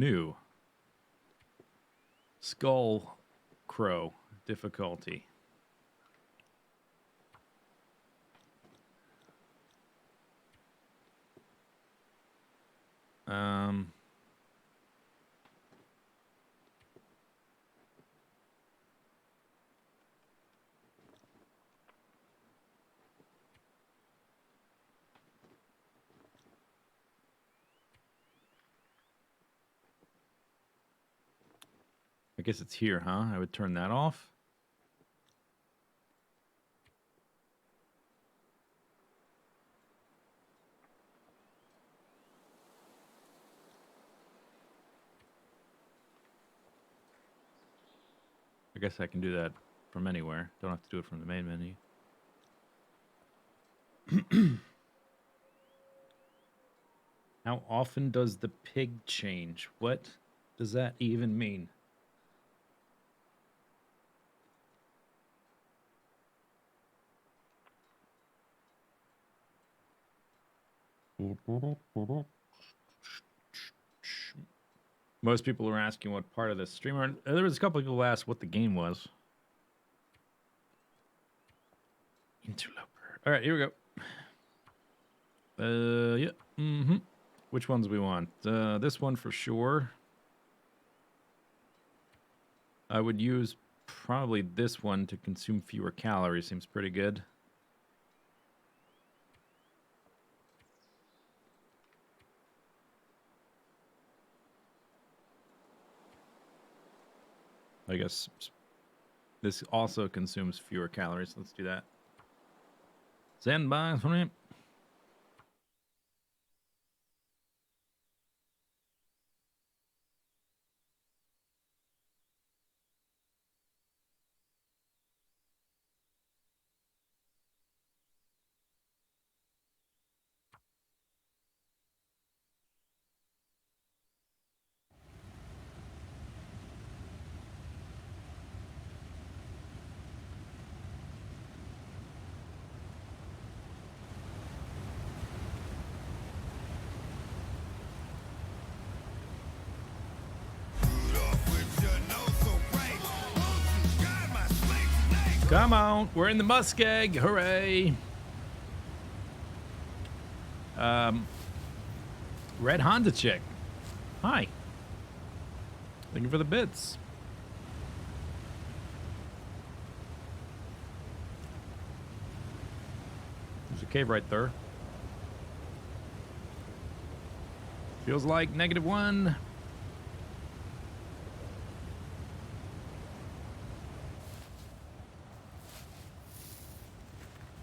new. Skull Crow difficulty. I guess it's here, huh? I would turn that off. I guess I can do that from anywhere. Don't have to do it from the main menu. How often does the pig change? What does that even mean? Most people are asking what part of the streamer. There was a couple of people who asked what the game was. Interloper. All right, here we go. Yeah. Mm-hmm. Which ones we want? This one for sure. I would use probably this one to consume fewer calories. Seems pretty good. I guess this also consumes fewer calories. Let's do that. Stand by for me. Come on, we're in the muskeg, hooray! Red Honda chick, hi. Thank you for the bits. There's a cave right there. Feels like -1.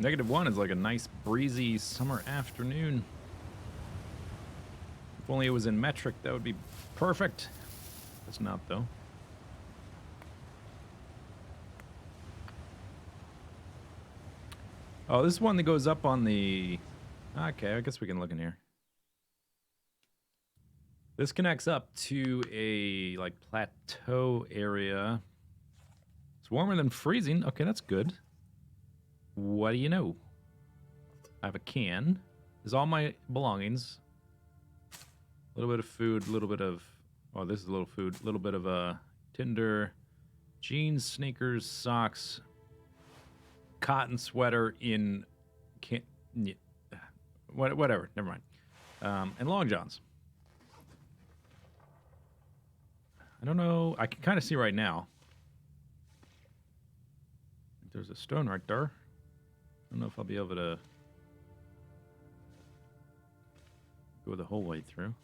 -1 is like a nice breezy summer afternoon. If only it was in metric, that would be perfect. It's not, though. Oh, this is one that goes up on the... Okay, I guess we can look in here. This connects up to a, like, plateau area. It's warmer than freezing. Okay, that's good. What do you know? I have a can. There's all my belongings. A little bit of food, a little bit of... Oh, this is a little food. A little bit of tinder, jeans, sneakers, socks, cotton sweater in... Whatever, never mind. And long johns. I don't know. I can kind of see right now. There's a stone right there. I don't know if I'll be able to go the whole way through.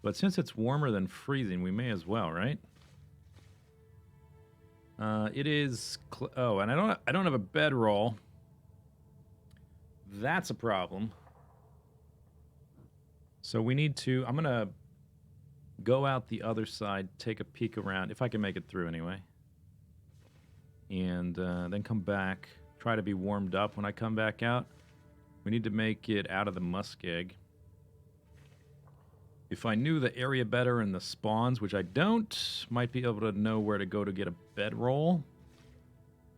But since it's warmer than freezing, we may as well, right? It is... Oh, and I don't have a bedroll. That's a problem. So we need to... I'm going to go out the other side, take a peek around, if I can make it through anyway. And then come back, try to be warmed up when I come back out. We need to make it out of the muskeg. If I knew the area better and the spawns, which I don't, might be able to know where to go to get a bedroll.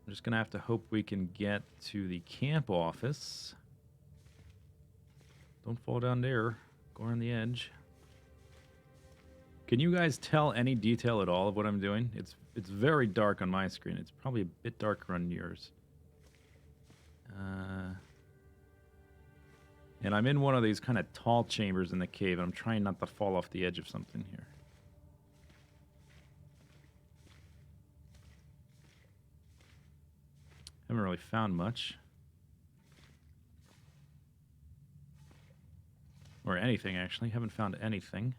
I'm just going to have to hope we can get to the camp office. Don't fall down there. Go around the edge. Can you guys tell any detail at all of what I'm doing? It's very dark on my screen. It's probably a bit darker on yours. And I'm in one of these kind of tall chambers in the cave, and I'm trying not to fall off the edge of something here. Haven't really found much. Or anything, actually. Haven't found anything.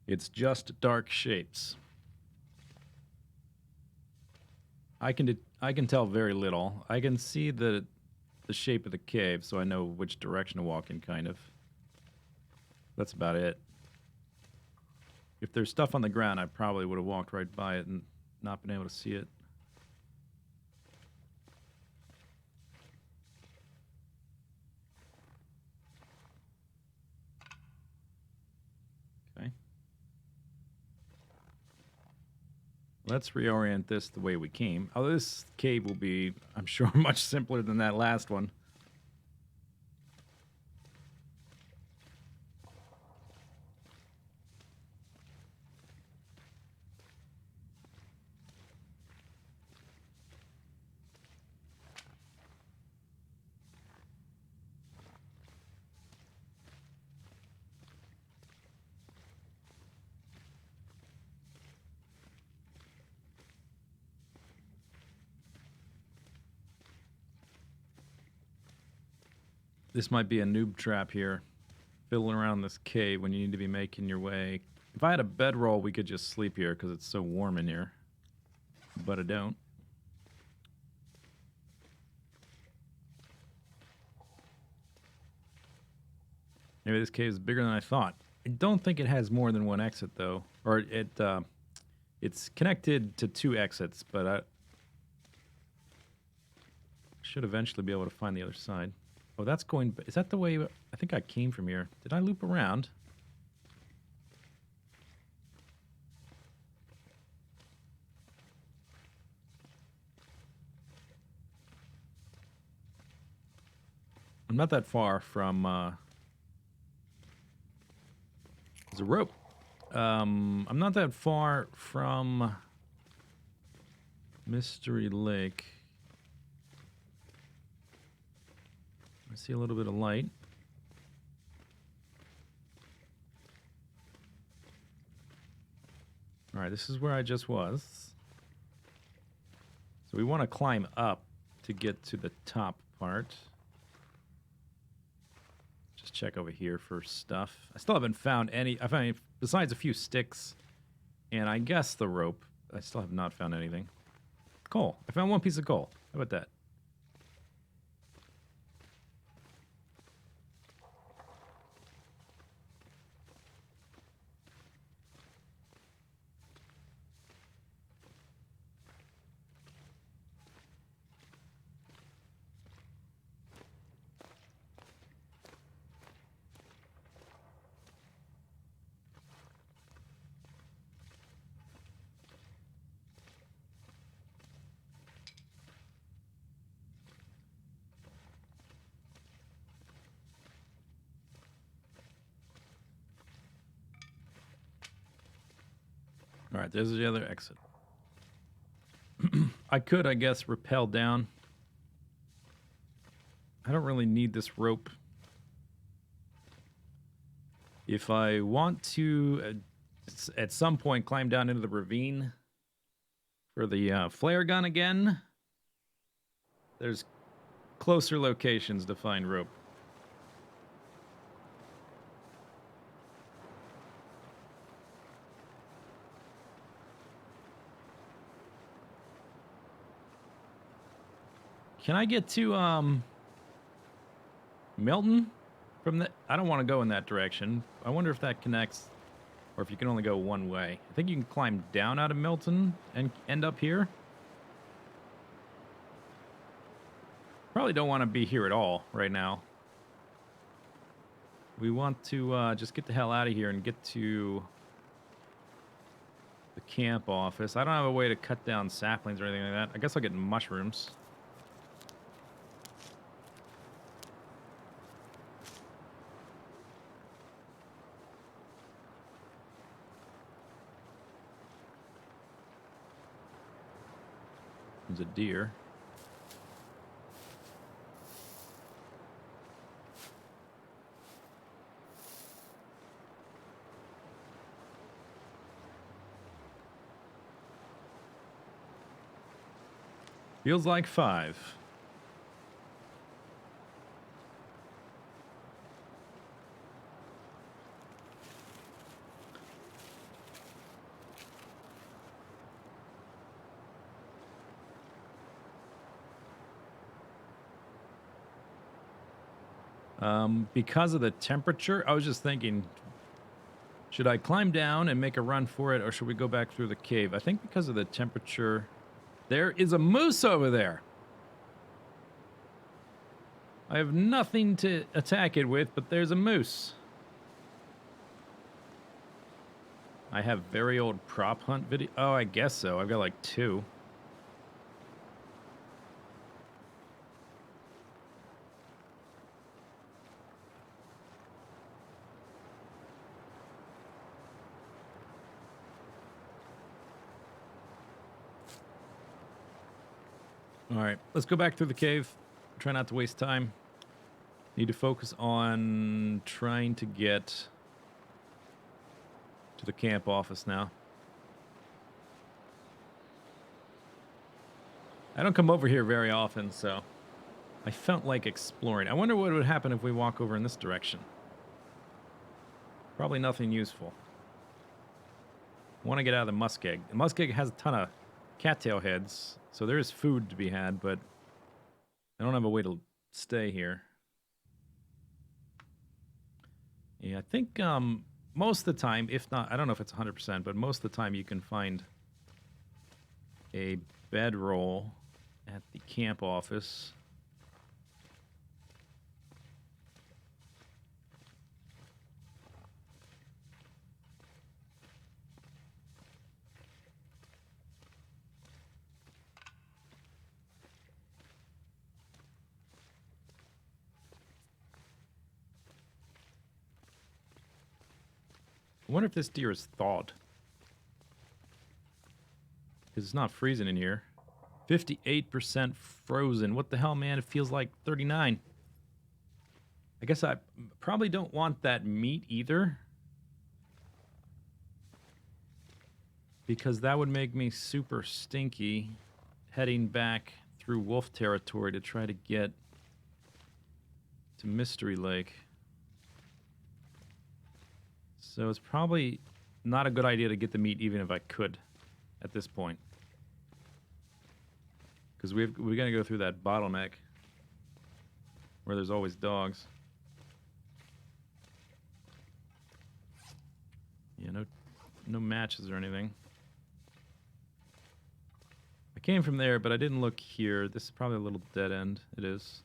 It's just dark shapes. I can tell very little. I can see the shape of the cave, so I know which direction to walk in, kind of. That's about it. If there's stuff on the ground, I probably would have walked right by it and not been able to see it. Okay. Let's reorient this the way we came. Oh, this cave will be, I'm sure, much simpler than that last one. This might be a noob trap here. Fiddling around this cave when you need to be making your way. If I had a bedroll, we could just sleep here because it's so warm in here. But I don't. Maybe this cave is bigger than I thought. I don't think it has more than one exit, though. Or it's connected to 2 exits, but I should eventually be able to find the other side. Oh, that's going... Is that the way... I think I came from here. Did I loop around? I'm not that far from... There's a rope. I'm not that far from... Mystery Lake. I see a little bit of light. All right, this is where I just was. So we want to climb up to get to the top part. Just check over here for stuff. I still haven't found any. I found, besides a few sticks and I guess the rope, I still have not found anything. Coal. I found 1 piece of coal. How about that? All right, there's the other exit. I could, I guess, rappel down. I don't really need this rope. If I want to, at some point, climb down into the ravine for the flare gun again, there's closer locations to find rope. Can I get to Milton from the... I don't want to go in that direction. I wonder if that connects, or if you can only go one way. I think you can climb down out of Milton and end up here. Probably don't want to be here at all right now. We want to just get the hell out of here and get to the camp office. I don't have a way to cut down saplings or anything like that. I guess I'll get mushrooms. There's a deer. Feels like 5. Because of the temperature, I was just thinking, should I climb down and make a run for it, or should we go back through the cave? I think because of the temperature, there is a moose over there. I have nothing to attack it with, but there's a moose. I have very old prop hunt video. Oh, I guess so. I've got like 2. All right, let's go back through the cave. Try not to waste time. Need to focus on trying to get to the camp office now. I don't come over here very often, so I felt like exploring. I wonder what would happen if we walk over in this direction. Probably nothing useful. I want to get out of the muskeg. The muskeg has a ton of cattail heads, so there is food to be had, but I don't have a way to stay here. Yeah, I think most of the time, if not, I don't know if it's 100%, but most of the time you can find a bedroll at the camp office. I wonder if this deer is thawed. Because it's not freezing in here. 58% frozen. What the hell, man? It feels like 39. I guess I probably don't want that meat either. Because that would make me super stinky heading back through wolf territory to try to get to Mystery Lake. So it's probably not a good idea to get the meat even if I could at this point. Because we got to go through that bottleneck where there's always dogs. Yeah, no matches or anything. I came from there, but I didn't look here. This is probably a little dead end. It is.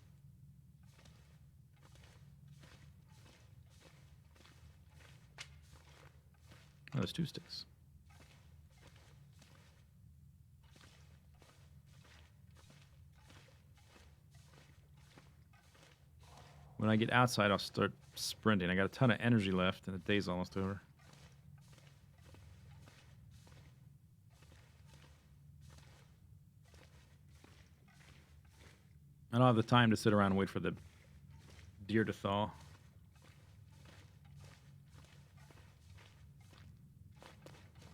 Oh, there's 2 sticks. When I get outside, I'll start sprinting. I got a ton of energy left, and the day's almost over. I don't have the time to sit around and wait for the deer to thaw.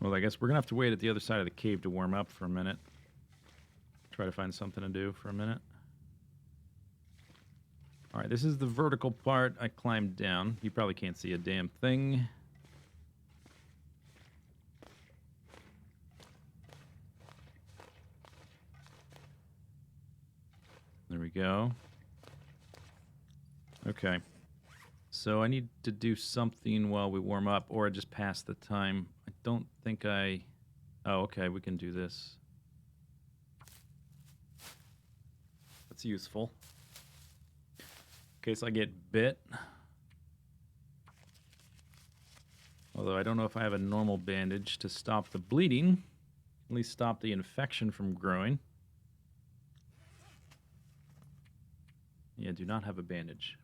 Well, I guess we're going to have to wait at the other side of the cave to warm up for a minute. Try to find something to do for a minute. All right, this is the vertical part. I climbed down. You probably can't see a damn thing. There we go. Okay. So I need to do something while we warm up, or just pass the time. I don't think I... Oh, okay, we can do this. That's useful. case I get bit. Although I don't know if I have a normal bandage to stop the bleeding. At least stop the infection from growing. Yeah, do not have a bandage.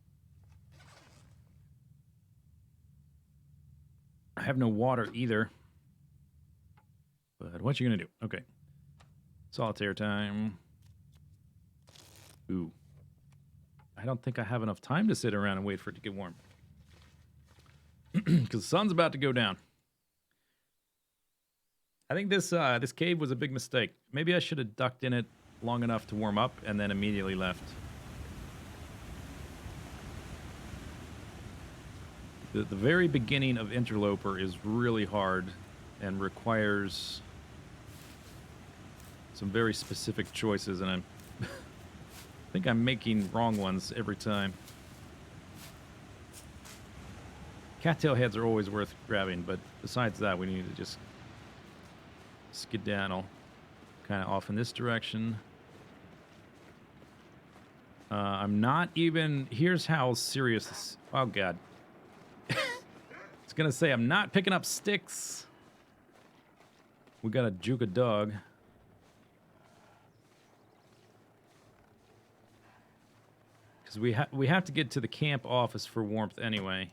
I have no water either. But what you gonna do? Okay. Solitaire time. Ooh. I don't think I have enough time to sit around and wait for it to get warm. Because the sun's about to go down. I think this cave was a big mistake. Maybe I should have ducked in it long enough to warm up and then immediately left. The very beginning of Interloper is really hard and requires some very specific choices, and I think I'm making wrong ones every time. Cattail heads are always worth grabbing, but besides that, we need to just skedaddle kind of off in this direction. I'm not even... Here's how serious this... Oh, God. I was going to say, I'm not picking up sticks. We got to juke a dog. Because we have to get to the camp office for warmth anyway.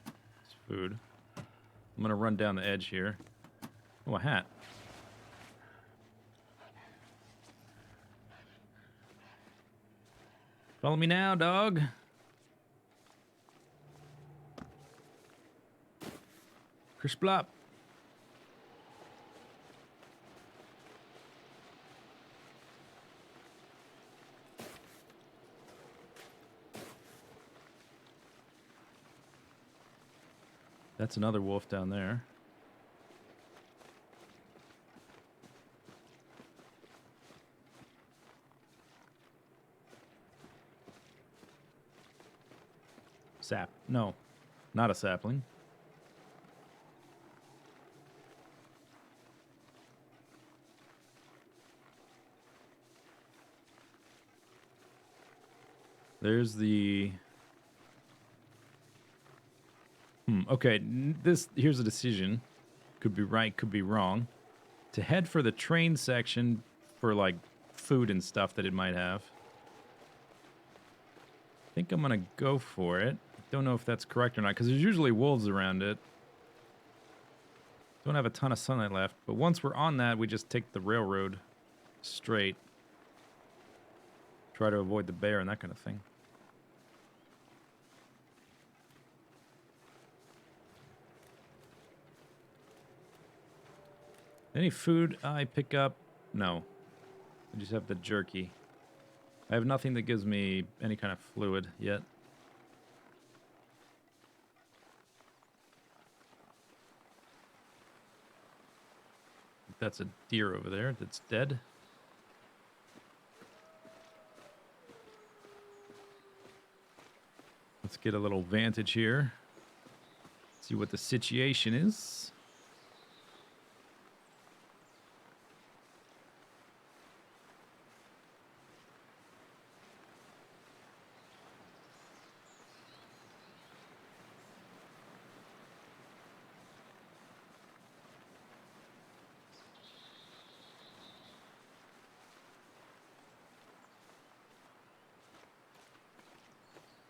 It's food. I'm going to run down the edge here. Oh, a hat. Follow me now, dog. Kershplop. That's another wolf down there. Sap. No, not a sapling. There's the... Okay, here's a decision. Could be right, could be wrong. To head for the train section for, like, food and stuff that it might have. I think I'm gonna go for it. Don't know if that's correct or not, because there's usually wolves around it. Don't have a ton of sunlight left, but once we're on that, we just take the railroad straight. Try to avoid the bear and that kind of thing. Any food I pick up? No. I just have the jerky. I have nothing that gives me any kind of fluid yet. That's a deer over there that's dead. Let's get a little vantage here. See what the situation is.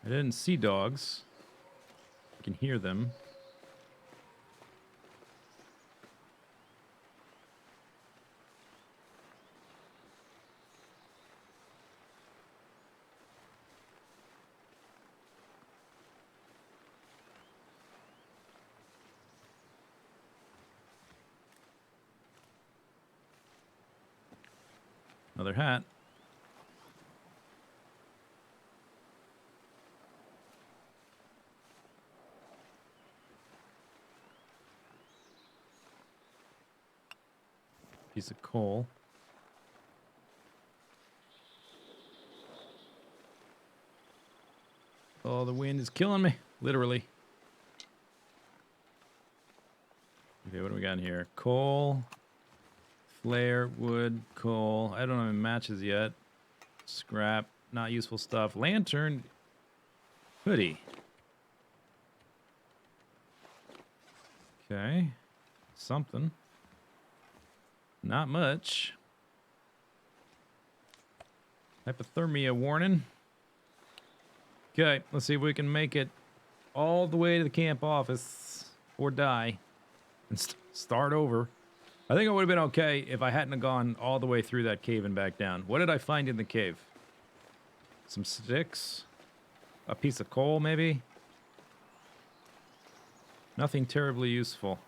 I didn't see dogs. I can hear them. Another hat. Piece of coal. Oh, the wind is killing me, literally. Okay, what do we got in here? Coal, flare, wood, coal. I don't have any matches yet. Scrap, not useful stuff. Lantern, hoodie. Okay. Something. Not much. Hypothermia warning. Okay, let's see if we can make it all the way to the camp office or die and start over. I think it would have been okay if I hadn't gone all the way through that cave and back down. What did I find in the cave? Some sticks? A piece of coal, maybe? Nothing terribly useful.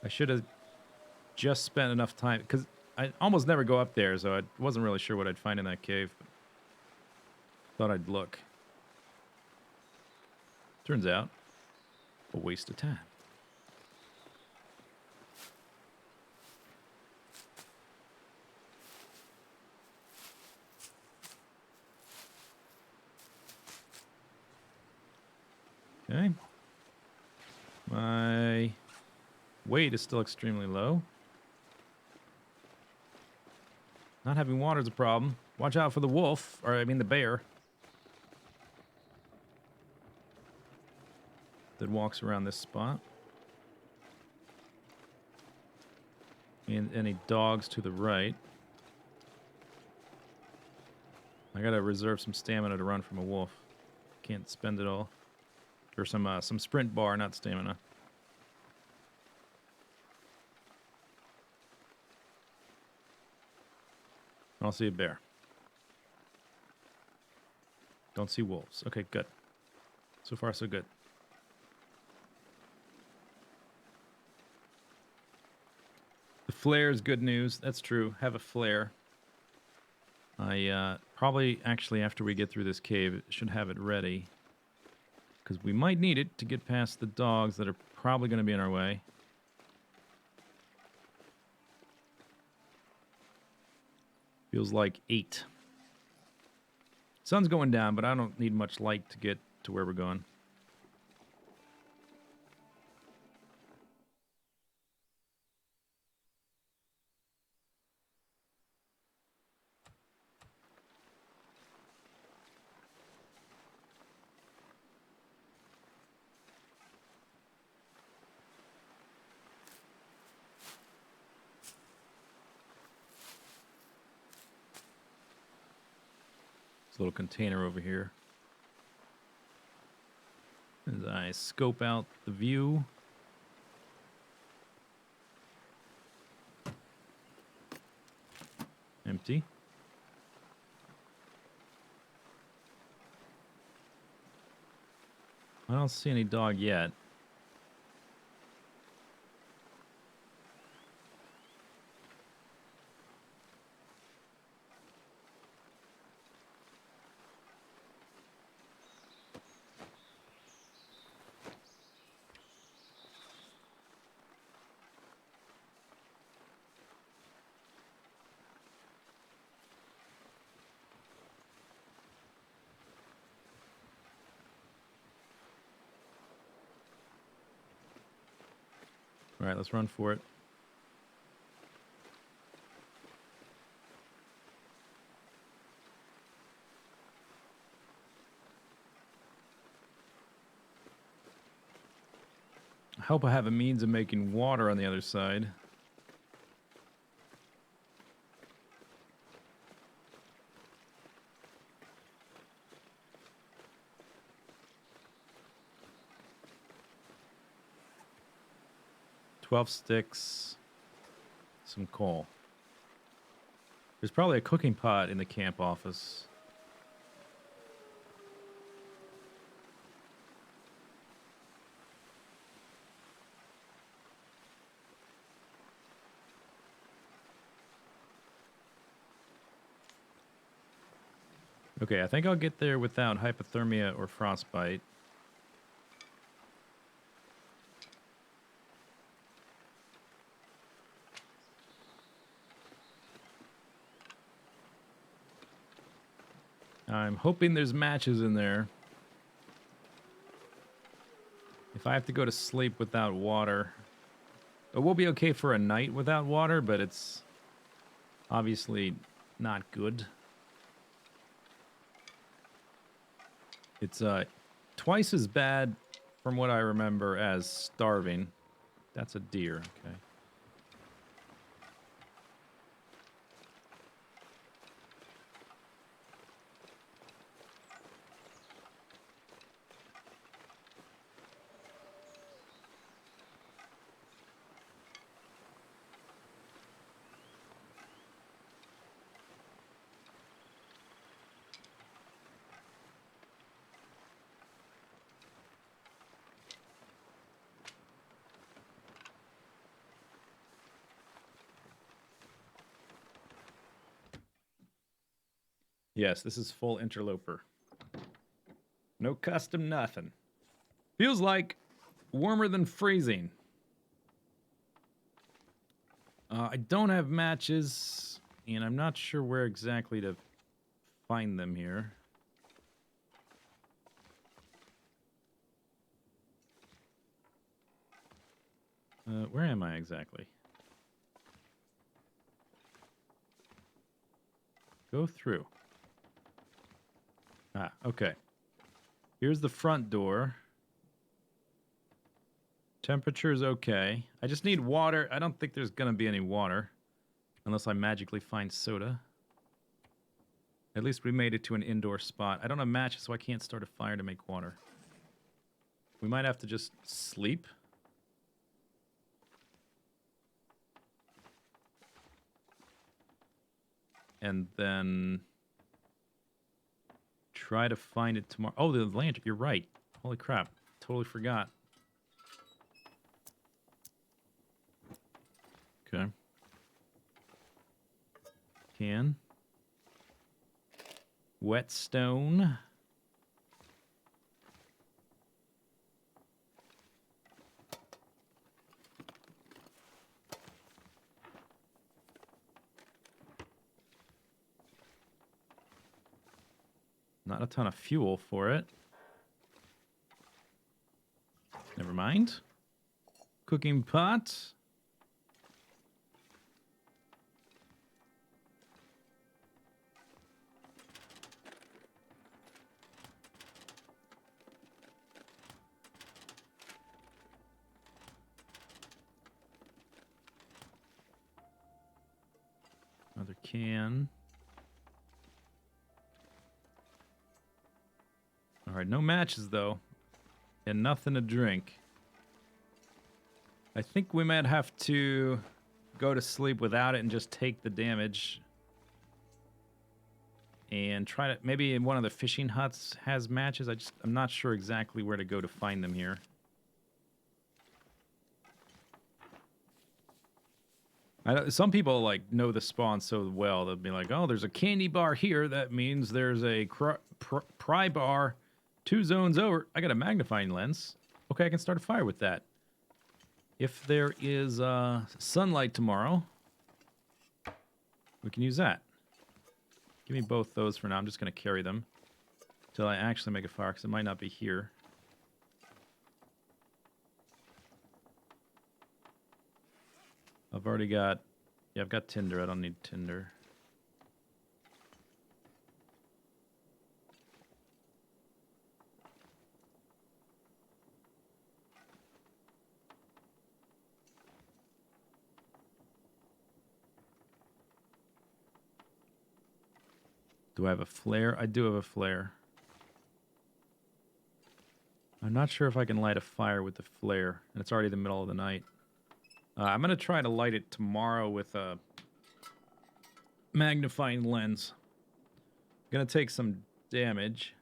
I should have just spent enough time, because I almost never go up there, so I wasn't really sure what I'd find in that cave. Thought I'd look. Turns out, a waste of time. Okay. My weight is still extremely low. Not having water is a problem. Watch out for the wolf, or I mean the bear. That walks around this spot. And any dogs to the right. I gotta reserve some stamina to run from a wolf. Can't spend it all. Or some sprint bar, not stamina. I don't see a bear. Don't see wolves. Okay, good. So far, so good. The flare is good news. That's true. Have a flare. I probably, actually, after we get through this cave, should have it ready. Because we might need it to get past the dogs that are probably going to be in our way. Feels like 8. Sun's going down, but I don't need much light to get to where we're going. Little container over here. As I scope out the view. Empty. I don't see any dog yet. All right, let's run for it. I hope I have a means of making water on the other side. "12 sticks, some coal." There's probably a cooking pot in the camp office. Okay, I think I'll get there without hypothermia or frostbite. I'm hoping there's matches in there. If I have to go to sleep without water, it will be okay for a night without water, but it's Obviously not good. It's twice as bad from what I remember as starving. That's a deer, okay. Yes, this is full interloper. No custom nothing. Feels like warmer than freezing. I don't have matches, and I'm not sure where exactly to find them here. Where am I exactly? Go through. Ah, okay. Here's the front door. Temperature is okay. I just need water. I don't think there's going to be any water. Unless I magically find soda. At least we made it to an indoor spot. I don't have matches, so I can't start a fire to make water. We might have to just sleep. And then try to find it tomorrow. Oh, the lantern. You're right. Holy crap. Totally forgot. Okay. Can. Whetstone. Not a ton of fuel for it. Never mind. Cooking pot. Another can. Alright, no matches though. And nothing to drink. I think we might have to go to sleep without it and just take the damage. And try to... Maybe in one of the fishing huts has matches. I'm not sure exactly where to go to find them here. Some people like know the spawn so well. They'll be like, oh, there's a candy bar here. That means there's a pry bar 2 zones over. I got a magnifying lens. Okay, I can start a fire with that. If there is sunlight tomorrow, we can use that. Give me both those for now. I'm just going to carry them until I actually make a fire, because it might not be here. I've already got... Yeah, I've got tinder. I don't need tinder. Do I have a flare? I do have a flare. I'm not sure if I can light a fire with the flare, and it's already the middle of the night. I'm going to try to light it tomorrow with a magnifying lens. I'm going to take some damage.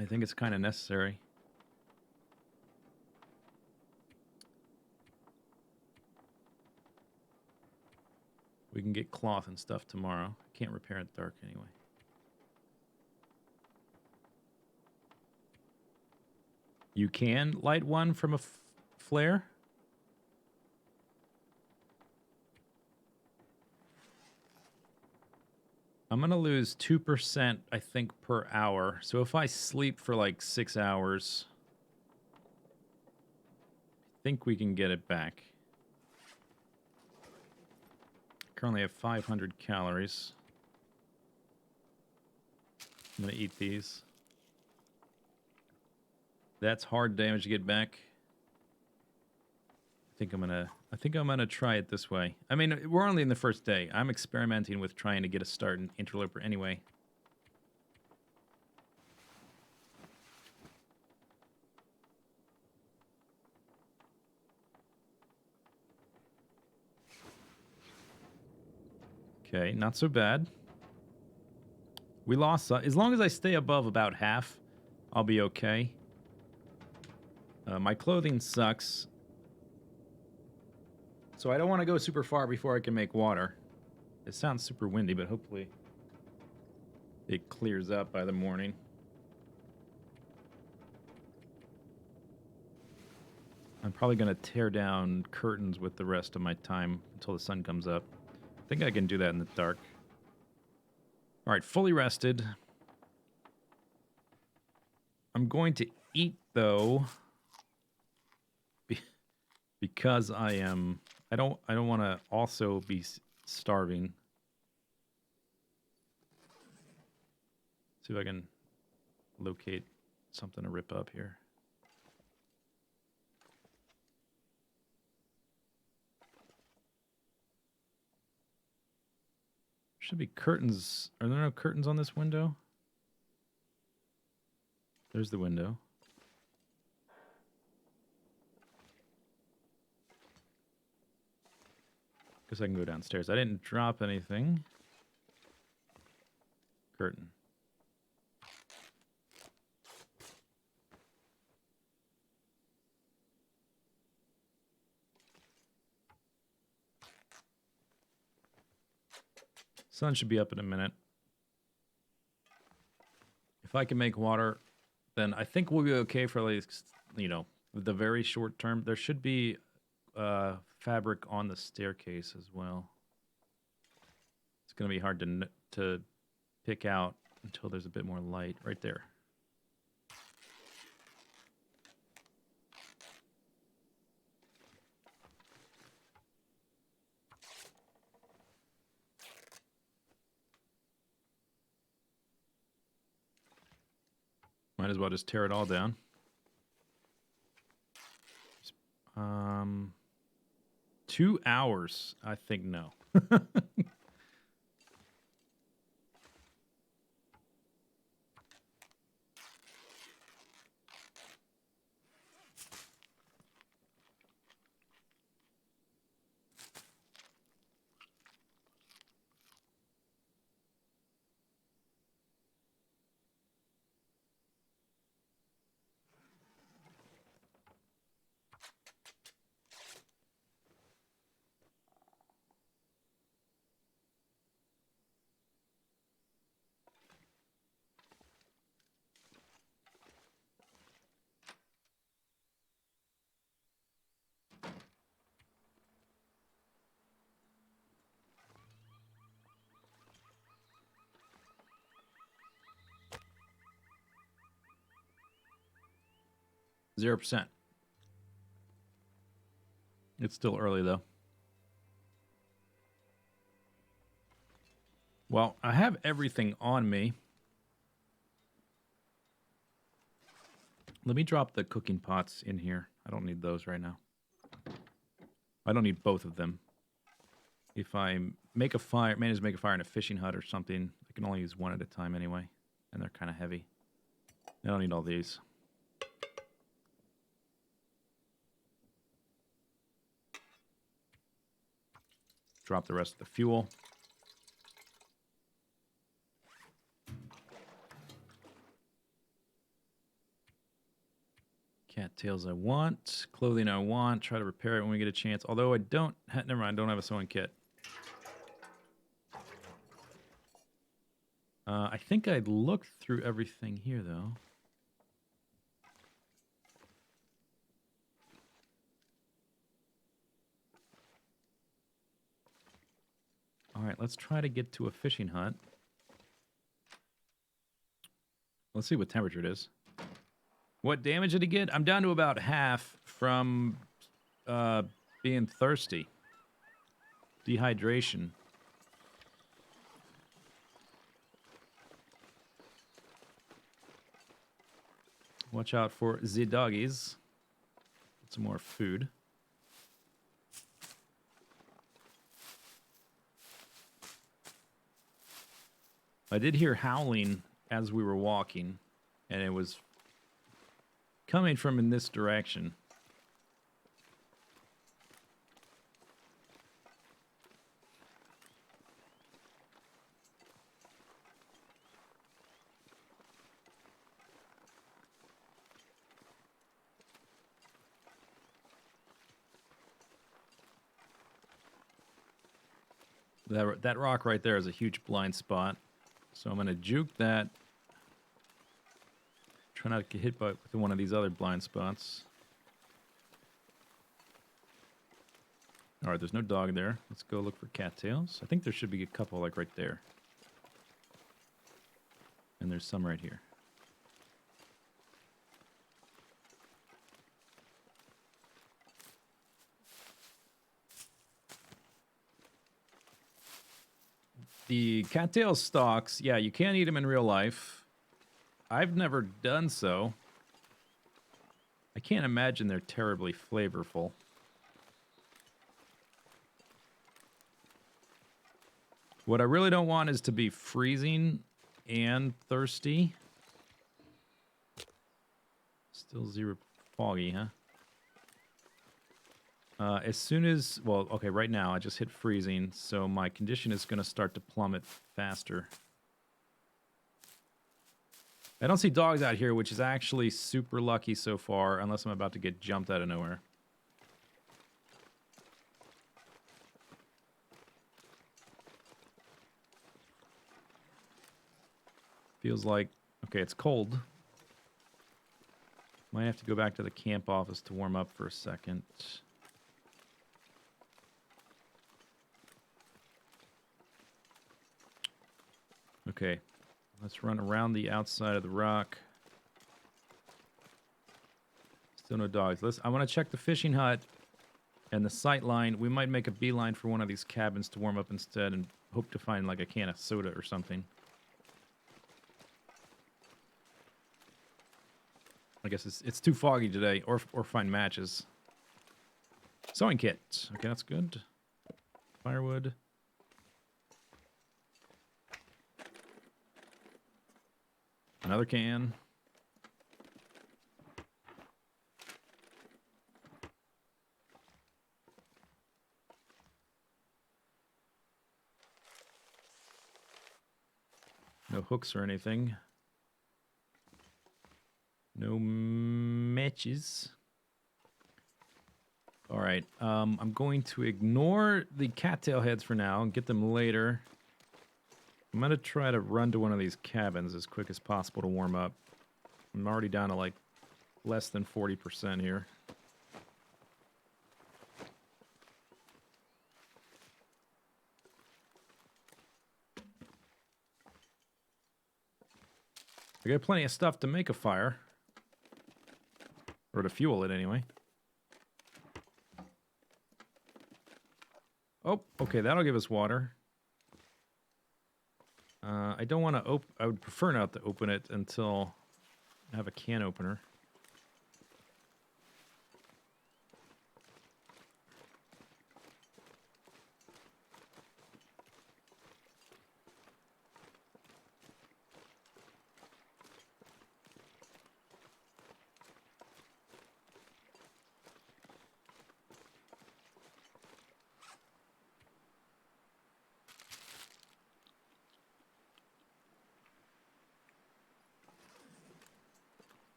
I think it's kind of necessary. We can get cloth and stuff tomorrow. I can't repair it dark anyway. You can light one from a flare? I'm going to lose 2%, I think, per hour. So if I sleep for like 6 hours, I think we can get it back. Currently have 500 calories. I'm gonna eat these. That's hard damage to get back. I think I'm gonna try it this way. I mean, we're only in the first day. I'm experimenting with trying to get a start in Interloper anyway. Okay, not so bad. We lost... as long as I stay above about half, I'll be okay. My clothing sucks. So I don't want to go super far before I can make water. It sounds super windy, but hopefully it clears up by the morning. I'm probably going to tear down curtains with the rest of my time until the sun comes up. I think I can do that in the dark. All right, fully rested. I'm going to eat, though, because I am... I don't want to also be starving. See if I can locate something to rip up here. Should be curtains. Are there no curtains on this window? There's the window. Guess I can go downstairs. I didn't drop anything. Curtain. Sun should be up in a minute. If I can make water, then I think we'll be okay for, like, you know, the very short term. There should be fabric on the staircase as well. It's going to be hard to pick out until there's a bit more light. Right there. Might as well just tear it all down. 2 hours. I think no. 0%. It's still early, though. Well, I have everything on me. Let me drop the cooking pots in here. I don't need those right now. I don't need both of them. If I make a fire, manage to make a fire in a fishing hut or something, I can only use one at a time anyway. And they're kind of heavy. I don't need all these. Drop the rest of the fuel. Cattails I want. Clothing I want. Try to repair it when we get a chance. Although I don't... Never mind, I don't have a sewing kit. I think I looked through everything here, though. Alright, let's try to get to a fishing hut. Let's see what temperature it is. What damage did he get? I'm down to about half from being thirsty. Dehydration. Watch out for the doggies. Get some more food. I did hear howling as we were walking, and it was coming from in this direction. That rock right there is a huge blind spot. So I'm going to juke that. Try not to get hit by with one of these other blind spots. All right, there's no dog there. Let's go look for cattails. I think there should be a couple like right there. And there's some right here. The cattail stalks, yeah, you can't eat them in real life. I've never done so. I can't imagine they're terribly flavorful. What I really don't want is to be freezing and thirsty. Still zero foggy, huh? As soon as, well, okay, right now I just hit freezing, so my condition is going to start to plummet faster. I don't see dogs out here, which is actually super lucky so far, unless I'm about to get jumped out of nowhere. Feels like, okay, it's cold. Might have to go back to the camp office to warm up for a second. Okay, let's run around the outside of the rock. Still no dogs. I want to check the fishing hut and the sight line. We might make a beeline for one of these cabins to warm up instead and hope to find like a can of soda or something. I guess it's too foggy today, or find matches. Sewing kit. Okay, that's good. Firewood. Another can. No hooks or anything. No matches. All right. I'm going to ignore the cattail heads for now and get them later. I'm going to try to run to one of these cabins as quick as possible to warm up. I'm already down to like less than 40% here. I got plenty of stuff to make a fire. Or to fuel it anyway. Oh, okay, that'll give us water. I don't want to I would prefer not to open it until I have a can opener.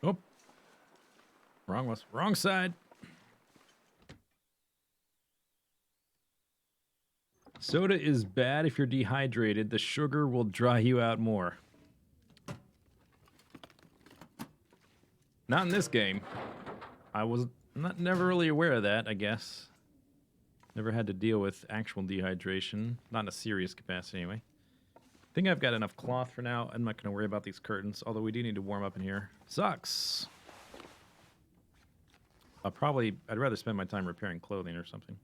Oh, wrong side. Soda is bad if you're dehydrated. The sugar will dry you out more. Not in this game. I was never really aware of that, I guess. Never had to deal with actual dehydration. Not in a serious capacity, anyway. think I've got enough cloth for now. I'm not going to worry about these curtains, although we do need to warm up in here. Sucks. I'd rather spend my time repairing clothing or something.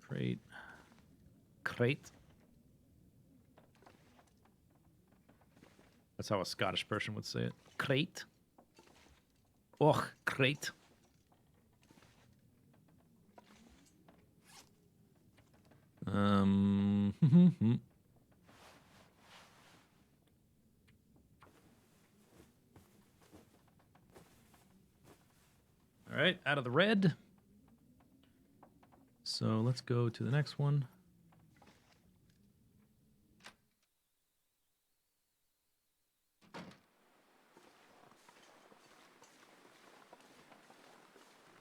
Crate. Crate. That's how a Scottish person would say it. Crate. Och, crate. All right, out of the red. So let's go to the next one.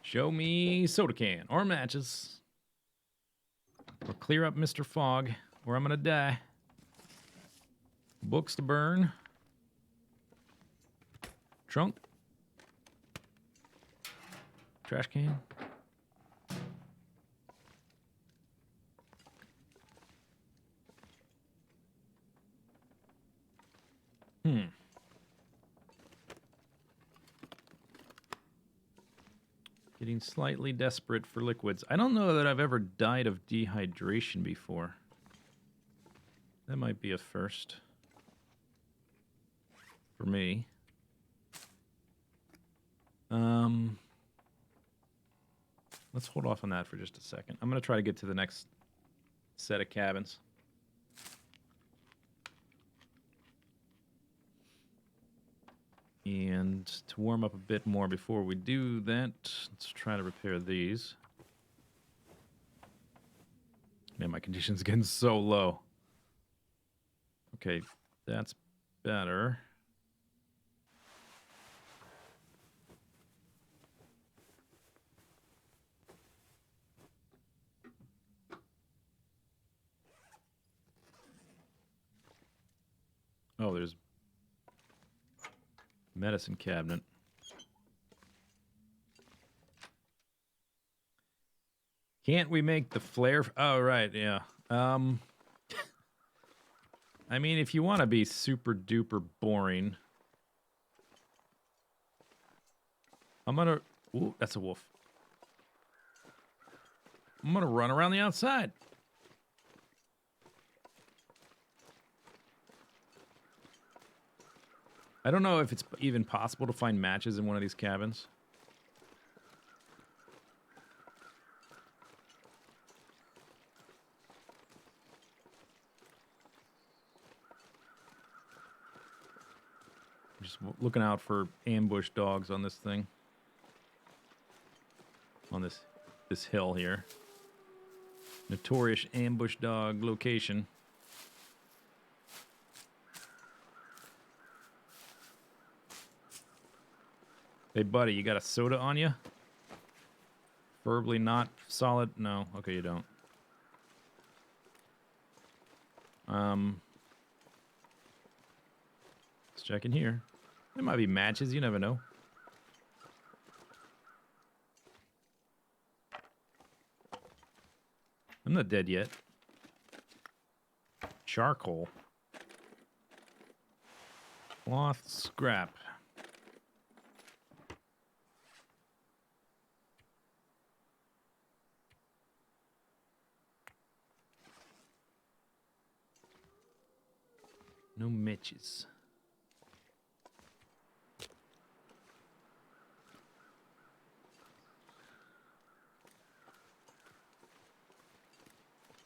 Show me soda can or matches. Or clear up Mr. Fogg, or I'm gonna die. Books to burn. Trunk. Trash can. Getting slightly desperate for liquids. I don't know that I've ever died of dehydration before. That might be a first. For me. Let's hold off on that for just a second. I'm going to try to get to the next set of cabins. And to warm up a bit more before we do that, let's try to repair these. Man, my condition's getting so low. Okay, that's better. Oh, there's medicine cabinet. Can't we make the flare? Oh, right, yeah. I mean, if you want to be super duper boring, I'm gonna... Ooh, that's a wolf. I'm gonna run around the outside. I don't know if it's even possible to find matches in one of these cabins. Just looking out for ambush dogs on this thing. On this hill here. Notorious ambush dog location. Hey, buddy, you got a soda on you? Verbally not solid? No. Okay, you don't. Let's check in here. There might be matches. You never know. I'm not dead yet. Charcoal. Cloth scrap. No matches.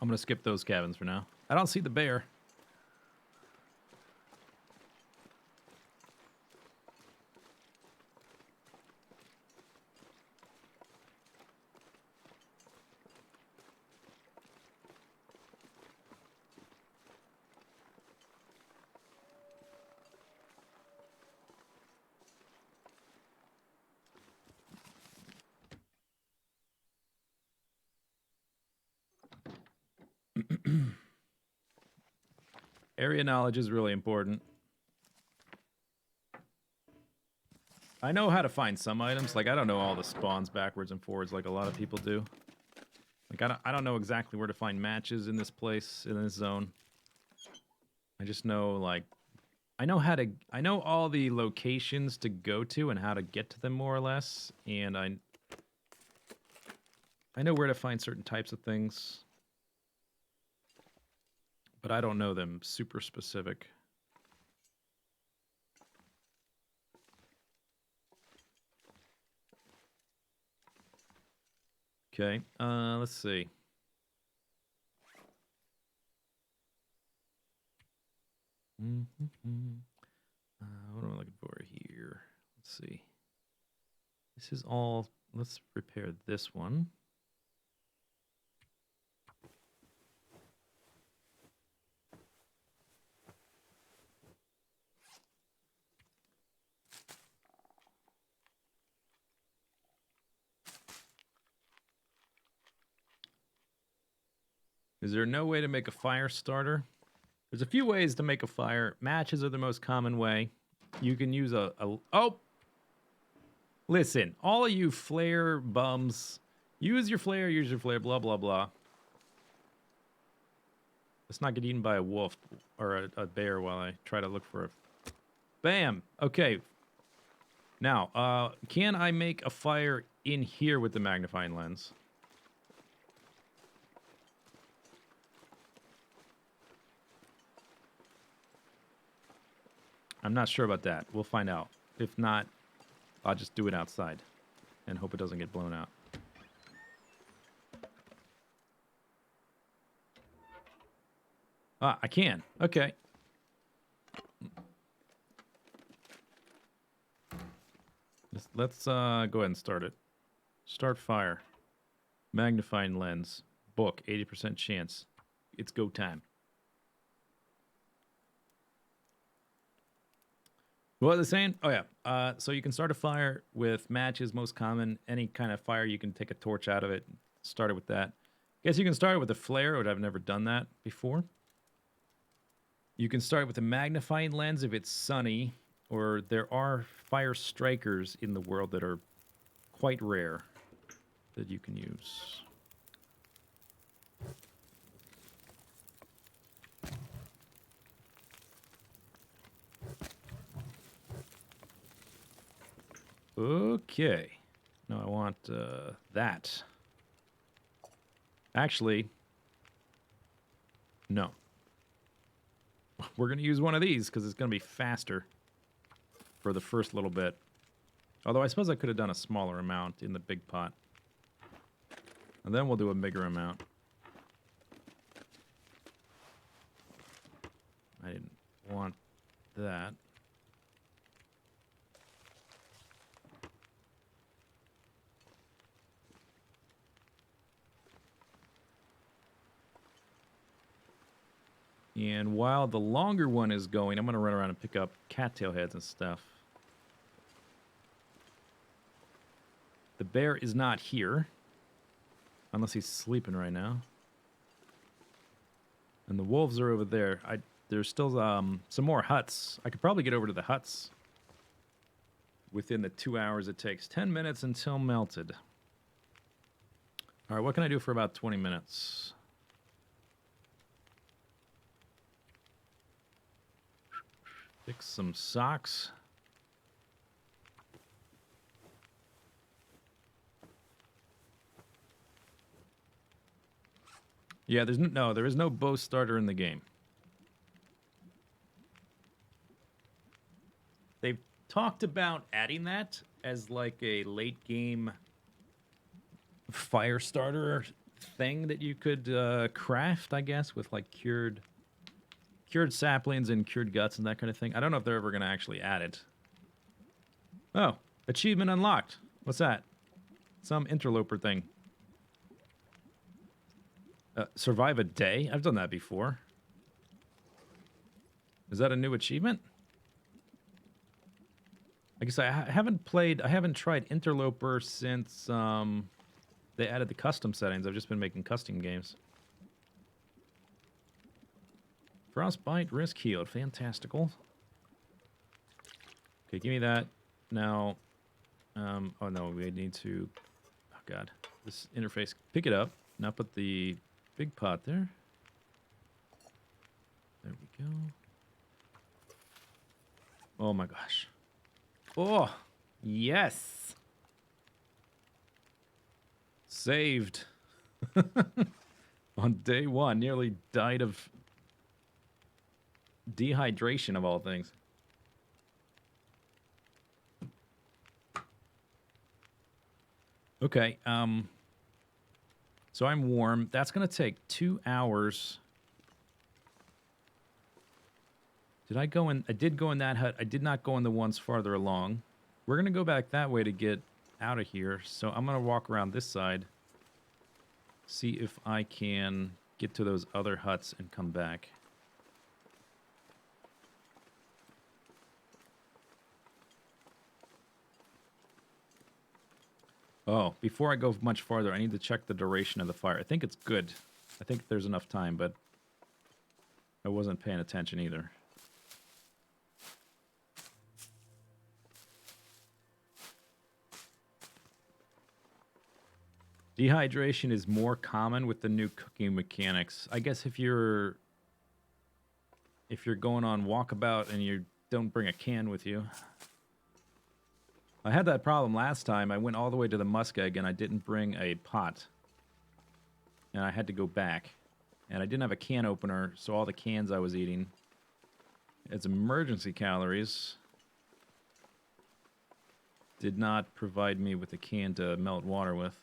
I'm gonna skip those cabins for now. I don't see the bear. Area knowledge is really important. I know how to find some items. Like, I don't know all the spawns backwards and forwards like a lot of people do. Like, I don't know exactly where to find matches in this place, in this zone. I just know, like, I know all the locations to go to and how to get to them more or less, and I know where to find certain types of things, but I don't know them super specific. Okay, let's see. What am I looking for here? Let's see. This is all... Let's repair this one. Is there no way to make a fire starter? There's a few ways to make a fire. Matches are the most common way. You can use a oh! Listen, all of you flare bums, use your flare, blah, blah, blah. Let's not get eaten by a wolf or a bear while I try to look for a... Bam! Okay. Now, can I make a fire in here with the magnifying lens? I'm not sure about that. We'll find out. If not, I'll just do it outside and hope it doesn't get blown out. Ah, I can. Okay. Let's go ahead and start it. Start fire. Magnifying lens. Book. 80% chance. It's go time. What was I saying? Oh, yeah. So you can start a fire with matches, most common. Any kind of fire, you can take a torch out of it. Start it with that. Guess you can start with a flare, but I've never done that before. You can start with a magnifying lens if it's sunny, or there are fire strikers in the world that are quite rare that you can use. Okay. No, I want that. Actually, no. We're going to use one of these because it's going to be faster for the first little bit. Although I suppose I could have done a smaller amount in the big pot. And then we'll do a bigger amount. I didn't want that. And while the longer one is going, I'm going to run around and pick up cattail heads and stuff. The bear is not here. Unless he's sleeping right now. And the wolves are over there. There's still some more huts. I could probably get over to the huts within the 2 hours it takes. 10 minutes until melted. All right, what can I do for about 20 minutes? Fix some socks. Yeah, there is no bow starter in the game. They've talked about adding that as like a late game fire starter thing that you could craft, I guess, with like cured saplings and cured guts and that kind of thing. I don't know if they're ever going to actually add it. Oh, achievement unlocked. What's that? Some interloper thing. Survive a day? I've done that before. Is that a new achievement? I guess I haven't tried Interloper since they added the custom settings. I've just been making custom games. Frostbite, risk healed. Fantastical. Okay, give me that. Now, oh no, we need to... Oh god. This interface. Pick it up. Now put the big pot there. There we go. Oh my gosh. Oh, yes. Saved. On day one, nearly died of dehydration of all things. Okay, so I'm warm. That's going to take 2 hours. Did I go in? I did go in that hut. I did not go in the ones farther along. We're going to go back that way to get out of here. So I'm going to walk around this side. See if I can get to those other huts and come back. Oh, before I go much farther, I need to check the duration of the fire. I think it's good. I think there's enough time, but I wasn't paying attention either. Dehydration is more common with the new cooking mechanics. I guess if you're going on walkabout and you don't bring a can with you. I had that problem last time. I went all the way to the muskeg and I didn't bring a pot. And I had to go back. And I didn't have a can opener, so all the cans I was eating as emergency calories did not provide me with a can to melt water with.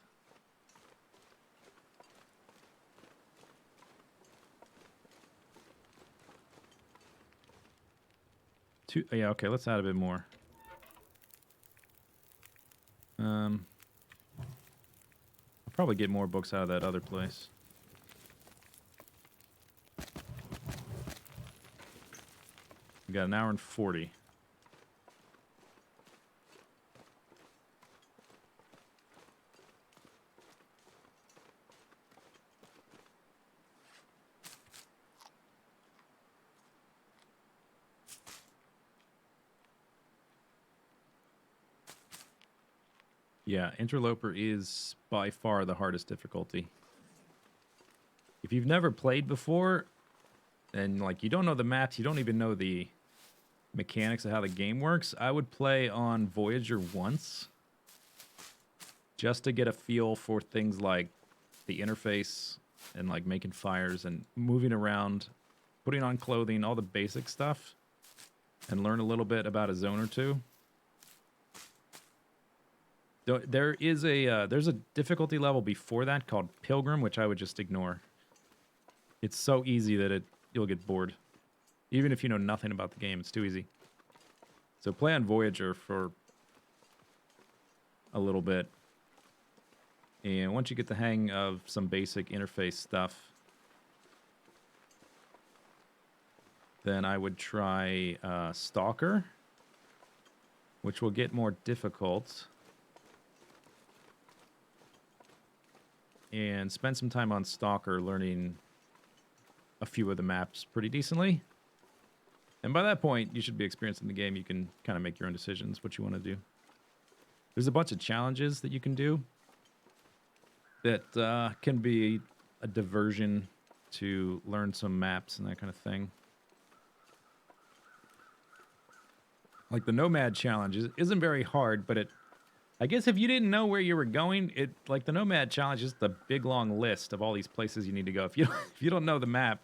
Yeah, okay, let's add a bit more. I'll probably get more books out of that other place. We got 1 hour and 40. Yeah, Interloper is by far the hardest difficulty. If you've never played before, and like you don't know the maps, you don't even know the mechanics of how the game works, I would play on Voyager once just to get a feel for things like the interface and like making fires and moving around, putting on clothing, all the basic stuff, and learn a little bit about a zone or two. There is there's a difficulty level before that called Pilgrim, which I would just ignore. It's so easy that you'll get bored. Even if you know nothing about the game, it's too easy. So play on Voyager for a little bit. And once you get the hang of some basic interface stuff, then I would try Stalker, which will get more difficult. And spend some time on Stalker learning a few of the maps pretty decently. And by that point, you should be experienced in the game. You can kind of make your own decisions what you want to do. There's a bunch of challenges that you can do that can be a diversion to learn some maps and that kind of thing. Like the Nomad challenge isn't very hard, but I guess if you didn't know where you were going, like the Nomad challenge is the big long list of all these places you need to go. If you don't know the map,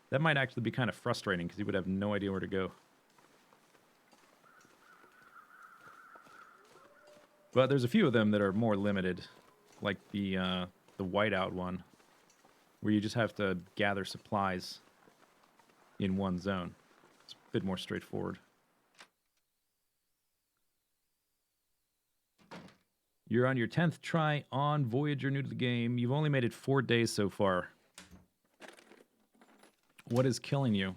that might actually be kind of frustrating because you would have no idea where to go. But there's a few of them that are more limited, like the whiteout one, where you just have to gather supplies in one zone. It's a bit more straightforward. You're on your 10th try on Voyager, new to the game. You've only made it 4 days so far. What is killing you?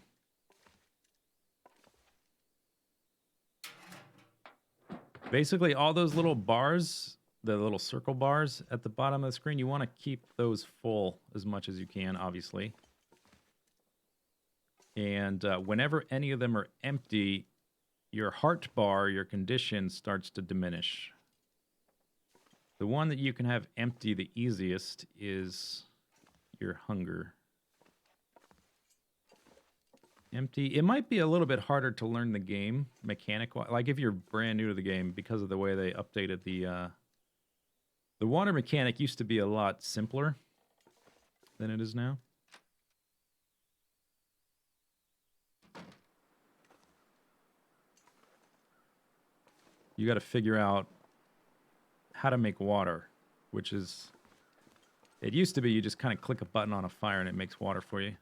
Basically, all those little bars, the little circle bars at the bottom of the screen, you want to keep those full as much as you can, obviously. And whenever any of them are empty, your heart bar, your condition, starts to diminish. The one that you can have empty the easiest is your hunger. Empty. It might be a little bit harder to learn the game mechanic. Like if you're brand new to the game, because of the way they updated the water mechanic used to be a lot simpler than it is now. You got to figure out how to make water, which is, it used to be you just kind of click a button on a fire and it makes water for you.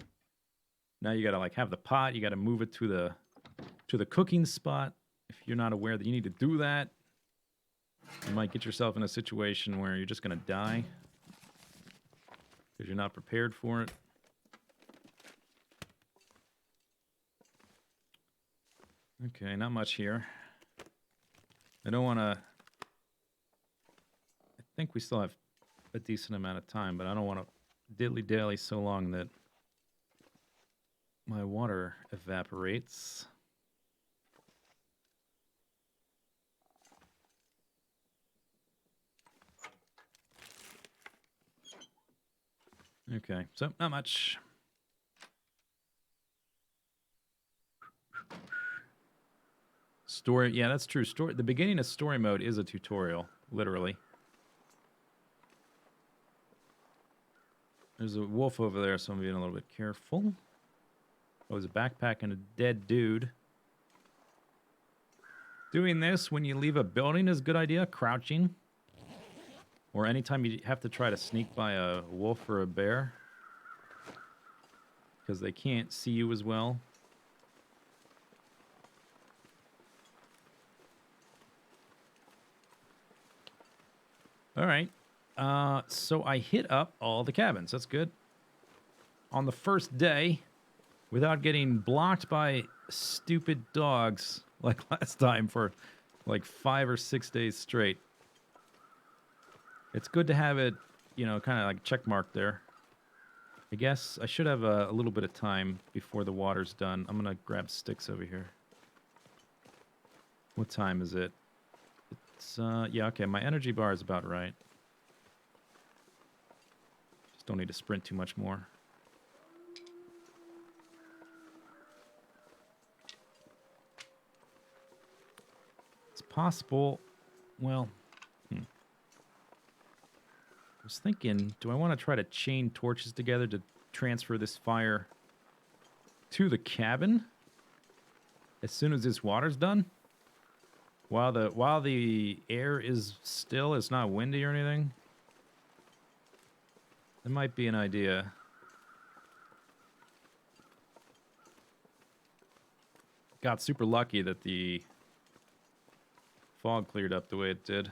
Now you got to like have the pot, you got to move it to the cooking spot. If you're not aware that you need to do that, you might get yourself in a situation where you're just going to die because you're not prepared for it. Okay, not much here. I don't want to... I think we still have a decent amount of time, but I don't want to dilly-dally so long that my water evaporates. Okay, so not much. Story, yeah, that's true. Story. The beginning of story mode is a tutorial, literally. There's a wolf over there, so I'm being a little bit careful. Oh, there's a backpack and a dead dude. Doing this when you leave a building is a good idea. Crouching. Or anytime you have to try to sneak by a wolf or a bear. Because they can't see you as well. Alright. So I hit up all the cabins. That's good. On the first day, without getting blocked by stupid dogs like last time for like 5 or 6 days straight. It's good to have it, you know, kind of like check mark there. I guess I should have a little bit of time before the water's done. I'm going to grab sticks over here. What time is it? It's, yeah, okay, my energy bar is about right. Just don't need to sprint too much more. It's possible, well, I was thinking, do I want to try to chain torches together to transfer this fire to the cabin as soon as this water's done? While the air is still, it's not windy or anything. That might be an idea. Got super lucky that the fog cleared up the way it did.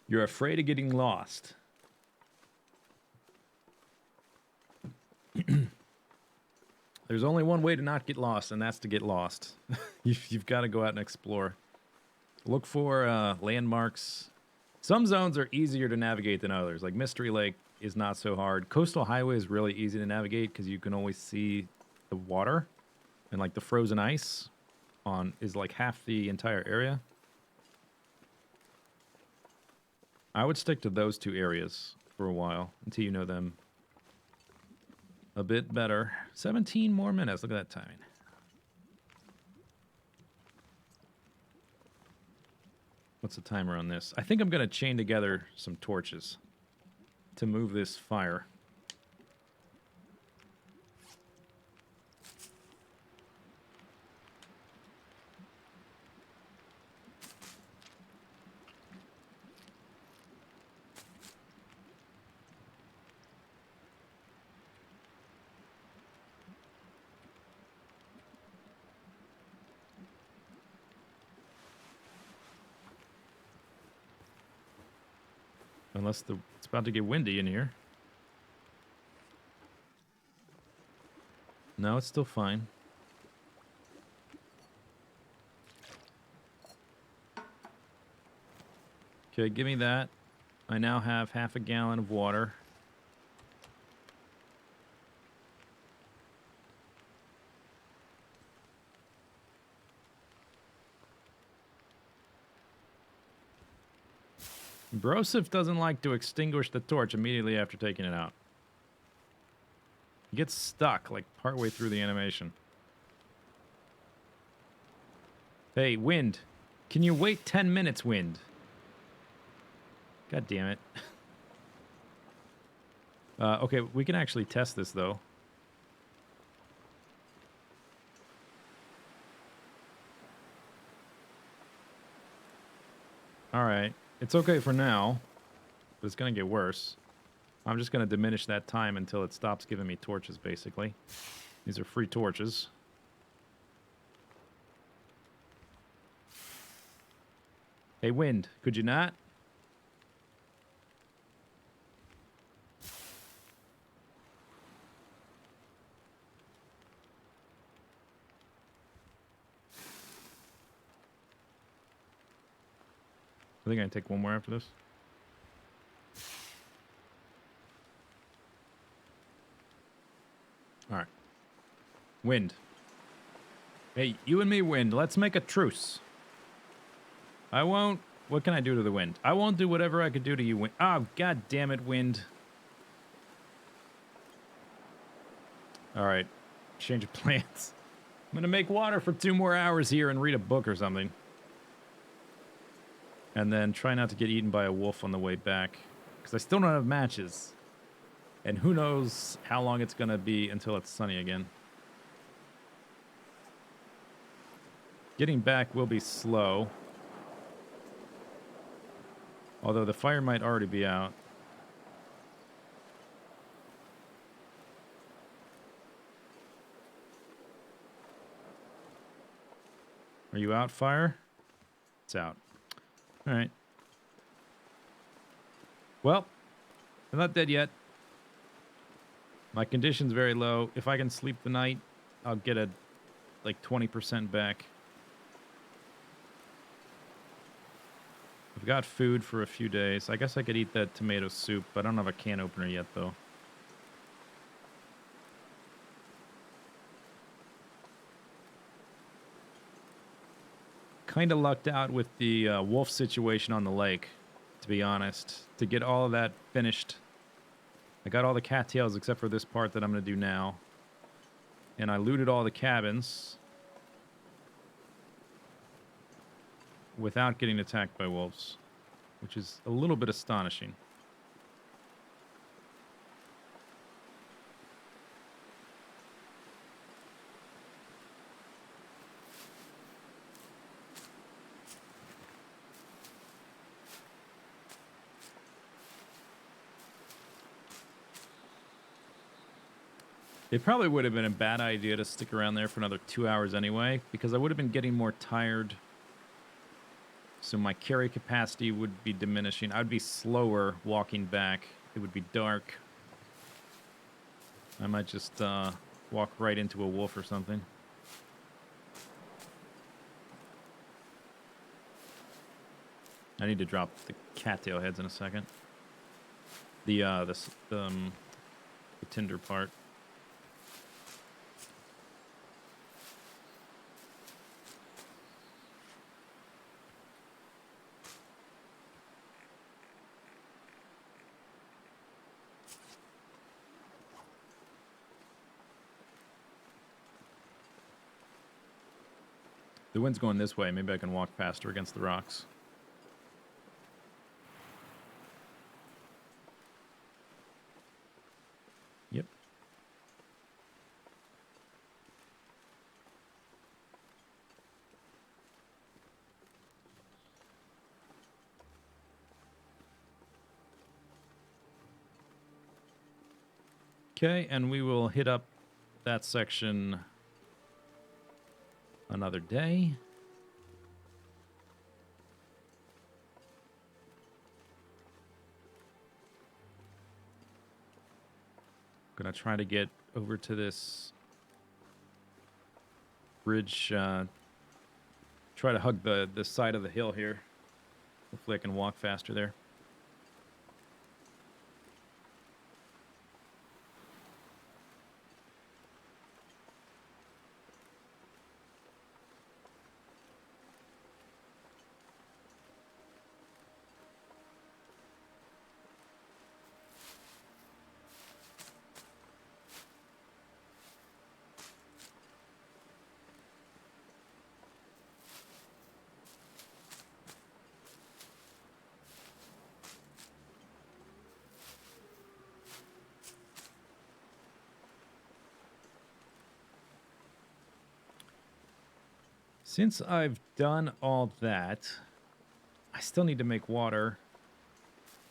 You're afraid of getting lost. There's only one way to not get lost, and that's to get lost. You've got to go out and explore. Look for landmarks. Some zones are easier to navigate than others. Like Mystery Lake is not so hard. Coastal Highway is really easy to navigate because you can always see the water. And like the frozen ice is like half the entire area. I would stick to those two areas for a while until you know them a bit better. 17 more minutes. Look at that timing. What's the timer on this? I think I'm going to chain together some torches to move this fire. Unless it's about to get windy in here. No, it's still fine. Okay, give me that. I now have half a gallon of water. Broseph doesn't like to extinguish the torch immediately after taking it out. He gets stuck, like, partway through the animation. Hey, Wind. Can you wait 10 minutes, Wind? God damn it. Okay, we can actually test this, though. Alright. It's okay for now, but it's going to get worse. I'm just going to diminish that time until it stops giving me torches, basically. These are free torches. Hey, Wind, could you not? I think I can take one more after this. Alright. Wind. Hey, you and me, Wind, let's make a truce. I won't... What can I do to the Wind? I won't do whatever I could do to you, Wind. Oh, god damn it, Wind. Alright. Change of plans. I'm gonna make water for 2 more hours here and read a book or something. And then try not to get eaten by a wolf on the way back. Because I still don't have matches. And who knows how long it's gonna be until it's sunny again. Getting back will be slow. Although the fire might already be out. Are you out, fire? It's out. Alright. Well, I'm not dead yet. My condition's very low. If I can sleep the night, I'll get a, like, 20% back. I've got food for a few days. I guess I could eat that tomato soup, but I don't have a can opener yet, though. Kind of lucked out with the wolf situation on the lake, to be honest. To get all of that finished. I got all the cattails except for this part that I'm going to do now. And I looted all the cabins without getting attacked by wolves, which is a little bit astonishing. It probably would have been a bad idea to stick around there for another 2 hours anyway, because I would have been getting more tired. So my carry capacity would be diminishing. I'd be slower walking back. It would be dark. I might just walk right into a wolf or something. I need to drop the cattail heads in a second. The tinder part. The wind's going this way. Maybe I can walk faster against the rocks. Yep. Okay, and we will hit up that section another day. Gonna try to get over to this bridge, try to hug the side of the hill here. Hopefully I can walk faster there. Since I've done all that, I still need to make water.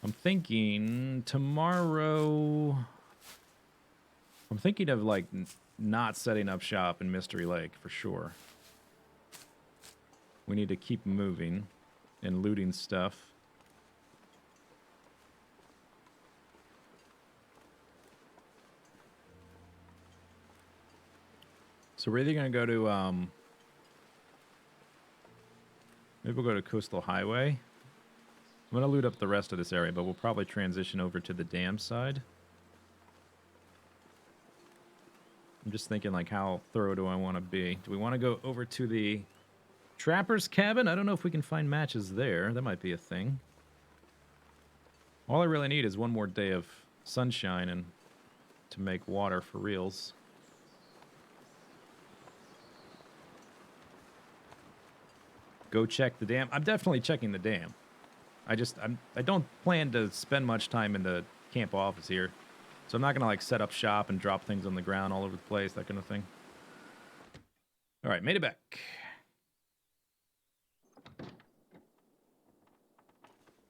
I'm thinking tomorrow... I'm thinking of, like, not setting up shop in Mystery Lake, for sure. We need to keep moving and looting stuff. So we're either going to go to, maybe we'll go to Coastal Highway. I'm going to loot up the rest of this area, but we'll probably transition over to the dam side. I'm just thinking, like, how thorough do I want to be? Do we want to go over to the Trapper's Cabin? I don't know if we can find matches there. That might be a thing. All I really need is one more day of sunshine and to make water for reals. Go check the dam. I'm definitely checking the dam. I don't plan to spend much time in the camp office here. So I'm not going to, like, set up shop and drop things on the ground all over the place, that kind of thing. All right, made it back.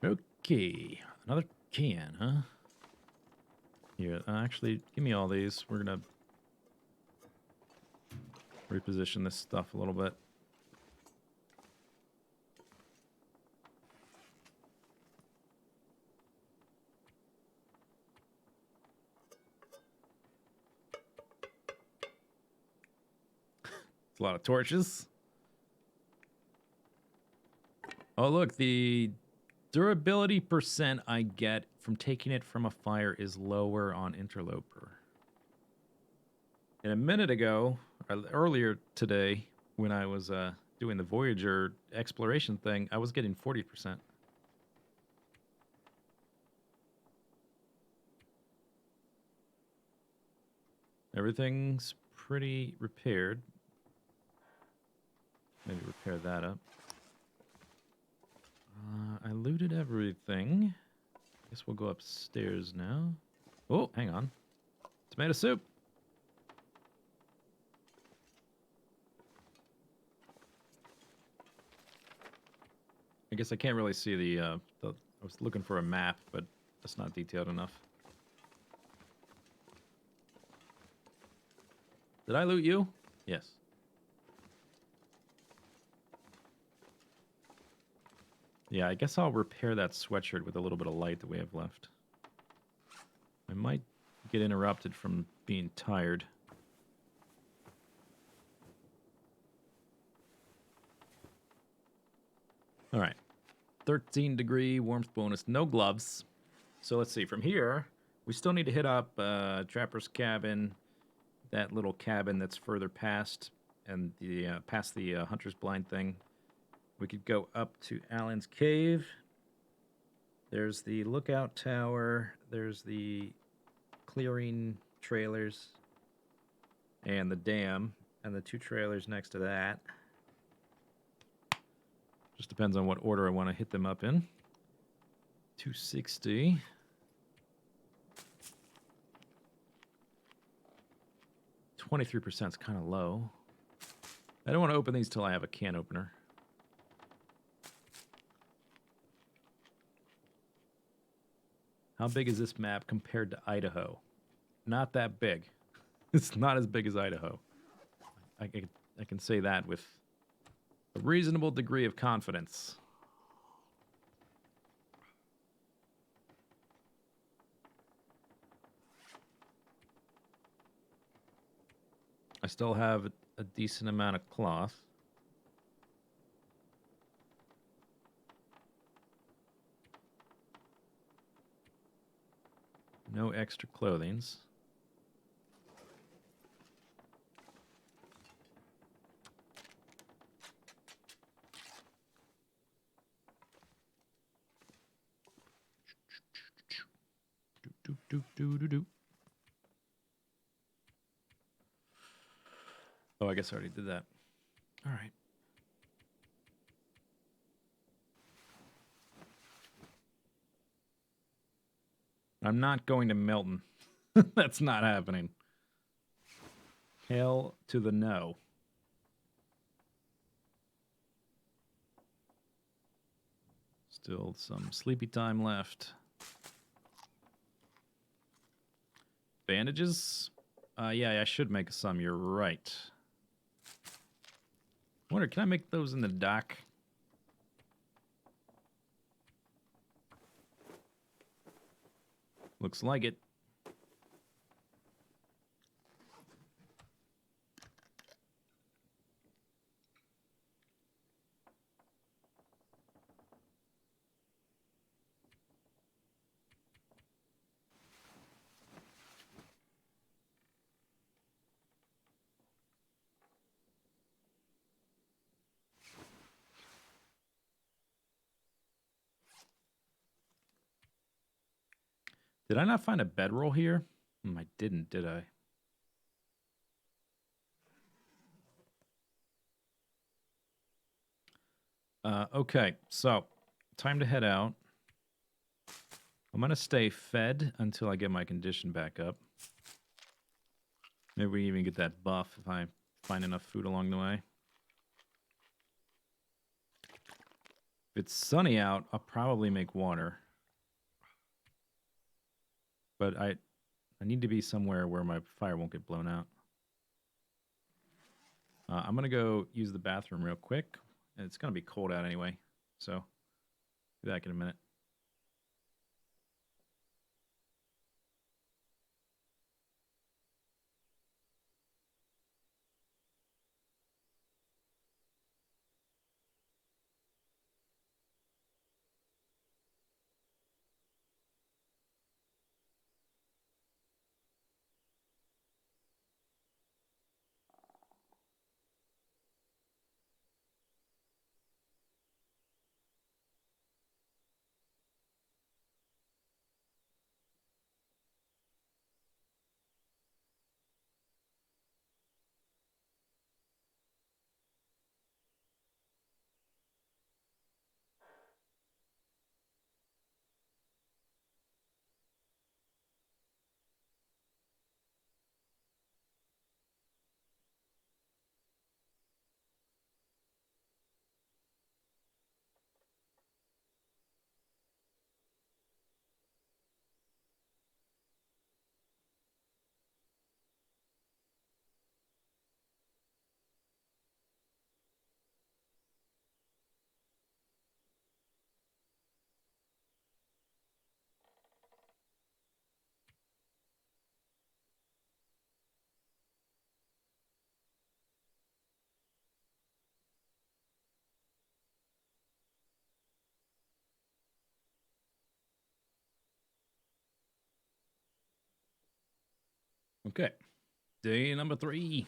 Okay, another can, huh? Here, actually, give me all these. We're going to reposition this stuff a little bit. It's a lot of torches. Oh, look, the durability percent I get from taking it from a fire is lower on Interloper. And a minute ago, or earlier today, when I was doing the Voyager exploration thing, I was getting 40%. Everything's pretty repaired. Maybe repair that up. I looted everything. Guess we'll go upstairs now. Oh, hang on. Tomato soup. I guess I can't really see the I was looking for a map, but that's not detailed enough. Did I loot you? Yes. Yeah, I guess I'll repair that sweatshirt with a little bit of light that we have left. I might get interrupted from being tired. All right. 13-degree warmth bonus. No gloves. So let's see. From here, we still need to hit up Trapper's Cabin, that little cabin that's further past, and the past the Hunter's Blind thing. We could go up to Allen's Cave. There's the lookout tower. There's the clearing trailers and the dam and the 2 trailers next to that. Just depends on what order I want to hit them up in. 260. %23% is kind of low. I don't want to open these till I have a can opener. How big is this map compared to Idaho? Not that big. It's not as big as Idaho. I can say that with a reasonable degree of confidence. I still have a decent amount of cloth. No extra clothings. Oh, I guess I already did that. All right. I'm not going to Milton. That's not happening. Hell to the no. Still some sleepy time left. Bandages? Yeah, I should make some. You're right. Wonder, can I make those in the dock? Looks like it. Did I not find a bedroll here? I didn't, did I? Okay, so time to head out. I'm going to stay fed until I get my condition back up. Maybe we even get that buff if I find enough food along the way. If it's sunny out, I'll probably make water. But I need to be somewhere where my fire won't get blown out. I'm going to go use the bathroom real quick. And it's going to be cold out anyway. So, be back in a minute. Okay. Day number 3.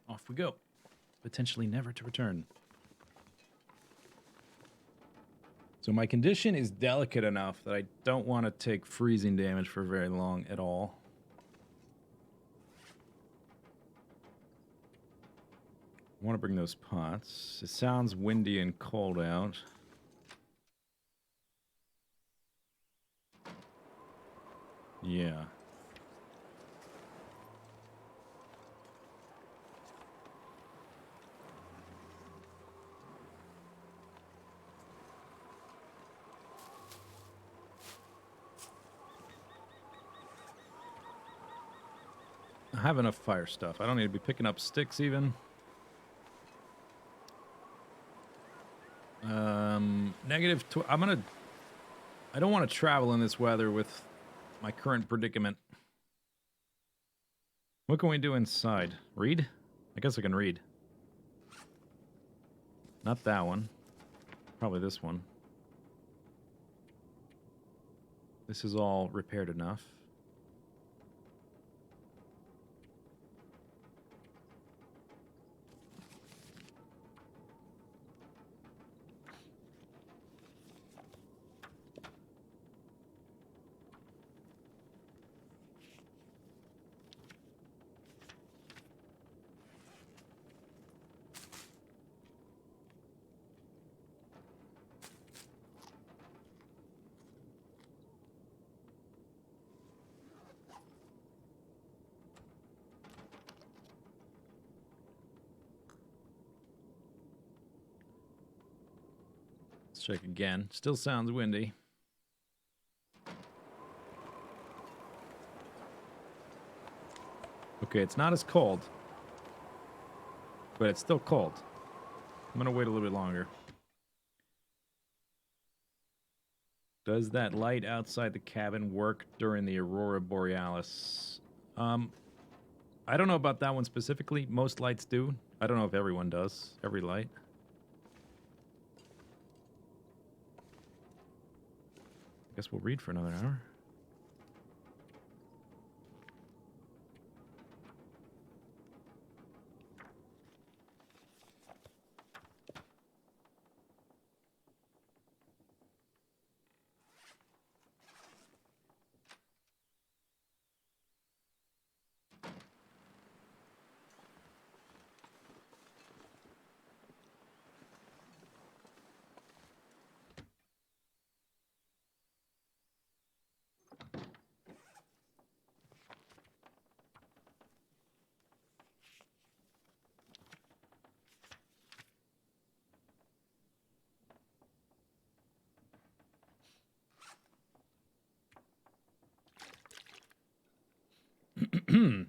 Off we go. Potentially never to return. So my condition is delicate enough that I don't want to take freezing damage for very long at all. I want to bring those pots. It sounds windy and cold out. Yeah. I have enough fire stuff. I don't need to be picking up sticks even. I don't want to travel in this weather with my current predicament. What can we do inside? Read? I guess I can read. Not that one. Probably this one. This is all repaired enough. check again. Still sounds windy. Okay, it's not as cold, but it's still cold. I'm going to wait a little bit longer. Does that light outside the cabin work during the Aurora Borealis? I don't know about that one specifically. Most lights do. I don't know if everyone does. Every light. I guess we'll read for another hour.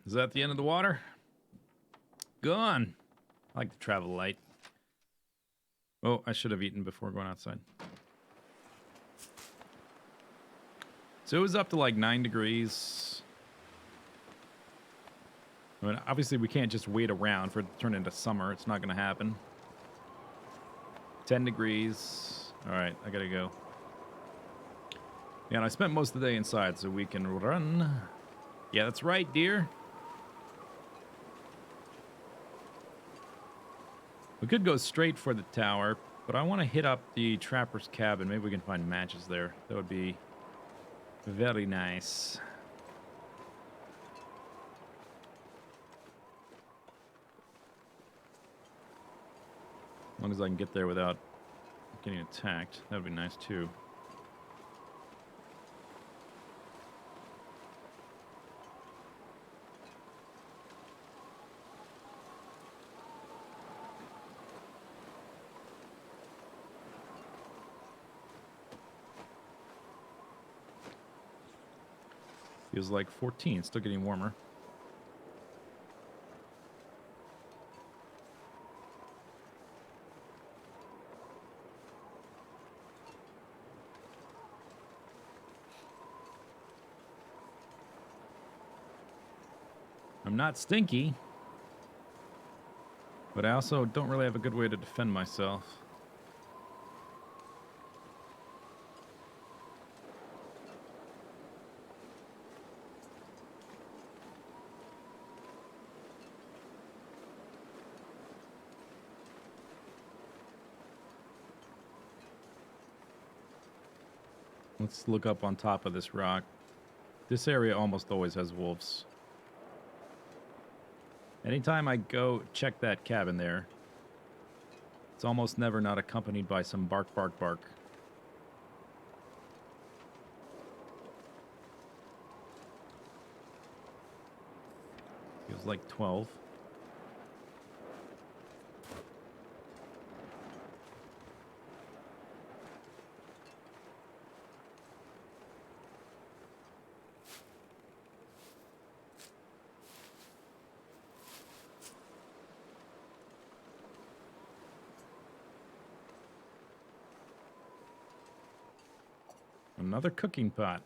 Is that the end of the water? Gone. I like to travel light. Oh, I should have eaten before going outside. So it was up to like 9 degrees. I mean, obviously we can't just wait around for it to turn into summer. It's not going to happen. 10 degrees. All right, I got to go. Yeah, and I spent most of the day inside so we can run. Yeah, that's right, dear. We could go straight for the tower, but I want to hit up the trapper's cabin. Maybe we can find matches there. That would be very nice. As long as I can get there without getting attacked, that would be nice too. Feels like 14, still getting warmer. I'm not stinky, but I also don't really have a good way to defend myself. Let's look up on top of this rock. This area almost always has wolves. Anytime I go check that cabin there, it's almost never not accompanied by some bark, bark, bark. Feels like 12. Another cooking pot.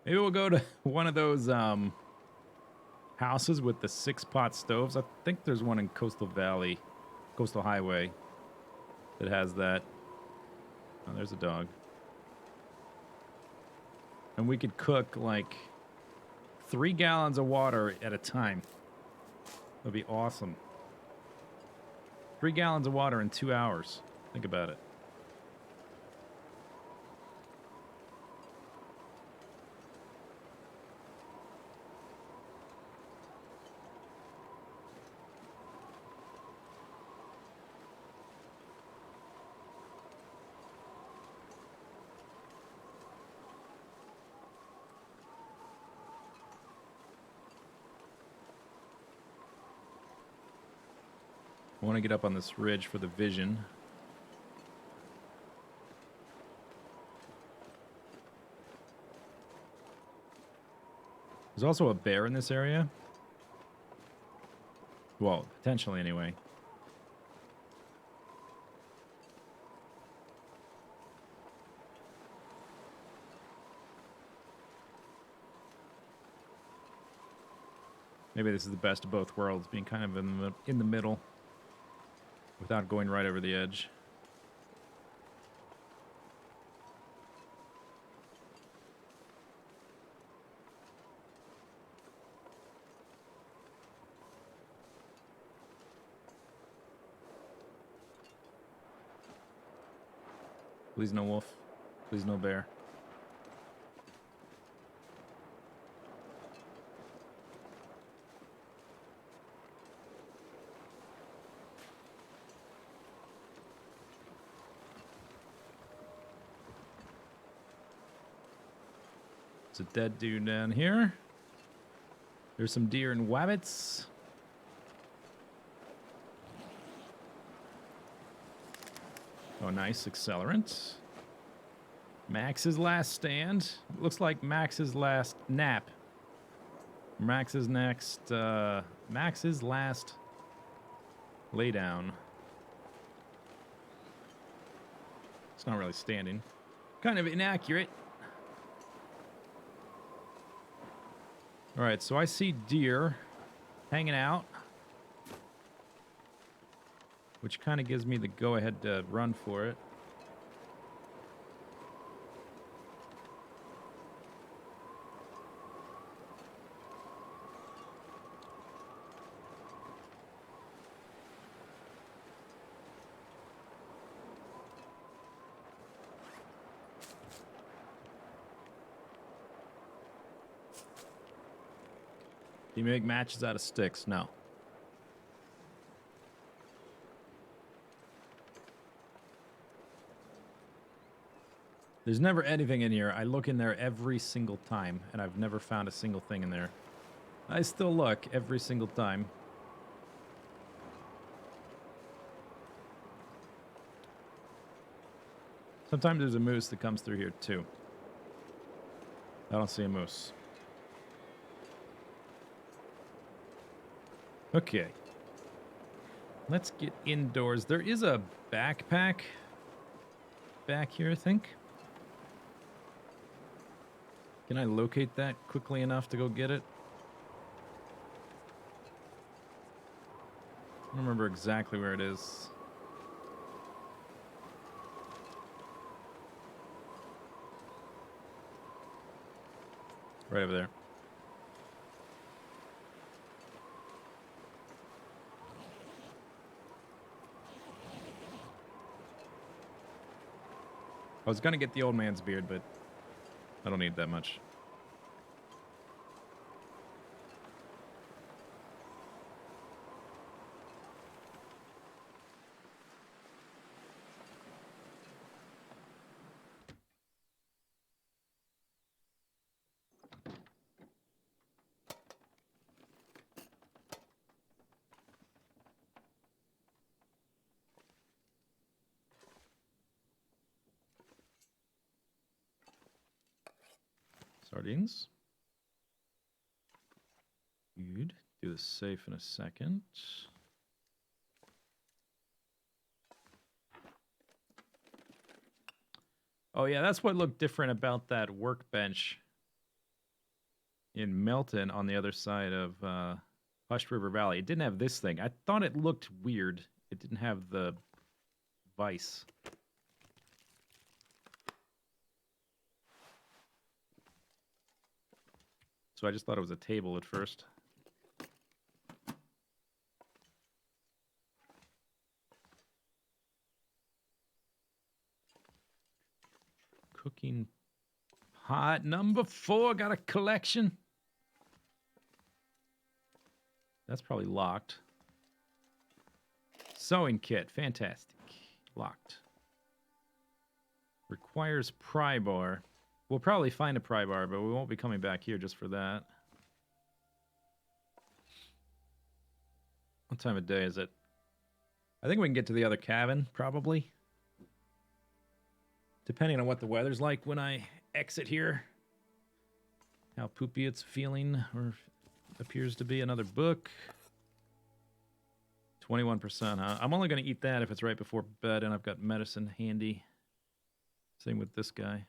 Maybe we'll go to one of those houses with the 6-pot stoves. I think there's one in Coastal Highway that has that. Oh, there's a dog. And we could cook like 3 gallons of water at a time. That'd be awesome. 3 gallons of water in 2 hours. Think about it. I want to get up on this ridge for the vision. There's also a bear in this area. Well, potentially anyway. Maybe this is the best of both worlds, being kind of in the middle without going right over the edge. Please no wolf. Please no bear. There's a dead dude down here. There's some deer and wabbits. Oh, nice accelerant. Max's last stand. Looks like Max's last nap. Max's next, Max's last lay down. It's not really standing. Kind of inaccurate. All right, so I see deer hanging out, which kind of gives me the go-ahead to run for it. Do you make matches out of sticks? No. There's never anything in here. I look in there every single time, and I've never found a single thing in there. I still look every single time. Sometimes there's a moose that comes through here, too. I don't see a moose. Okay. Let's get indoors. There is a backpack back here, I think. Can I locate that quickly enough to go get it? I don't remember exactly where it is. Right over there. I was gonna get the old man's beard, but I don't need that much. Sardines. Good. Do the safe in a second. Oh yeah, that's what looked different about that workbench in Melton on the other side of Hush River Valley. It didn't have this thing. I thought it looked weird. It didn't have the vise. So I just thought it was a table at first. Cooking pot number 4. Got a collection. That's probably locked. Sewing kit. Fantastic. Locked. Requires pry bar. We'll probably find a pry bar, but we won't be coming back here just for that. What time of day is it? I think we can get to the other cabin, probably. Depending on what the weather's like when I exit here. how poopy it's feeling, or appears to be. Another book. 21%, huh? I'm only going to eat that if it's right before bed and I've got medicine handy. Same with this guy.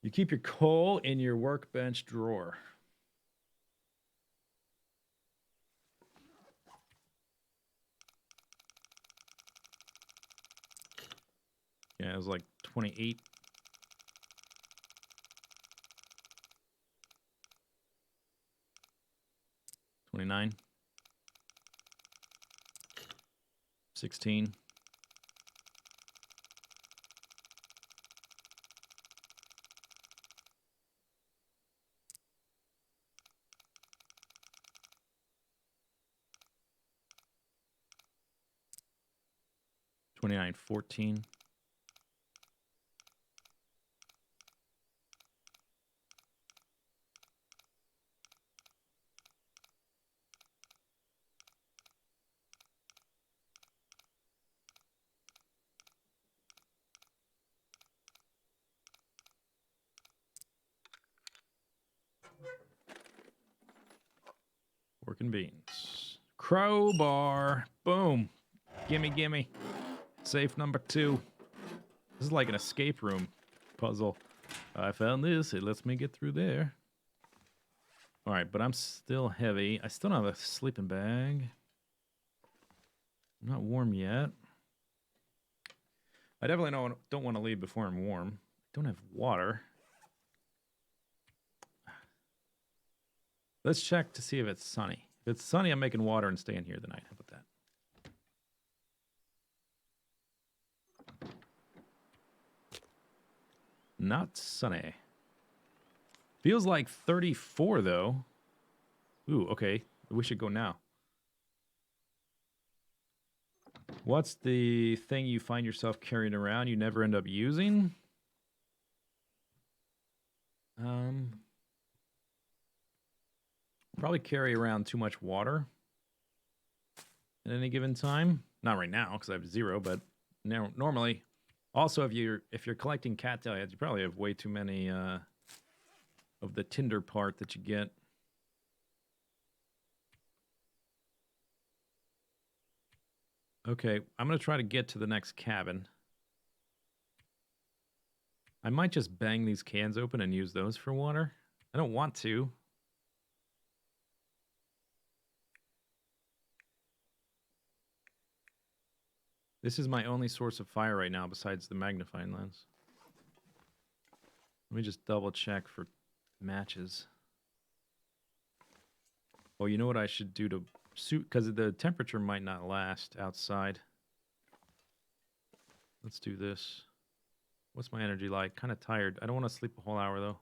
You keep your coal in your workbench drawer. Yeah, it was like 28. 29. 16. 29. 14. 'Pork and beans. Crowbar. Boom. Gimme, gimme. Safe number 2. This is like an escape room puzzle. I found this. It lets me get through there. All right, but I'm still heavy. I still don't have a sleeping bag. I'm not warm yet. I definitely don't want to leave before I'm warm. I don't have water. Let's check to see if it's sunny. If it's sunny, I'm making water and staying here the night. How about that? Not sunny. Feels like 34, though. Ooh, okay. We should go now. What's the thing you find yourself carrying around you never end up using? Probably carry around too much water at any given time. Not right now, because I have 0, but normally. Also, if you're collecting cattail heads, you probably have way too many of the tinder part that you get. Okay, I'm going to try to get to the next cabin. I might just bang these cans open and use those for water. I don't want to. This is my only source of fire right now besides the magnifying lens. Let me just double check for matches. Oh, you know what I should do to suit, because the temperature might not last outside. Let's do this. What's my energy like? Kind of tired. I don't want to sleep a whole hour, though.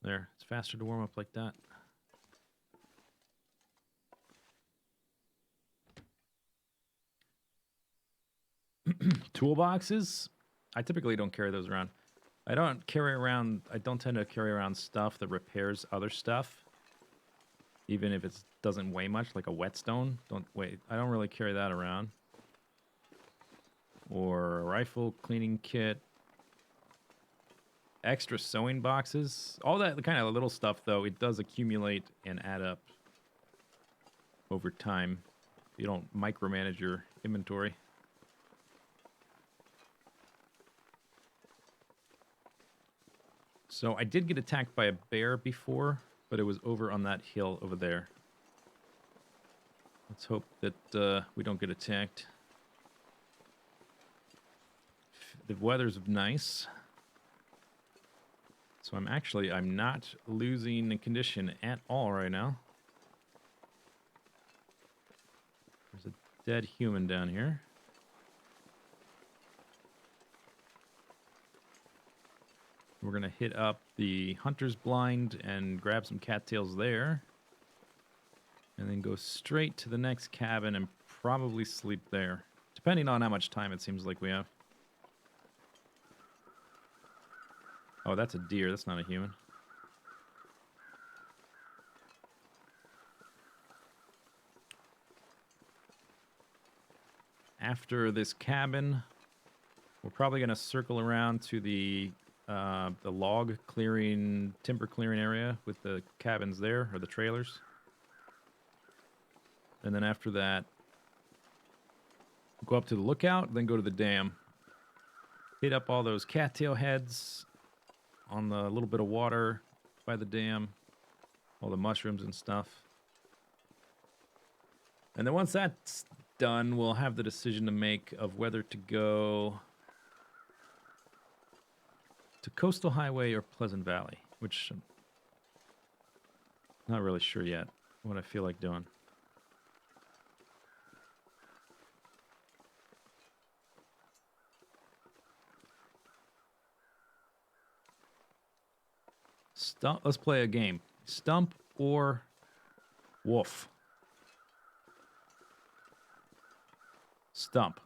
There. It's faster to warm up like that. Toolboxes? I typically don't carry those around. I don't tend to carry around stuff that repairs other stuff. Even if it doesn't weigh much, like a whetstone. I don't really carry that around. Or a rifle cleaning kit. Extra sewing boxes. All that kind of little stuff, though, it does accumulate and add up over time. You don't micromanage your inventory. So I did get attacked by a bear before, but it was over on that hill over there. Let's hope that we don't get attacked. The weather's nice. So I'm not losing condition at all right now. There's a dead human down here. We're going to hit up the hunter's blind and grab some cattails there. And then go straight to the next cabin and probably sleep there. Depending on how much time it seems like we have. Oh, that's a deer. That's not a human. after this cabin, we're probably going to circle around to the log clearing, timber clearing area with the cabins there, or the trailers. And then after that, go up to the lookout, then go to the dam. Hit up all those cattail heads on the little bit of water by the dam. All the mushrooms and stuff. And then once that's done, we'll have the decision to make of whether to go to Coastal Highway or Pleasant Valley, which I'm not really sure yet what I feel like doing. Let's play a game. Stump or wolf? Stump.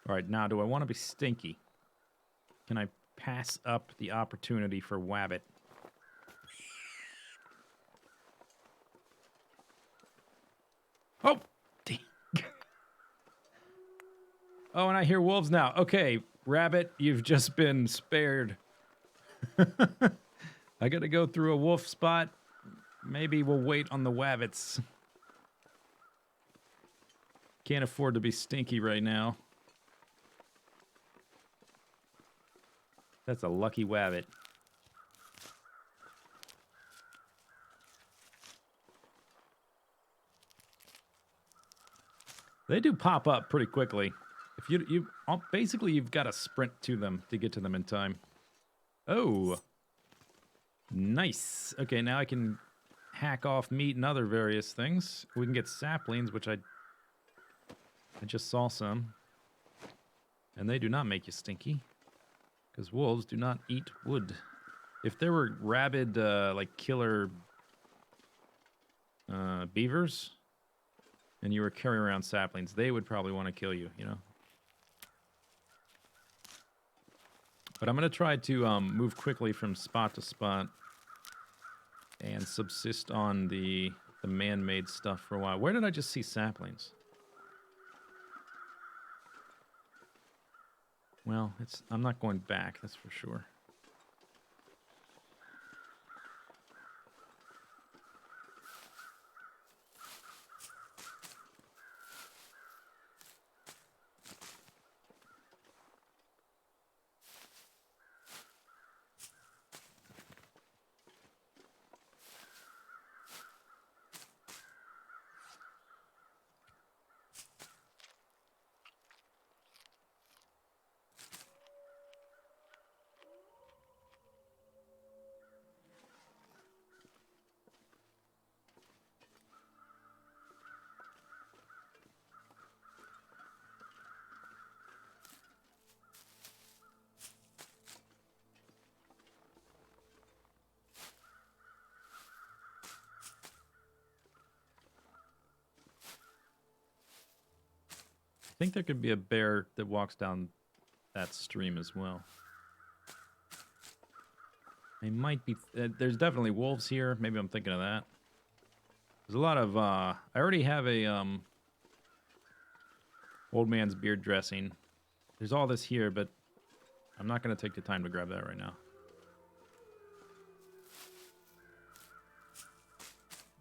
All right, now do I want to be stinky? Can I pass up the opportunity for wabbit? Oh! Dang. Oh, and I hear wolves now. Okay, rabbit, you've just been spared. I gotta go through a wolf spot. Maybe we'll wait on the wabbits. Can't afford to be stinky right now. That's a lucky wabbit. They do pop up pretty quickly. If you basically you've got to sprint to them to get to them in time. Oh, nice. Okay, now I can hack off meat and other various things. We can get saplings, which I just saw some, and they do not make you stinky, because wolves do not eat wood. If there were rabid, like killer beavers, and you were carrying around saplings, they would probably want to kill you, you know? But I'm going to try to move quickly from spot to spot and subsist on the man-made stuff for a while. Where did I just see saplings? Well, I'm not going back, that's for sure. I think there could be a bear that walks down that stream as well. They might be... there's definitely wolves here. Maybe I'm thinking of that. There's a lot of... I already have a... old man's beard dressing. There's all this here, but I'm not going to take the time to grab that right now.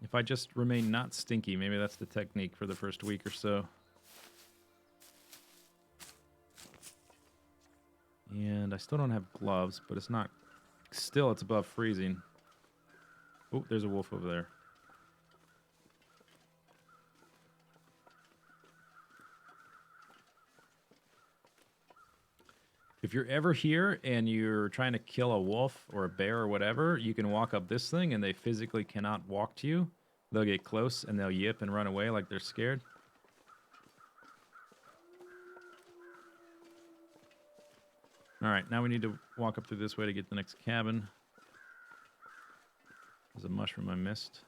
If I just remain not stinky, maybe that's the technique for the first week or so. And I still don't have gloves, but it's not... Still, it's above freezing. Oh, there's a wolf over there. If you're ever here and you're trying to kill a wolf or a bear or whatever, you can walk up this thing and they physically cannot walk to you. They'll get close and they'll yip and run away like they're scared. All right, now we need to walk up through this way to get the next cabin. There's a mushroom I missed.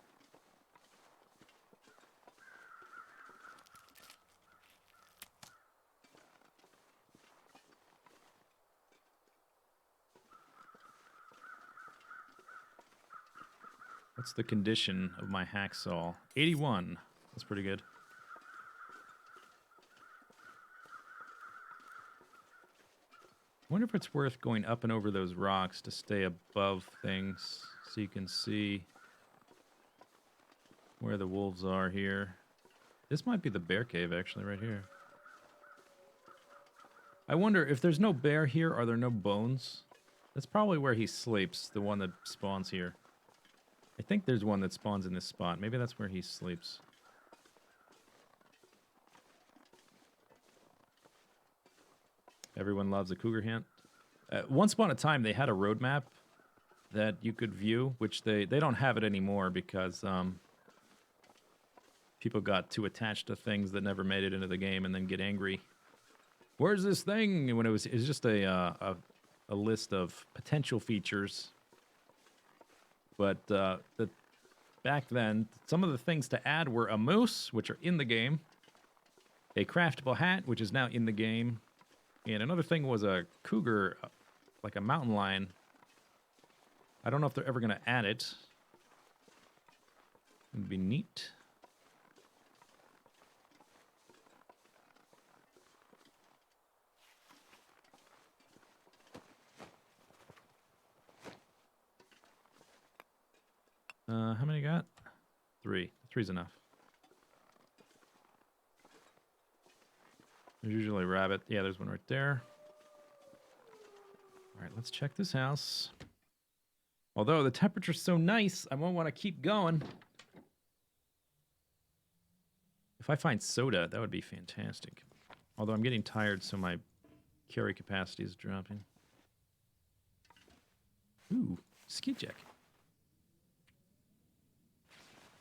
What's the condition of my hacksaw? 81. That's pretty good. I wonder if it's worth going up and over those rocks to stay above things so you can see where the wolves are here. This might be the bear cave, actually, right here. I wonder, if there's no bear here, are there no bones? That's probably where he sleeps, the one that spawns here. I think there's one that spawns in this spot. Maybe that's where he sleeps. Everyone loves a cougar hunt. Once upon a time, they had a roadmap that you could view, which they don't have it anymore because people got too attached to things that never made it into the game and then get angry. Where's this thing? When it was just a list of potential features. But back then, some of the things to add were a moose, which are in the game, a craftable hat, which is now in the game, and another thing was a cougar, like a mountain lion. I don't know if they're ever going to add it. It'd be neat. How many got? 3. 3's enough. There's usually a rabbit. Yeah, there's one right there. All right, let's check this house. Although the temperature's so nice, I won't want to keep going. If I find soda, that would be fantastic. Although I'm getting tired, so my carry capacity is dropping. Ooh, ski jacket.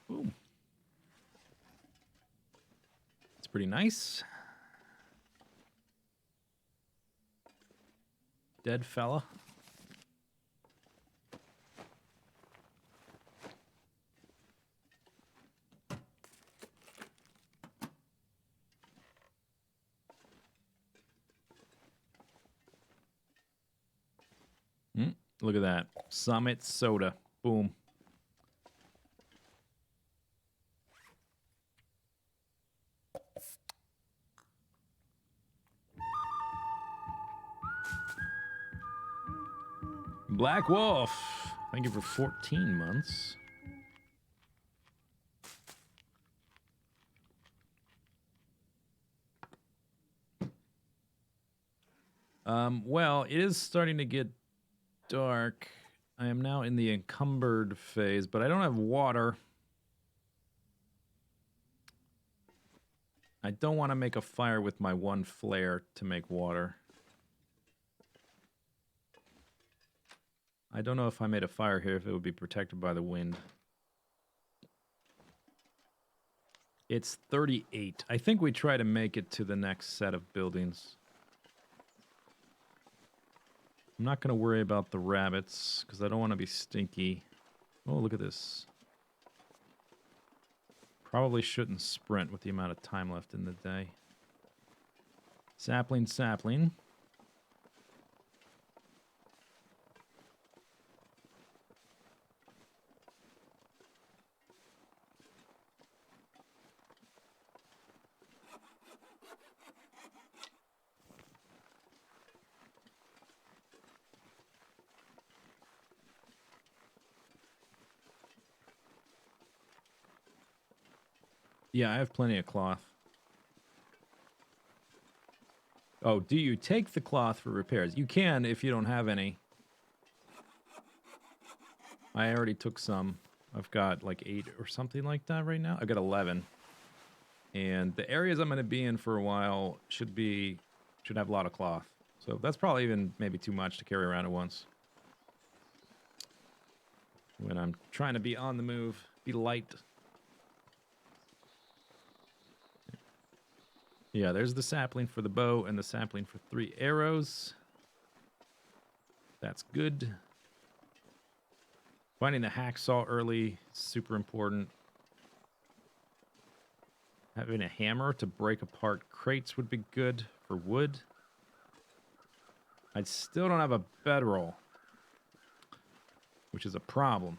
Boom. It's pretty nice. Dead fella. Look at that. Summit soda. Boom. Black Wolf. Thank you for 14 months. Well, it is starting to get dark. I am now in the encumbered phase, but I don't have water. I don't want to make a fire with my one flare to make water. I don't know if I made a fire here, if it would be protected by the wind. It's 38. I think we try to make it to the next set of buildings. I'm not going to worry about the rabbits, because I don't want to be stinky. Oh, look at this. Probably shouldn't sprint with the amount of time left in the day. Sapling, sapling. Yeah, I have plenty of cloth. Oh, do you take the cloth for repairs? You can if you don't have any. I already took some. I've got like 8 or something like that right now. I've got 11. And the areas I'm going to be in for a while should have a lot of cloth. So that's probably even maybe too much to carry around at once. When I'm trying to be on the move, be light. Yeah, there's the sapling for the bow and the sapling for 3 arrows. That's good. Finding the hacksaw early, super important. Having a hammer to break apart crates would be good for wood. I still don't have a bedroll, which is a problem.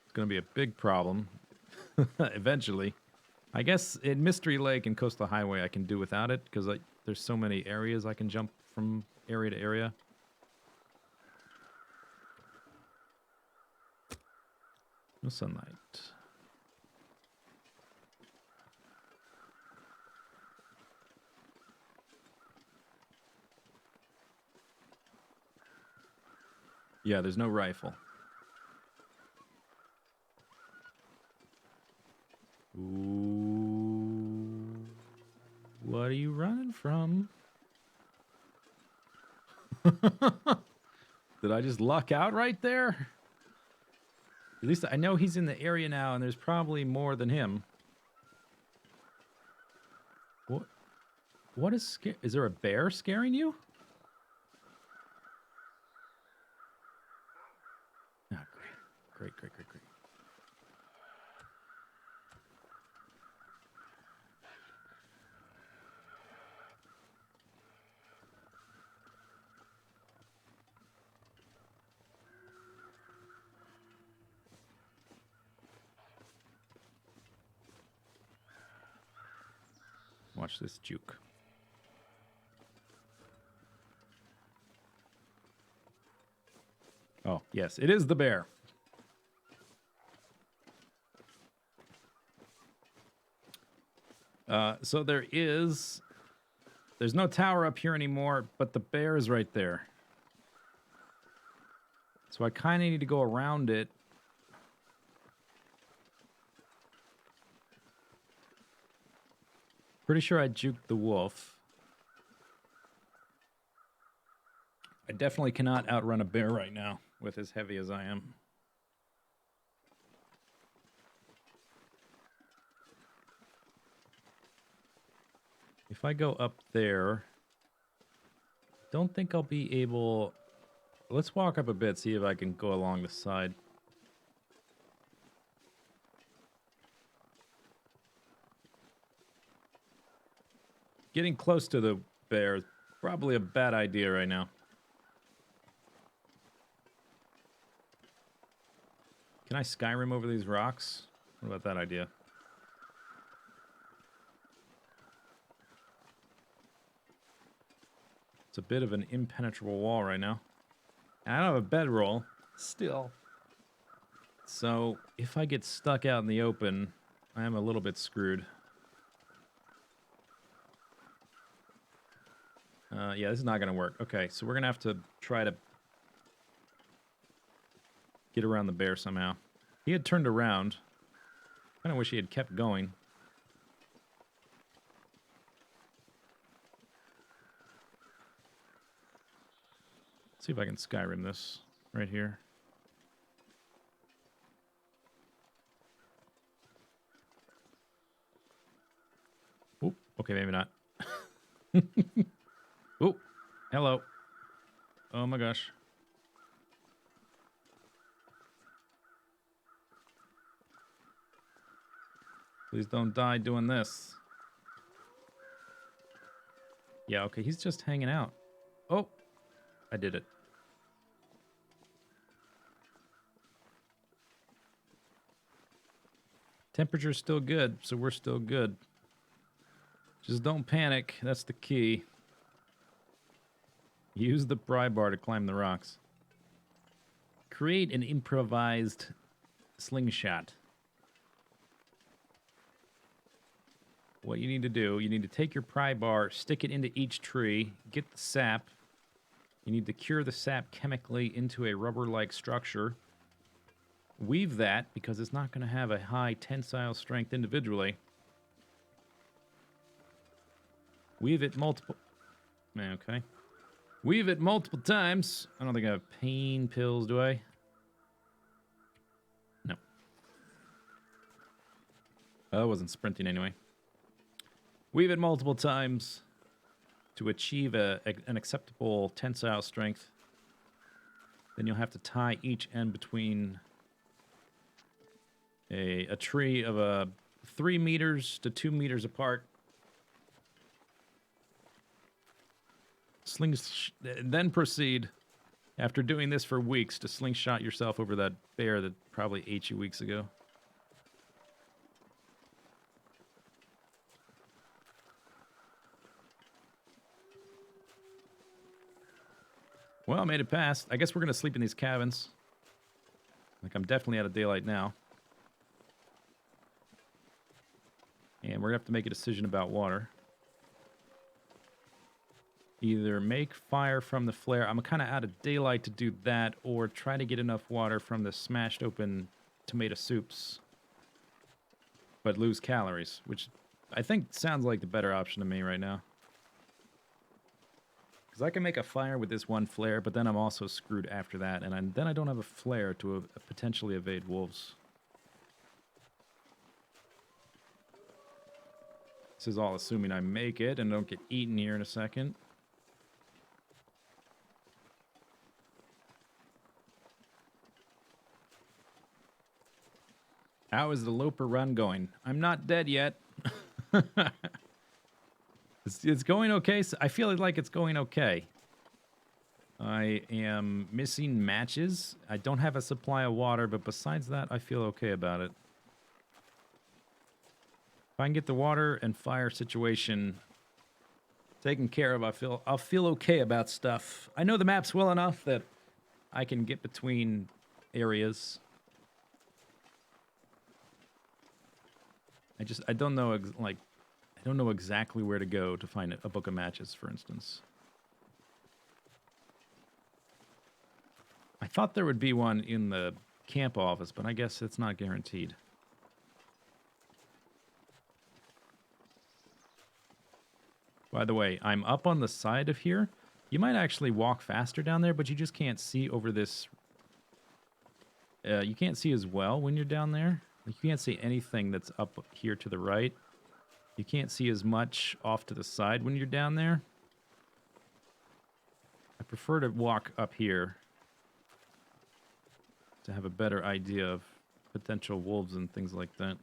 It's going to be a big problem eventually. I guess in Mystery Lake and Coastal Highway I can do without it because there's so many areas I can jump from area to area. No sunlight. Yeah, there's no rifle. Ooh. What are you running from? Did I just luck out right there? At least I know he's in the area now, and there's probably more than him. What is is there a bear scaring you? Ah, great. Great. Watch this juke. Oh, yes, it is the bear. So there's no tower up here anymore, but the bear is right there. So I kind of need to go around it. Pretty sure I juked the wolf. I definitely cannot outrun a bear right now with as heavy as I am. If I go up there, don't think I'll be able... Let's walk up a bit, see if I can go along the side. Getting close to the bear is probably a bad idea right now. Can I Skyrim over these rocks? What about that idea? It's a bit of an impenetrable wall right now. And I don't have a bedroll. Still. So, if I get stuck out in the open, I am a little bit screwed. Yeah, this is not going to work. Okay, so we're going to have to try to get around the bear somehow. He had turned around. I kind of wish he had kept going. Let's see if I can Skyrim this right here. Oop, okay, maybe not. Oh, hello. Oh my gosh. Please don't die doing this. Yeah, okay, he's just hanging out. Oh, I did it. Temperature's still good, so we're still good. Just don't panic, that's the key. Use the pry bar to climb the rocks. Create an improvised slingshot. What you need to do, you need to take your pry bar, stick it into each tree, get the sap. You need to cure the sap chemically into a rubber-like structure. Weave that, because it's not going to have a high tensile strength individually. Weave it multiple... Okay. Weave it multiple times. I don't think I have pain pills, do I? No. I wasn't sprinting anyway. Weave it multiple times to achieve an acceptable tensile strength. Then you'll have to tie each end between a tree of 3 meters to 2 meters apart. Then proceed After doing this for weeks to slingshot yourself over that bear that probably ate you weeks ago. Well, I made it past. I guess we're going to sleep in these cabins. Like, I'm definitely out of daylight now. And we're going to have to make a decision about water. Either make fire from the flare. I'm kind of out of daylight to do that, or try to get enough water from the smashed open tomato soups, but lose calories, which I think sounds like the better option to me right now. Because I can make a fire with this one flare, but then I'm also screwed after that, and then I don't have a flare to potentially evade wolves. This is all assuming I make it and don't get eaten here in a second. How is the Loper run going? I'm not dead yet. It's going okay. I feel like it's going okay. I am missing matches. I don't have a supply of water, but besides that, I feel okay about it. If I can get the water and fire situation taken care of, I'll feel okay about stuff. I know the maps well enough that I can get between areas. I don't know I don't know exactly where to go to find a book of matches, for instance. I thought there would be one in the camp office, but I guess it's not guaranteed. By the way, I'm up on the side of here. You might actually walk faster down there, but you just can't see over this. You can't see as well when you're down there. You can't see anything that's up here to the right. You can't see as much off to the side when you're down there. I prefer to walk up here to have a better idea of potential wolves and things like that.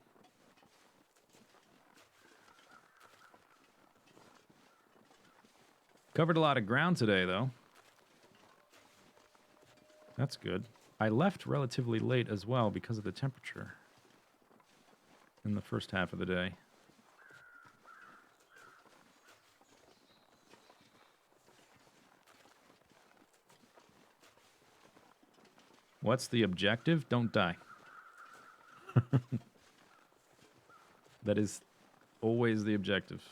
Covered a lot of ground today, though. That's good. I left relatively late as well because of the temperature in the first half of the day. What's the objective? Don't die. That is always the objective.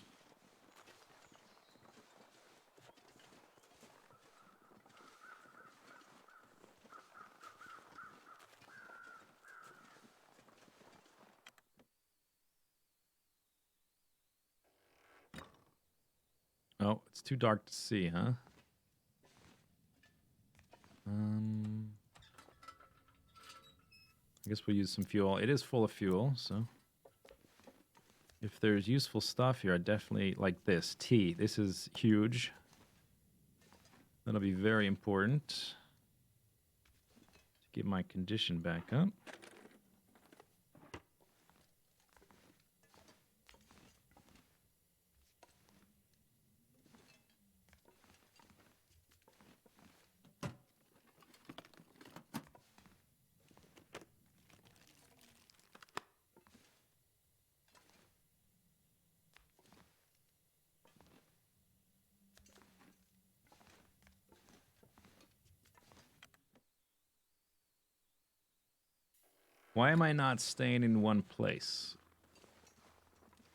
Oh, it's too dark to see, huh? I guess we'll use some fuel. It is full of fuel, so if there's useful stuff here, I definitely like this. Tea. This is huge. That'll be very important to get my condition back up. Why am I not staying in one place?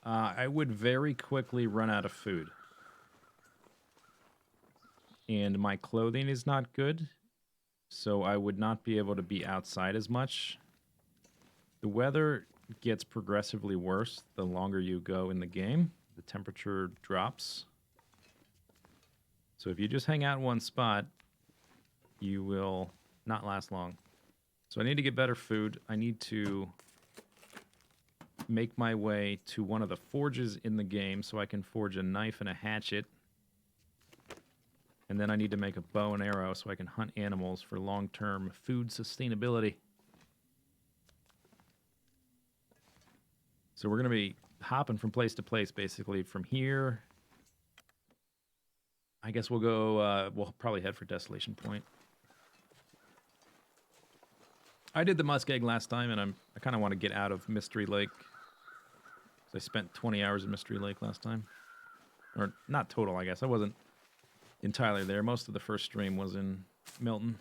I would very quickly run out of food. And my clothing is not good, so I would not be able to be outside as much. The weather gets progressively worse the longer you go in the game. The temperature drops. So if you just hang out in one spot, you will not last long. So I need to get better food. I need to make my way to one of the forges in the game so I can forge a knife and a hatchet. And then I need to make a bow and arrow so I can hunt animals for long-term food sustainability. So we're going to be hopping from place to place, basically. From here, I guess we'll go, we'll probably head for Desolation Point. I did the muskeg last time, and I kind of want to get out of Mystery Lake. So I spent 20 hours in Mystery Lake last time. Or not total, I guess. I wasn't entirely there. Most of the first stream was in Milton.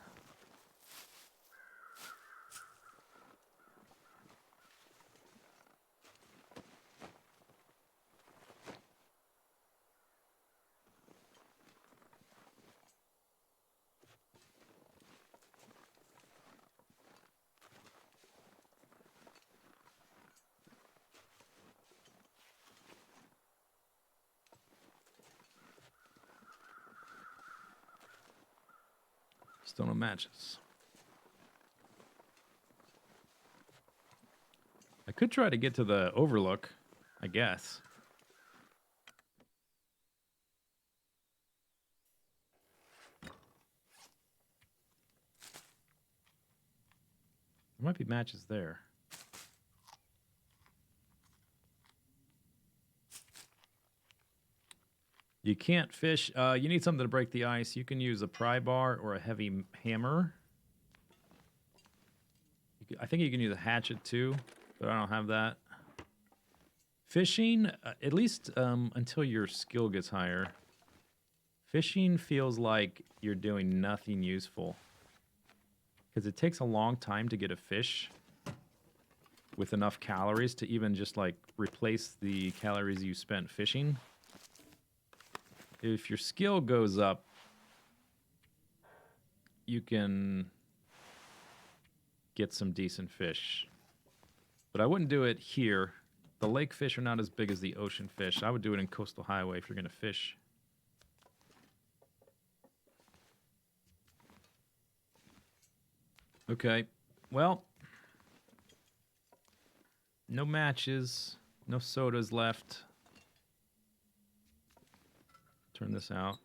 Still no matches. I could try to get to the Overlook, I guess. There might be matches there. You can't fish. You need something to break the ice. You can use a pry bar or a heavy hammer. I think you can use a hatchet too, but I don't have that. Fishing, at least until your skill gets higher, fishing feels like you're doing nothing useful. Because it takes a long time to get a fish with enough calories to even just like replace the calories you spent fishing. If your skill goes up, you can get some decent fish. But I wouldn't do it here. The lake fish are not as big as the ocean fish. I would do it in Coastal Highway if you're going to fish. Okay, well, no matches, no sodas left. Turn this out.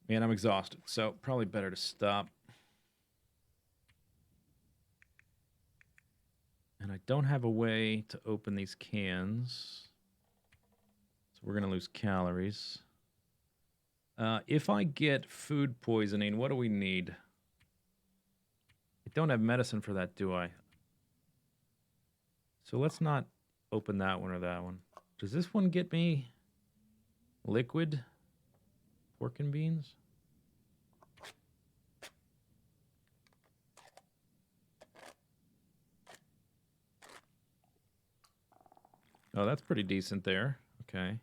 Man, I'm exhausted, so probably better to stop. And I don't have a way to open these cans, so we're going to lose calories. If I get food poisoning, what do we need? I don't have medicine for that, do I? So let's not open that one or that one. Does this one get me liquid pork and beans? Oh, that's pretty decent there. Okay.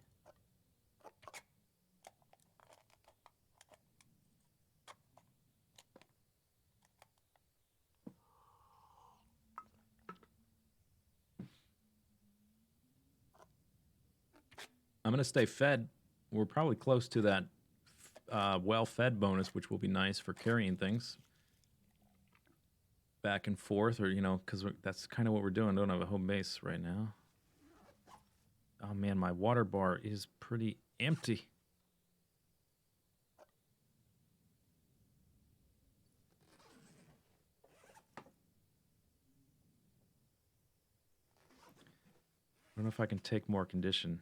I'm going to stay fed. We're probably close to that well-fed bonus, which will be nice for carrying things back and forth, or, you know, because that's kind of what we're doing. Don't have a home base right now. Oh, man, my water bar is pretty empty. I don't know if I can take more condition.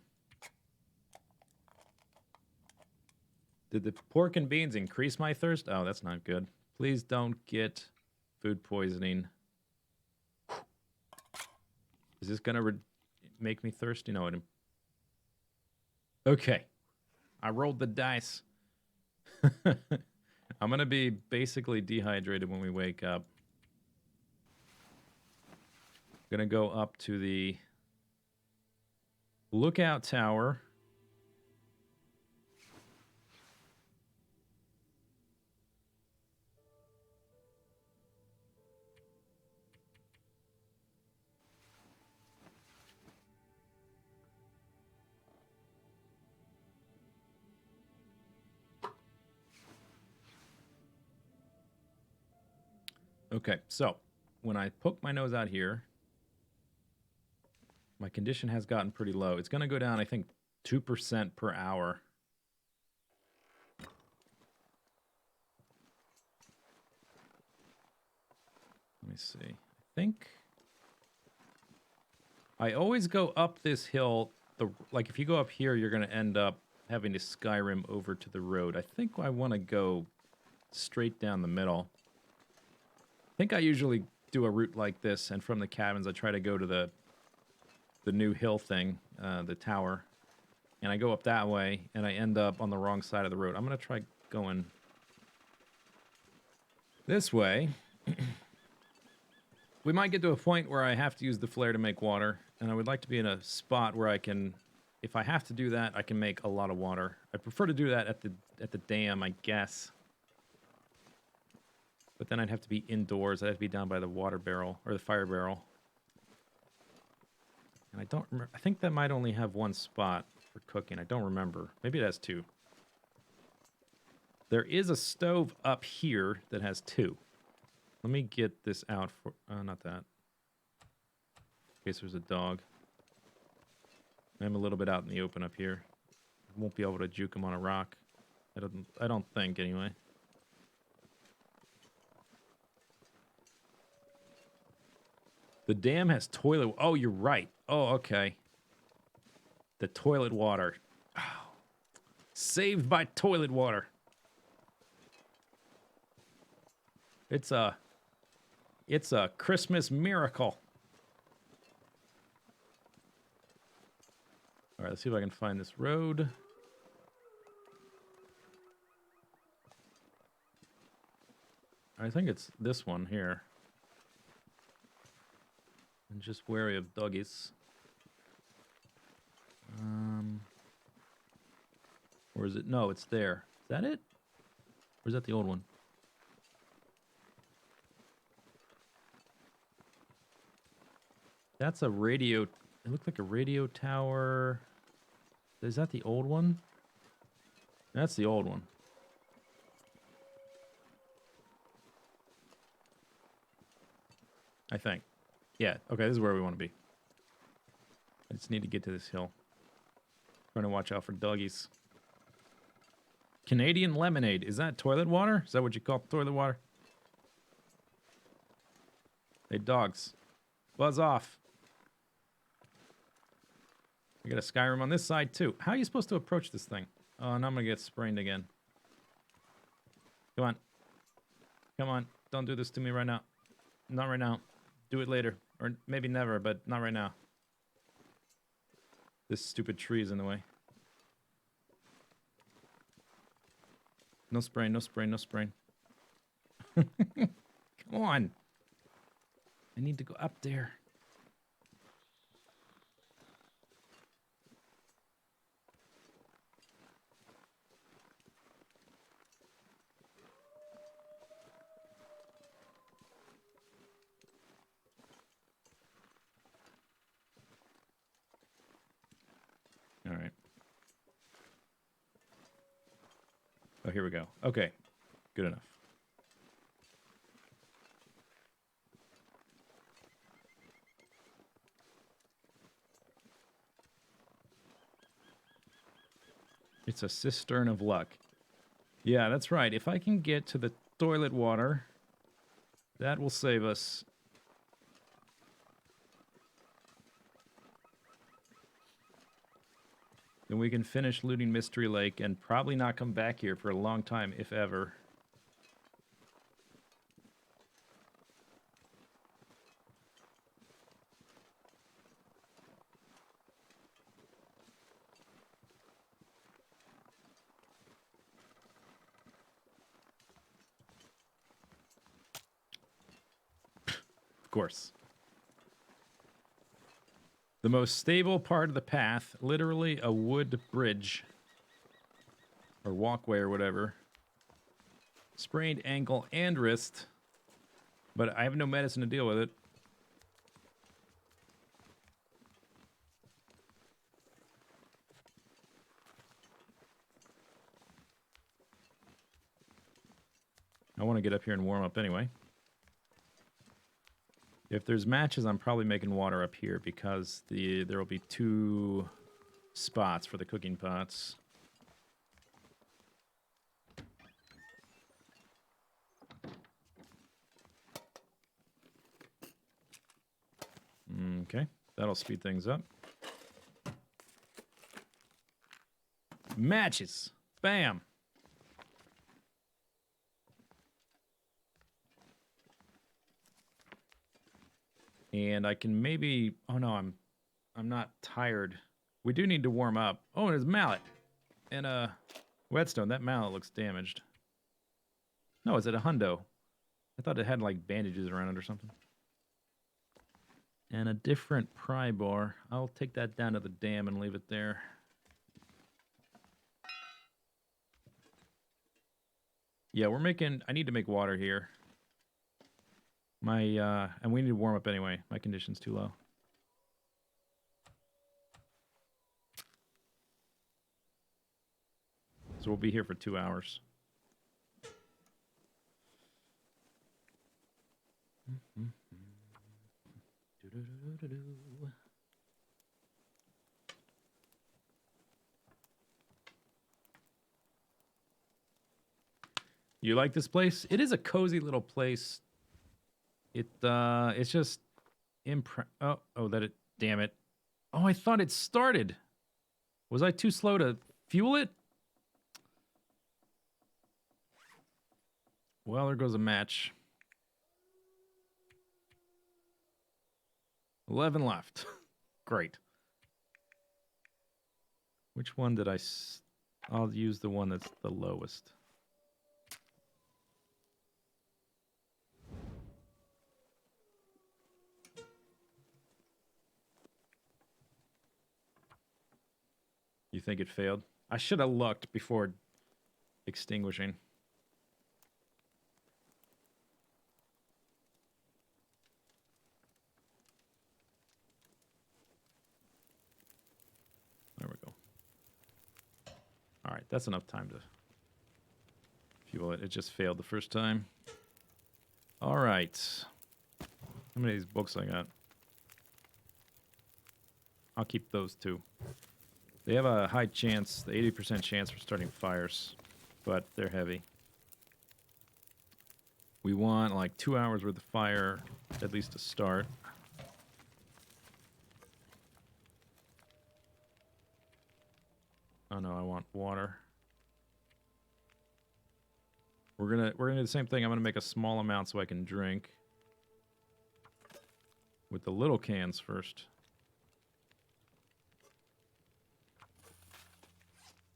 Did the pork and beans increase my thirst? Oh, that's not good. Please don't get food poisoning. Is this going to make me thirsty? No, it... Okay. I rolled the dice. I'm going to be basically dehydrated when we wake up. I'm going to go up to the lookout tower. Okay, so when I poke my nose out here, my condition has gotten pretty low. It's going to go down, I think, 2% per hour. Let me see. I think I always go up this hill. Like, if you go up here, you're going to end up having to Skyrim over to the road. I think I want to go straight down the middle. I think I usually do a route like this, and from the cabins I try to go to the new hill thing, the tower. And I go up that way, and I end up on the wrong side of the road. I'm going to try going this way. We might get to a point where I have to use the flare to make water, and I would like to be in a spot where I can, if I have to do that, I can make a lot of water. I prefer to do that at the dam, I guess. But then I'd have to be indoors. I'd have to be down by the water barrel, or the fire barrel. And I don't remember. I think that might only have one spot for cooking. I don't remember. Maybe it has two. There is a stove up here that has two. Let me get this out for... not that. In case there's a dog. I'm a little bit out in the open up here. I won't be able to juke him on a rock. I don't think, anyway. The dam has toilet... Oh, you're right. Oh, okay. The toilet water. Oh. Saved by toilet water. It's a Christmas miracle. All right, let's see if I can find this road. I think it's this one here. And just wary of doggies. Or is it? No, it's there. Is that it? Or is that the old one? That's a radio. It looked like a radio tower. Is that the old one? That's the old one. I think. Yeah, okay, this is where we want to be. I just need to get to this hill. Trying to watch out for doggies. Canadian lemonade. Is that toilet water? Is that what you call toilet water? Hey, dogs. Buzz off. We got a Skyrim on this side, too. How are you supposed to approach this thing? Oh, now I'm going to get sprained again. Come on. Come on. Don't do this to me right now. Not right now. Do it later. Or maybe never, but not right now. This stupid tree is in the way. No sprain, no sprain, no sprain. Come on. I need to go up there. All right. Oh, here we go. Okay. Good enough. It's a cistern of luck. Yeah, that's right. If I can get to the toilet water, that will save us. Then we can finish looting Mystery Lake and probably not come back here for a long time, if ever. Of course. The most stable part of the path, literally a wood bridge. Or walkway or whatever. Sprained ankle and wrist. But I have no medicine to deal with it. I want to get up here and warm up anyway. If there's matches, I'm probably making water up here because there will be 2 spots for the cooking pots. Okay, that'll speed things up. Matches! Bam! And I can maybe... Oh, no, I'm not tired. We do need to warm up. Oh, and there's mallet. And whetstone. That mallet looks damaged. No, is it a hundo? I thought it had, like, bandages around it or something. And a different pry bar. I'll take that down to the dam and leave it there. Yeah, we're making... I need to make water here. And we need to warm up anyway. My condition's too low. So we'll be here for 2 hours. You like this place? It is a cozy little place. It's just damn it. Oh, I thought it started. Was I too slow to fuel it? Well, there goes a match. 11 left. Great. Which one did I'll use the one that's the lowest. You think it failed? I should have looked before extinguishing. There we go. All right, that's enough time to fuel it. It just failed the first time. All right. How many of these books I got? I'll keep those two. They have a high chance, the 80% chance for starting fires, but they're heavy. We want like 2 hours worth of fire, at least to start. Oh no, I want water. We're gonna do the same thing. I'm gonna make a small amount so I can drink. With the little cans first.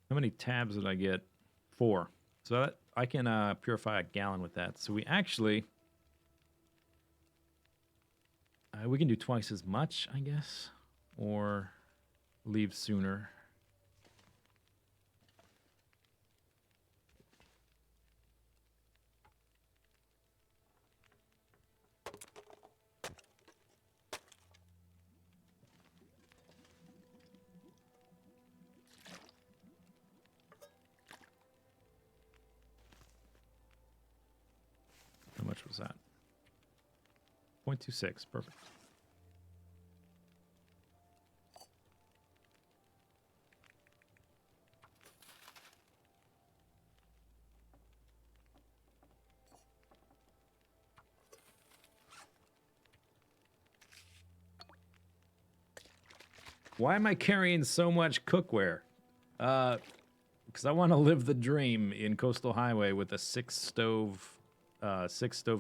How many tabs did I get? 4. So that, I can purify a gallon with that. So we actually... we can do twice as much, I guess. Or leave sooner. How much was that? 0.26, perfect. Why am I carrying so much cookware? Because I want to live the dream in Coastal Highway with a 6 stove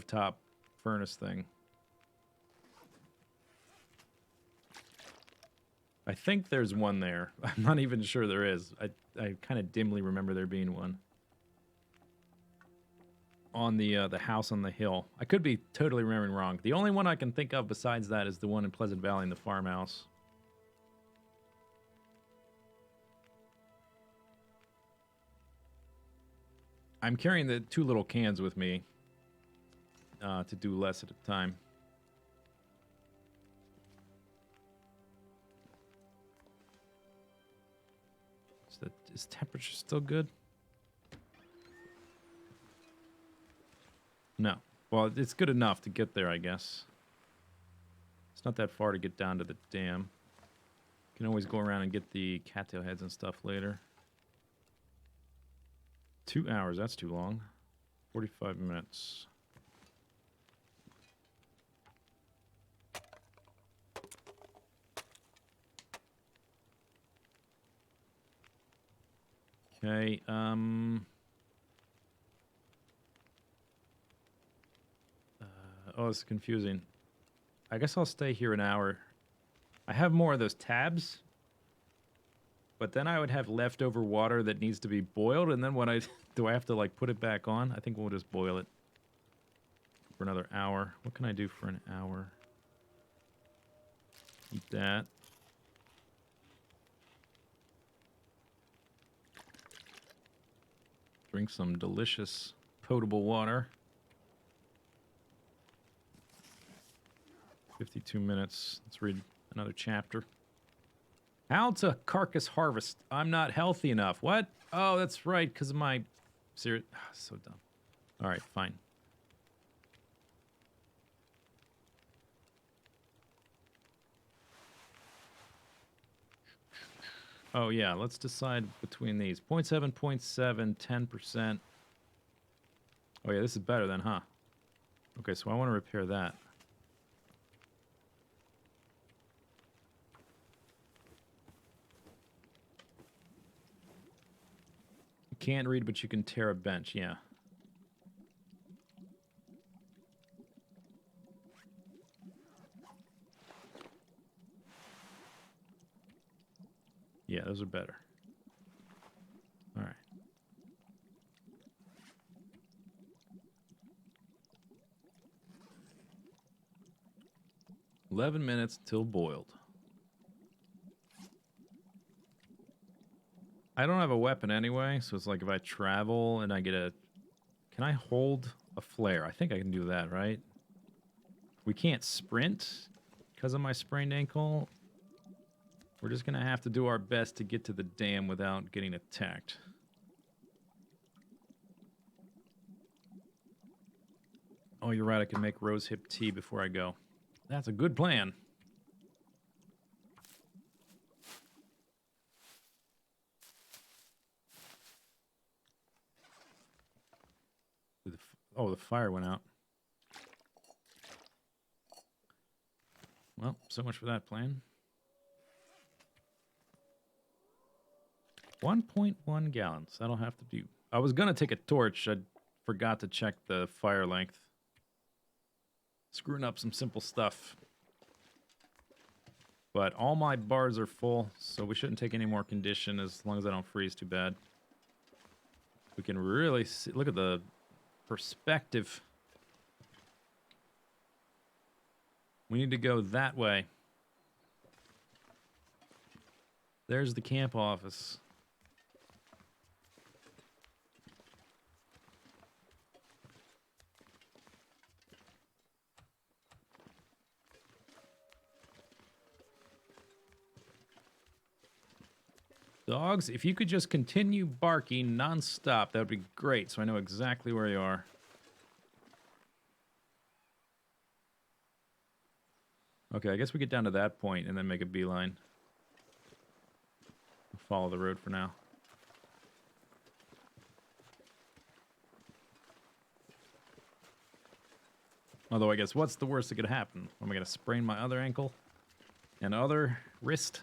top furnace thing. I think there's one there. I'm not even sure there is. I kind of dimly remember there being one. On the house on the hill. I could be totally remembering wrong. The only one I can think of besides that is the one in Pleasant Valley in the farmhouse. I'm carrying the 2 little cans with me to do less at a time. Is temperature still good? No. Well, it's good enough to get there, I guess. It's not that far to get down to the dam. You can always go around and get the cattail heads and stuff later. 2 hours, that's too long. 45 minutes. Okay, oh, it's confusing. I guess I'll stay here an hour. I have more of those tabs, but then I would have leftover water that needs to be boiled, and then what do I have to like put it back on? I think we'll just boil it for another hour. What can I do for an hour? Eat that. Drink some delicious potable water. 52 minutes. Let's read another chapter. How to carcass harvest. I'm not healthy enough. What? Oh, that's right, because of my... Serious... so dumb. All right, fine. Oh, yeah, let's decide between these. 0.7, 0.7, 10%. Oh, yeah, this is better then, huh? Okay, so I want to repair that. You can't read, but you can tear a bench, yeah. Yeah, those are better. All right. "11 minutes till boiled." I don't have a weapon anyway, so it's like if I travel and I get a... Can I hold a flare? I think I can do that, right? We can't sprint because of my sprained ankle. We're just going to have to do our best to get to the dam without getting attacked. Oh, you're right. I can make rosehip tea before I go. That's a good plan. Oh, the fire went out. Well, so much for that plan. 1.1 gallons. That'll have to do. I was going to take a torch. I forgot to check the fire length. Screwing up some simple stuff. But all my bars are full, so we shouldn't take any more condition as long as I don't freeze too bad. We can really see, look at the perspective. We need to go that way. There's the camp office. Dogs, if you could just continue barking non-stop, that would be great, so I know exactly where you are. Okay, I guess we get down to that point and then make a beeline. Follow the road for now. Although I guess what's the worst that could happen? Am I going to sprain my other ankle? And other wrist?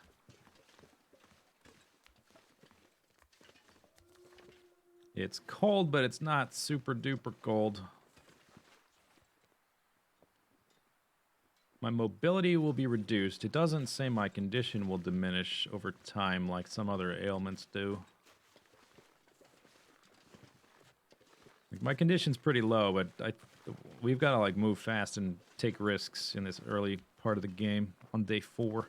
It's cold, but it's not super duper cold. My mobility will be reduced. It doesn't say my condition will diminish over time like some other ailments do. Like, my condition's pretty low, but we've got to like move fast and take risks in this early part of the game on day 4.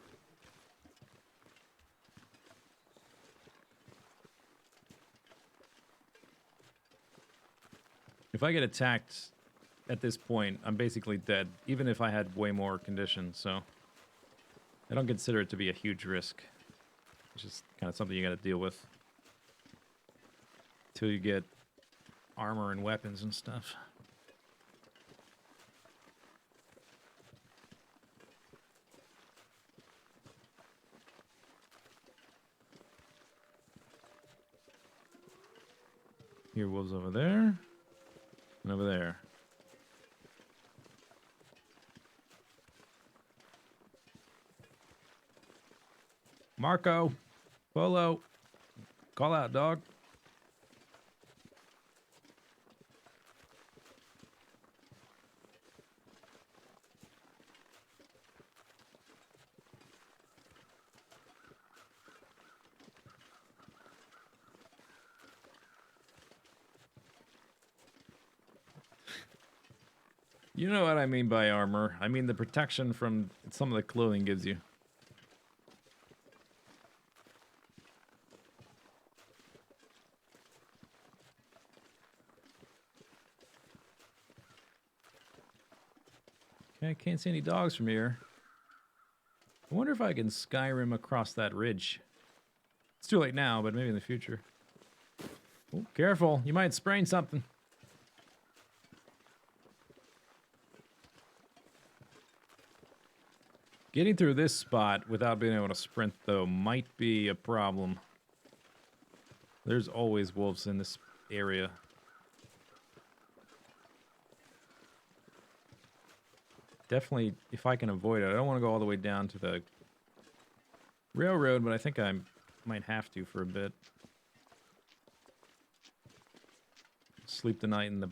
If I get attacked at this point, I'm basically dead, even if I had way more condition, so I don't consider it to be a huge risk. It's just kind of something you got to deal with until you get armor and weapons and stuff. Here, wolves over there, and over there. Marco, Polo, call out, dog. You know what I mean by armor. I mean the protection from some of the clothing gives you. Okay, I can't see any dogs from here. I wonder if I can Skyrim across that ridge. It's too late now, but maybe in the future. Oh, careful, you might sprain something. Getting through this spot without being able to sprint, though, might be a problem. There's always wolves in this area. Definitely, if I can avoid it. I don't want to go all the way down to the railroad, but I think I might have to for a bit. Sleep the night in the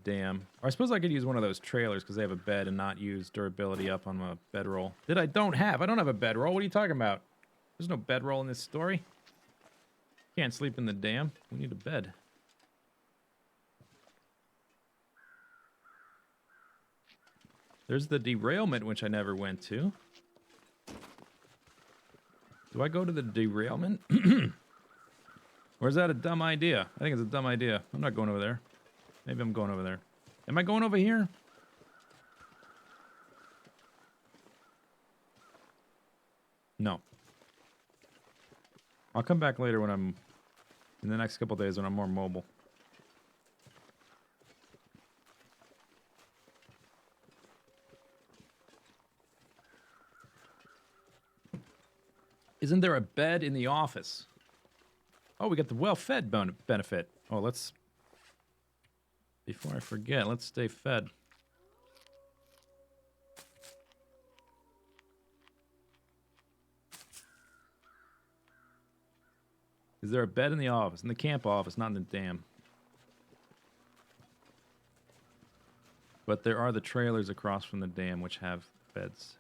dam. Or I suppose I could use one of those trailers because they have a bed and not use durability up on my bedroll. I don't have a bedroll. What are you talking about? There's no bedroll in this story. Can't sleep in the dam. We need a bed. There's the derailment, which I never went to. Do I go to the derailment? Or is that a dumb idea? I think it's a dumb idea. I'm not going over there. Maybe I'm going over there. Am I going over here? No. I'll come back later when I'm... in the next couple days when I'm more mobile. Isn't there a bed in the office? Oh, we got the well-fed benefit. Oh, let's... before I forget, let's stay fed. Is there a bed in the office? In the camp office, not in the dam. But there are the trailers across from the dam which have beds.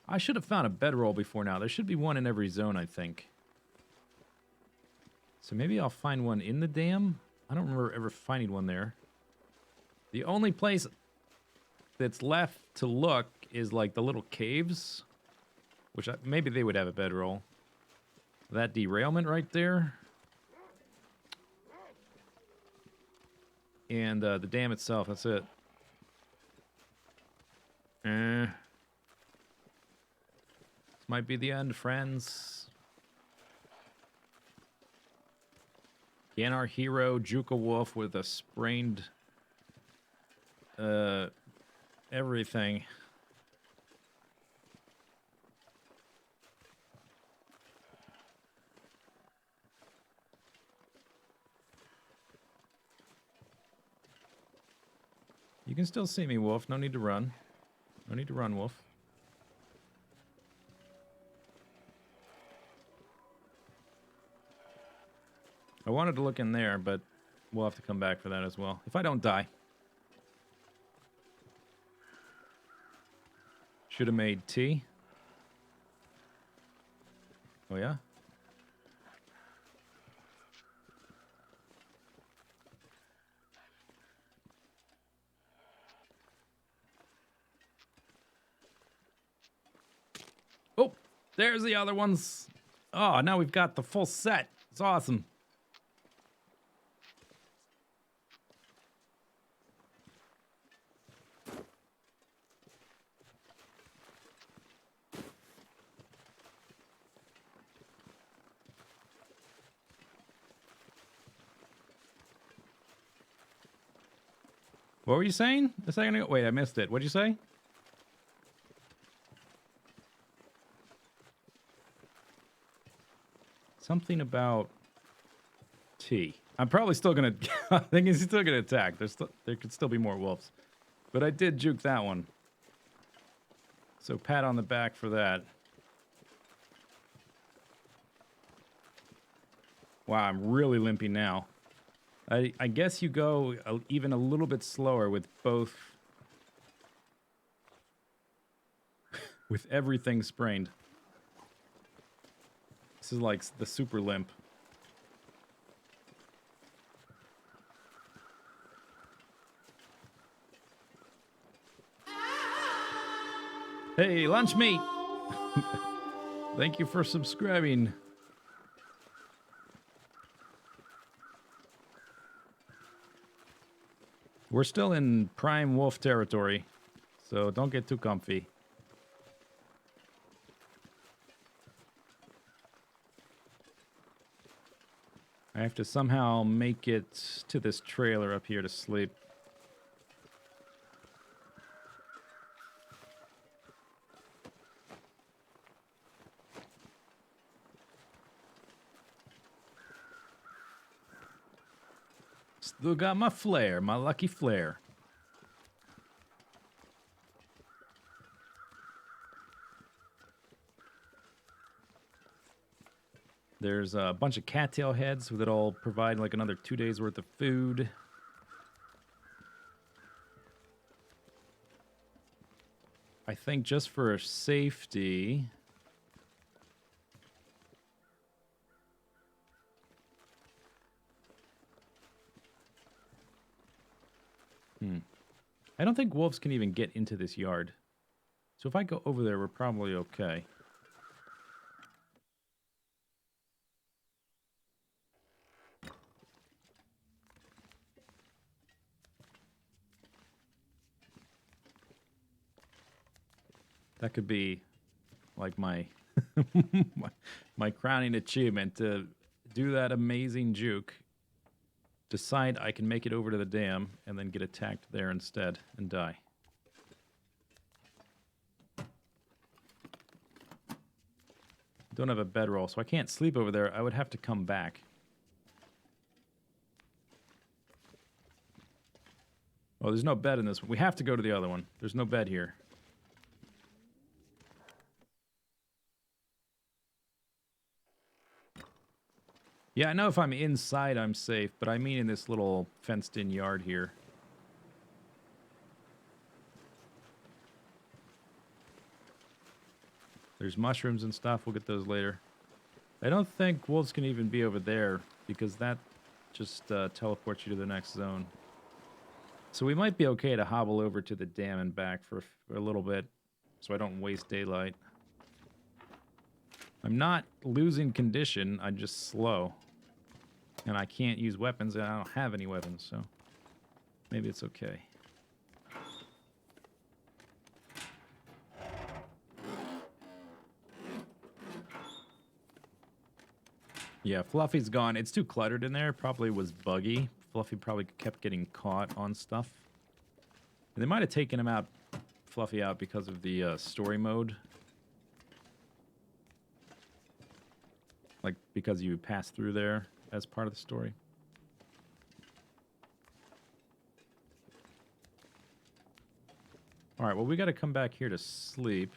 I should have found a bedroll before now. There should be one in every zone, I think. So maybe I'll find one in the dam? I don't remember ever finding one there. The only place that's left to look is like the little caves. Which maybe they would have a bedroll. That derailment right there. And the dam itself, that's it. This might be the end, friends. Can our hero juke a wolf with a sprained... everything. You can still see me, Wolf. No need to run. No need to run, Wolf. I wanted to look in there, but we'll have to come back for that as well. If I don't die. Should have made tea. Oh, yeah? Oh, there's the other ones. Oh, now we've got the full set. It's awesome. What were you saying a second ago? Wait, I missed it. What'd you say? Something about tea. I'm probably still gonna... I think he's still gonna attack. There could still be more wolves. But I did juke that one. So pat on the back for that. Wow, I'm really limping now. I guess you go even a little bit slower with both... with everything sprained. This is like the super limp. Hey, lunch meat! Thank you for subscribing. We're still in prime wolf territory, so don't get too comfy. I have to somehow make it to this trailer up here to sleep. Still got my flare, my lucky flare. There's a bunch of cattail heads that'll provide like another 2 days worth of food. I think just for safety... I don't think wolves can even get into this yard. So if I go over there, we're probably okay. That could be like my my crowning achievement, to do that amazing juke, decide I can make it over to the dam, and then get attacked there instead and die. Don't have a bedroll, so I can't sleep over there. I would have to come back. Oh, there's no bed in this one. We have to go to the other one. There's no bed here. Yeah, I know if I'm inside, I'm safe, but I mean in this little fenced-in yard here. There's mushrooms and stuff. We'll get those later. I don't think wolves can even be over there, because that just teleports you to the next zone. So we might be okay to hobble over to the dam and back for a little bit, so I don't waste daylight. I'm not losing condition, I'm just slow. And I can't use weapons, and I don't have any weapons, so maybe it's okay. Yeah, Fluffy's gone. It's too cluttered in there. Probably was buggy. Fluffy probably kept getting caught on stuff. And they might have taken him out, Fluffy out, because of the story mode. Like, because you pass through there as part of the story. Alright, well, we gotta come back here to sleep.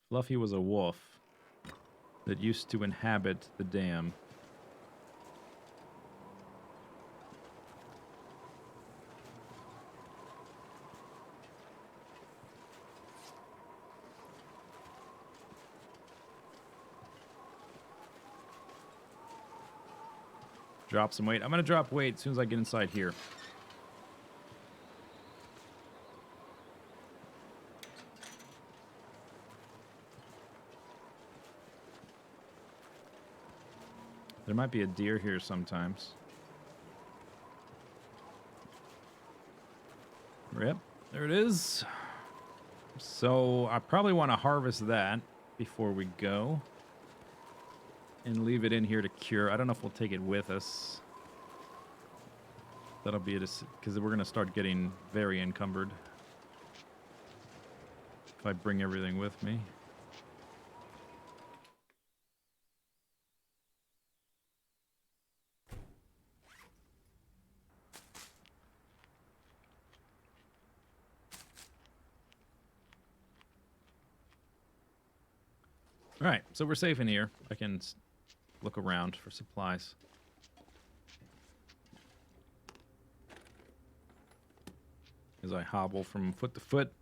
Fluffy was a wolf that used to inhabit the dam. Drop some weight. I'm gonna drop weight as soon as I get inside here. There might be a deer here sometimes. Yep, there it is. So I probably want to harvest that before we go. And leave it in here to cure. I don't know if we'll take it with us. That'll be it, because we're going to start getting very encumbered if I bring everything with me. All right, so we're safe in here. I can look around for supplies. As I hobble from foot to foot.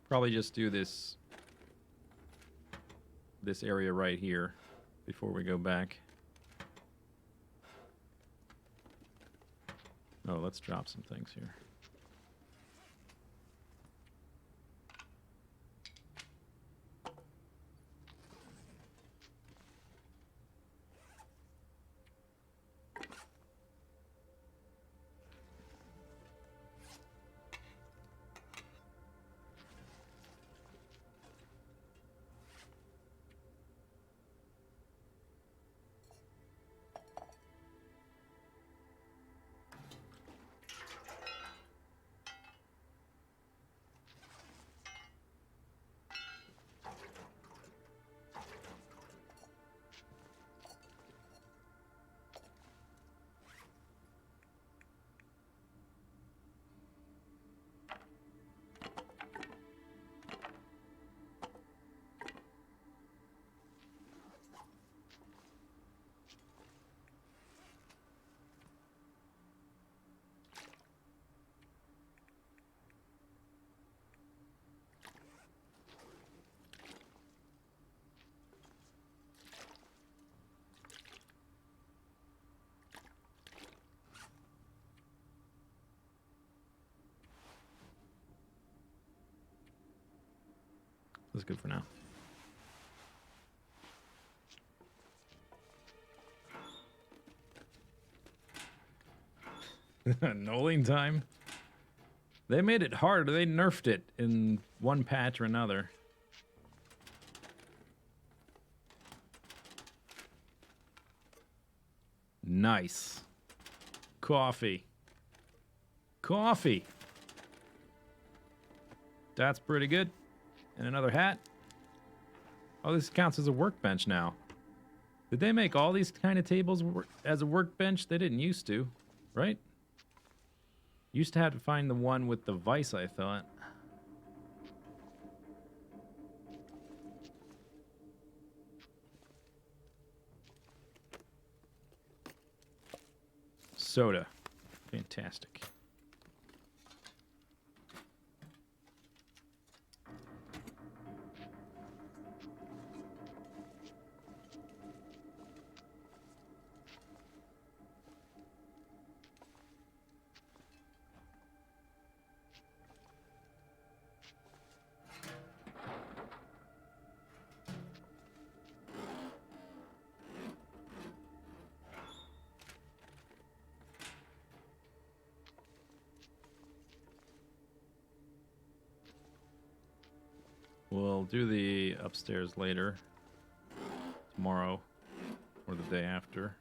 Probably just do this this area right here before we go back. Oh, let's drop some things here. That's good for now. Knolling time? They made it hard. They nerfed it in one patch or another. Nice. Coffee. Coffee. That's pretty good. And another hat. Oh, this counts as a workbench now. Did they make all these kind of tables as a workbench? They didn't used to, right? Used to have to find the one with the vise, I thought. Soda. Fantastic. We'll do the upstairs later. Tomorrow. Or the day after.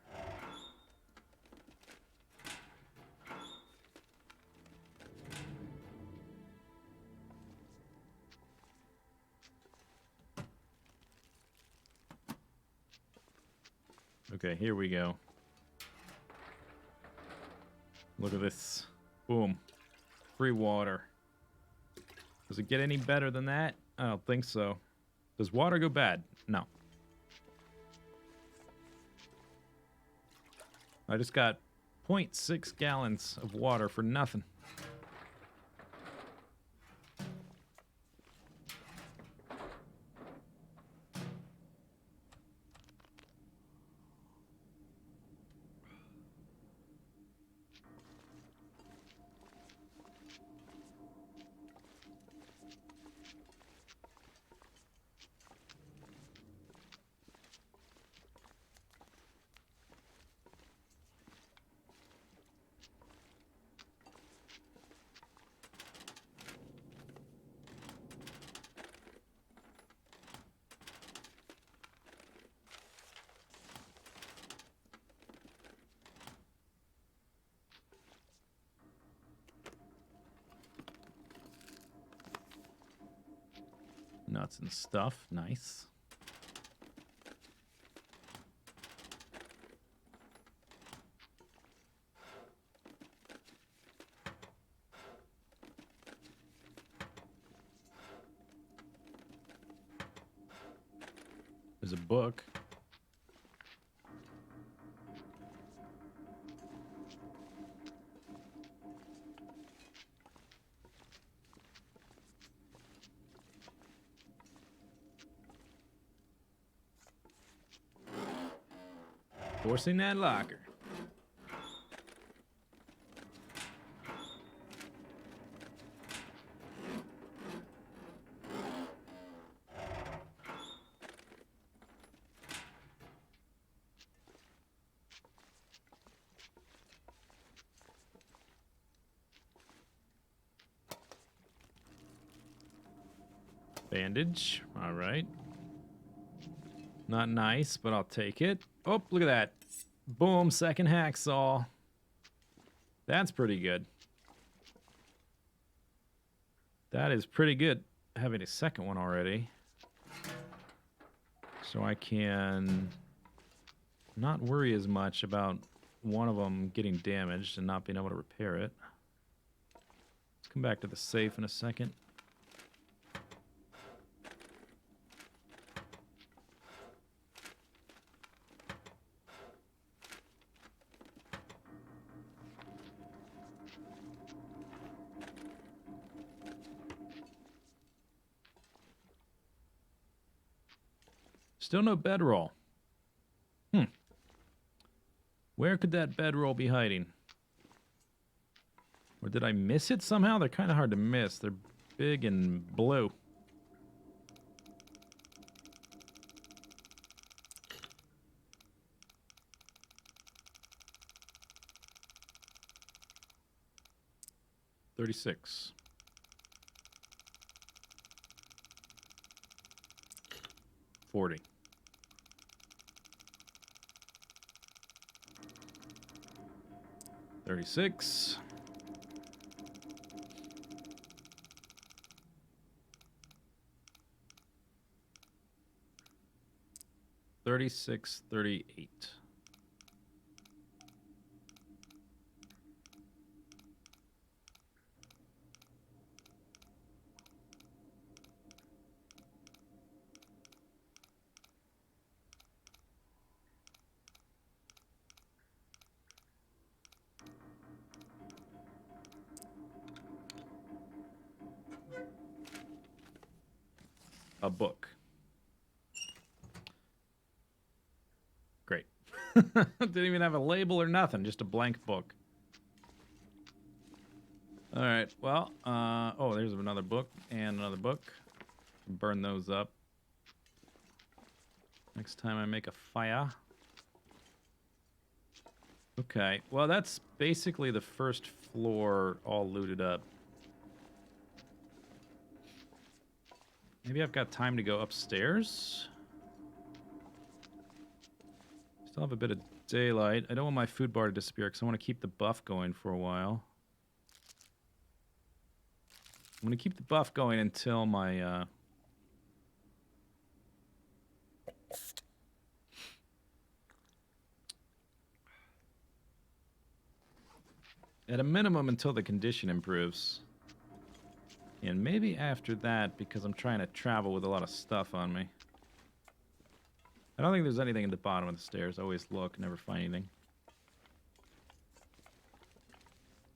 Okay, here we go. Look at this. Boom. Free water. Does it get any better than that? I don't think so. Does water go bad? No. I just got 0.6 gallons of water for nothing. Nuts and stuff. Nice. There's a book. Forcing that locker. Bandage. All right. Not nice, but I'll take it. Oh, look at that. Boom, second hacksaw. That's pretty good. That is pretty good, having a second one already. So I can not worry as much about one of them getting damaged and not being able to repair it. Let's come back to the safe in a second. Still no bedroll. Where could that bedroll be hiding? Or did I miss it somehow? They're kind of hard to miss. They're big and blue. $36. 40. $36. $36, $38. A book. Great. Didn't even have a label or nothing, just a blank book. All right, well, oh, there's another book and another book. Burn those up. Next time I make a fire. Okay, well, that's basically the first floor all looted up. Maybe I've got time to go upstairs. Still have a bit of daylight. I don't want my food bar to disappear because I want to keep the buff going for a while. I'm going to keep the buff going until my... At a minimum until the condition improves. And maybe after that, because I'm trying to travel with a lot of stuff on me. I don't think there's anything at the bottom of the stairs. I always look, never find anything.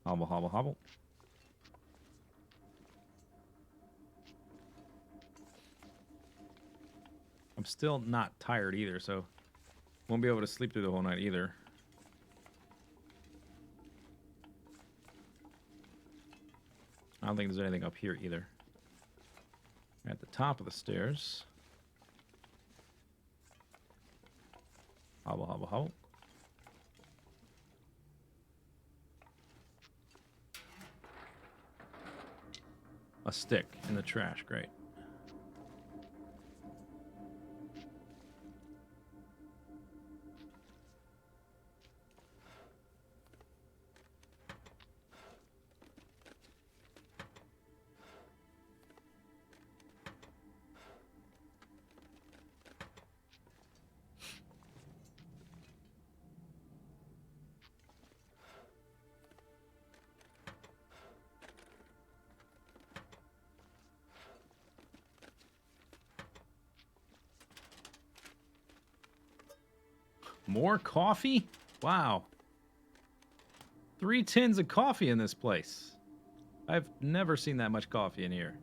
Hobble, hobble, hobble. I'm still not tired either, so won't be able to sleep through the whole night either. I don't think there's anything up here either. At the top of the stairs. Hobble, hobble, hobble. A stick in the trash, great. More coffee? Wow. 3 tins of coffee in this place. I've never seen that much coffee in here.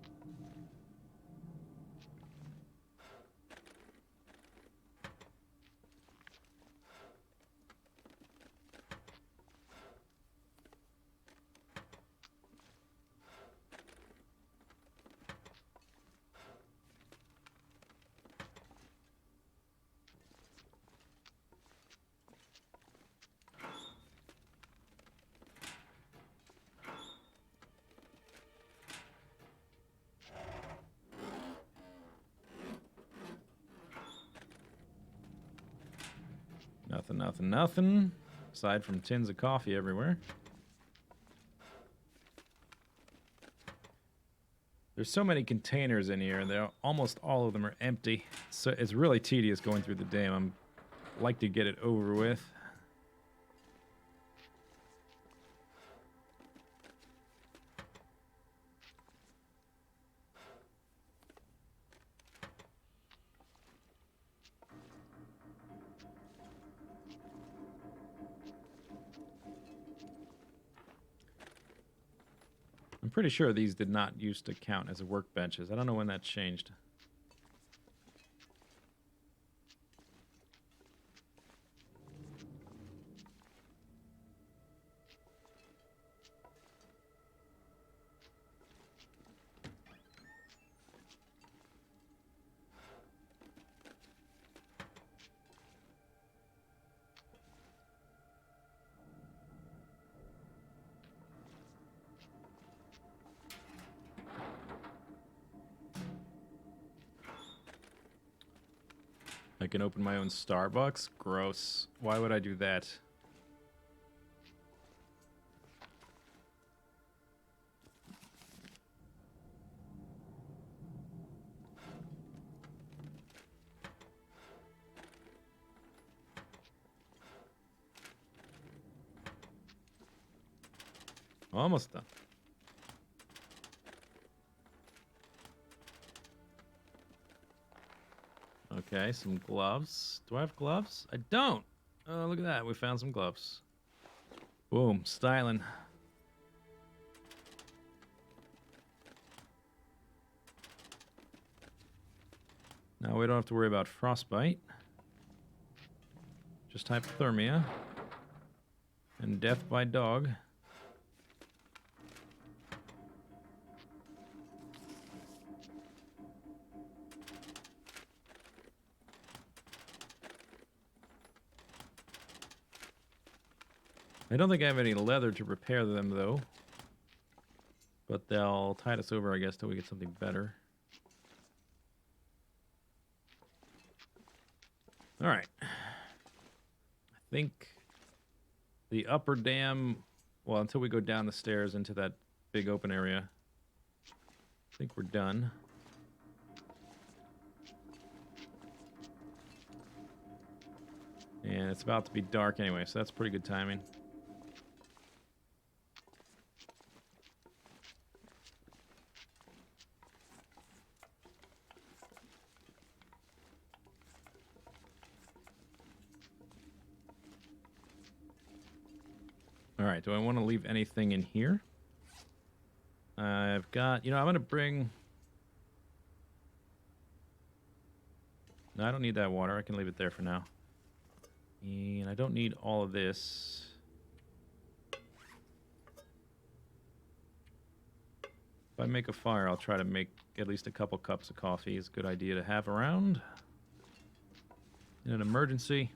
Nothing, nothing, nothing. Aside from tins of coffee everywhere. There's so many containers in here, and almost all of them are empty. So it's really tedious going through the dam. I like to get it over with. I'm pretty sure these did not used to count as workbenches. I don't know when that changed. I can open my own Starbucks? Gross. Why would I do that? Almost done. Okay, some gloves. Do I have gloves? I don't. Oh, look at that. We found some gloves. Boom. Styling. Now we don't have to worry about frostbite. Just hypothermia. And death by dog. I don't think I have any leather to repair them, though. But they'll tide us over, I guess, till we get something better. Alright. I think the upper dam... Well, until we go down the stairs into that big open area, I think we're done. And it's about to be dark anyway, so that's pretty good timing. All right, do I want to leave anything in here? I've got, I'm going to bring... No, I don't need that water. I can leave it there for now. And I don't need all of this. If I make a fire, I'll try to make at least a couple cups of coffee. It's a good idea to have around in an emergency.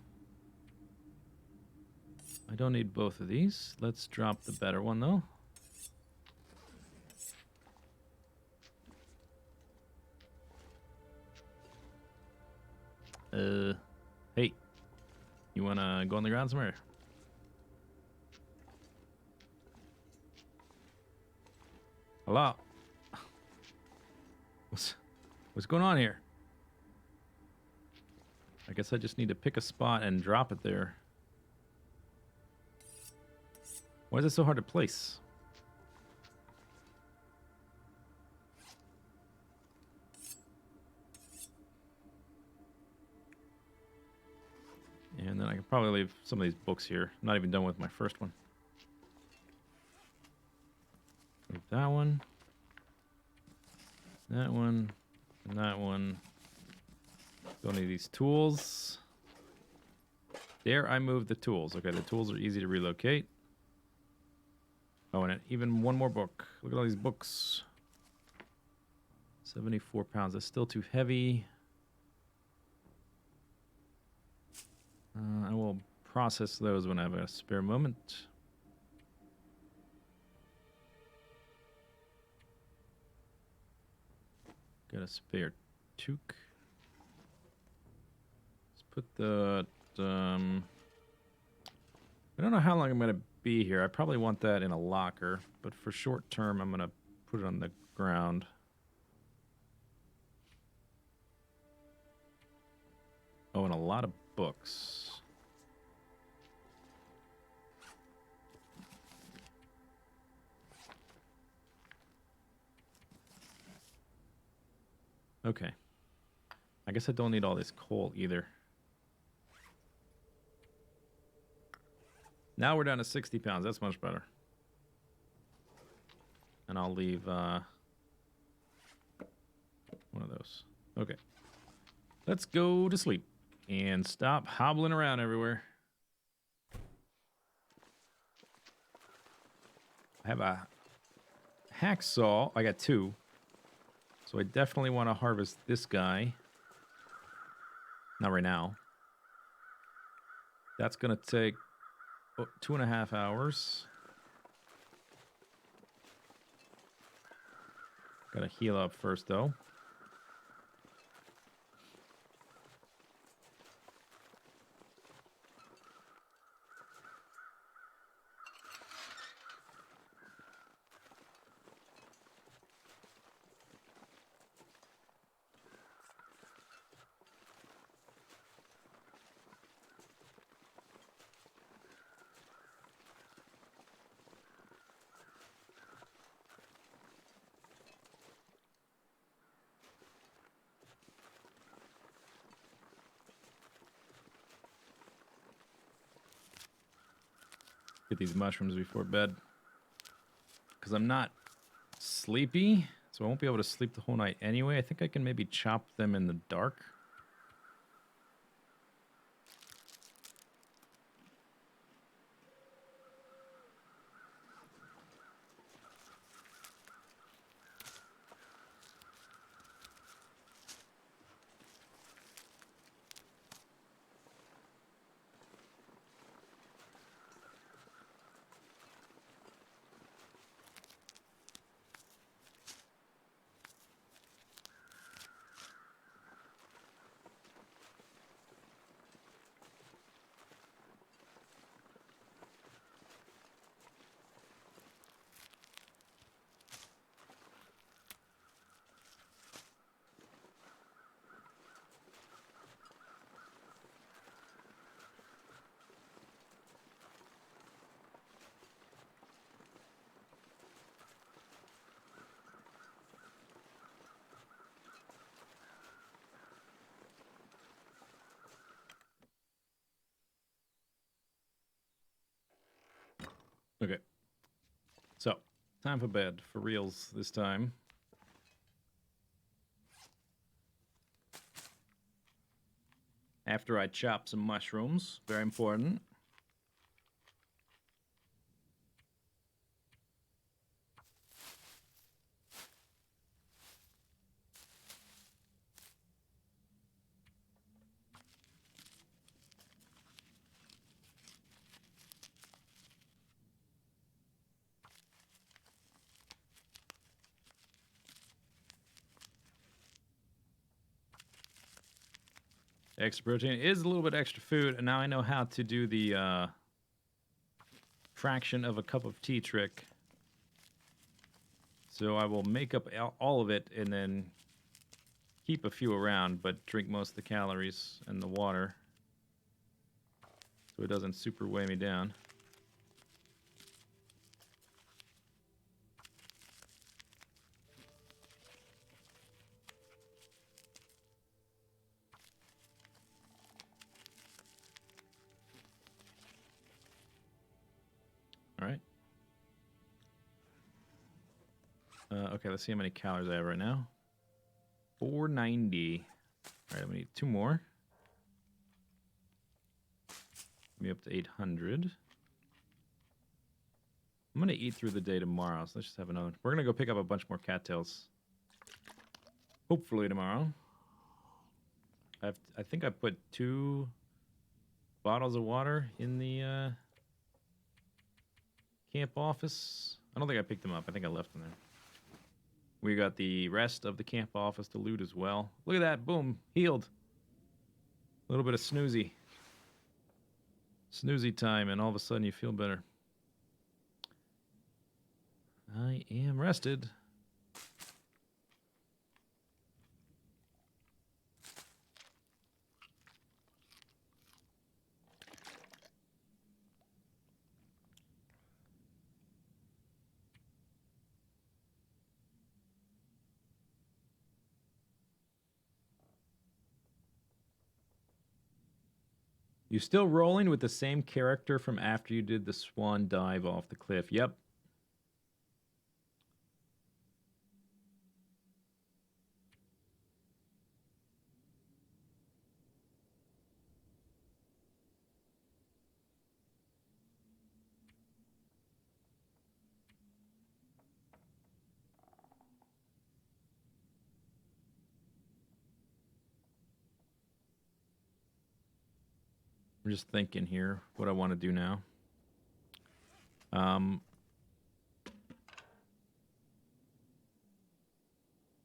I don't need both of these. Let's drop the better one, though. Hey. You wanna go on the ground somewhere? Hello? What's going on here? I guess I just need to pick a spot and drop it there. Why is it so hard to place? And then I can probably leave some of these books here. I'm not even done with my first one. Leave that one. That one. And that one. Don't need these tools. Dare I move the tools? Okay, the tools are easy to relocate. Oh, and even one more book. Look at all these books. 74 pounds. That's still too heavy. I will process those when I have a spare moment. Got a spare toque. Let's put the I don't know how long I'm going to be here. I probably want that in a locker, but for short term, I'm going to put it on the ground. Oh, and a lot of books. Okay. I guess I don't need all this coal either. Now we're down to 60 pounds. That's much better. And I'll leave one of those. Okay. Let's go to sleep and stop hobbling around everywhere. I have a hacksaw. I got 2. So I definitely want to harvest this guy. Not right now. That's going to take 2.5 hours. Gotta heal up first, though. Get these mushrooms before bed. Because I'm not sleepy, so I won't be able to sleep the whole night anyway. I think I can maybe chop them in the dark. Okay. So, time for bed. For reals this time. After I chop some mushrooms. Very important. Extra protein is a little bit extra food, and now I know how to do the fraction of a cup of tea trick. So I will make up all of it and then keep a few around, but drink most of the calories and the water so it doesn't super weigh me down. All right. Okay, let's see how many calories I have right now. 490. All right, I'm gonna need 2 more. Get me up to 800. I'm gonna eat through the day tomorrow, so let's just have another. We're gonna go pick up a bunch more cattails. Hopefully tomorrow. I think I put 2 bottles of water in the camp office. I don't think I picked them up. I think I left them there. We got the rest of the camp office to loot as well. Look at that. Boom. Healed. A little bit of snoozy. Snoozy time, and all of a sudden you feel better. I am rested. You still rolling with the same character from after you did the swan dive off the cliff? Yep. I'm just thinking here what I want to do now.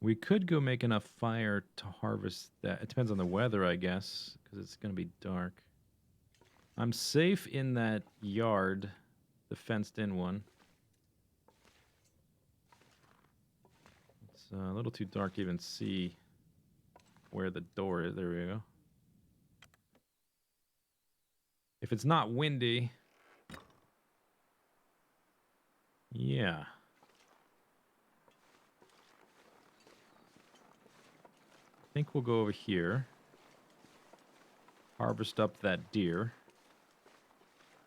We could go make enough fire to harvest that. It depends on the weather, I guess, because it's going to be dark. I'm safe in that yard, the fenced-in one. It's a little too dark to even see where the door is. There we go. If it's not windy, yeah. I think we'll go over here. Harvest up that deer.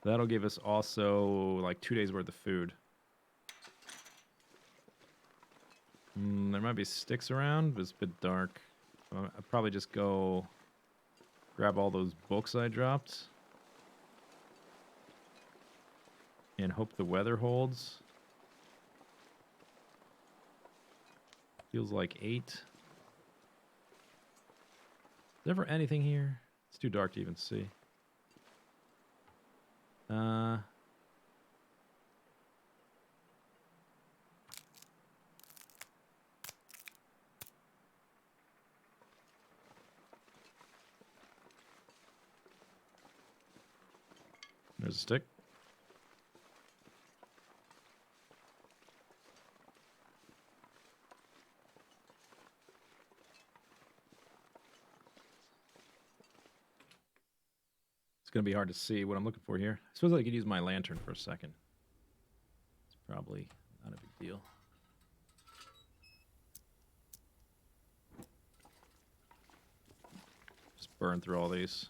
That'll give us also like 2 days worth of food. There might be sticks around, but it's a bit dark. I'll probably just go grab all those books I dropped. And hope the weather holds. Feels like 8. Is there ever anything here? It's too dark to even see. There's a stick. It's going to be hard to see what I'm looking for here. I suppose I could use my lantern for a second. It's probably not a big deal. Just burn through all these.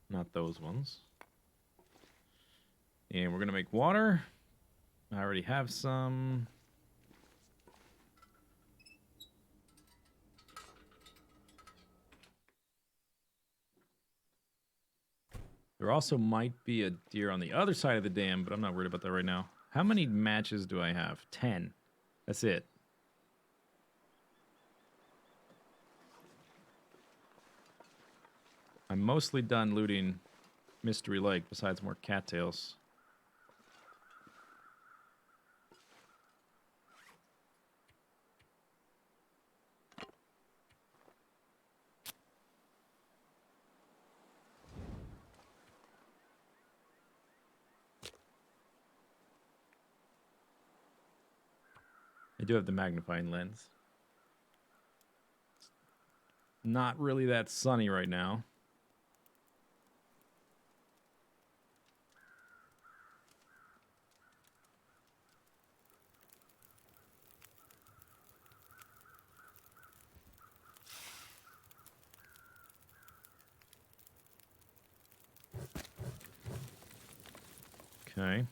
Not those ones. And we're going to make water. I already have some. There also might be a deer on the other side of the dam, but I'm not worried about that right now. How many matches do I have? 10. That's it. I'm mostly done looting Mystery Lake, besides more cattails. I do have the magnifying lens. Not really that sunny right now. Okay.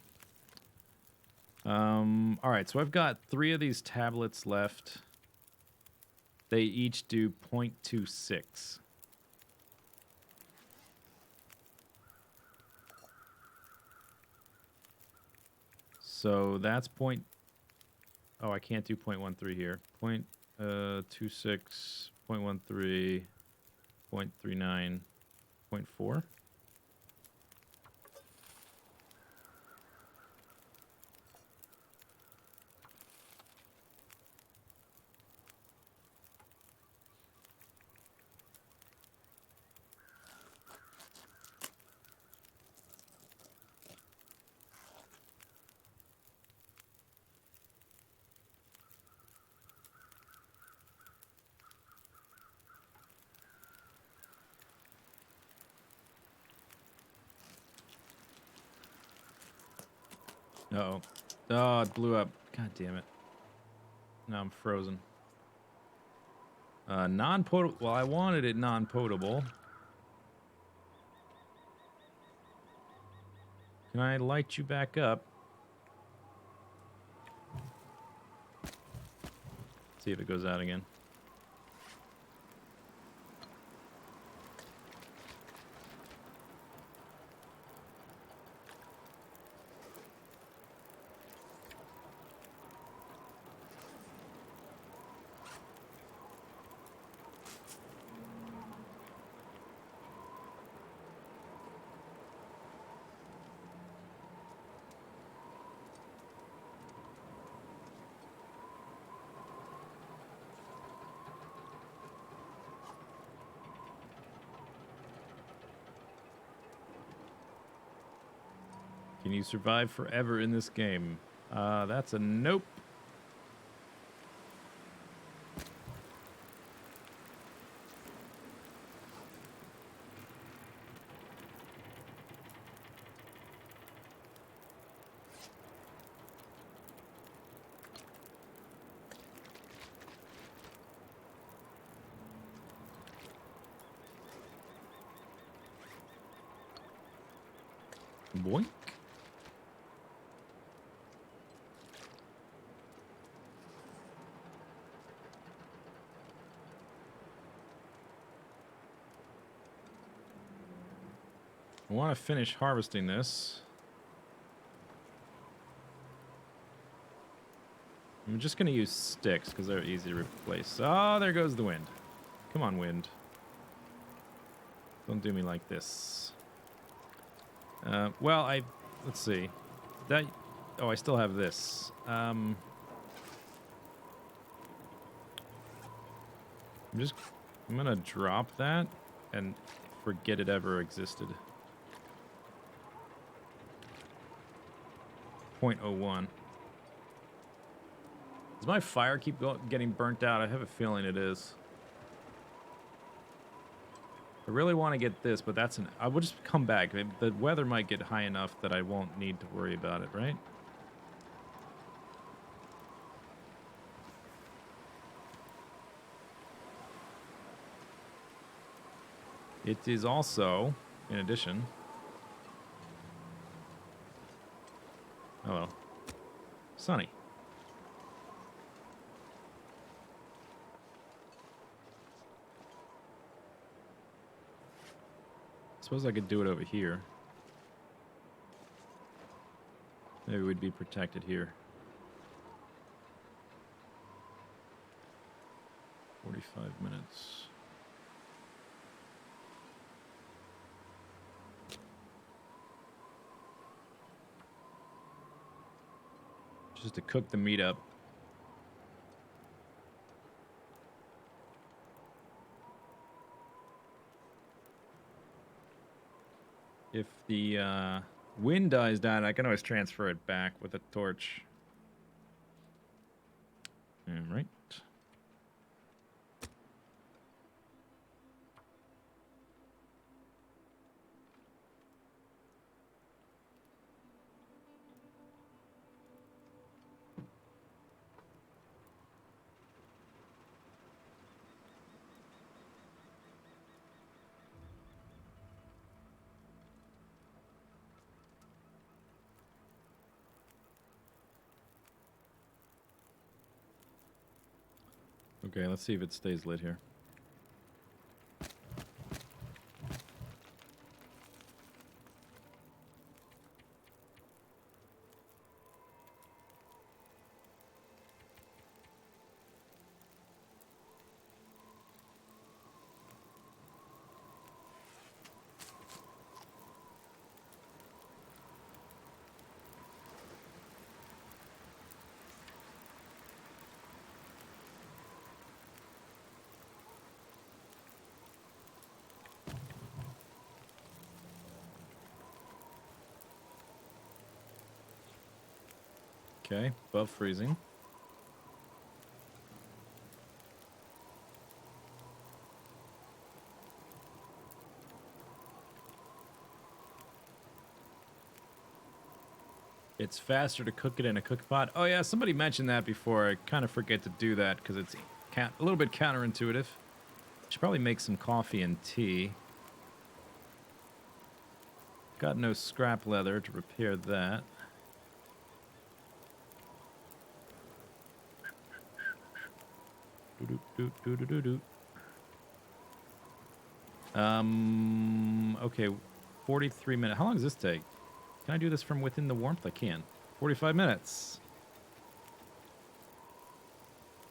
All right, so I've got 3 of these tablets left. They each do 0.26. So that's point... Oh, I can't do 0.13 here. 0.26, 0.13, 0.39, 0.4. Uh-oh. Oh, it blew up. God damn it. Now I'm frozen. Non-potable. Well, I wanted it non-potable. Can I light you back up? See if it goes out again. Can you survive forever in this game? That's a nope. Boink. I want to finish harvesting this. I'm just going to use sticks because they're easy to replace. Oh, there goes the wind. Come on, wind. Don't do me like this. Well, let's see. Oh, I still have this. I'm going to drop that and forget it ever existed. 0.01. Does my fire keep getting burnt out? I have a feeling it is. I really want to get this, but I will just come back. The weather might get high enough that I won't need to worry about it, right? It is also, in addition... Oh well. Sunny. Suppose I could do it over here. Maybe we'd be protected here. 45 minutes. Just to cook the meat up. If the wind dies down, I can always transfer it back with a torch. All right. Okay, let's see if it stays lit here. Okay, above freezing. It's faster to cook it in a cook pot. Oh yeah, somebody mentioned that before. I kind of forget to do that because it's a little bit counterintuitive. Should probably make some coffee and tea. Got no scrap leather to repair that. Okay, 43 minutes. How long does this take? Can I do this from within the warmth? I can. 45 minutes.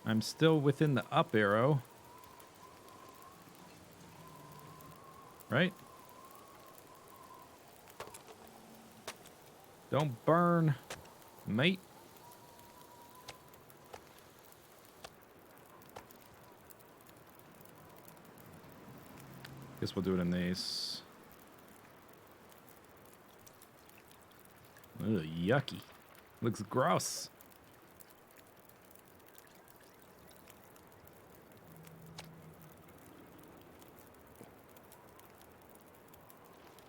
I'm still within the up arrow. Right? Don't burn, mate. Guess we'll do it in these. Ugh, yucky. Looks gross.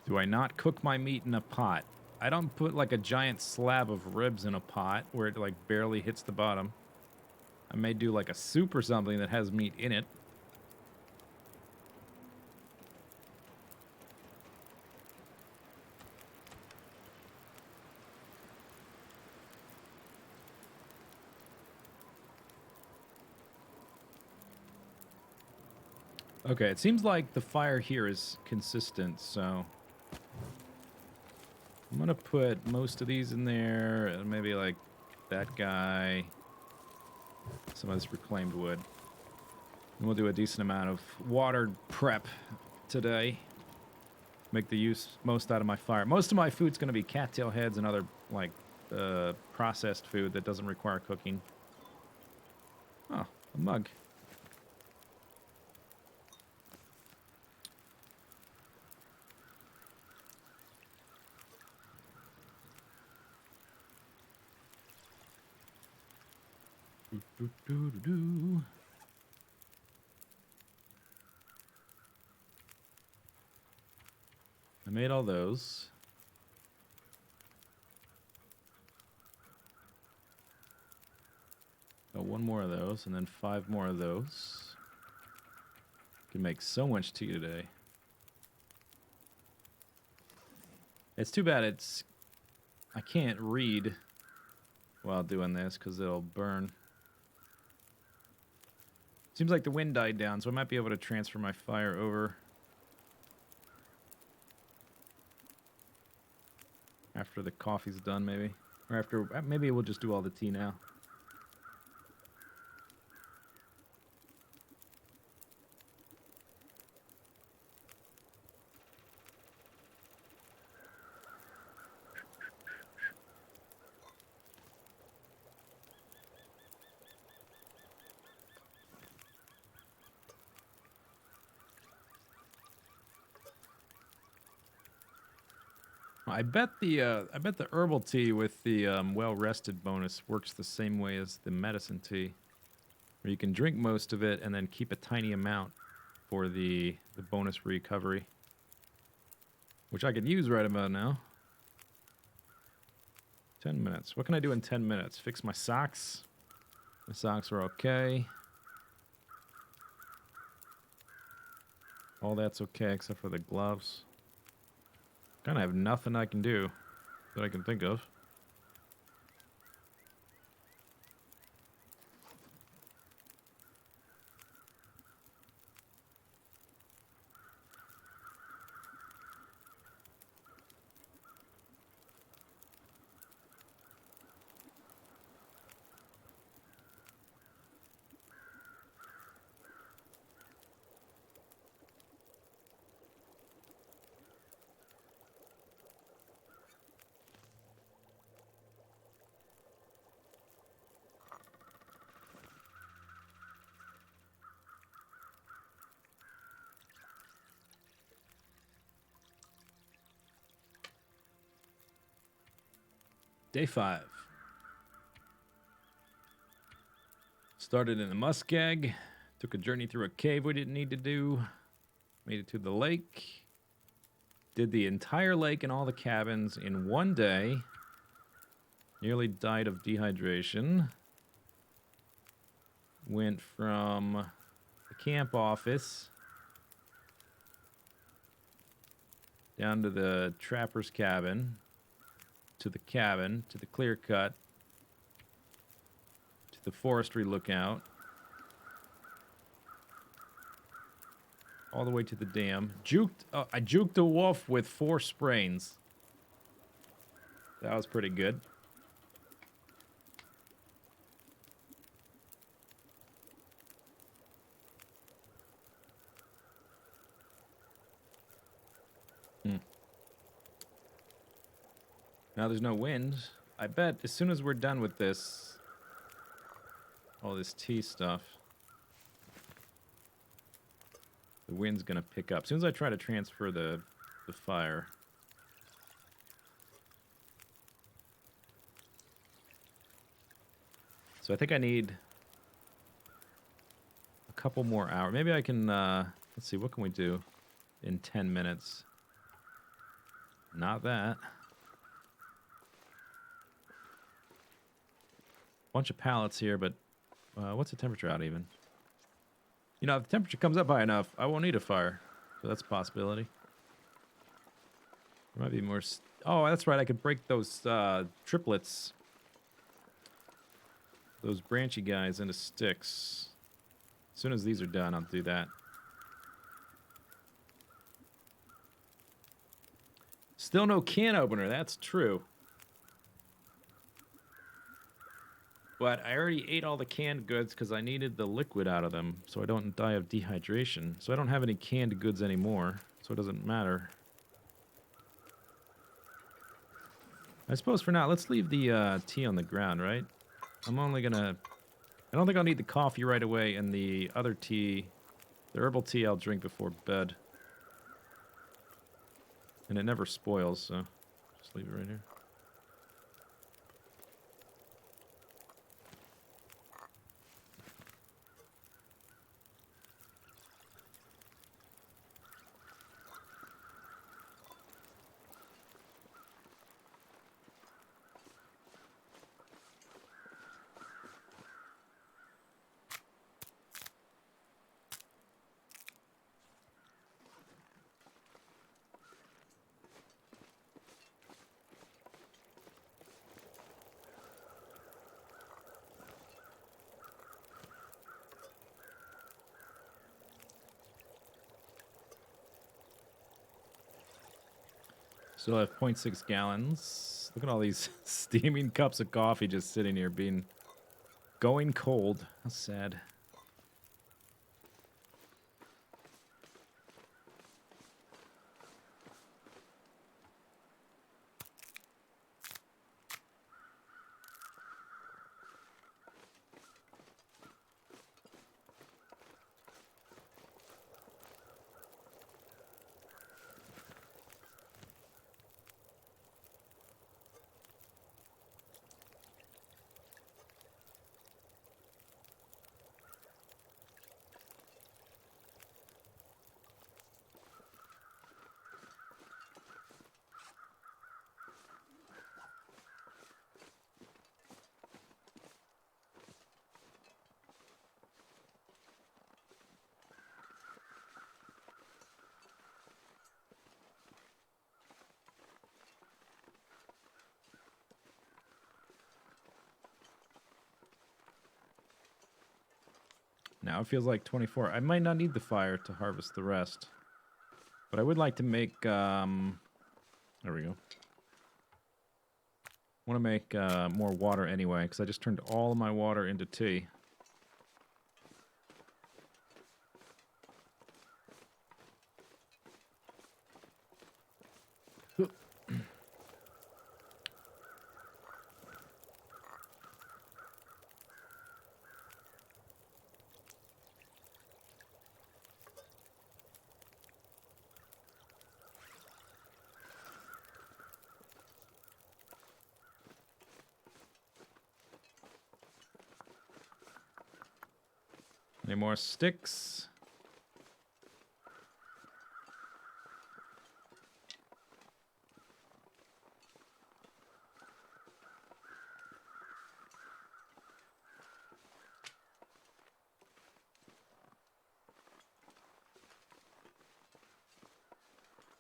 Do I not cook my meat in a pot? I don't put like a giant slab of ribs in a pot where it like barely hits the bottom. I may do like a soup or something that has meat in it. Okay, it seems like the fire here is consistent, so I'm gonna put most of these in there, and maybe like that guy, some of this reclaimed wood. And we'll do a decent amount of water prep today. Make the most out of my fire. Most of my food's gonna be cattail heads and other like processed food that doesn't require cooking. Oh, a mug. I made all those. Got one more of those, and then 5 more of those. Can make so much tea today. It's too bad I can't read while doing this because it'll burn. Seems like the wind died down, so I might be able to transfer my fire over after the coffee's done, maybe. Or after, maybe we'll just do all the tea now. I bet the herbal tea with the well rested bonus works the same way as the medicine tea, where you can drink most of it and then keep a tiny amount for the bonus recovery, which I could use right about now. 10 minutes. What can I do in 10 minutes? Fix my socks. My socks are okay. All that's okay except for the gloves. Kind of have nothing I can do that I can think of. Day 5. Started in the muskeg. Took a journey through a cave we didn't need to do. Made it to the lake. Did the entire lake and all the cabins in one day. Nearly died of dehydration. Went from the camp office down to the trapper's cabin, to the clear cut, to the forestry lookout, all the way to the dam. I juked a wolf with 4 sprains. That was pretty good. Now there's no wind. I bet as soon as we're done with this, all this tea stuff, the wind's gonna pick up. As soon as I try to transfer the fire. So I think I need a couple more hours. Maybe I can, let's see, what can we do in 10 minutes? Not that. Bunch of pallets here, but what's the temperature out even? You know, if the temperature comes up high enough, I won't need a fire. So that's a possibility. There might be more... Oh, that's right. I could break those triplets. Those branchy guys into sticks. As soon as these are done, I'll do that. Still no can opener. That's true. But I already ate all the canned goods because I needed the liquid out of them so I don't die of dehydration. So I don't have any canned goods anymore, so it doesn't matter. I suppose for now, let's leave the tea on the ground, right? I'm only gonna... I don't think I'll need the coffee right away, and the other tea, the herbal tea, I'll drink before bed. And it never spoils, so just leave it right here. Still have 0.6 gallons. Look at all these steaming cups of coffee just sitting here going cold. That's sad. Now it feels like 24. I might not need the fire to harvest the rest. But I would like to make, there we go. I want to make more water anyway, because I just turned all of my water into tea. Any more sticks?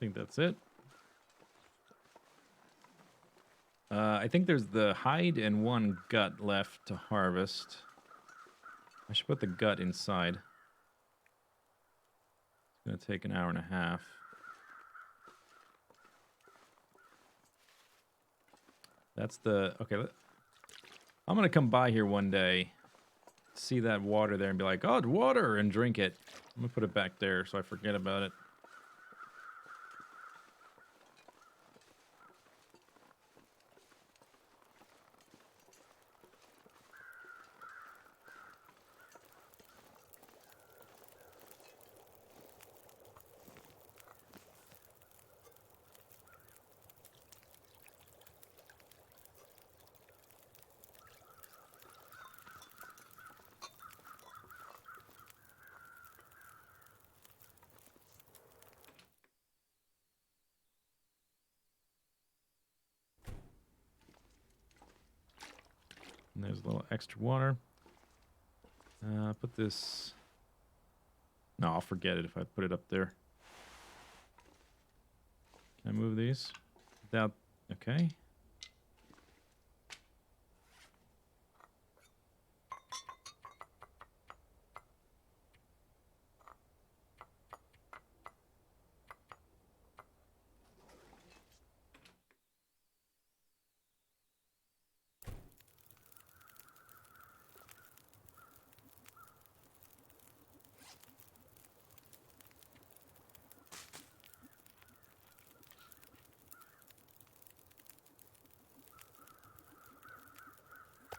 think that's it. I think there's the hide and one gut left to harvest. I should put the gut inside. It's going to take an hour and a half. That's the... Okay, I'm going to come by here one day, see that water there, and be like, oh, it's water, and drink it. I'm going to put it back there so I forget about it. And there's a little extra water. Put this... No, I'll forget it if I put it up there. Can I move these? Without... Okay.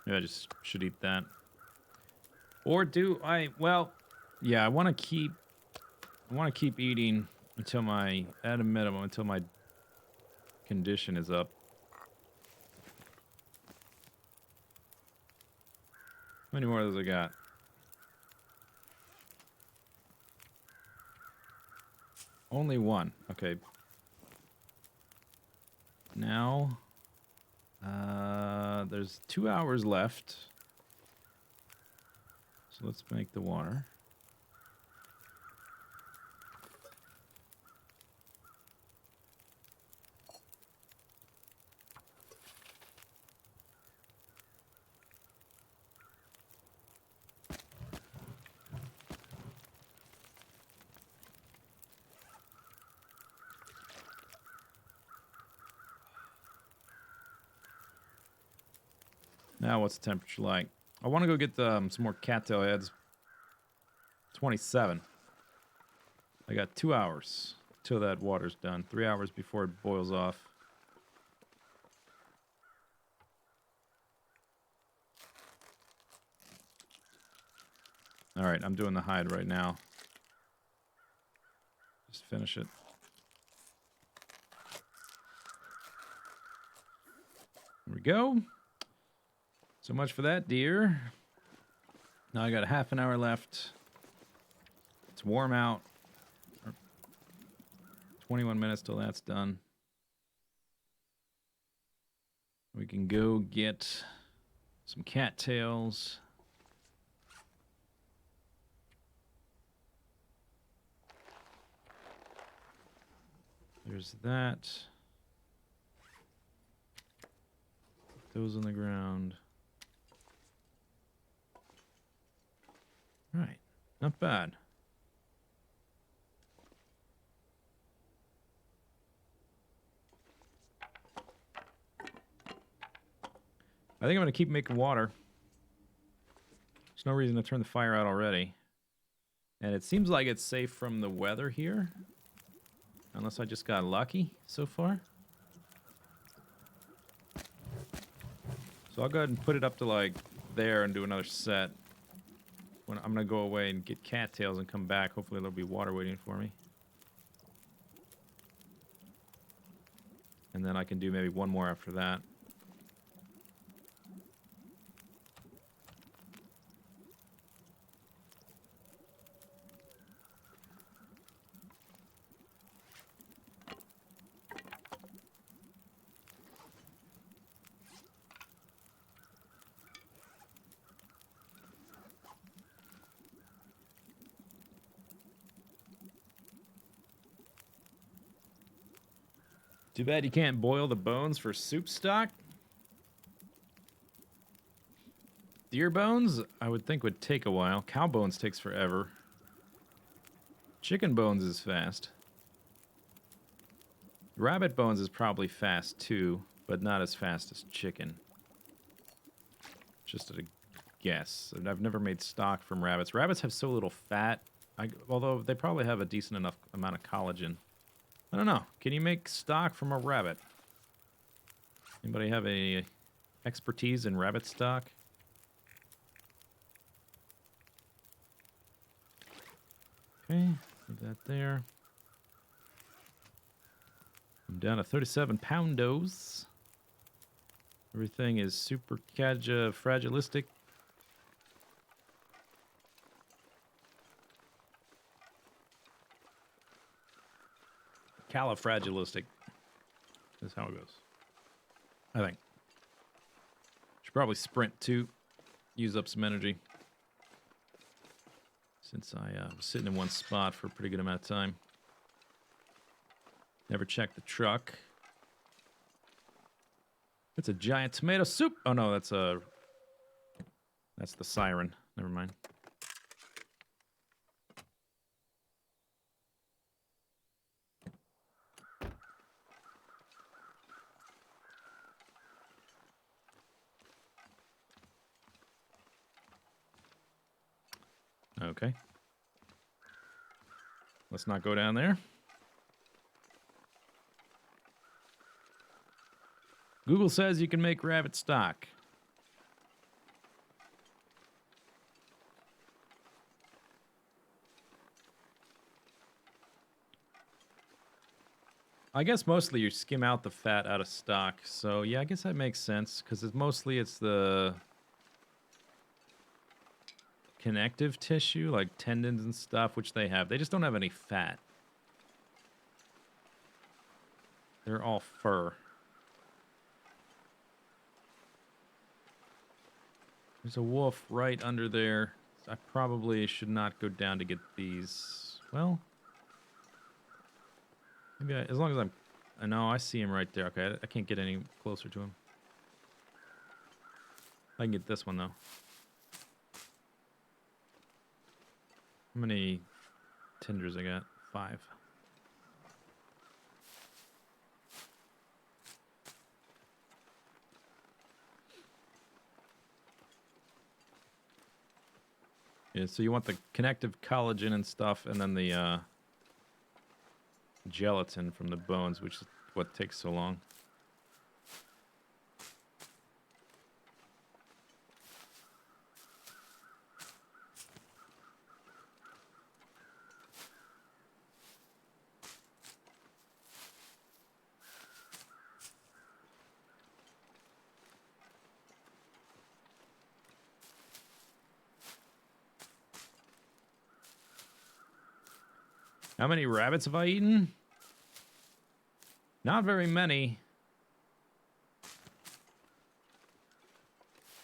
Maybe I just should eat that. Or do I... Well, yeah, I want to keep eating until my... At a minimum, until my condition is up. How many more of those I got? Only one. Okay. Now... there's 2 hours left. So let's make the water. Now what's the temperature like? I want to go get some more cattail heads. 27. I got 2 hours till that water's done. 3 hours before it boils off. Alright, I'm doing the hide right now. Just finish it. There we go. So much for that, deer. Now I got a half an hour left. It's warm out. 21 minutes till that's done. We can go get some cattails. There's that. Put those on the ground. Right, not bad. I think I'm going to keep making water. There's no reason to turn the fire out already. And it seems like it's safe from the weather here. Unless I just got lucky so far. So I'll go ahead and put it up to like there and do another set. When I'm going to go away and get cattails and come back. Hopefully there'll be water waiting for me. And then I can do maybe one more after that. Too bad you can't boil the bones for soup stock. Deer bones, I would think would take a while. Cow bones takes forever. Chicken bones is fast. Rabbit bones is probably fast too, but not as fast as chicken. Just a guess. I've never made stock from rabbits. Rabbits have so little fat, although they probably have a decent enough amount of collagen. I don't know. Can you make stock from a rabbit? Anybody have a expertise in rabbit stock? Okay, leave that there. I'm down to 37 poundos. Everything is super fragilistic. Califragilistic is how it goes. I think. Should probably sprint too. Use up some energy. Since I was sitting in one spot for a pretty good amount of time. Never checked the truck. It's a giant tomato soup. Oh no, that's the siren. Never mind. Okay. Let's not go down there. Google says you can make rabbit stock. I guess mostly you skim out the fat out of stock. So yeah, I guess that makes sense because it's the connective tissue, like tendons and stuff, which they have. They just don't have any fat. They're all fur. There's a wolf right under there. I probably should not go down to get these. Well, maybe as long as I know I see him right there. Okay, I can't get any closer to him. I can get this one though. How many tenders I got? 5. Yeah, so you want the connective collagen and stuff, and then the gelatin from the bones, which is what takes so long. How many rabbits have I eaten? Not very many.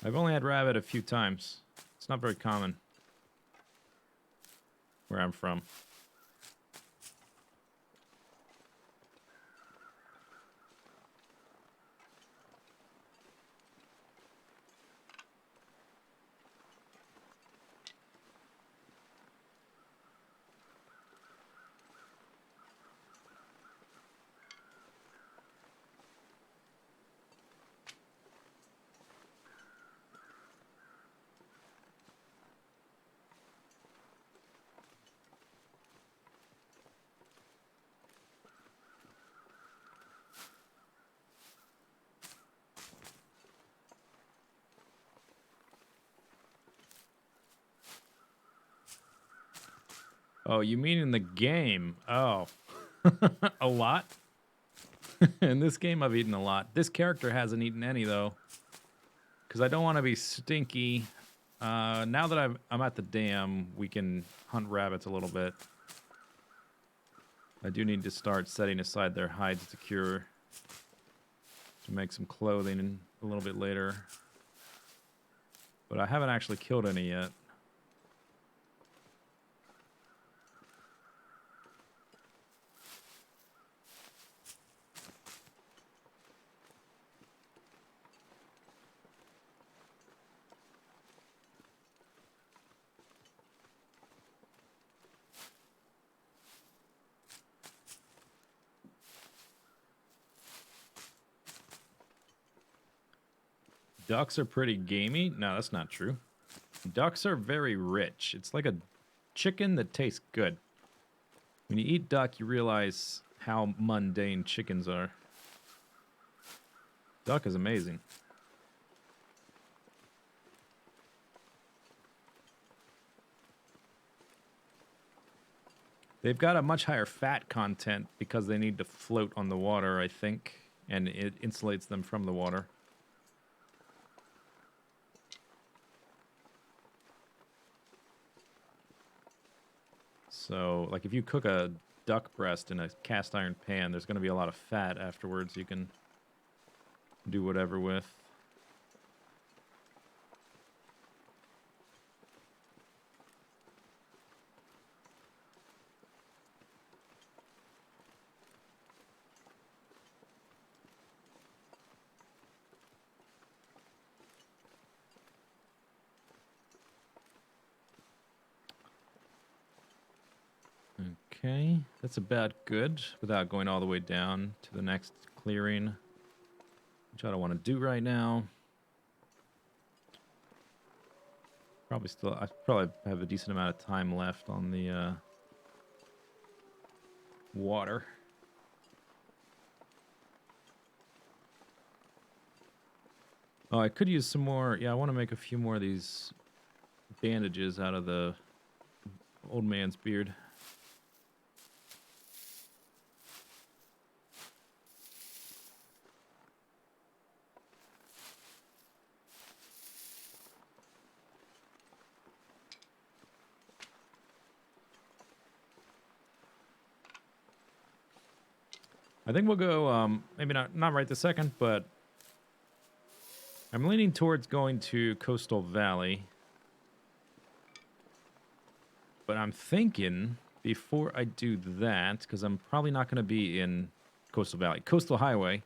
I've only had rabbit a few times. It's not very common where I'm from. Oh, you mean in the game? Oh. A lot? In this game, I've eaten a lot. This character hasn't eaten any, though. Because I don't want to be stinky. Now that I'm at the dam, we can hunt rabbits a little bit. I do need to start setting aside their hides to cure. To make some clothing a little bit later. But I haven't actually killed any yet. Ducks are pretty gamey. No, that's not true. Ducks are very rich. It's like a chicken that tastes good. When you eat duck, you realize how mundane chickens are. Duck is amazing. They've got a much higher fat content because they need to float on the water, I think, and it insulates them from the water. So, like, if you cook a duck breast in a cast iron pan, there's going to be a lot of fat afterwards you can do whatever with. Okay, that's about good without going all the way down to the next clearing, which I don't want to do right now. I probably have a decent amount of time left on the water. Oh, I could use some more. Yeah, I want to make a few more of these bandages out of the old man's beard. I think we'll go, maybe not right this second, but I'm leaning towards going to Coastal Valley. But I'm thinking, before I do that, because I'm probably not going to be in Coastal Valley. Coastal Highway.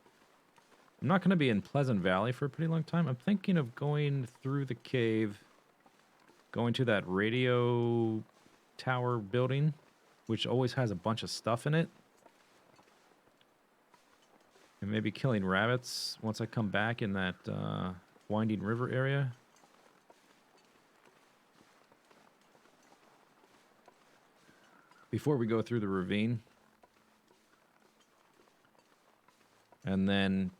I'm not going to be in Pleasant Valley for a pretty long time. I'm thinking of going through the cave, going to that radio tower building, which always has a bunch of stuff in it. And maybe killing rabbits once I come back in that winding river area. Before we go through the ravine. And then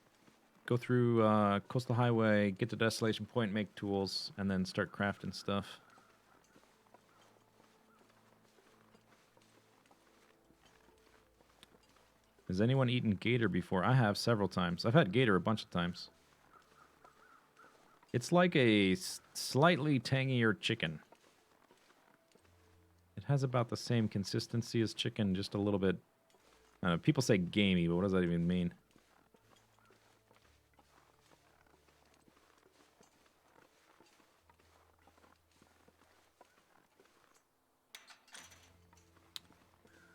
go through Coastal Highway, get to Desolation Point, make tools, and then start crafting stuff. Has anyone eaten gator before? I have several times. I've had gator a bunch of times. It's like a slightly tangier chicken. It has about the same consistency as chicken, just a little bit... I don't know, people say gamey, but what does that even mean?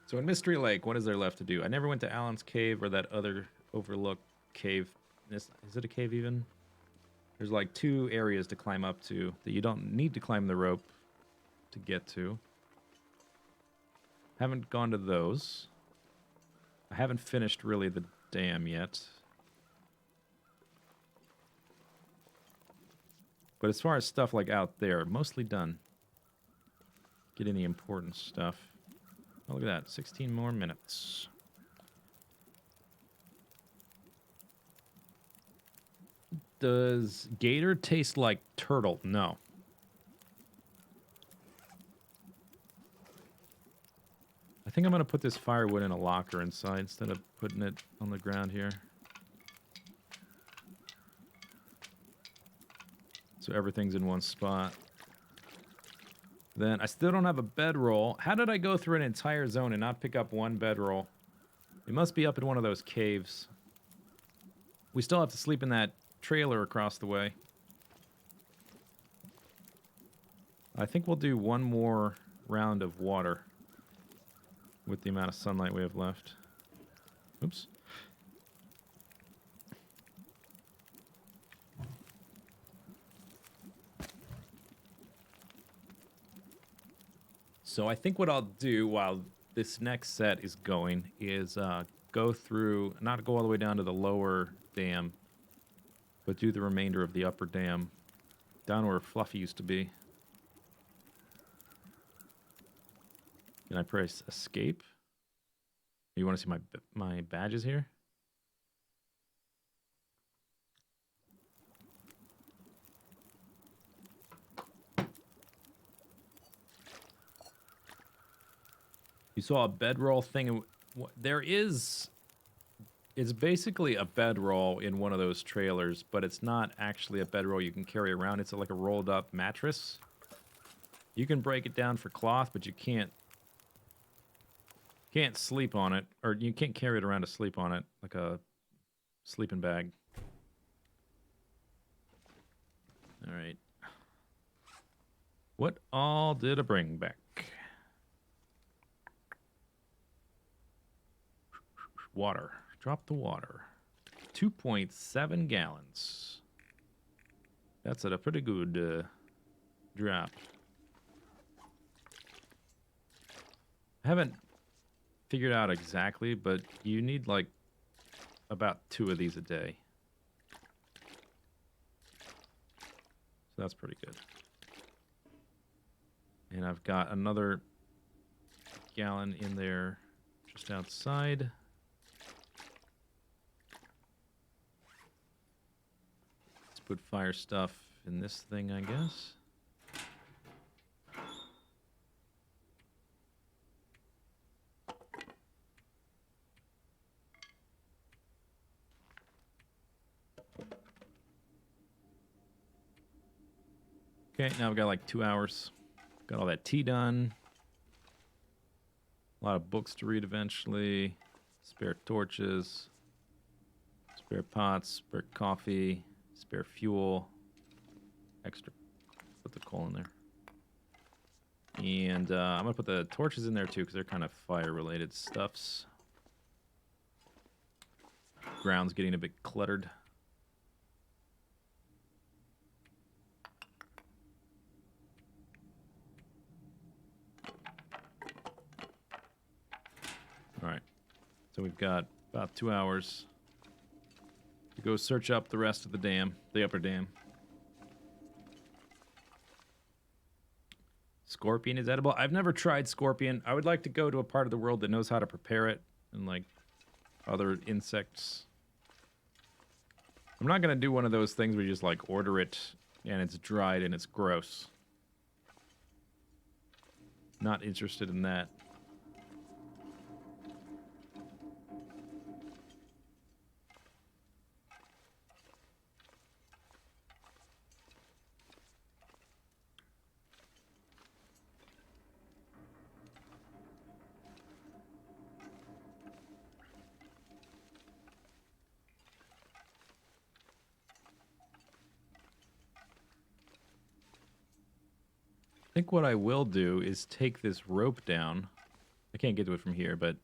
So in Mystery Lake, what is there left to do? I never went to Allen's Cave or that other overlooked cave. Is it a cave even? There's like 2 areas to climb up to that you don't need to climb the rope to get to. Haven't gone to those. I haven't finished really the dam yet. But as far as stuff like out there, mostly done. Getting the important stuff. Oh, look at that. 16 more minutes. Does gator taste like turtle? No. I think I'm going to put this firewood in a locker inside instead of putting it on the ground here. So everything's in one spot. Then I still don't have a bedroll. How did I go through an entire zone and not pick up one bedroll? It must be up in one of those caves. We still have to sleep in that trailer across the way. I think we'll do one more round of water with the amount of sunlight we have left. Oops. So I think what I'll do while this next set is going is go through, not go all the way down to the lower dam, but do the remainder of the upper dam down where Fluffy used to be. Can I press escape? You want to see my badges here? You saw a bedroll thing. There is... It's basically a bedroll in one of those trailers, but it's not actually a bedroll you can carry around. It's like a rolled up mattress. You can break it down for cloth, but you can't sleep on it, or you can't carry it around to sleep on it like a sleeping bag. All right. What all did I bring back? Water. Drop the water. 2.7 gallons. That's at a pretty good drop. I haven't figured out exactly, but you need like about 2 of these a day. So that's pretty good. And I've got another gallon in there just outside. Let's put fire stuff in this thing, I guess. Okay, now we've got like 2 hours. Got all that tea done. A lot of books to read eventually. Spare torches. Spare pots. Spare coffee. Spare fuel. Extra. Put the coal in there. And I'm going to put the torches in there too because they're kind of fire-related stuffs. Ground's getting a bit cluttered. All right, so we've got about 2 hours to go search up the rest of the dam, the upper dam. Scorpion is edible. I've never tried scorpion. I would like to go to a part of the world that knows how to prepare it and like other insects. I'm not going to do one of those things where you just like order it and it's dried and it's gross. Not interested in that. I think what I will do is take this rope down. I can't get to it from here, but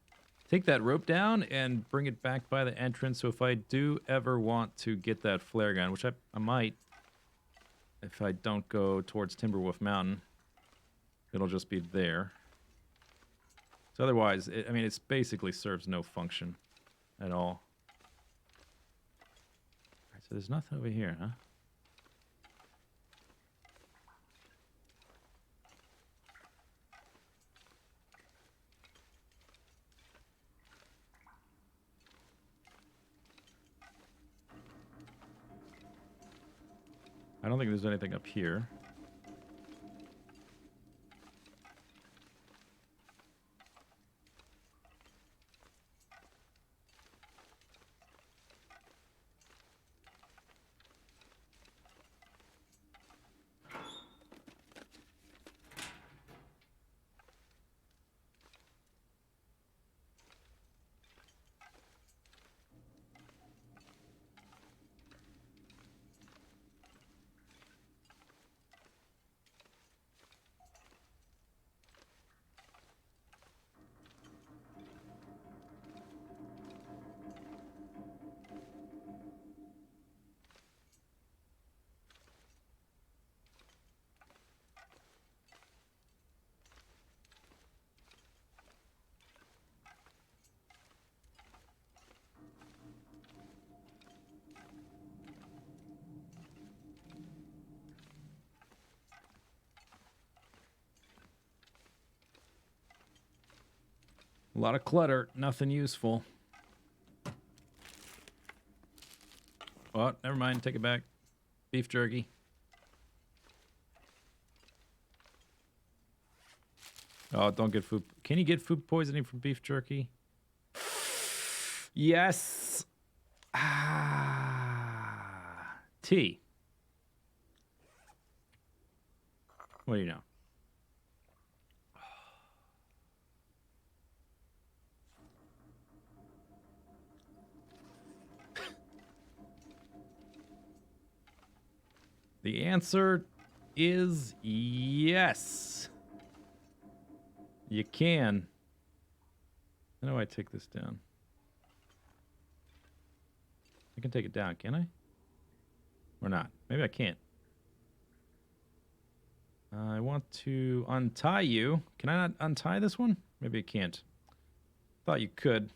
take that rope down and bring it back by the entrance. So if I do ever want to get that flare gun, which I might, if I don't go towards Timberwolf Mountain, it'll just be there. So otherwise, I mean, it basically serves no function at all. All right, so there's nothing over here, huh? I don't think there's anything up here. A lot of clutter, nothing useful. Oh, never mind. Take it back. Beef jerky. Oh, don't get food. Can you get food poisoning from beef jerky? Yes. Ah. Tea. What do you know? The answer is yes. You can. How do I take this down? I can take it down, can I? Or not? Maybe I can't. I want to untie you. Can I not untie this one? Maybe I can't. Thought you could.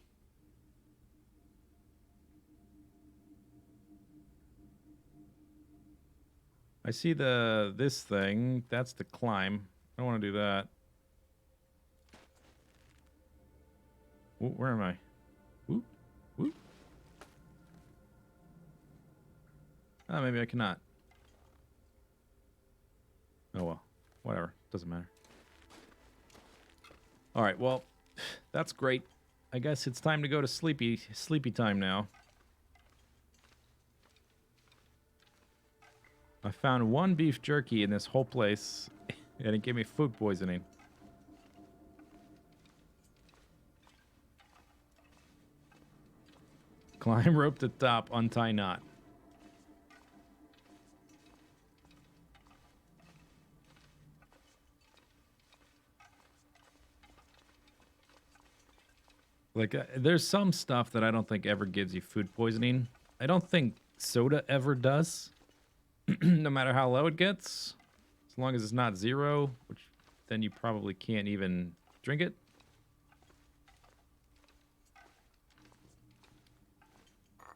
I see this thing. That's the climb. I don't want to do that. Ooh, where am I? Whoop, whoop. Ah, maybe I cannot. Oh well, whatever. Doesn't matter. All right, well, that's great. I guess it's time to go to sleepy time now. I found one beef jerky in this whole place, and it gave me food poisoning. Climb rope to top, untie knot. Like, there's some stuff that I don't think ever gives you food poisoning. I don't think soda ever does. No matter how low it gets. As long as it's not 0, which then you probably can't even drink it.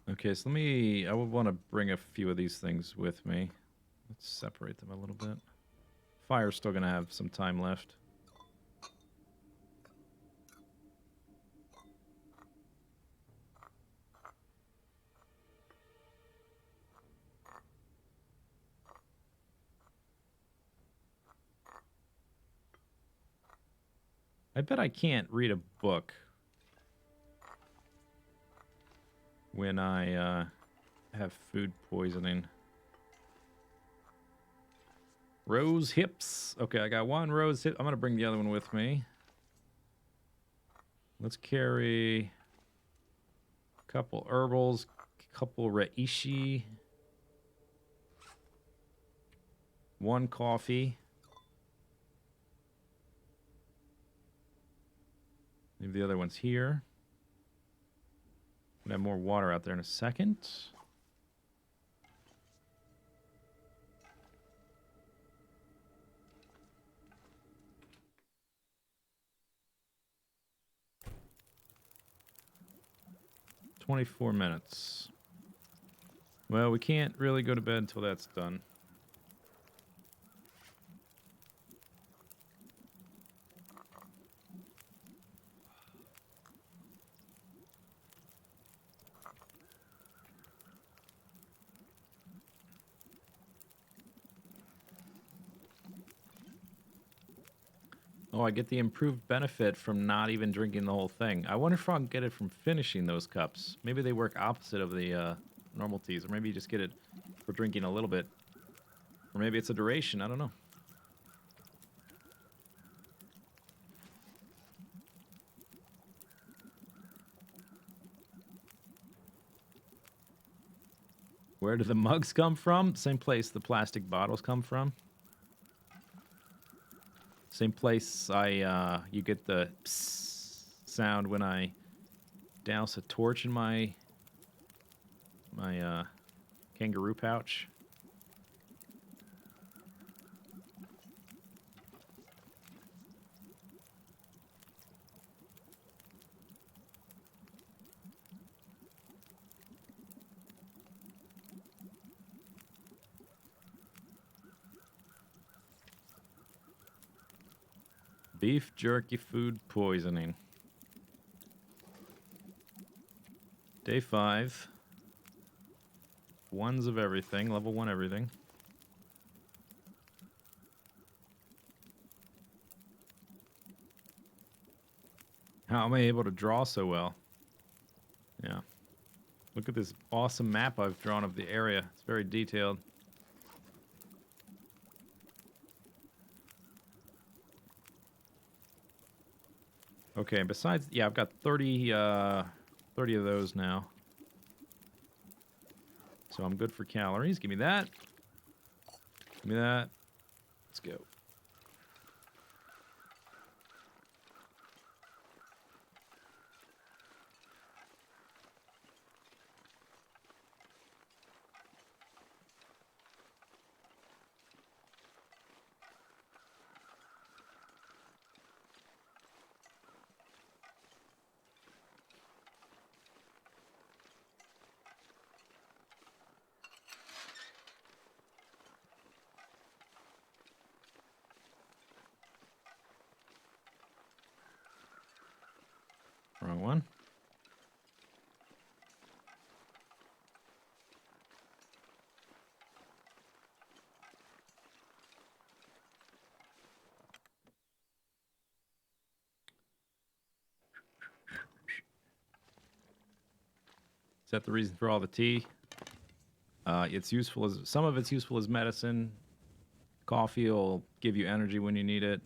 Okay, so I would want to bring a few of these things with me. Let's separate them a little bit. Fire's still going to have some time left. I bet I can't read a book when I have food poisoning. Rose hips. Okay, I got one rose hip. I'm going to bring the other one with me. Let's carry a couple herbals, a couple reishi, one coffee. Leave the other ones here. We'll have more water out there in a second. "24 minutes. Well, we can't really go to bed until that's done. Oh, I get the improved benefit from not even drinking the whole thing. I wonder if I'll get it from finishing those cups. Maybe they work opposite of the normal teas, or maybe you just get it for drinking a little bit. Or maybe it's a duration, I don't know. Where do the mugs come from? Same place the plastic bottles come from. Same place you get the psst sound when I douse a torch in my kangaroo pouch. Beef jerky food poisoning. Day 5. Ones of everything. Level 1 everything. How am I able to draw so well? Yeah. Look at this awesome map I've drawn of the area. It's very detailed. Okay, besides, yeah, I've got 30 of those now. So I'm good for calories. Give me that. Give me that. Let's go. Wrong one. Is that the reason for all the tea? It's useful as some of it's useful as medicine. Coffee will give you energy when you need it.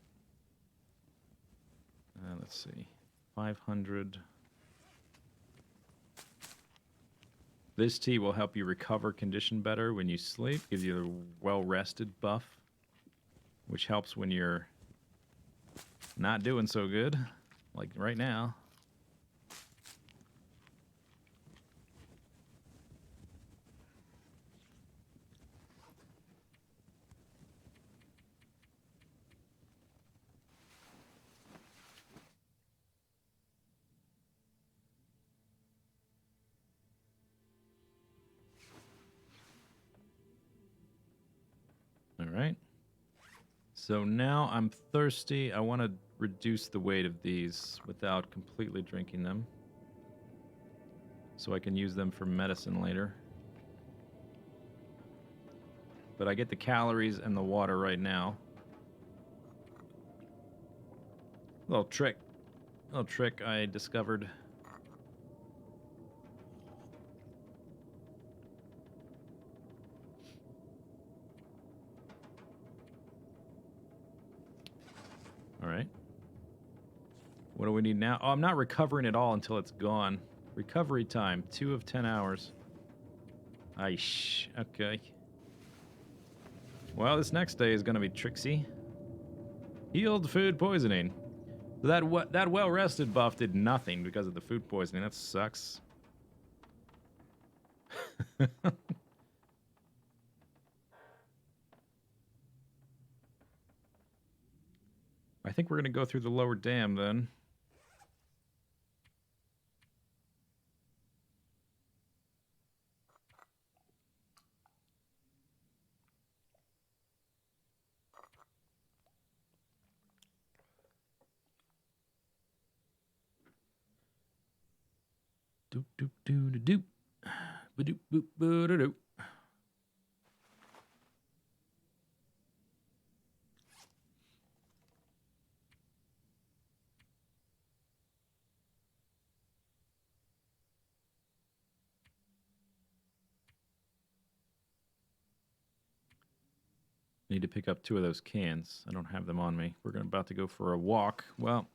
Let's see, 500. This tea will help you recover condition better when you sleep. Gives you a well-rested buff, which helps when you're not doing so good, like right now. All right. So now I'm thirsty. I want to reduce the weight of these without completely drinking them, so I can use them for medicine later. But I get the calories and the water right now. Little trick I discovered. All right. What do we need now? Oh, I'm not recovering at all until it's gone. Recovery time, 2 of 10 hours. Aish. Okay. Well, this next day is going to be tricksy. Healed food poisoning. That well-rested buff did nothing because of the food poisoning. That sucks. I think we're going to go through the lower dam then. Doop doop doo doo doop. Ba-doop boop ba-da-doop. Need to pick up 2 of those cans. I don't have them on me. We're about to go for a walk. Well,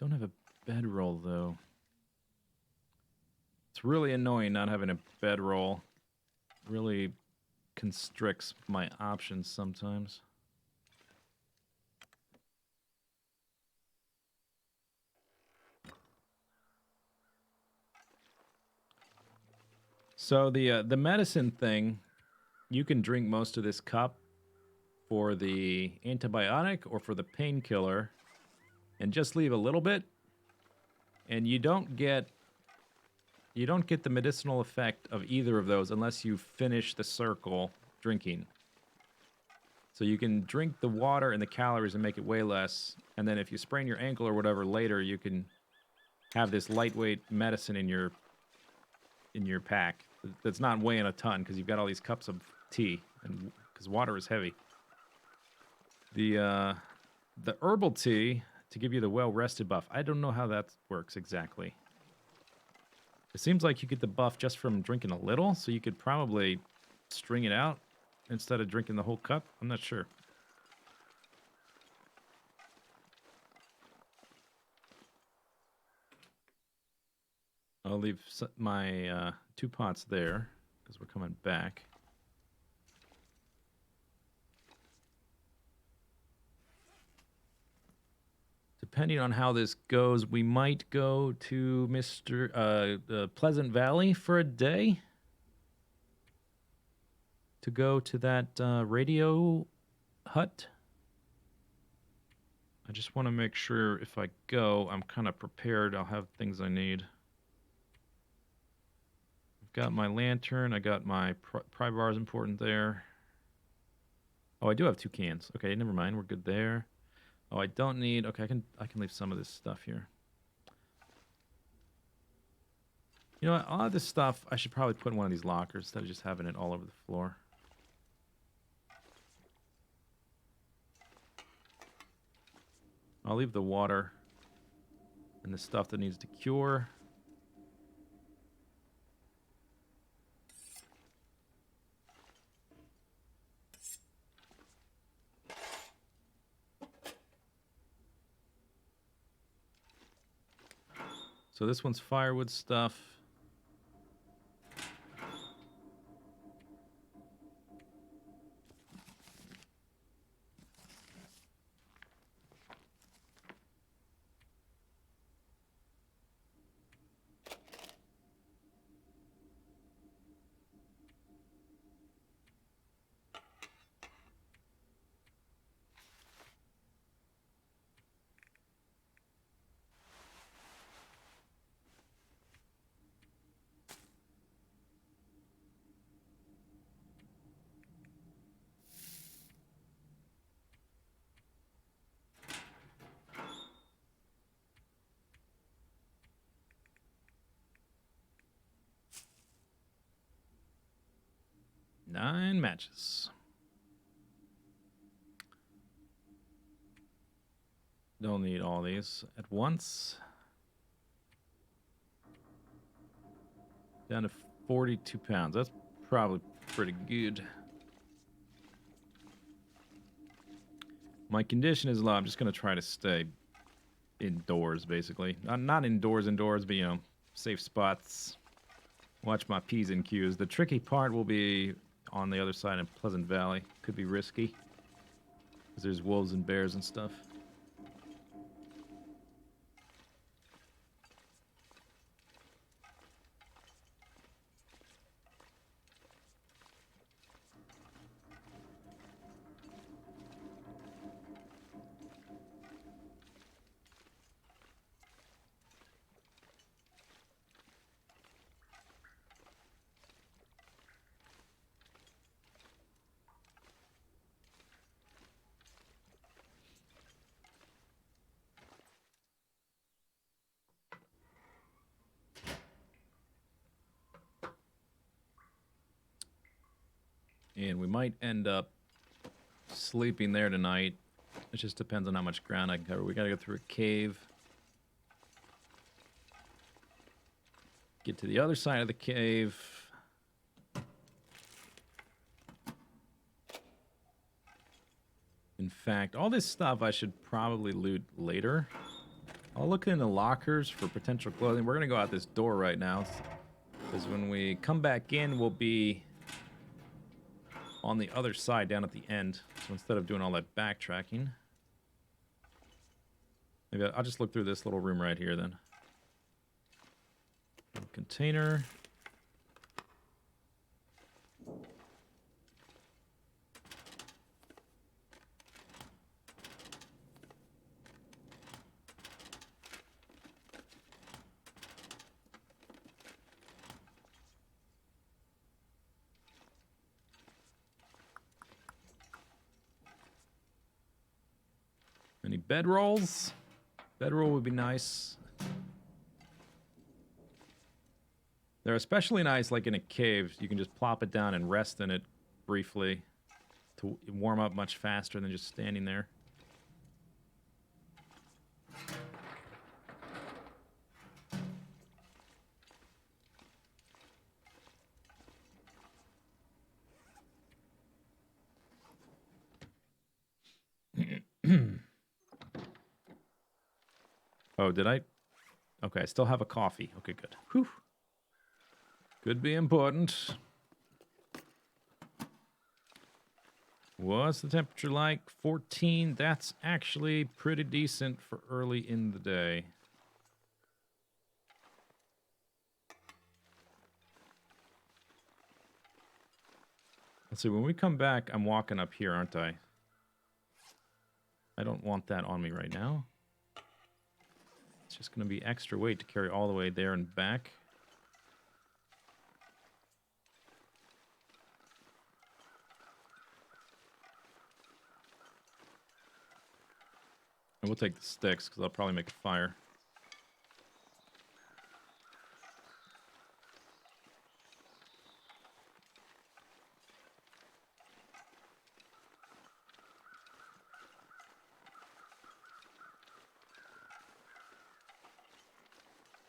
don't have a bedroll though. It's really annoying not having a bedroll. Really constricts my options sometimes. So the medicine thing, you can drink most of this cup for the antibiotic or for the painkiller, and just leave a little bit, and you don't get the medicinal effect of either of those unless you finish the circle drinking. So you can drink the water and the calories and make it way less, and then if you sprain your ankle or whatever later, you can have this lightweight medicine in your in your pack that's not weighing a ton because you've got all these cups of tea and because water is heavy. The herbal tea to give you the well-rested buff. I don't know how that works exactly. It seems like you get the buff just from drinking a little, so you could probably string it out instead of drinking the whole cup. I'm not sure. I'll leave my 2 pots there because we're coming back. Depending on how this goes, we might go to Pleasant Valley for a day to go to that radio hut. I just want to make sure if I go, I'm kind of prepared. I'll have things I need. I've got my lantern. I got my pry bars important there. Oh, I do have 2 cans. Okay, never mind. We're good there. Oh, I don't need... Okay, I can leave some of this stuff here. You know what? A lot of this stuff I should probably put in one of these lockers instead of just having it all over the floor. I'll leave the water and the stuff that needs to cure. So this one's firewood stuff. Nine matches. Don't need all these at once. Down to 42 pounds. That's probably pretty good. My condition is low. I'm just going to try to stay indoors, basically. Not indoors, but, you know, safe spots. Watch my P's and Q's. The tricky part will be on the other side of Pleasant Valley. Could be risky. Because there's wolves and bears and stuff. And we might end up sleeping there tonight. It just depends on how much ground I can cover. We gotta go through a cave. Get to the other side of the cave. In fact, all this stuff I should probably loot later. I'll look in the lockers for potential clothing. We're gonna go out this door right now. Because when we come back in, we'll be on the other side down at the end. So instead of doing all that backtracking, maybe I'll just look through this little room right here then. Container. Any bedrolls? Bedroll would be nice. They're especially nice, like in a cave. You can just plop it down and rest in it briefly to warm up much faster than just standing there. Oh, did I? Okay, I still have a coffee. Okay, good. Whew. Could be important. What's the temperature like? 14. That's actually pretty decent for early in the day. Let's see, when we come back, I'm walking up here, aren't I? I don't want that on me right now. It's just going to be extra weight to carry all the way there and back. And we'll take the sticks, because I'll probably make a fire.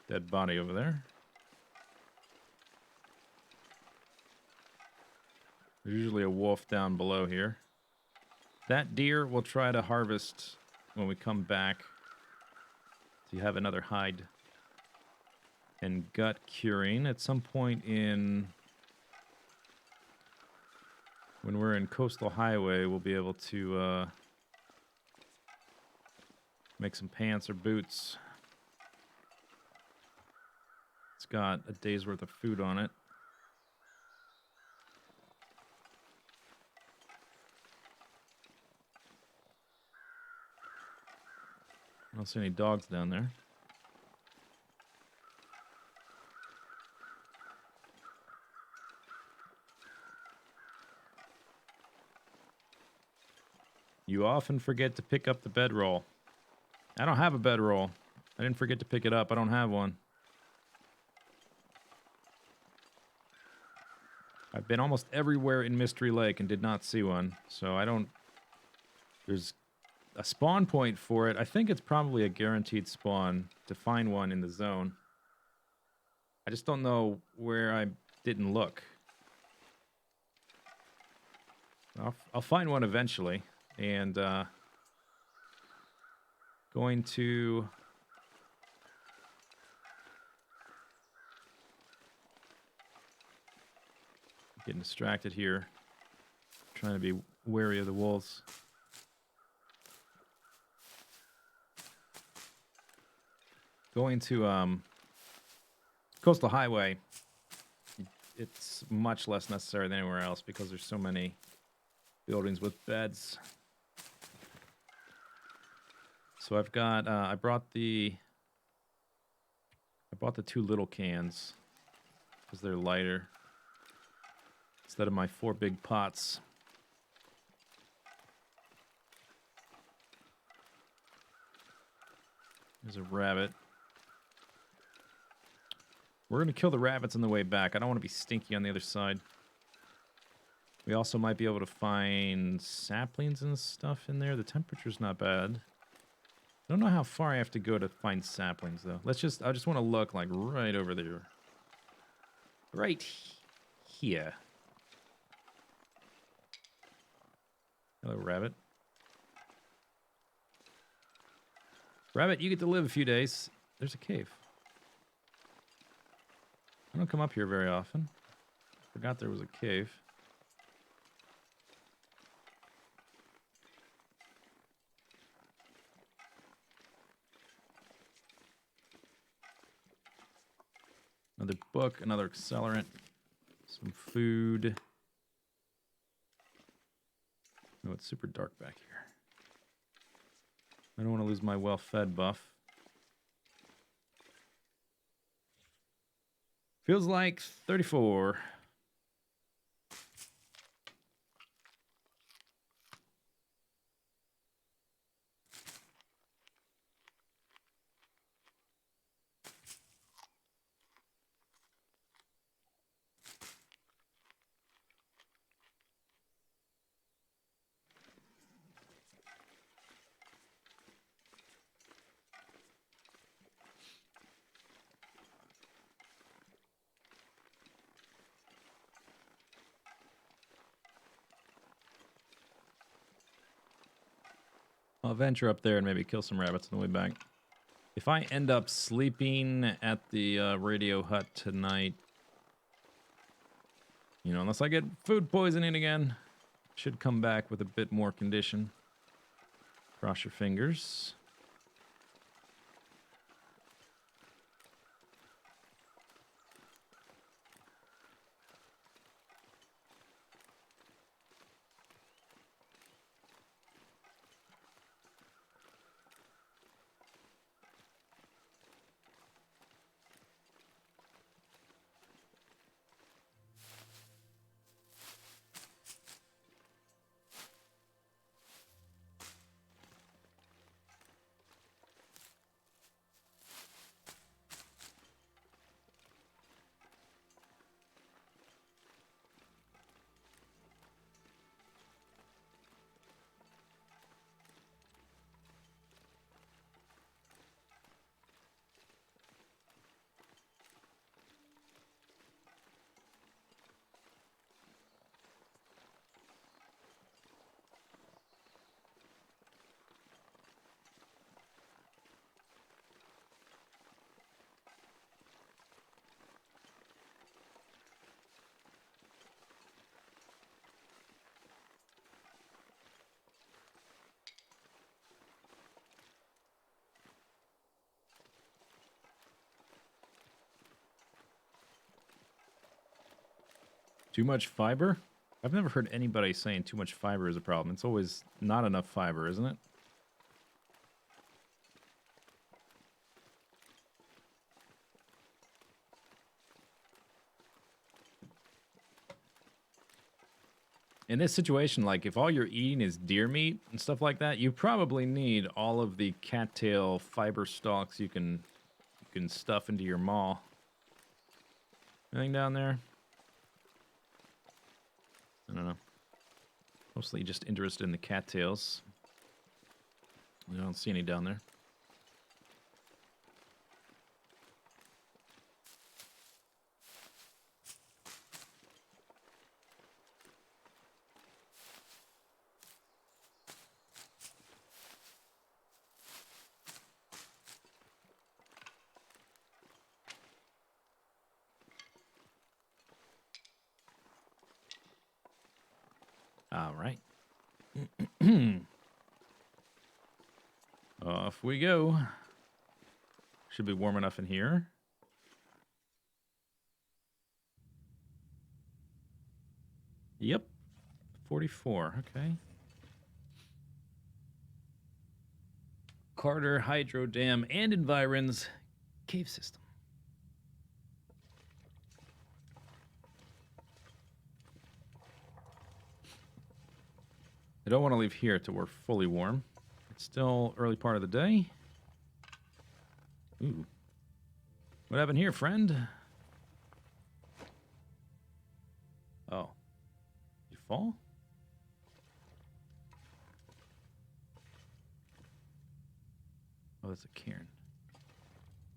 Dead body over there. There's usually a wolf down below here. That deer we'll try to harvest when we come back. So you have another hide and gut curing at some point in... When we're in Coastal Highway, we'll be able to make some pants or boots. It's got a day's worth of food on it. I don't see any dogs down there. You often forget to pick up the bedroll. I don't have a bedroll. I didn't forget to pick it up. I don't have one. I've been almost everywhere in Mystery Lake and did not see one. So I don't... There's a spawn point for it. I think it's probably a guaranteed spawn to find one in the zone. I just don't know where I didn't look. I'll find one eventually. And going to... Getting distracted here. Trying to be wary of the wolves. Going to Coastal Highway, it's much less necessary than anywhere else because there's so many buildings with beds. So I've got I brought the 2 little cans because they're lighter instead of my 4 big pots. There's a rabbit. We're going to kill the rabbits on the way back. I don't want to be stinky on the other side. We also might be able to find saplings and stuff in there. The temperature's not bad. I don't know how far I have to go to find saplings, though. I just want to look, like, right over there. Right here. Hello, rabbit. Rabbit, you get to live a few days. There's a cave. I don't come up here very often. Forgot there was a cave. Another book, another accelerant, some food. Oh, it's super dark back here. I don't want to lose my well-fed buff. Feels like 34. I'll venture up there and maybe kill some rabbits on the way back. If I end up sleeping at the radio hut tonight, you know, unless I get food poisoning again, should come back with a bit more condition. Cross your fingers. Too much fiber? I've never heard anybody saying too much fiber is a problem. It's always not enough fiber, isn't it? In this situation, like if all you're eating is deer meat and stuff like that, you probably need all of the cattail fiber stalks you can stuff into your maw. Anything down there? I don't know. Mostly just interested in the cattails. I don't see any down there. All right. Off we go. Should be warm enough in here. Yep. 44. Okay. Carter Hydro Dam and Environs cave system. I don't want to leave here till we're fully warm. It's still early part of the day. Ooh. What happened here, friend? Oh. Did you fall? Oh, that's a cairn.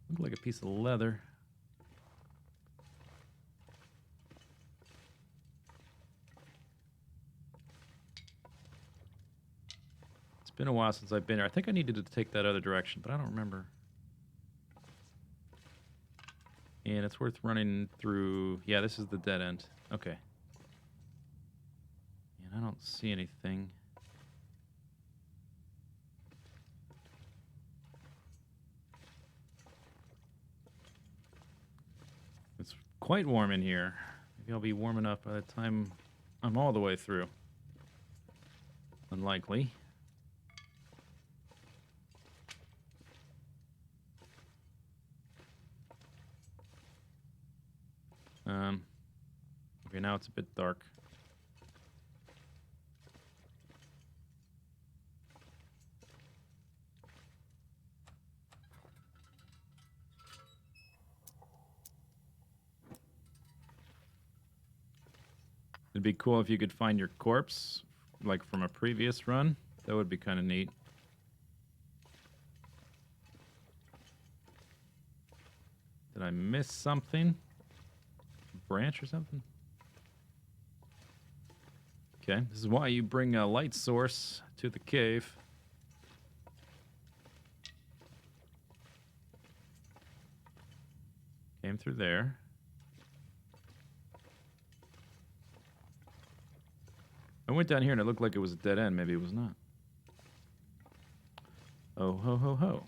Looked like a piece of leather. It's been a while since I've been here. I think I needed to take that other direction, but I don't remember. And it's worth running through... Yeah, this is the dead end. Okay. And I don't see anything. It's quite warm in here. Maybe I'll be warm enough by the time I'm all the way through. Unlikely. Okay, now it's a bit dark. It'd be cool if you could find your corpse, like from a previous run. That would be kind of neat. Did I miss something? A branch or something? Okay, this is why you bring a light source to the cave. Came through there. I went down here and it looked like it was a dead end. Maybe it was not. Oh, ho, ho, ho.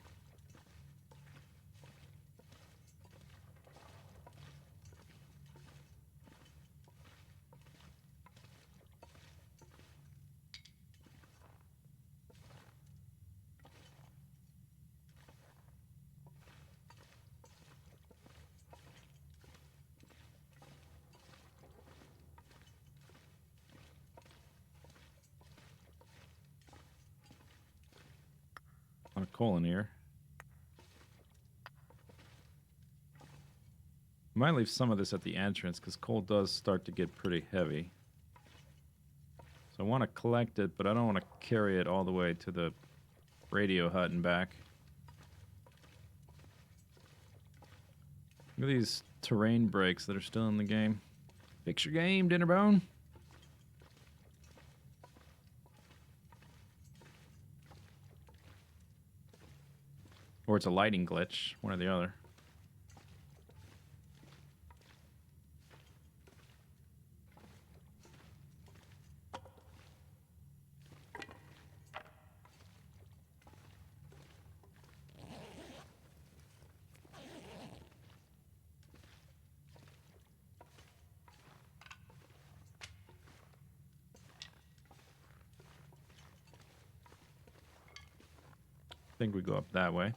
A lot of coal in here. Might leave some of this at the entrance because coal does start to get pretty heavy. So I want to collect it, but I don't want to carry it all the way to the radio hut and back. Look at these terrain breaks that are still in the game. Fix your game, Dinnerbone. Or it's a lighting glitch, one or the other. I think we go up that way.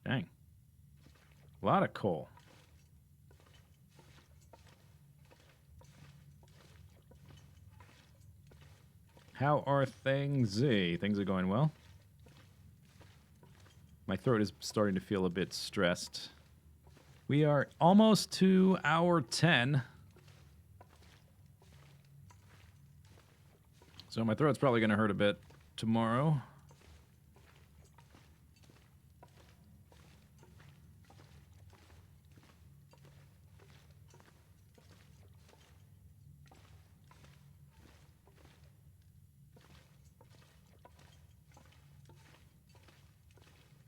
Dang. A lot of coal. How are things? Things are going well. My throat is starting to feel a bit stressed. We are almost to hour 10. So my throat's probably going to hurt a bit tomorrow.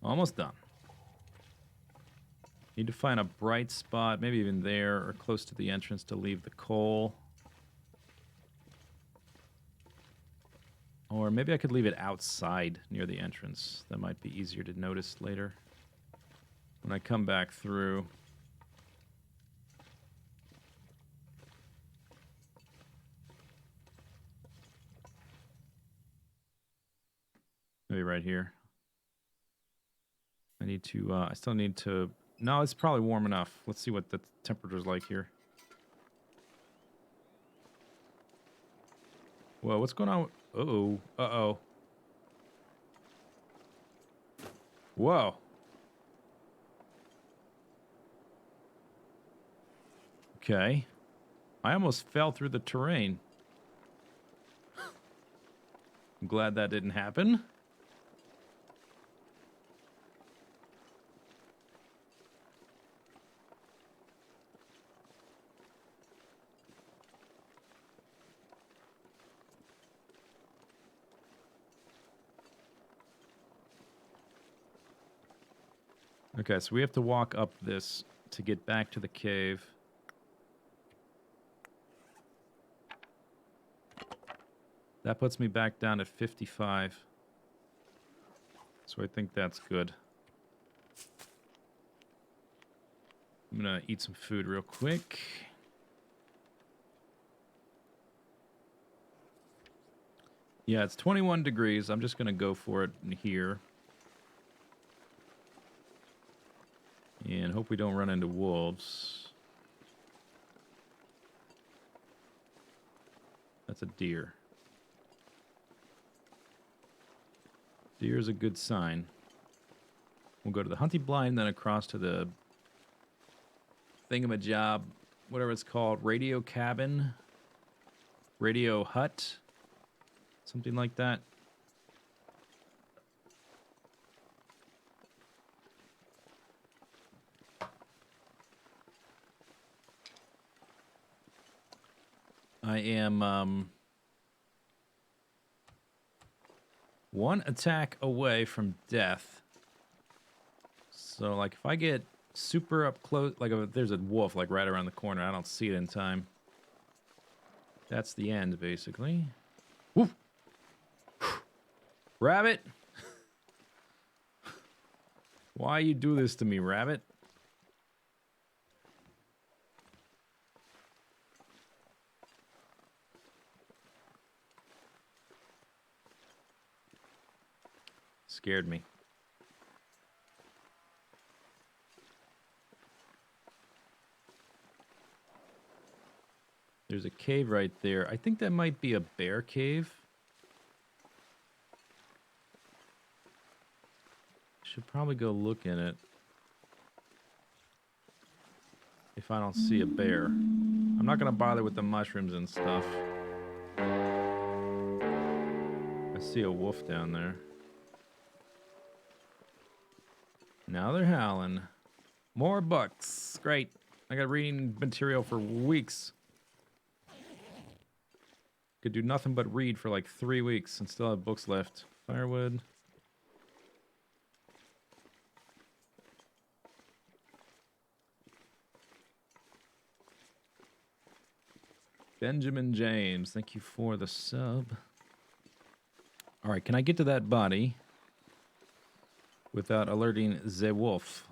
Almost done. Need to find a bright spot, maybe even there or close to the entrance to leave the coal. Or maybe I could leave it outside near the entrance. That might be easier to notice later when I come back through. Maybe right here. I need to, I still need to, no, it's probably warm enough. Let's see what the temperature's like here. Whoa, what's going on? Uh-oh, uh-oh. Whoa. Okay. I almost fell through the terrain. I'm glad that didn't happen. Okay, so we have to walk up this to get back to the cave. That puts me back down to 55. So I think that's good. I'm gonna eat some food real quick. Yeah, it's 21 degrees. I'm just gonna go for it in here. And hope we don't run into wolves. That's a deer. Deer is a good sign. We'll go to the hunting blind, then across to the thingamajob, whatever it's called, radio cabin, radio hut, something like that. I am one attack away from death. So, like, if I get super up close, like, if there's a wolf, like, right around the corner, I don't see it in time. That's the end, basically. Woof! Rabbit! Why you do this to me, rabbit? Scared me. There's a cave right there. I think that might be a bear cave. Should probably go look in it. If I don't see a bear. I'm not gonna bother with the mushrooms and stuff. I see a wolf down there. Now they're howling. More bucks. Great. I got reading material for weeks. Could do nothing but read for like 3 weeks and still have books left. Firewood. Benjamin James, thank you for the sub. All right, can I get to that body without alerting the wolf?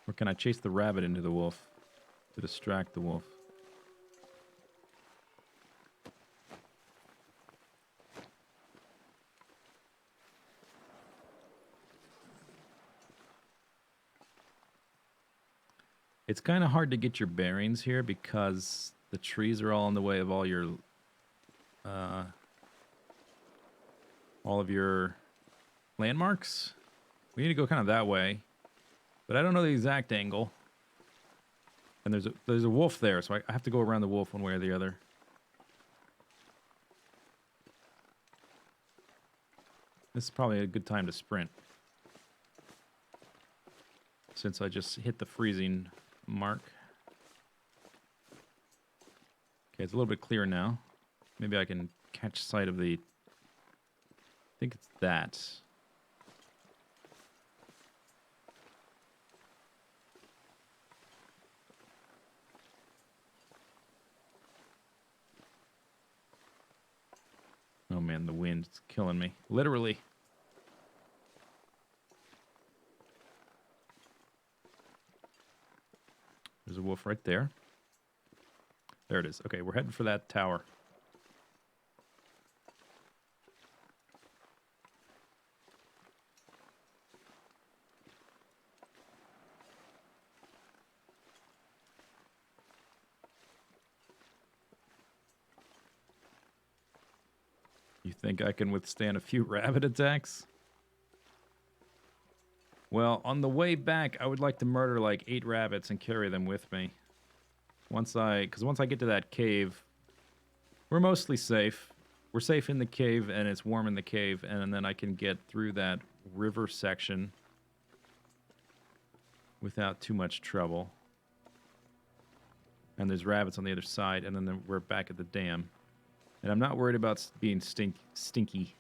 Or can I chase the rabbit into the wolf to distract the wolf? It's kind of hard to get your bearings here because the trees are all in the way of all of your landmarks. We need to go kind of that way, but I don't know the exact angle. And there's a wolf there, so I have to go around the wolf one way or the other. This is probably a good time to sprint, since I just hit the freezing mark. Okay, it's a little bit clearer now. Maybe I can catch sight of the... I think it's that. Oh man, the wind's killing me. Literally. There's a wolf right there. There it is. Okay, we're heading for that tower. You think I can withstand a few rabbit attacks? Well, on the way back, I would like to murder like 8 rabbits and carry them with me. Because once I get to that cave, we're mostly safe. We're safe in the cave, and it's warm in the cave, and then I can get through that river section without too much trouble. And there's rabbits on the other side, and then we're back at the dam. And I'm not worried about being stinky.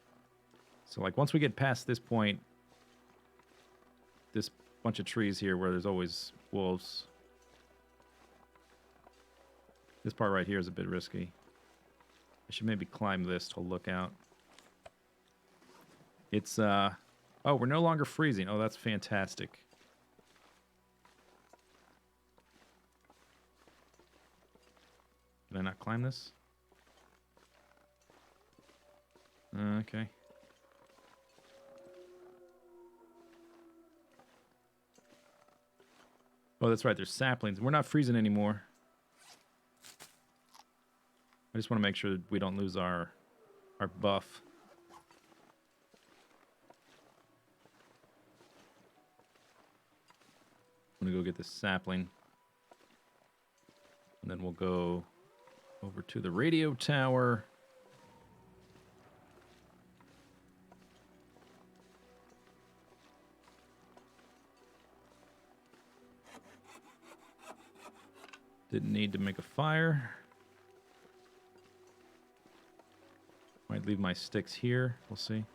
So, like, once we get past this point, this bunch of trees here where there's always wolves. This part right here is a bit risky. I should maybe climb this to look out. It's, oh, we're no longer freezing. Oh, that's fantastic. Can I not climb this? Okay. Oh, that's right. There's saplings. We're not freezing anymore. I just want to make sure we don't lose our buff. I'm gonna go get this sapling. And then we'll go over to the radio tower. Didn't need to make a fire. Might leave my sticks here. We'll see.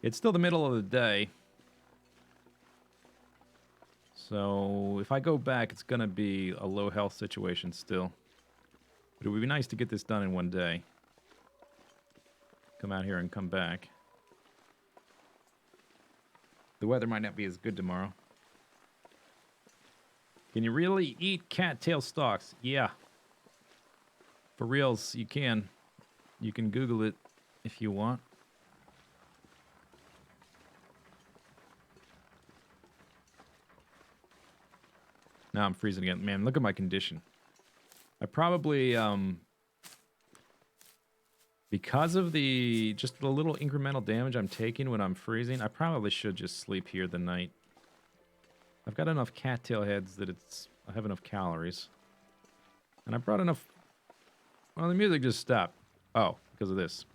It's still the middle of the day. So if I go back, it's going to be a low health situation still. But it would be nice to get this done in one day. Come out here and come back. The weather might not be as good tomorrow. Can you really eat cattail stalks? Yeah. For reals, you can. You can Google it if you want. Now I'm freezing again. Man, look at my condition. I probably, because of just the little incremental damage I'm taking when I'm freezing, I probably should just sleep here the night. I've got enough cattail heads that I have enough calories. And I brought enough... Well, the music just stopped. Oh, because of this.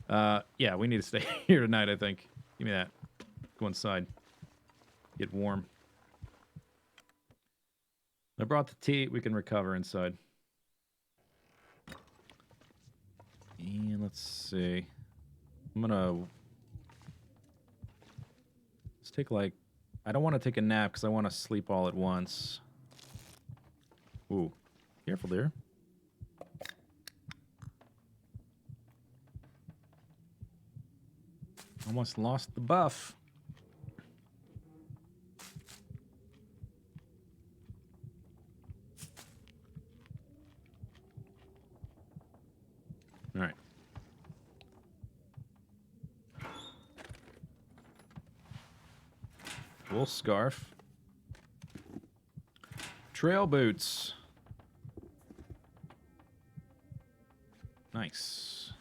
Yeah, we need to stay here tonight, I think. Give me that. Go inside. Get warm. I brought the tea. We can recover inside. And let's see. I'm gonna... Let's take like... I don't want to take a nap because I want to sleep all at once. Ooh. Careful there. Almost lost the buff. All right. Wool scarf. Trail boots. Nice.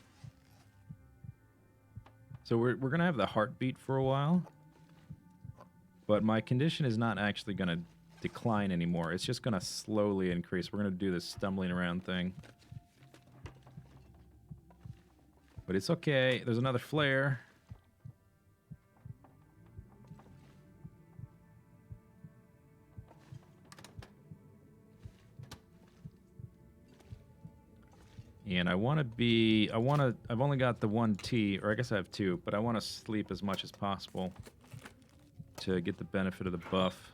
So we're going to have the heartbeat for a while. But my condition is not actually going to decline anymore. It's just going to slowly increase. We're going to do this stumbling around thing. But it's okay. There's another flare. And I've only got the one tea, or I guess I have two, but I want to sleep as much as possible to get the benefit of the buff.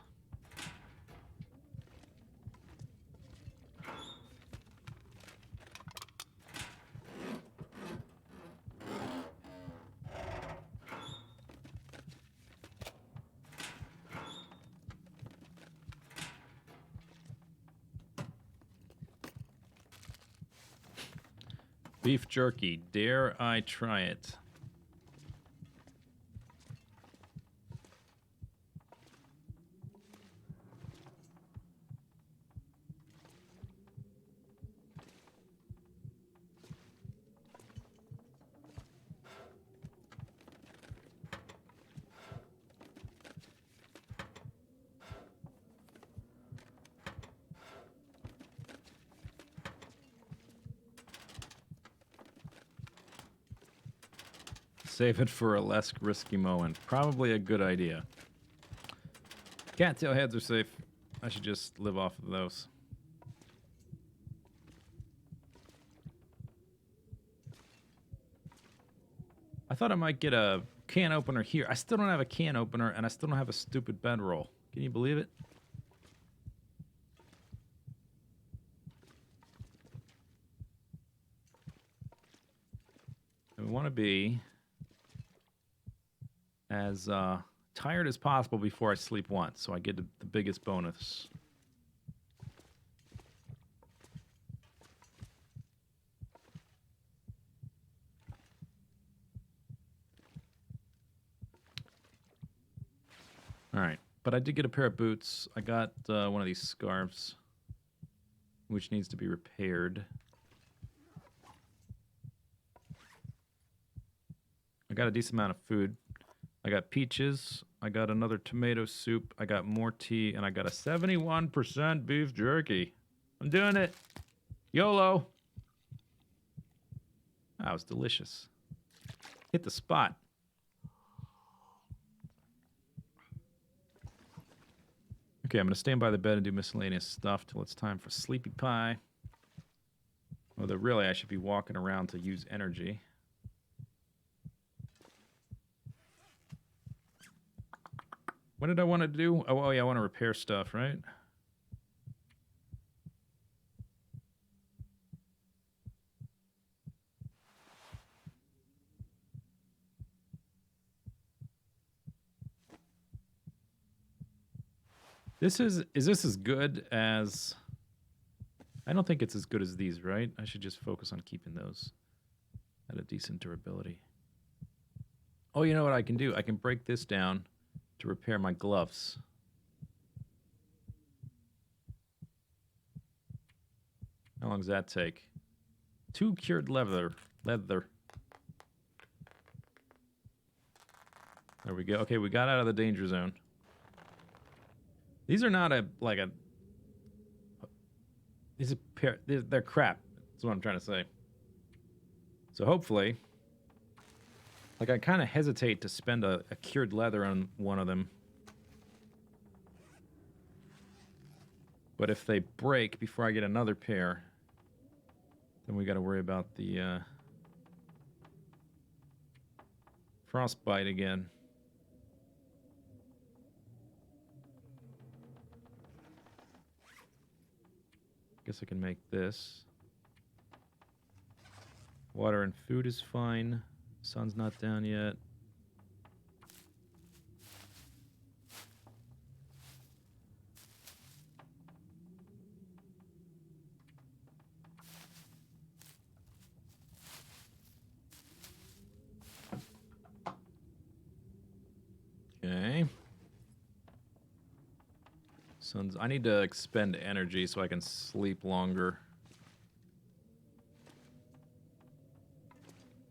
Beef jerky. Dare I try it? Save it for a less risky moment. Probably a good idea. Cattail heads are safe. I should just live off of those. I thought I might get a can opener here. I still don't have a can opener, and I still don't have a stupid bedroll. Can you believe it? We want to be as tired as possible before I sleep once, so I get the biggest bonus. All right, but I did get a pair of boots. I got one of these scarves, which needs to be repaired. I got a decent amount of food. I got peaches, I got another tomato soup, I got more tea, and I got a 71% beef jerky. I'm doing it. YOLO. That was delicious. Hit the spot. Okay, I'm going to stand by the bed and do miscellaneous stuff till it's time for Sleepy Pie. Although really I should be walking around to use energy. What did I want to do? Oh yeah, I want to repair stuff, right? Is this as good as... I don't think it's as good as these, right? I should just focus on keeping those at a decent durability. Oh, you know what I can do? I can break this down to repair my gloves. How long does that take? 2 cured leather. There we go. Okay, we got out of the danger zone. These are not they're crap. That's what I'm trying to say. So hopefully, like I kind of hesitate to spend a cured leather on one of them. But if they break before I get another pair, then we got to worry about the frostbite again. Guess I can make this. Water and food is fine. Sun's not down yet. Okay. I need to expend energy so I can sleep longer.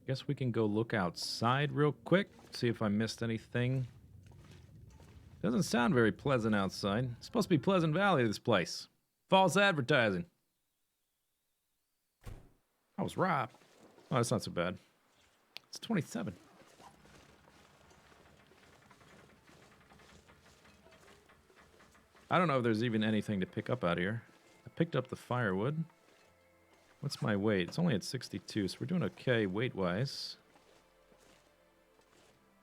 Guess we can go look outside real quick, see if I missed anything. Doesn't sound very pleasant outside. It's supposed to be Pleasant Valley, this place. False advertising. I was robbed. Oh, that's not so bad. It's 27. I don't know if there's even anything to pick up out here. I picked up the firewood. What's my weight? It's only at 62, so we're doing okay weight-wise.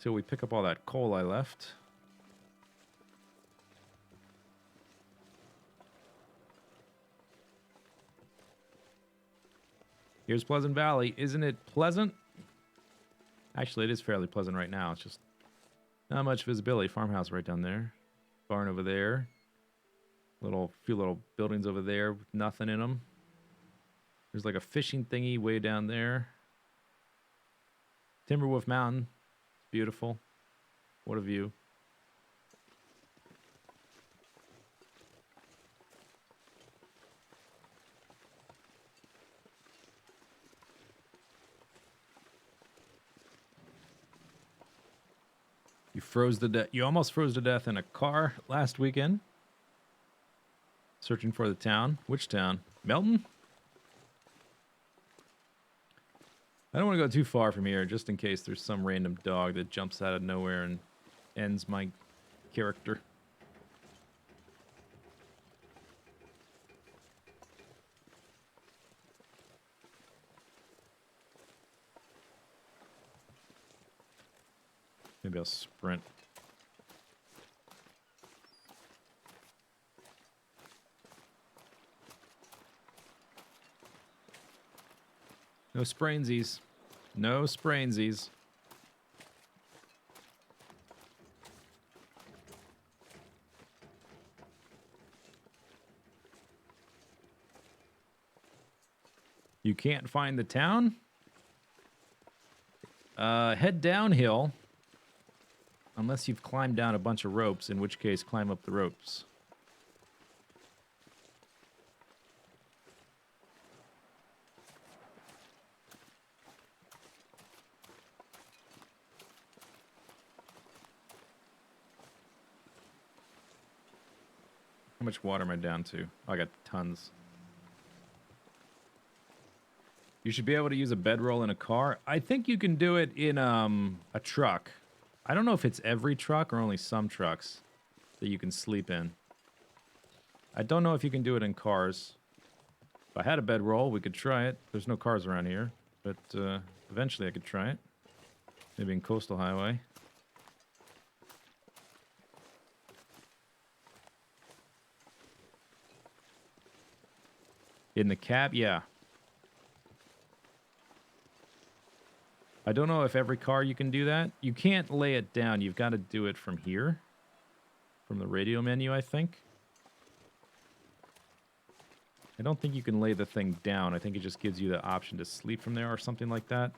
Till we pick up all that coal I left. Here's Pleasant Valley. Isn't it pleasant? Actually, it is fairly pleasant right now. It's just not much visibility. Farmhouse right down there. Barn over there. Few little buildings over there with nothing in them. There's like a fishing thingy way down there. Timberwolf Mountain. Beautiful. What a view. You almost froze to death in a car last weekend. Searching for the town. Which town? Melton? I don't want to go too far from here, just in case there's some random dog that jumps out of nowhere and ends my character. Maybe I'll sprint. No sprainsies. No sprainsies. You can't find the town? Head downhill. Unless you've climbed down a bunch of ropes, in which case climb up the ropes. How much water am I down to? Oh, I got tons. You should be able to use a bedroll in a car. I think you can do it in a truck. I don't know if it's every truck or only some trucks that you can sleep in. I don't know if you can do it in cars. If I had a bedroll, we could try it. There's no cars around here, but eventually I could try it. Maybe in Coastal Highway. In the cab, yeah. I don't know if every car you can do that. You can't lay it down. You've got to do it from here. From the radio menu, I think. I don't think you can lay the thing down. I think it just gives you the option to sleep from there or something like that.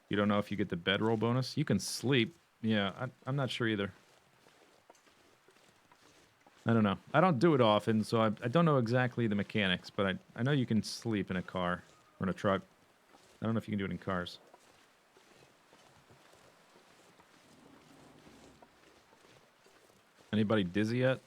You don't know if you get the bedroll bonus? You can sleep. Yeah, I'm not sure either. I don't know. I don't do it often, so I don't know exactly the mechanics, but I know you can sleep in a car or in a truck. I don't know if you can do it in cars. Anybody dizzy yet?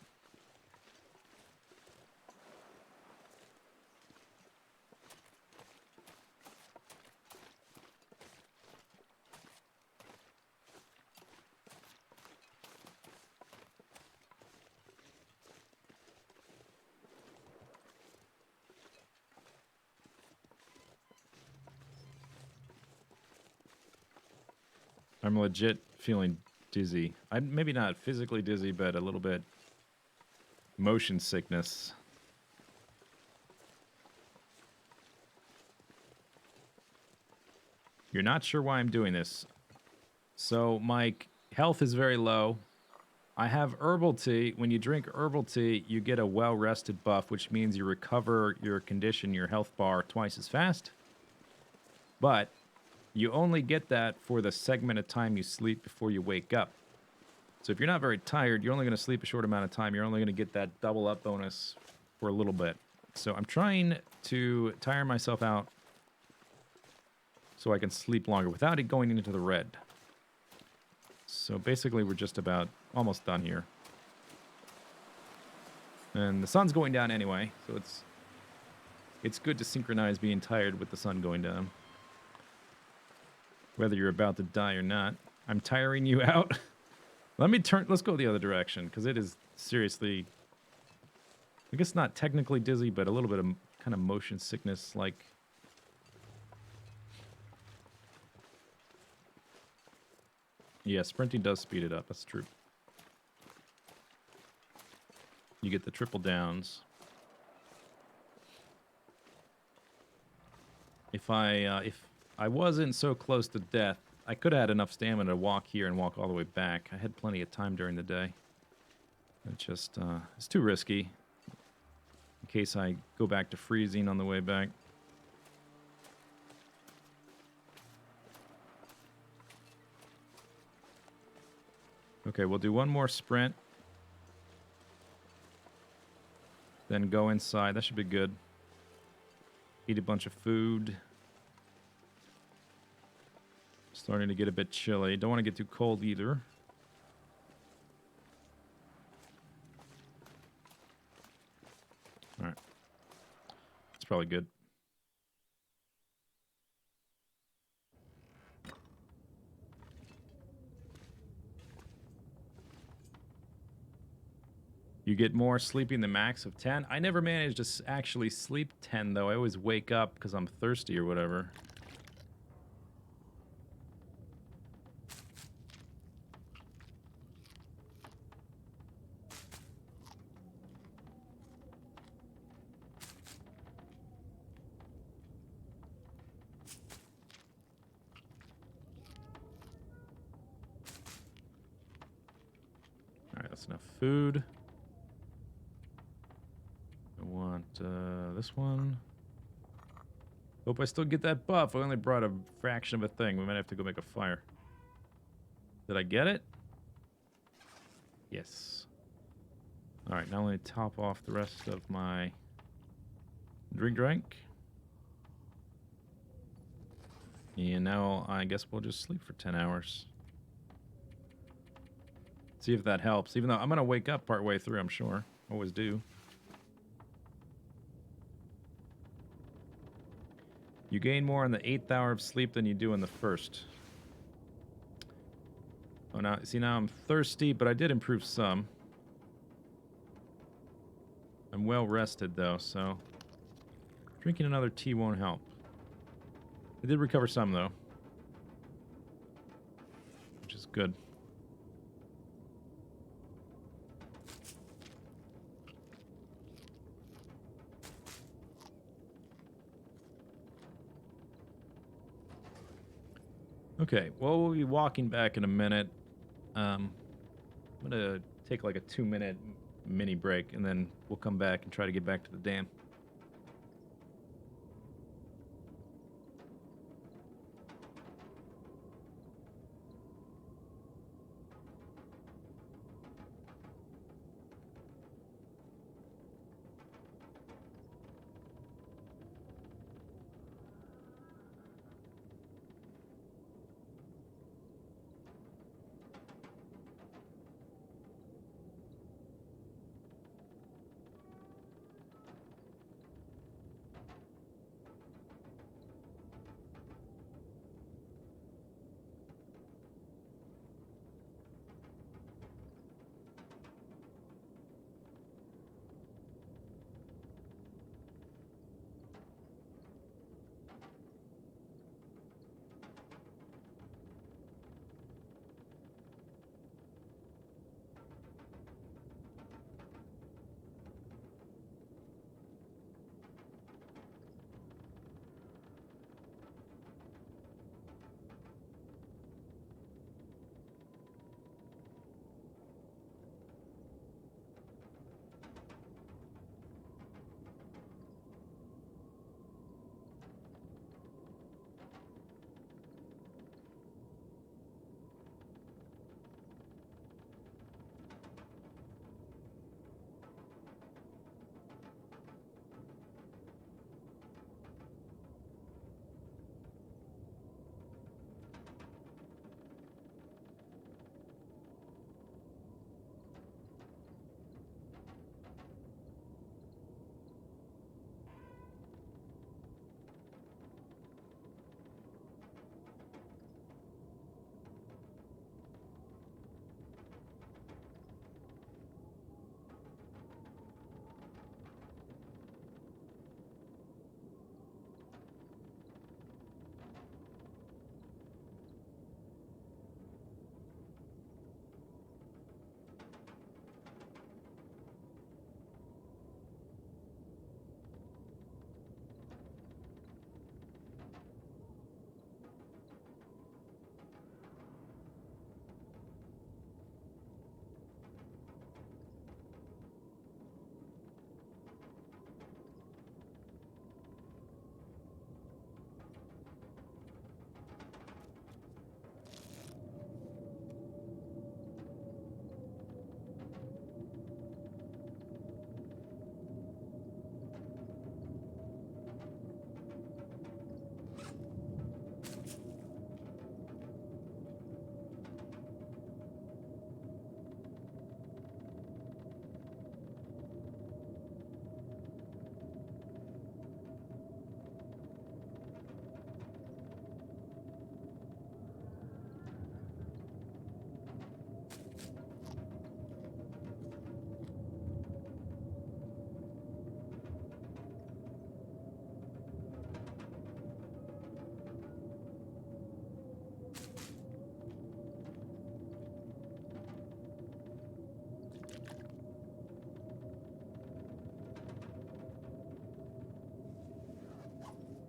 I'm legit feeling dizzy. I'm maybe not physically dizzy, but a little bit motion sickness. You're not sure why I'm doing this. So my health is very low. I have herbal tea. When you drink herbal tea, you get a well-rested buff, which means you recover your condition, your health bar, twice as fast. But you only get that for the segment of time you sleep before you wake up. So if you're not very tired, you're only going to sleep a short amount of time. You're only going to get that double up bonus for a little bit. So I'm trying to tire myself out so I can sleep longer without it going into the red. So basically we're just about almost done here. And the sun's going down anyway, so it's good to synchronize being tired with the sun going down. Whether you're about to die or not. I'm tiring you out. Let's go the other direction, because it is seriously, I guess not technically dizzy, but a little bit of kind of motion sickness, like. Yeah, sprinting does speed it up, that's true. You get the triple downs. If I wasn't so close to death, I could have had enough stamina to walk here and walk all the way back. I had plenty of time during the day. It just, it's too risky. In case I go back to freezing on the way back. Okay, we'll do one more sprint. Then go inside. That should be good. Eat a bunch of food. Starting to get a bit chilly. Don't want to get too cold either. All right. That's probably good. You get more sleeping the max of 10. I never managed to actually sleep 10, though. I always wake up because I'm thirsty or whatever. All right, that's enough food. I want this one. Hope I still get that buff. I only brought a fraction of a thing. We might have to go make a fire. Did I get it? Yes. All right, now let me top off the rest of my drink. And now I guess we'll just sleep for 10 hours. See if that helps. Even though I'm going to wake up partway through, I'm sure. Always do. You gain more in the 8th hour of sleep than you do in the first. now, see, now I'm thirsty, but I did improve some. I'm well rested, though, so drinking another tea won't help. I did recover some, though, which is good. Okay, well, we'll be walking back in a minute. I'm going to take like a 2-minute mini break, and then we'll come back and try to get back to the dam.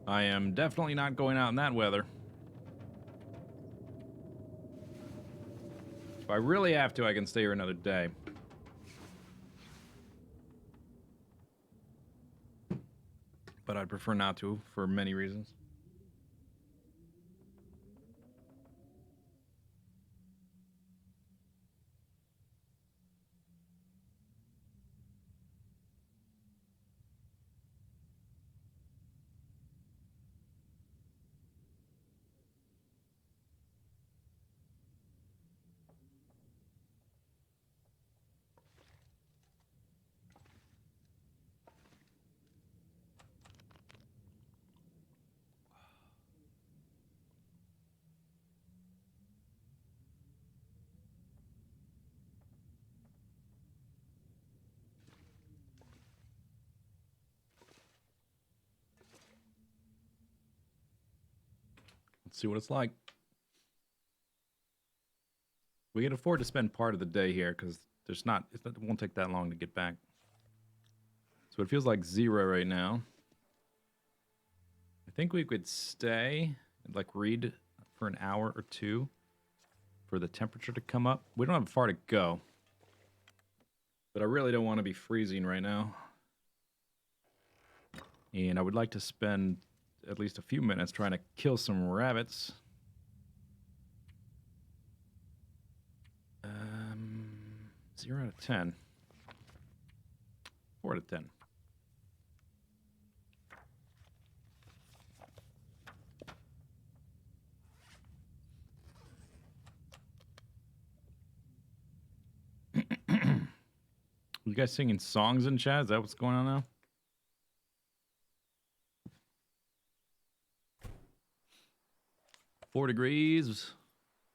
I am definitely not going out in that weather. If I really have to, I can stay here another day. But I'd prefer not to, for many reasons. See what it's like. We can afford to spend part of the day here because it won't take that long to get back. So it feels like 0 right now. I think we could stay and like read for an hour or two for the temperature to come up. We don't have far to go. But I really don't want to be freezing right now. And I would like to spend at least a few minutes trying to kill some rabbits. 0 out of 10. 4 out of 10. You guys singing songs in chat? Is that what's going on now? Four degrees.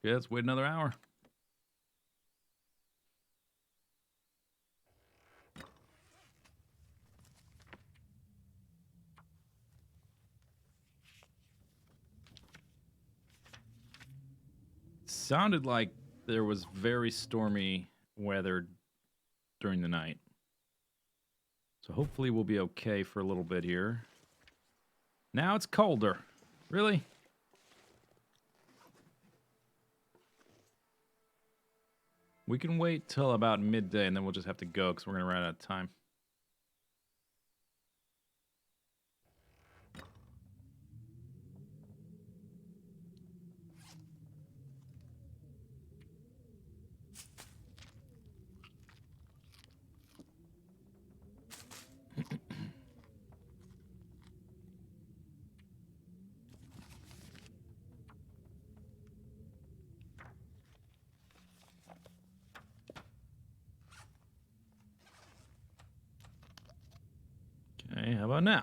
Yeah, let's wait another hour. Sounded like there was very stormy weather during the night. So hopefully we'll be okay for a little bit here. Now it's colder. Really? We can wait till about midday and then we'll just have to go because we're going to run out of time. Okay, how about now?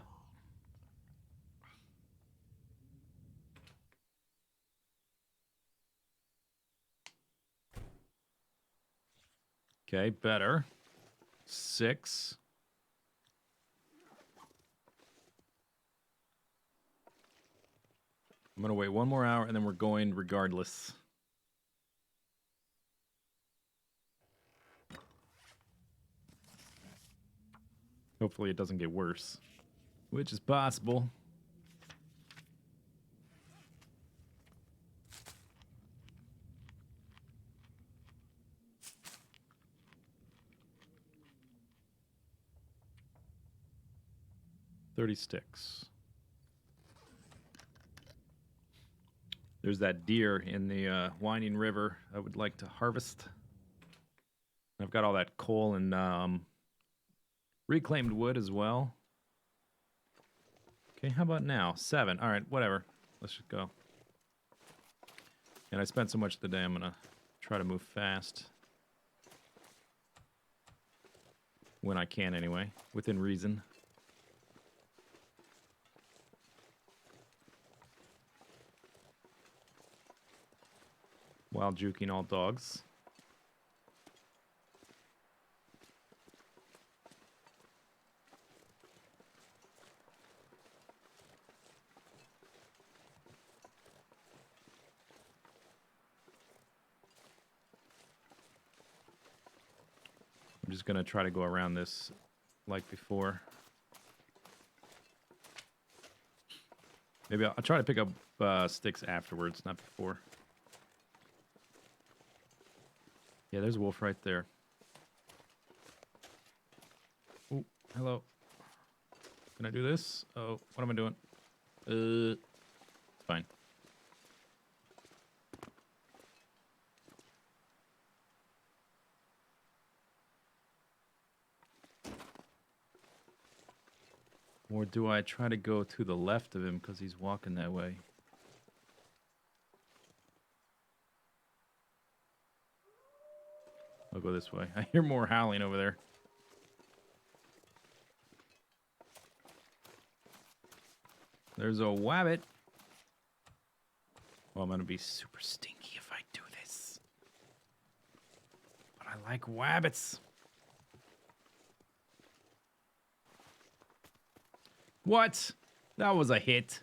Okay, better. 6. I'm going to wait one more hour and then we're going regardless. Hopefully it doesn't get worse, which is possible. $30 sticks. There's that deer in the winding river I would like to harvest. I've got all that coal and reclaimed wood as well. Okay, how about now? 7. All right, whatever. Let's just go. And I spent so much of the day, I'm going to try to move fast. When I can, anyway. Within reason. While juking all dogs. I'm just going to try to go around this like before. Maybe I'll try to pick up sticks afterwards, not before. Yeah, there's a wolf right there. Oh, hello. Can I do this? Oh, what am I doing? It's fine. Or do I try to go to the left of him because he's walking that way? I'll go this way. I hear more howling over there. There's a wabbit. Well, I'm going to be super stinky if I do this. But I like wabbits. What? That was a hit.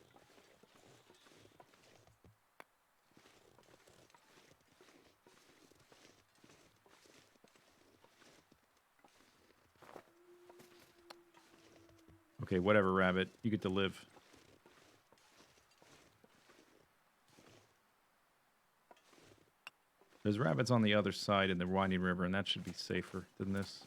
Okay, whatever, rabbit. You get to live. There's rabbits on the other side in the winding river, and that should be safer than this.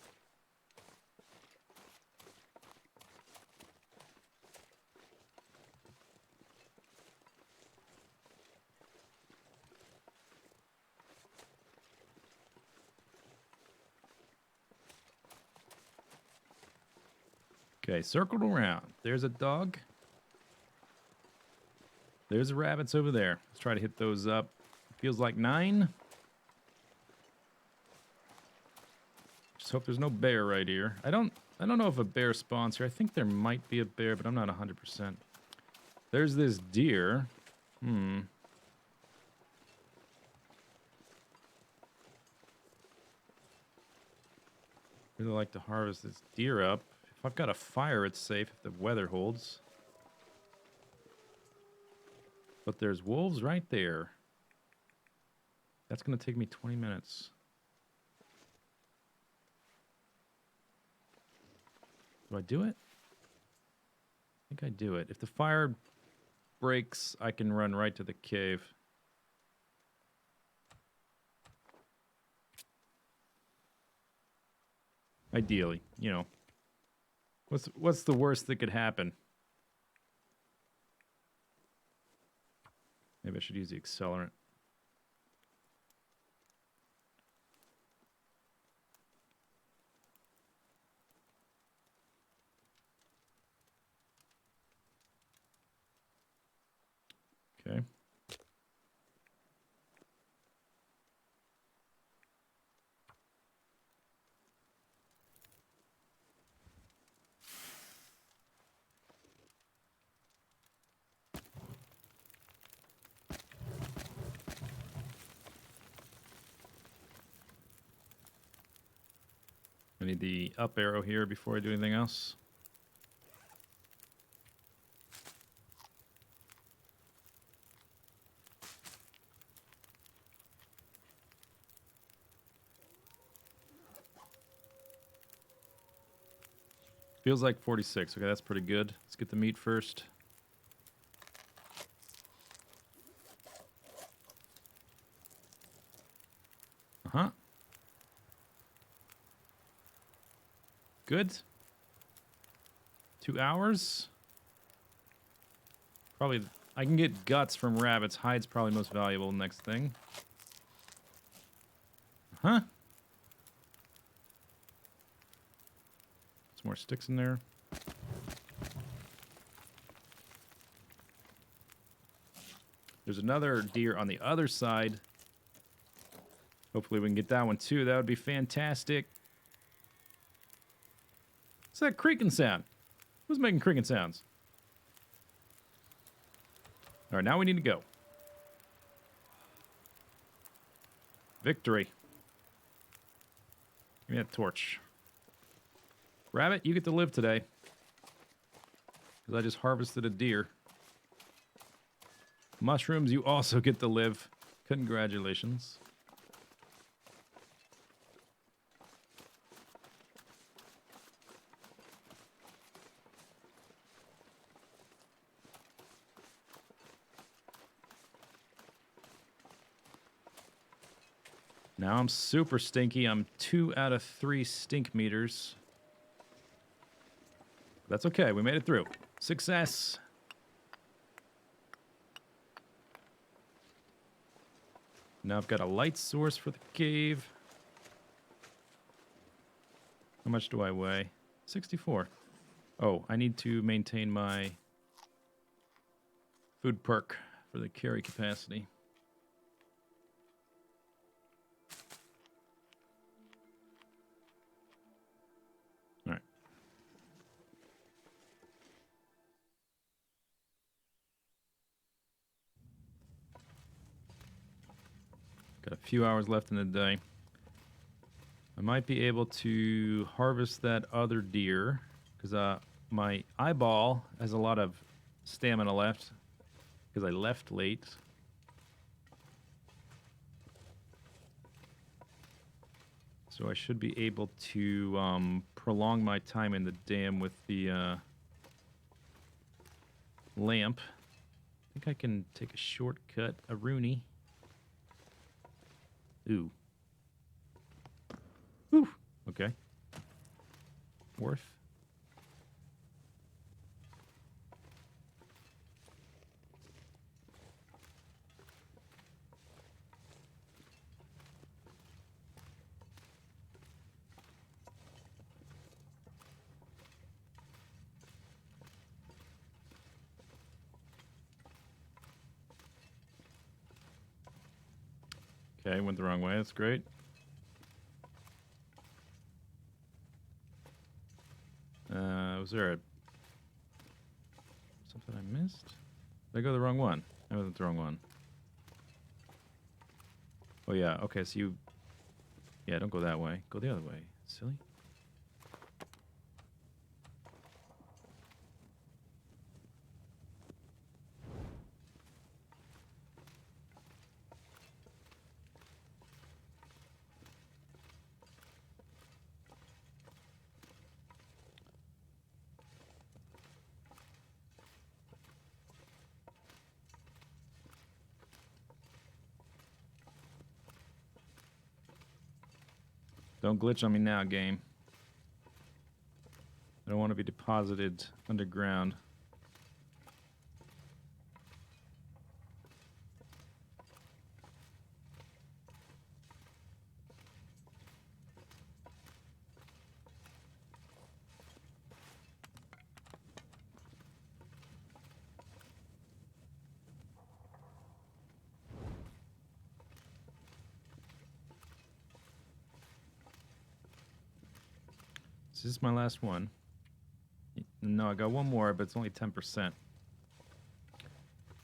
Okay, circled around. There's a dog. There's the rabbits over there. Let's try to hit those up. Feels like 9. Just hope there's no bear right here. I don't know if a bear spawns here. I think there might be a bear, but I'm not 100%. There's this deer. Really like to harvest this deer up. If I've got a fire, it's safe if the weather holds. But there's wolves right there. That's going to take me 20 minutes. Do I do it? I think I do it. If the fire breaks, I can run right to the cave. Ideally, you know. What's the worst that could happen? Maybe I should use the accelerant. Okay. I need the up arrow here before I do anything else. Feels like 46. Okay, that's pretty good. Let's get the meat first. Uh-huh. Good. 2 hours. Probably, I can get guts from rabbits. Hide's probably most valuable next thing. Huh? Some more sticks in there. There's another deer on the other side. Hopefully we can get that one too. That would be fantastic. What's that creaking sound? Who's making creaking sounds? All right, now we need to go. Victory. Give me that torch. Rabbit, you get to live today. Because I just harvested a deer. Mushrooms, you also get to live. Congratulations. Now I'm super stinky. I'm 2 out of 3 stink meters. That's okay. We made it through. Success. Now I've got a light source for the cave. How much do I weigh? 64. Oh, I need to maintain my food perk for the carry capacity. All right. Got a few hours left in the day. I might be able to harvest that other deer because my eyeball has a lot of stamina left because I left late. So I should be able to prolong my time in the dam with the lamp. I think I can take a shortcut, a Rooney. Ooh. Whew. Okay. Worth. Okay, went the wrong way. That's great. Was there something I missed? Did I go the wrong one? I wasn't the wrong one. Oh, yeah. Okay, so you... Yeah, don't go that way. Go the other way. Silly. Don't glitch on me now, game. I don't want to be deposited underground. This is my last one. No, I got one more, but it's only 10%.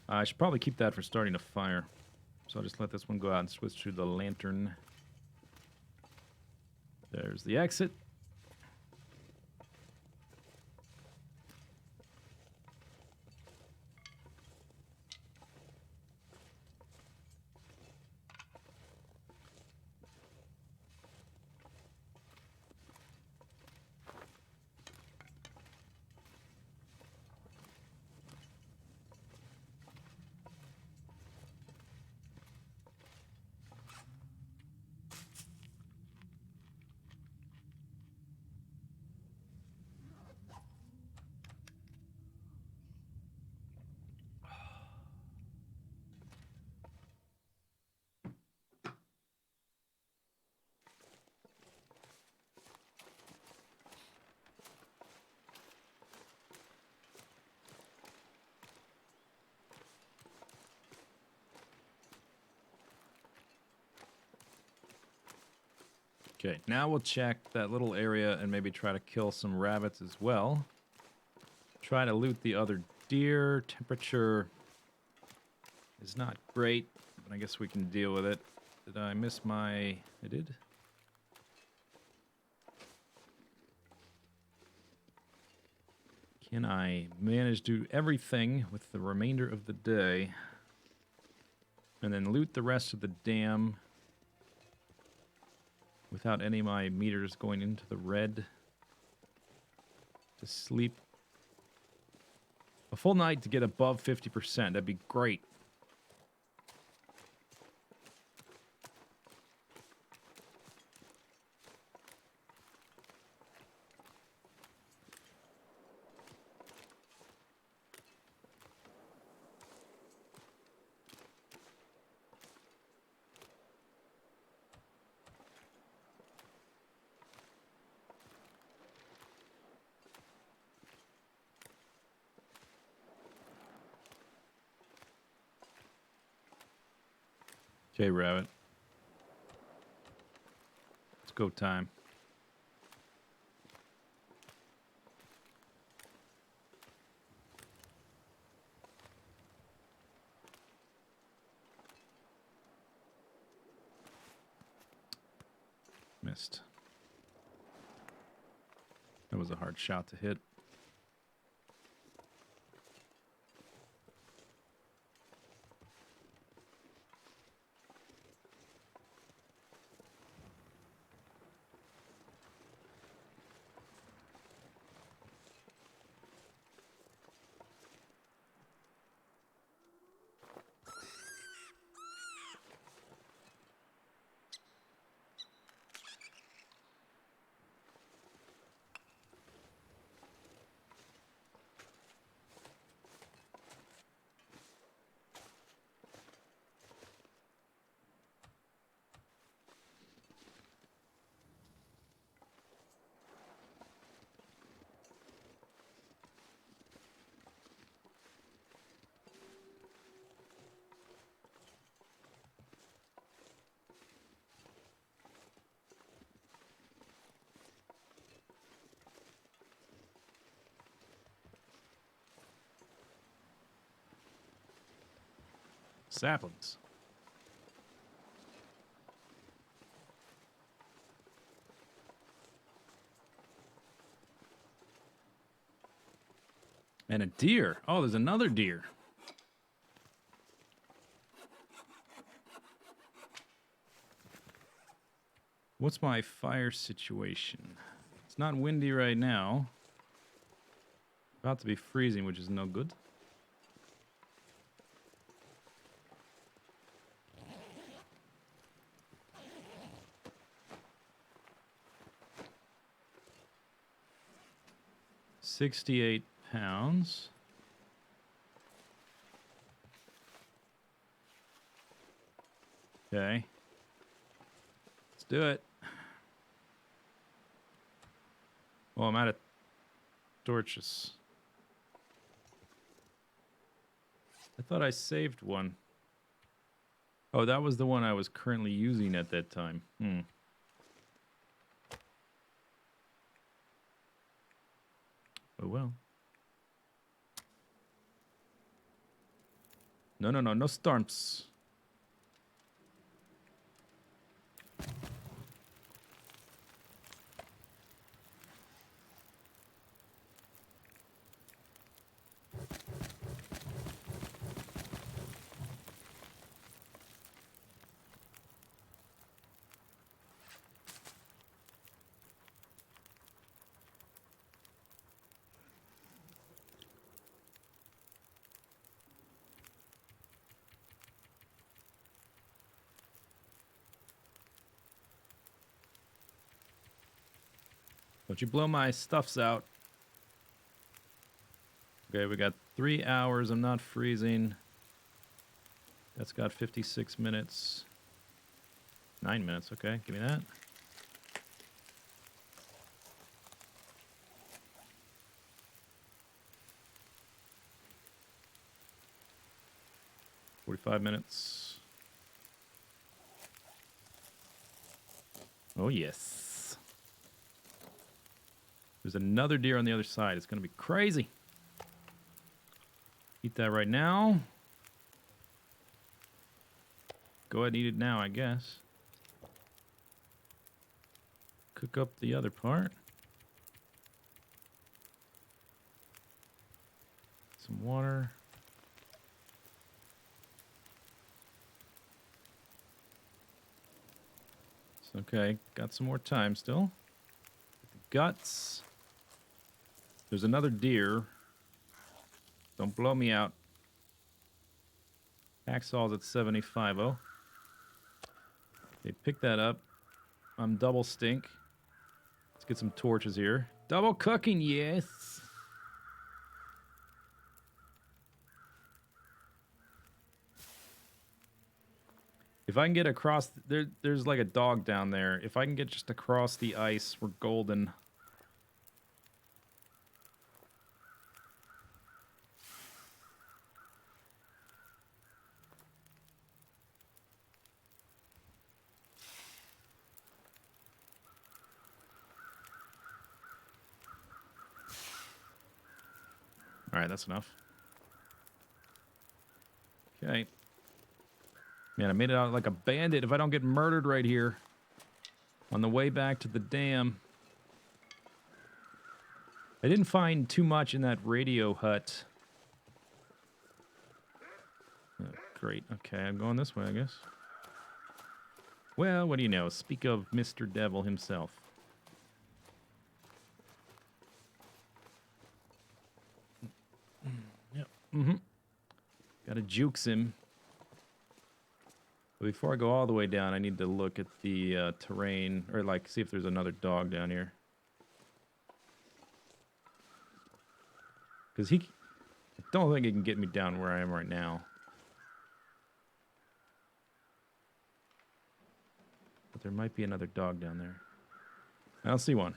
I should probably keep that for starting a fire. So I'll just let this one go out and switch to the lantern. There's the exit. Okay, now we'll check that little area and maybe try to kill some rabbits as well. Try to loot the other deer. Temperature is not great, but I guess we can deal with it. Did I miss my... I did? Can I manage to do everything with the remainder of the day? And then loot the rest of the dam without any of my meters going into the red to sleep. A full night to get above 50%. That'd be great. Okay, rabbit. It's go time. Missed. That was a hard shot to hit. Saplings. And a deer. Oh, there's another deer. What's my fire situation? It's not windy right now. About to be freezing, which is no good. £68. Okay. Let's do it. Well, I'm out of torches. I thought I saved one. Oh, that was the one I was currently using at that time. Oh, well. No storms. Don't you blow my stuffs out. Okay, we got 3 hours. I'm not freezing. That's got 56 minutes. 9 minutes, okay. Give me that. $45 minutes. Oh, yes. There's another deer on the other side. It's going to be crazy. Eat that right now. Go ahead and eat it now, I guess. Cook up the other part. Some water. It's okay, got some more time still. Guts. There's another deer. Don't blow me out. Hacksaw's at 75. Oh. Okay, pick that up. I'm double stink. Let's get some torches here. Double cooking, yes. If I can get across, there's like a dog down there. If I can get just across the ice, we're golden. All right, that's enough. Okay. Man, I made it out like a bandit if I don't get murdered right here on the way back to the dam. I didn't find too much in that radio hut. Oh, great. Okay, I'm going this way, I guess. Well, what do you know? Speak of Mr. Devil himself. Yep. Gotta jukes him. But before I go all the way down, I need to look at the terrain, or like see if there's another dog down here. Because I don't think he can get me down where I am right now. But there might be another dog down there. I don't see one.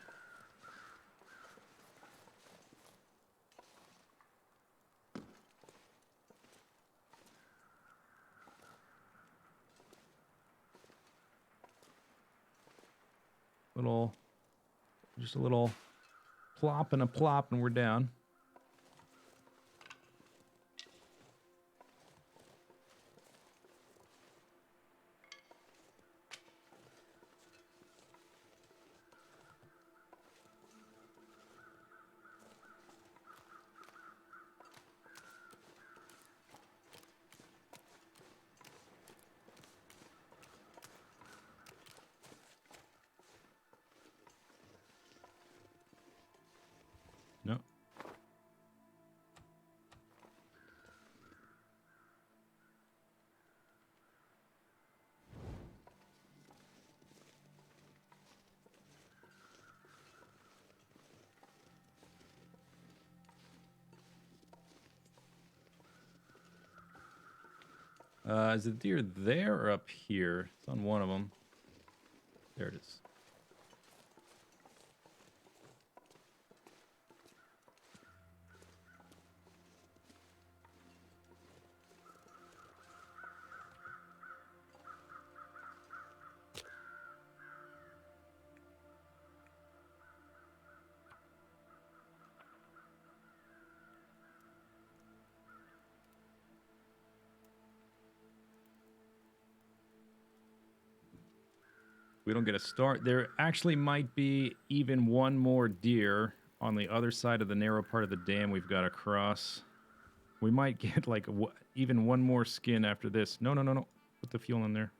Just a little plop and a plop, and we're down. Is the deer there or up here? It's on one of them. There it is. We don't get a start. There actually might be even one more deer on the other side of the narrow part of the dam we've got to cross. We might get like even one more skin after this. No, no, no, no. Put the fuel in there.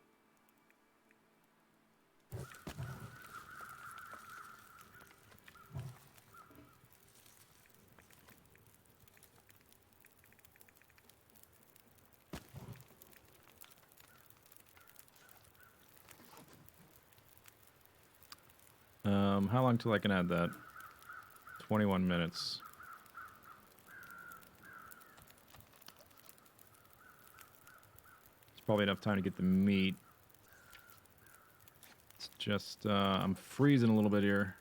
How long till I can add that? 21 minutes. It's probably enough time to get the meat. It's just, I'm freezing a little bit here.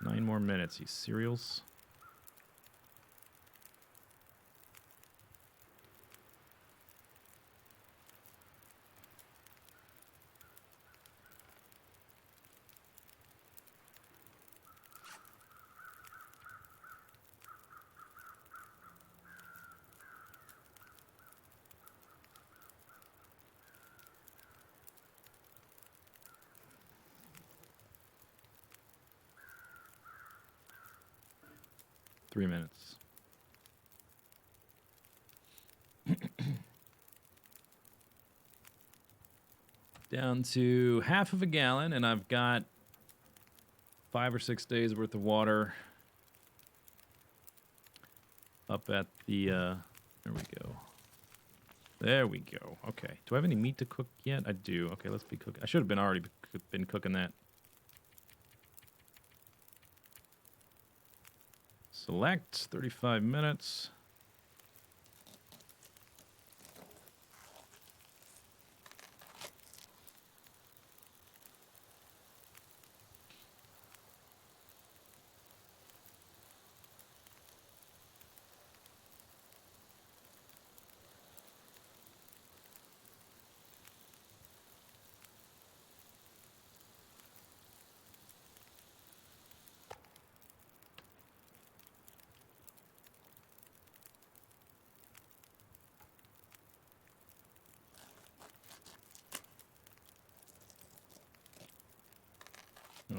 Nine more minutes, you cereals. Three minutes. Down to half of a gallon, and I've got 5 or 6 days worth of water up at the, there we go. There we go. Okay. Do I have any meat to cook yet? I do. Okay, let's be cooking. I should have been already been cooking that. Select 35 minutes.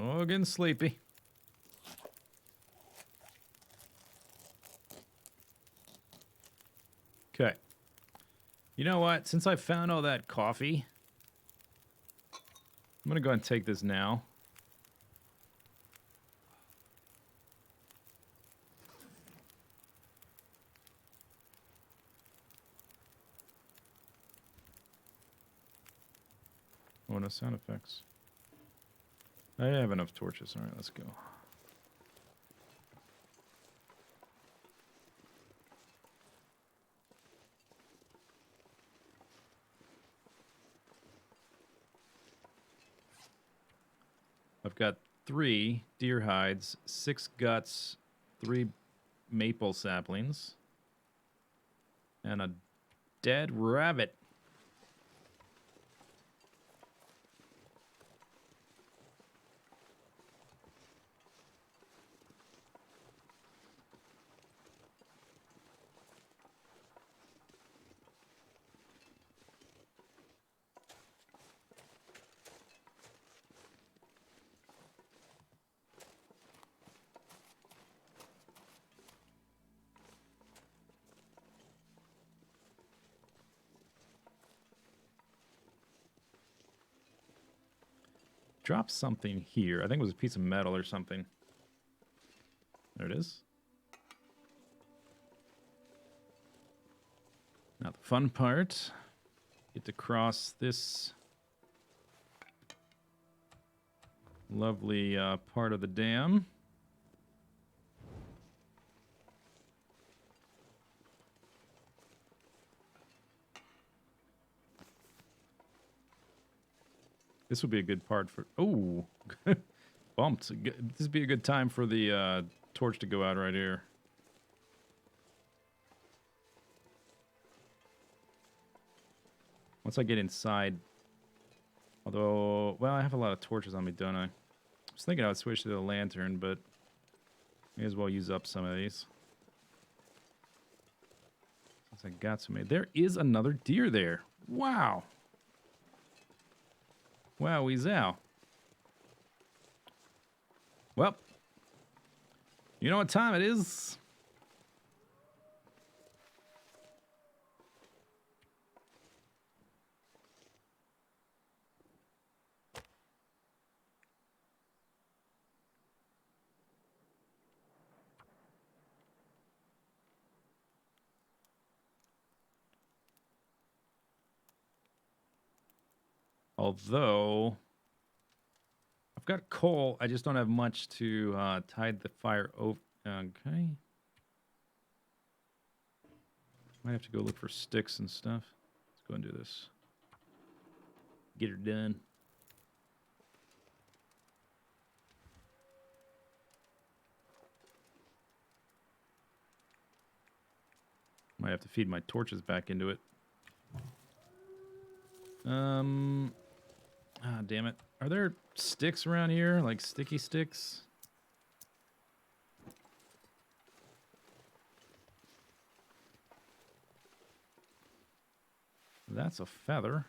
Oh, getting sleepy. Okay. You know what? Since I found all that coffee, I'm going to go ahead and take this now. Oh, no sound effects. I have enough torches. All right, let's go. I've got 3 deer hides, 6 guts, 3 maple saplings, and a dead rabbit. Drop something here. I think it was a piece of metal or something. There it is. Now the fun part. Get to cross this lovely part of the dam. This would be a good part for... Oh! Bumped. This would be a good time for the torch to go out right here. Once I get inside... Although... Well, I have a lot of torches on me, don't I? I was thinking I would switch to the lantern, but... May as well use up some of these. Since I got so many. There is another deer there. Wow! Wowie zow. Well, you know what time it is? Although, I've got coal. I just don't have much to tide the fire over. Okay. Might have to go look for sticks and stuff. Let's go and do this. Get her done. Might have to feed my torches back into it. Ah, damn it. Are there sticks around here? Like sticky sticks? That's a feather.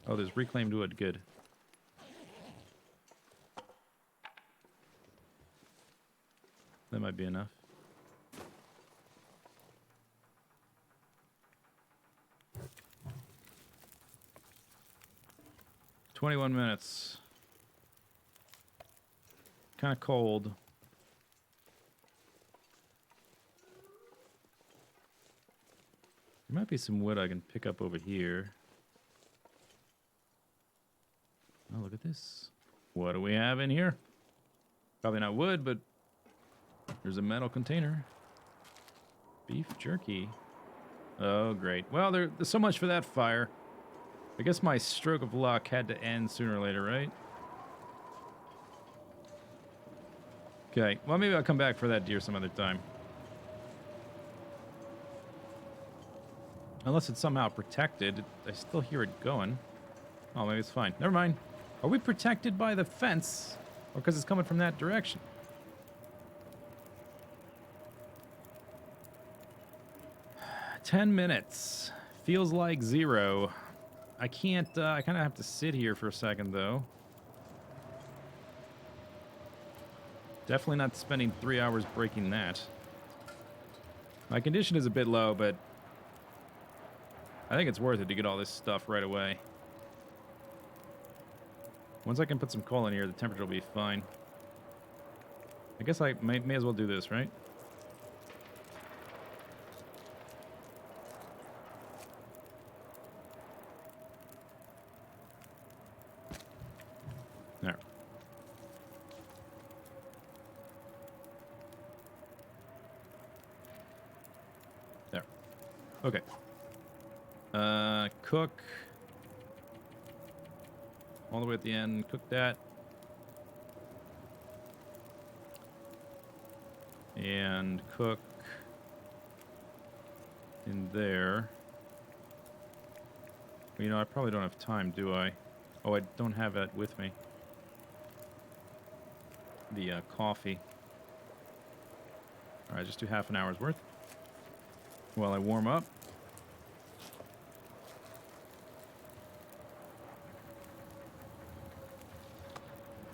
Oh, there's reclaimed wood. Good. That might be enough. "21 minutes. Kind of cold. There might be some wood I can pick up over here. Oh, look at this. What do we have in here? Probably not wood, but there's a metal container. Beef jerky. Oh, great. Well, there's so much for that fire. I guess my stroke of luck had to end sooner or later, right? Okay, well, maybe I'll come back for that deer some other time. Unless it's somehow protected. I still hear it going. Oh, maybe it's fine. Never mind. Are we protected by the fence? Or because it's coming from that direction? "10 minutes. Feels like 0. I can't, I kind of have to sit here for a second, though. Definitely not spending 3 hours breaking that. My condition is a bit low, but I think it's worth it to get all this stuff right away. Once I can put some coal in here, the temperature will be fine. I guess I may as well do this, right? There. There. Okay. Cook. All the way at the end. Cook that. And cook in there. Well, you know, I probably don't have time, do I? Oh, I don't have that with me. The coffee. All right, just do half an hour's worth while I warm up.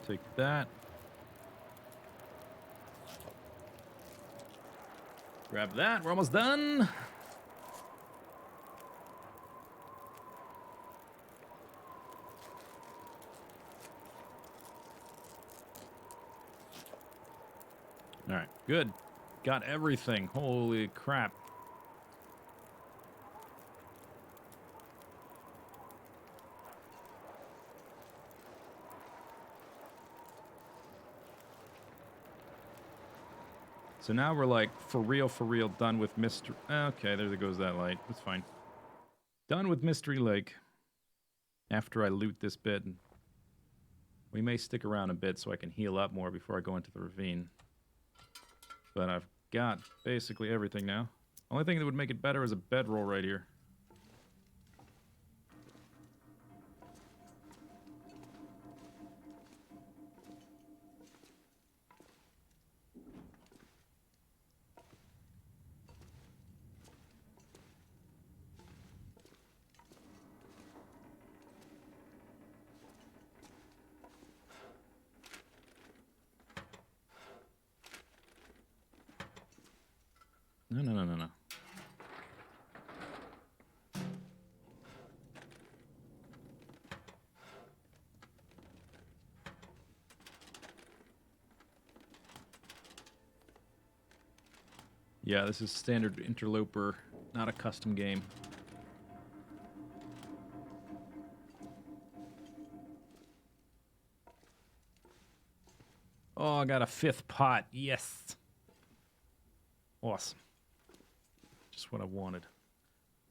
Take that. Grab that. We're almost done. All right, good. Got everything. Holy crap. So now we're like, for real, done with Mystery... Okay, there goes that light. That's fine. Done with Mystery Lake. After I loot this bit. We may stick around a bit so I can heal up more before I go into the ravine. But I've got basically everything now. Only thing that would make it better is a bedroll right here. No. Yeah, this is standard Interloper, not a custom game. Oh, I got a 5th pot. Yes. Awesome. Just what I wanted.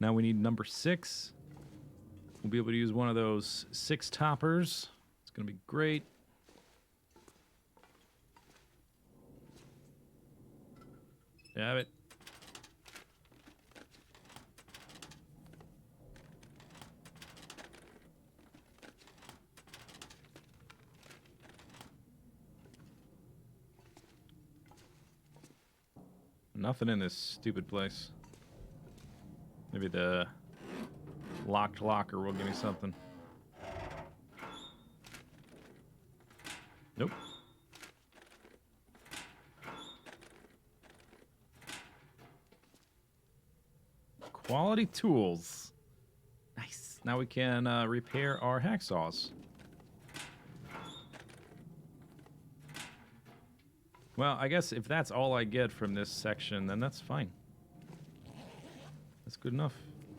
Now we need number 6. We'll be able to use one of those 6 toppers. It's going to be great. Have it. Nothing in this stupid place. Maybe the locked locker will give me something. Nope. Quality tools. Nice. Now we can repair our hacksaws. Well, I guess if that's all I get from this section, then that's fine. That's good enough.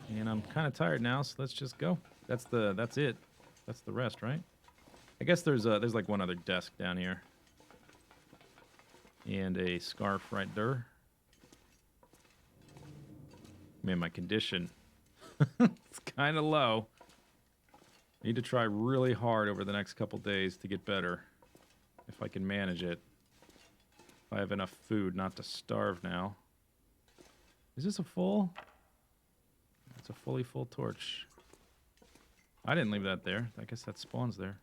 And I'm kind of tired now, so let's just go. That's it. That's the rest, right? I guess there's like one other desk down here. And a scarf right there. Man, my condition. It's kind of low. Need to try really hard over the next couple days to get better. If I can manage it. If I have enough food not to starve now. Is this a full? It's a fully full torch. I didn't leave that there. I guess that spawns there.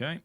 Okay.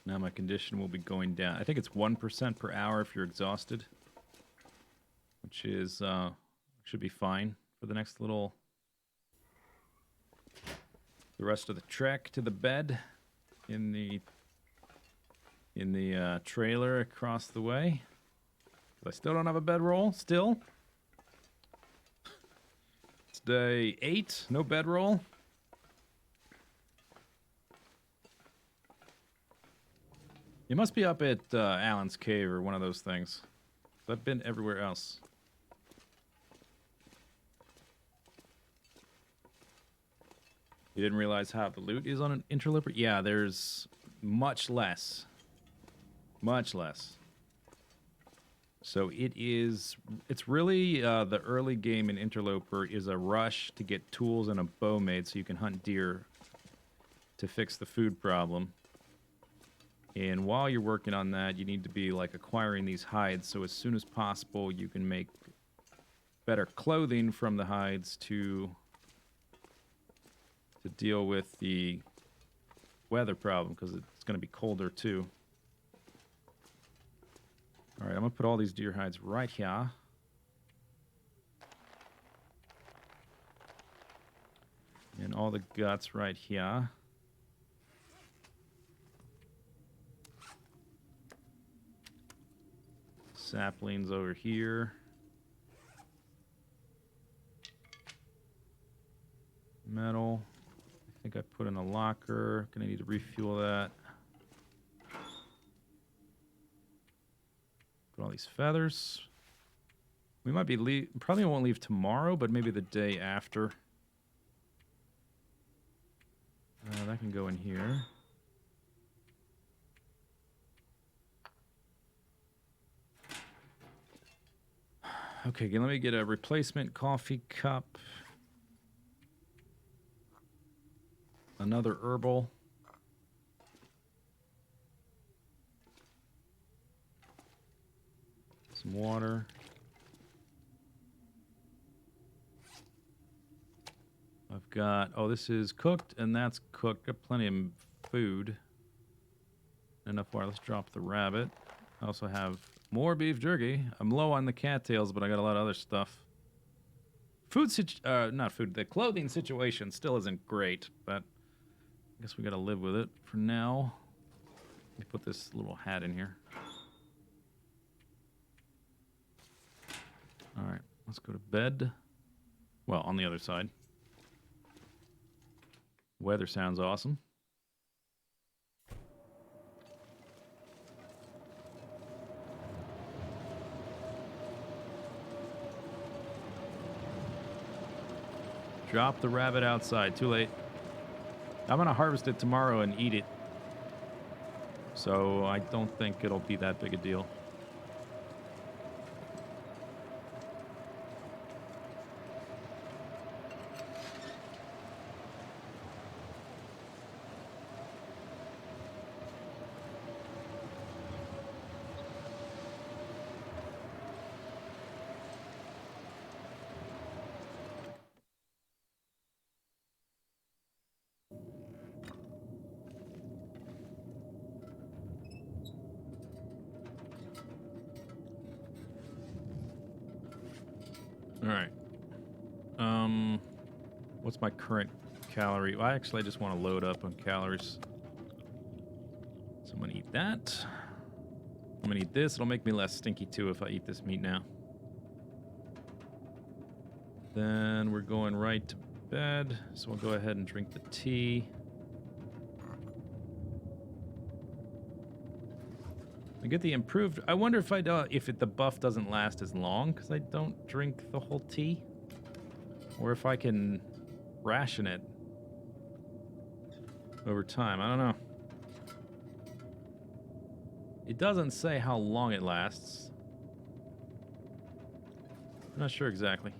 Now my condition will be going down. I think it's 1% per hour if you're exhausted. Which is, should be fine for the next little... The rest of the trek to the bed in the trailer across the way. I still don't have a bedroll, still. It's day 8, no bedroll. You must be up at Allen's Cave or one of those things. I've been everywhere else. You didn't realize how the loot is on an Interloper? Yeah, there's much less. Much less. So it's really the early game in Interloper is a rush to get tools and a bow made so you can hunt deer to fix the food problem. And while you're working on that, you need to be like acquiring these hides so as soon as possible you can make better clothing from the hides to deal with the weather problem because it's going to be colder too. All right, I'm going to put all these deer hides right here. And all the guts right here. Saplings over here. Metal. I think I put in a locker. Gonna need to refuel that. Put all these feathers. We might be probably won't leave tomorrow, but maybe the day after. That can go in here. Okay, let me get a replacement coffee cup. Another herbal. Some water. I've got, oh, this is cooked and that's cooked. Got plenty of food. Enough water. Let's drop the rabbit. I also have more beef jerky. I'm low on the cattails, but I got a lot of other stuff. Not food. The clothing situation still isn't great, but I guess we gotta live with it for now. Let me put this little hat in here. All right, let's go to bed. Well, on the other side. Weather sounds awesome. Drop the rabbit outside. Too late. I'm going to harvest it tomorrow and eat it. So I don't think it'll be that big a deal. Alright. What's my current calorie? Well, actually, I just want to load up on calories. So I'm going to eat that. I'm going to eat this. It'll make me less stinky, too, if I eat this meat now. Then we're going right to bed. So we'll go ahead and drink the tea. I get the improved. I wonder if the buff doesn't last as long because I don't drink the whole tea, or if I can ration it over time. I don't know. It doesn't say how long it lasts. I'm not sure exactly.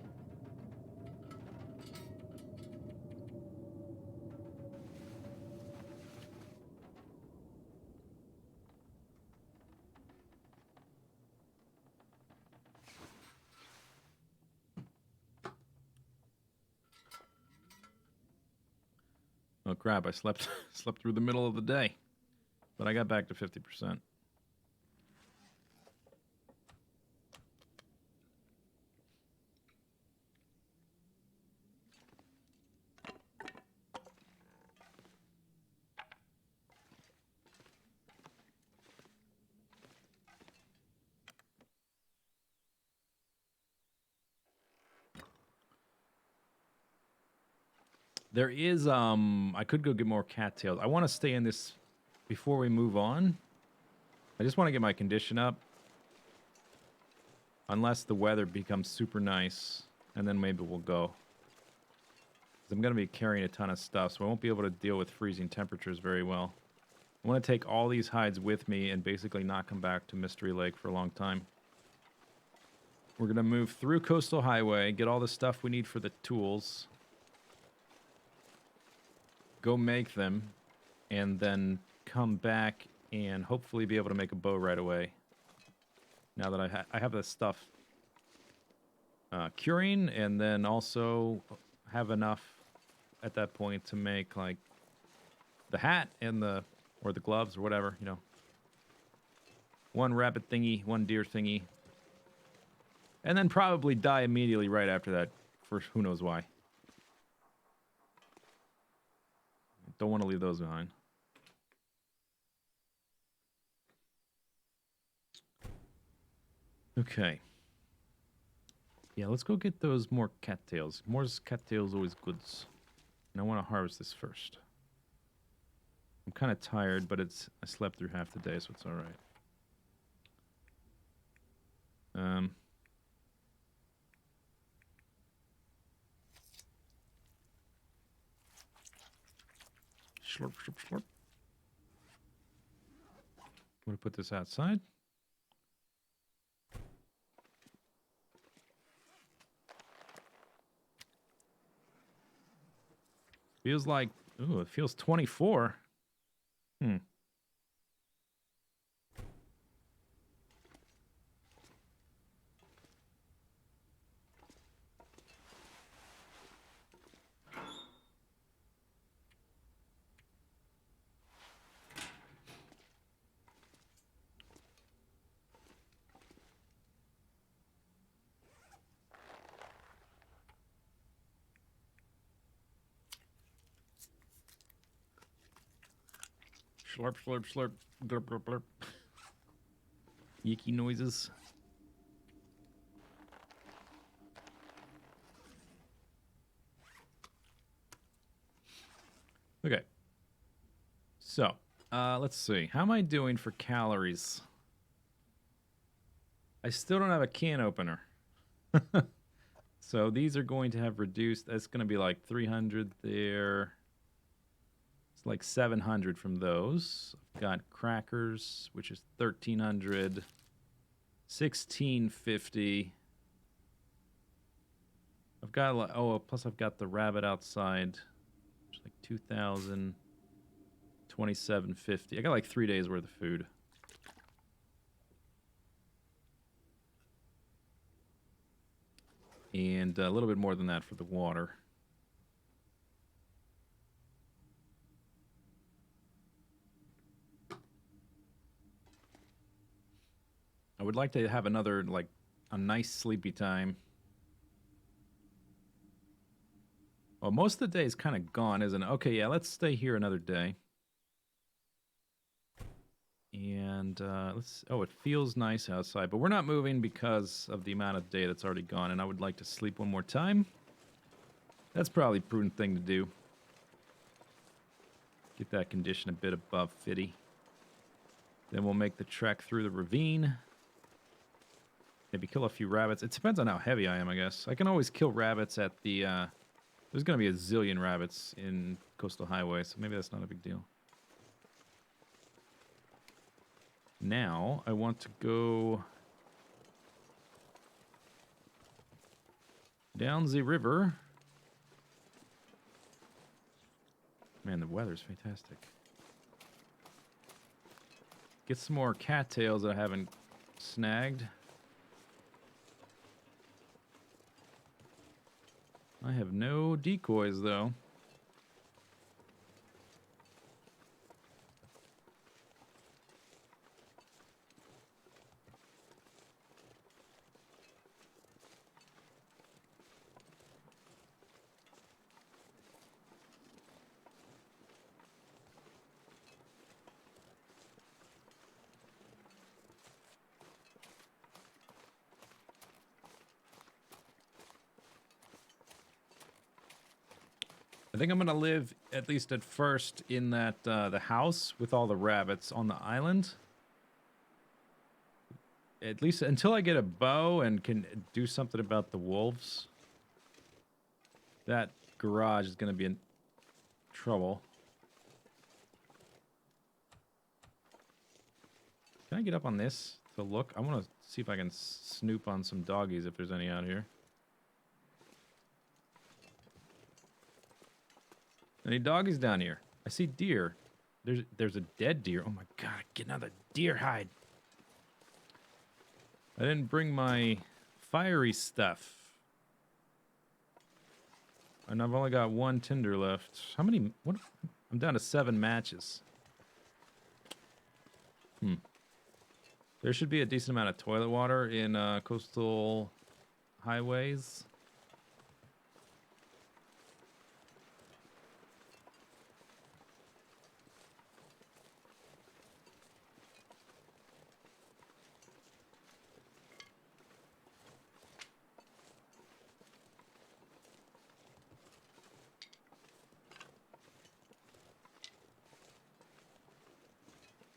Oh crap, I slept through the middle of the day. But I got back to 50%. There is, I could go get more cattails. I want to stay in this before we move on. I just want to get my condition up. Unless the weather becomes super nice. And then maybe we'll go. 'Cause I'm going to be carrying a ton of stuff, so I won't be able to deal with freezing temperatures very well. I want to take all these hides with me and basically not come back to Mystery Lake for a long time. We're going to move through Coastal Highway, get all the stuff we need for the tools. Go make them, and then come back and hopefully be able to make a bow right away. Now that I have this stuff curing, and then also have enough at that point to make like the hat and or the gloves or whatever, you know. One rabbit thingy, one deer thingy. And then probably die immediately right after that for who knows why. Don't want to leave those behind. Okay. Yeah, let's go get those more cattails. More cattails always goods. And I want to harvest this first. I'm kind of tired, but I slept through half the day, so it's all right. Slurp, slurp, slurp. I'm going to put this outside. Feels like, ooh, it feels 24. Slurp, slurp, slurp. Glurp, glurp, glurp. Yicky noises. Okay. So, let's see. How am I doing for calories? I still don't have a can opener. So these are going to have reduced. That's going to be like 300 there. It's like 700 from those. I've got crackers, which is 1,300. 1,650. I've got, oh, plus I've got the rabbit outside. Which is like 2,000. 2,750. I got like 3 days worth of food. And a little bit more than that for the water. I would like to have another, like, a nice sleepy time. Well, most of the day is kind of gone, isn't it? Okay, yeah, let's stay here another day. And let's... Oh, it feels nice outside. But we're not moving because of the amount of day that's already gone. And I would like to sleep one more time. That's probably a prudent thing to do. Get that condition a bit above 50. Then we'll make the trek through the ravine. Maybe kill a few rabbits. It depends on how heavy I am, I guess. I can always kill rabbits at the... There's going to be a zillion rabbits in Coastal Highway, so maybe that's not a big deal. Now, I want to go down the river. Man, the weather's fantastic. Get some more cattails that I haven't snagged. I have no decoys, though. I think I'm going to live, at least at first, in that the house with all the rabbits on the island. at least until I get a bow and can do something about the wolves, that garage is going to be in trouble. Can I get up on this to look? I want to see if I can snoop on some doggies if there's any out here. Any doggies down here? I see deer. There's a dead deer. Oh my god, get another deer hide. I didn't bring my fiery stuff. And I've only got one tinder left. How many? What? I'm down to 7 matches. There should be a decent amount of toilet water in coastal highways.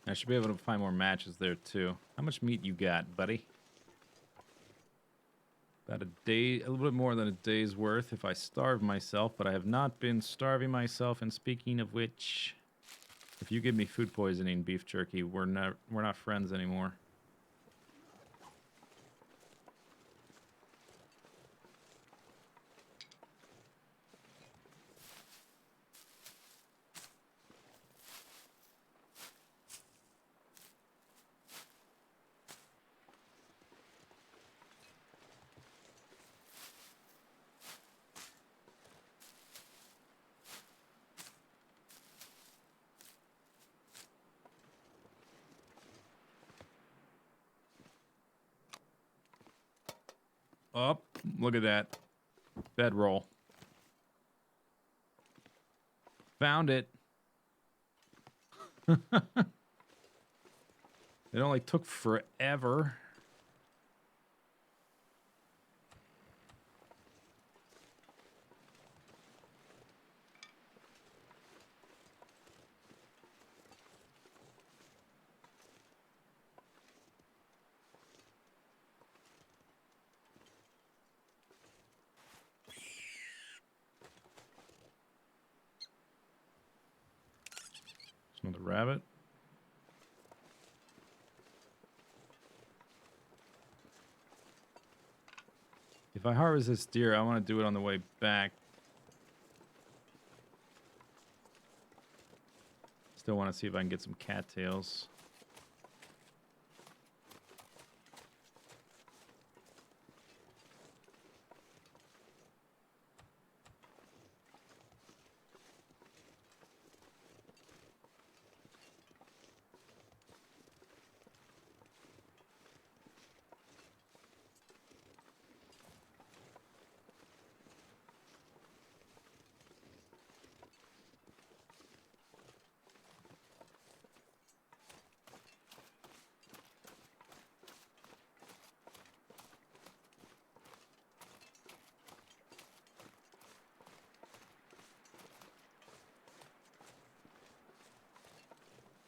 I should be able to find more matches there, too. How much meat you got, buddy? About a day, a little bit more than a day's worth if I starve myself, but I have not been starving myself. And speaking of which, if you give me food poisoning, beef jerky, we're not friends anymore. Oh, look at that. Bedroll. Found it. It only took forever. Another rabbit. If I harvest this deer, I want to do it on the way back. Still want to see if I can get some cattails.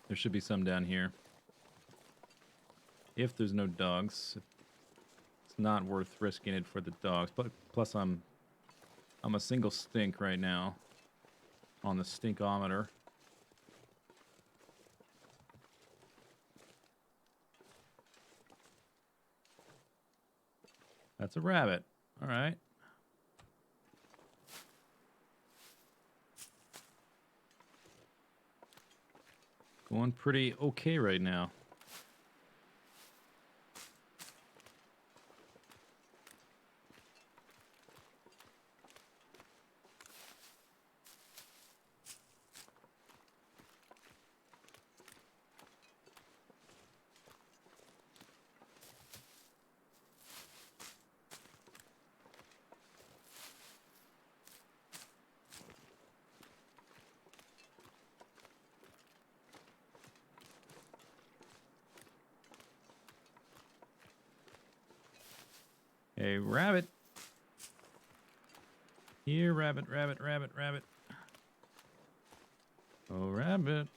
There should be some down here. If there's no dogs, it's not worth risking it for the dogs. But plus, I'm a single stink right now on the stinkometer. That's a rabbit. All right. Going pretty okay right now. Hey, rabbit. Here, rabbit, rabbit, rabbit, rabbit. Oh, rabbit.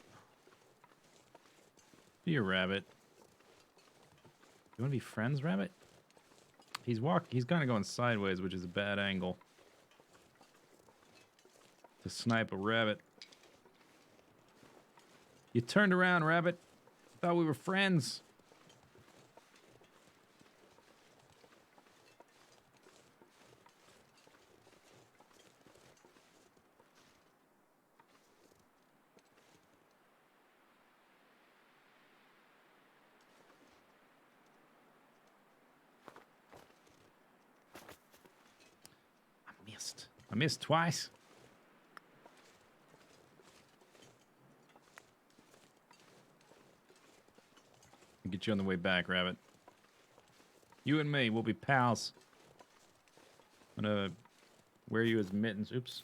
Be a rabbit. You want to be friends, rabbit? He's kind of going sideways, which is a bad angle to snipe a rabbit. You turned around, rabbit. Thought we were friends. I missed twice. I'll get you on the way back, rabbit. You and me, we'll be pals. I'm gonna wear you as mittens. Oops.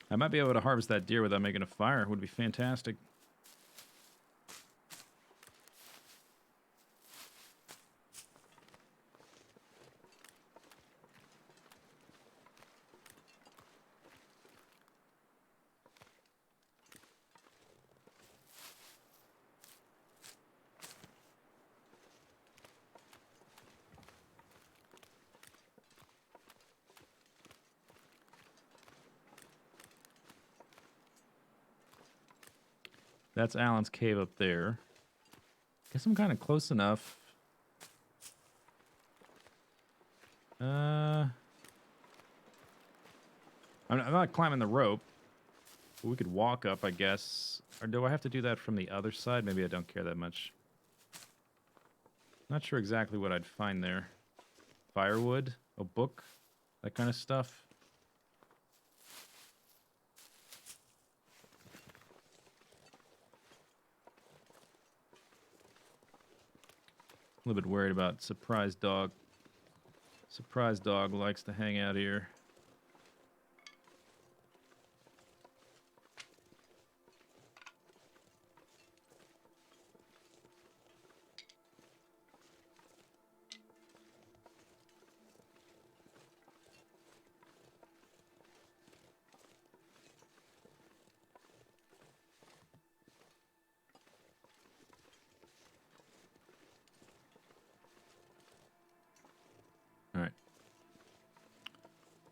I might be able to harvest that deer without making a fire. It would be fantastic. That's Alan's cave up there. Guess I'm kind of close enough. I'm not climbing the rope. But we could walk up, I guess. Or do I have to do that from the other side? Maybe I don't care that much. Not sure exactly what I'd find there. Firewood? A book? That kind of stuff? A little bit worried about Surprise Dog. Surprise Dog likes to hang out here.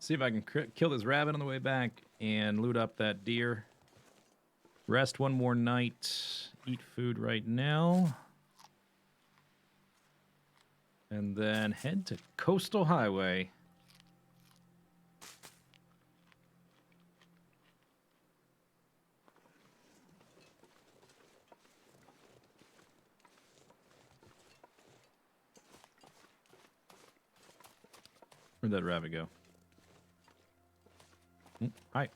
See if I can kill this rabbit on the way back and loot up that deer. Rest one more night. Eat food right now. And then head to Coastal Highway. Where'd that rabbit go? Hi.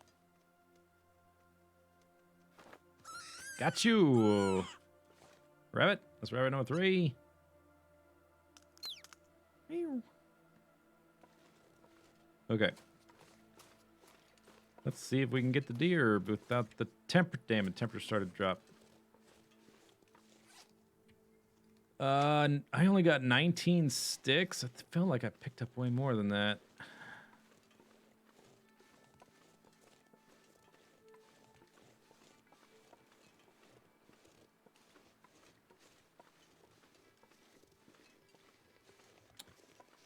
Got you. Rabbit. That's rabbit number 3. Okay. Let's see if we can get the deer without the temper. Damn it, temperature started to drop. I only got 19 sticks. I feel like I picked up way more than that.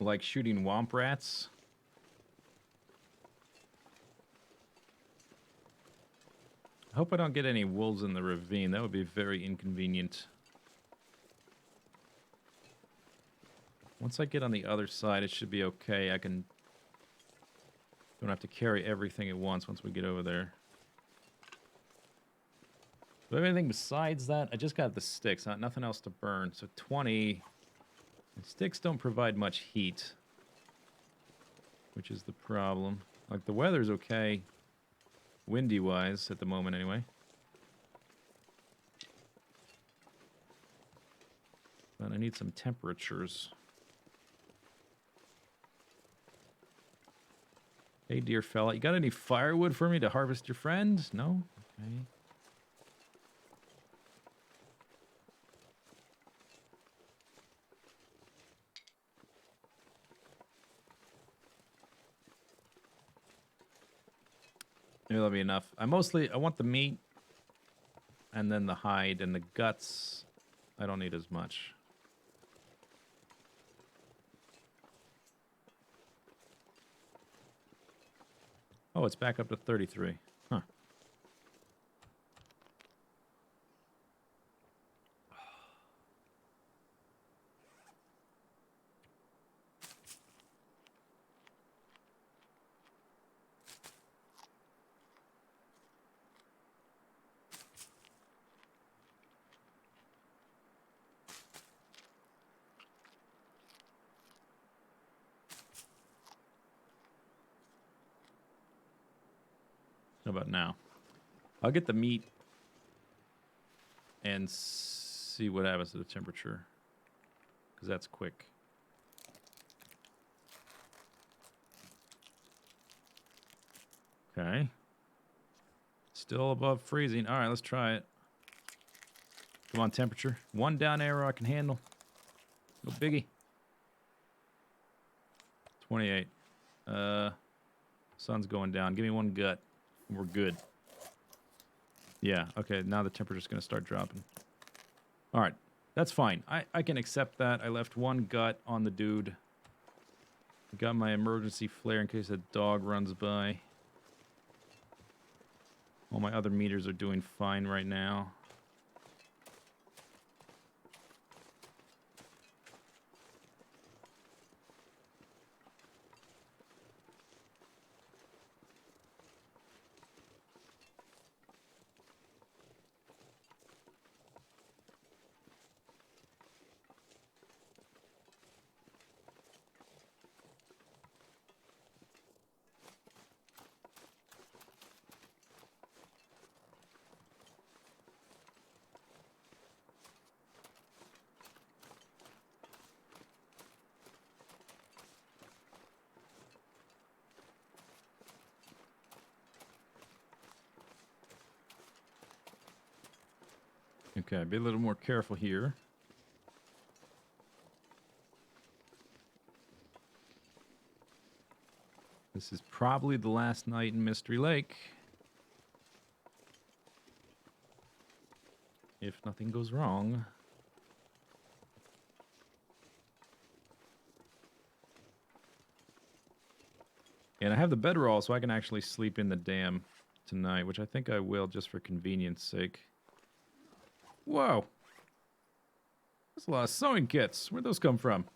Like shooting womp rats. I hope I don't get any wolves in the ravine. That would be very inconvenient. Once I get on the other side, it should be okay. Don't have to carry everything at once we get over there. Do I have anything besides that? I just got the sticks, nothing else to burn. So 20. And sticks don't provide much heat, which is the problem. Like, the weather's okay, windy-wise, at the moment anyway. But I need some temperatures. Hey, dear fella, you got any firewood for me to harvest your friend? No? Okay. Maybe that'll be enough. I want the meat and then the hide and the guts. I don't need as much. Oh, it's back up to 33. Huh. How about now? I'll get the meat and see what happens to the temperature. Because that's quick. Okay. Still above freezing. All right, let's try it. Come on, temperature. One down arrow I can handle. No biggie. 28. Sun's going down. Give me one gut. We're good. Yeah, okay, now the temperature's going to start dropping. All right, that's fine. I can accept that. I left one gut on the dude. Got my emergency flare in case a dog runs by. All my other meters are doing fine right now. Okay, be a little more careful here. This is probably the last night in Mystery Lake. If nothing goes wrong. And I have the bedroll, so I can actually sleep in the dam tonight, which I think I will just for convenience sake. Whoa! That's a lot of sewing kits. Where'd those come from?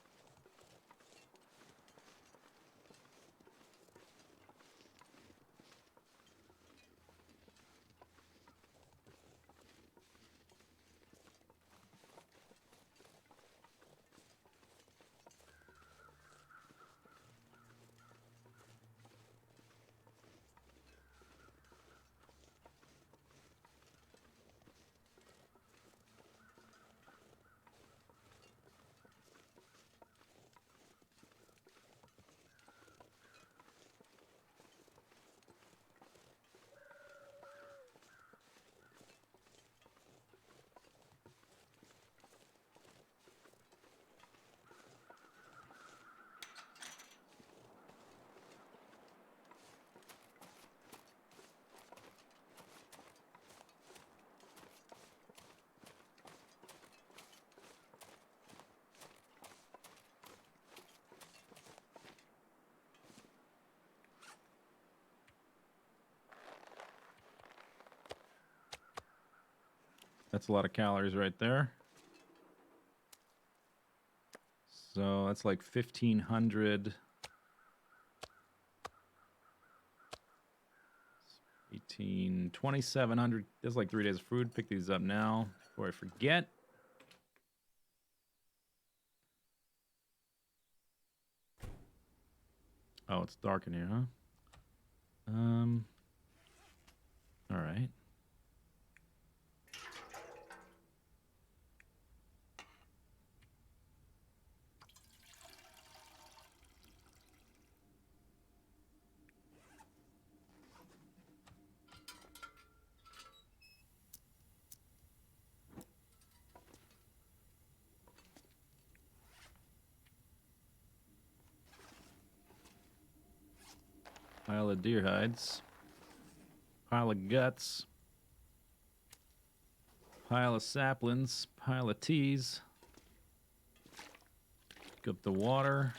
That's a lot of calories right there. So that's like 1,500. 2,700. That's like 3 days of food. Pick these up now before I forget. Oh, it's dark in here, huh? All right. Pile of deer hides. Pile of guts. Pile of saplings. Pile of teas. Pick up the water.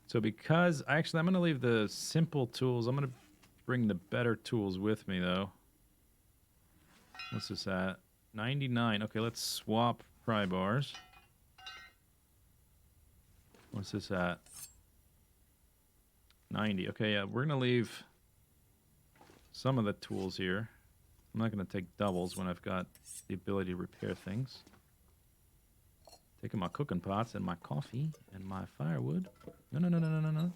So because... Actually, I'm going to leave the simple tools. I'm going to bring the better tools with me, though. What's this at? 99. Okay, let's swap pry bars. What's this at? 90. Okay, yeah, we're going to leave some of the tools here. I'm not going to take doubles when I've got the ability to repair things. Taking my cooking pots and my coffee and my firewood. No.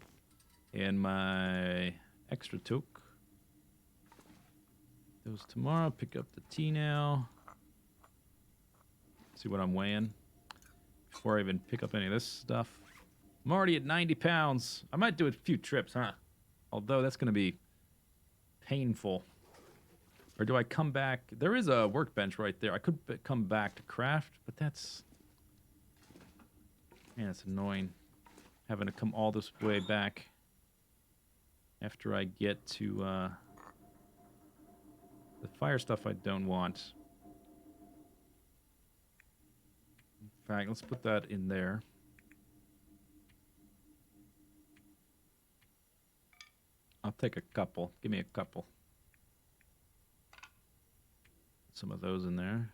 And my extra toque. Those tomorrow. Pick up the tea now. See what I'm weighing before I even pick up any of this stuff. I'm already at 90 pounds. I might do a few trips, huh? Although that's going to be painful. Or do I come back? There is a workbench right there. I could come back to craft, but that's... Man, it's annoying. Having to come all this way back after I get to the fire stuff I don't want. In fact, let's put that in there. I'll take a couple. Give me a couple. Some of those in there.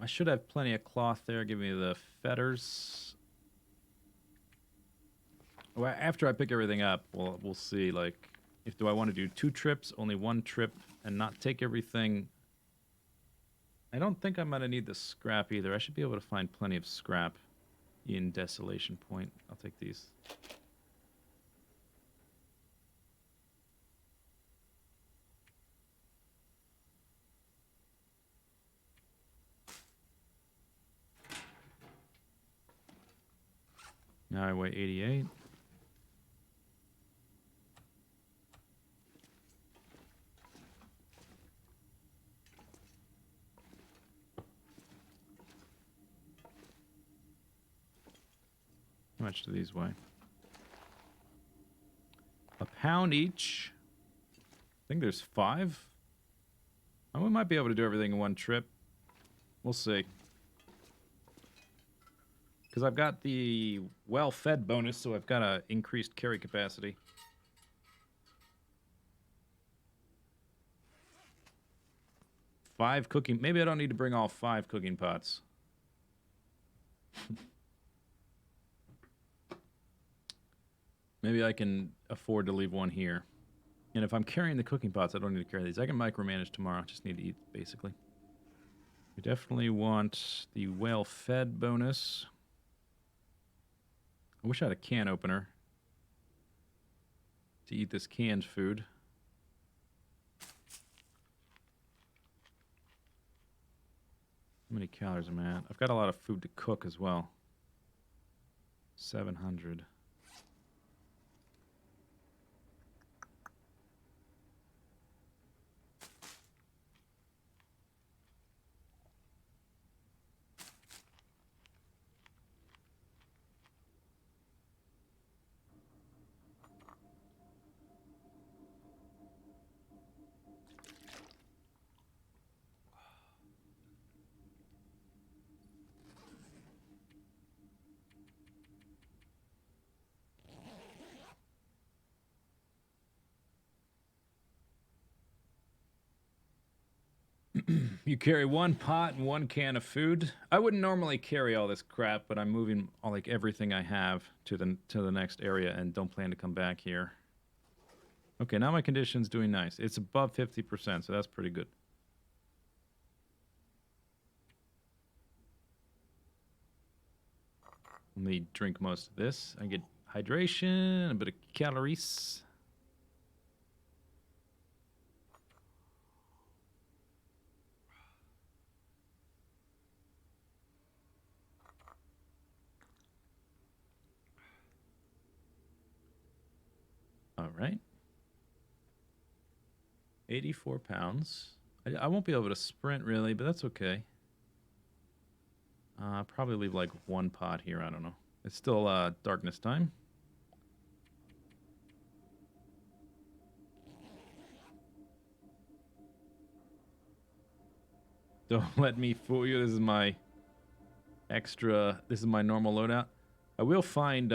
I should have plenty of cloth there. Give me the feathers. Well, after I pick everything up, we'll see. Like, do I want to do 2 trips, only 1 trip, and not take everything? I don't think I'm gonna need the scrap either. I should be able to find plenty of scrap in Desolation Point. I'll take these. Now I weigh 88. How much do these weigh? A pound each. I think there's 5. We might be able to do everything in 1 trip. We'll see. Because I've got the well-fed bonus, so I've got a increased carry capacity. Five cooking... Maybe I don't need to bring all 5 cooking pots. Maybe I can afford to leave 1 here. And if I'm carrying the cooking pots, I don't need to carry these. I can micromanage tomorrow. Just need to eat, basically. We definitely want the well-fed bonus. I wish I had a can opener to eat this canned food. How many calories am I at? I've got a lot of food to cook as well. 700. You carry 1 pot and 1 can of food. I wouldn't normally carry all this crap, but I'm moving all, like, everything I have to the next area and don't plan to come back here. Okay, now my condition's doing nice. It's above 50%, so that's pretty good. Let me drink most of this. I get hydration, a bit of calories. All right. 84 pounds. I won't be able to sprint, really, but that's okay. Probably leave like one pot here. I don't know. It's still darkness time. Don't let me fool you. This is my extra. This is my normal loadout. I will find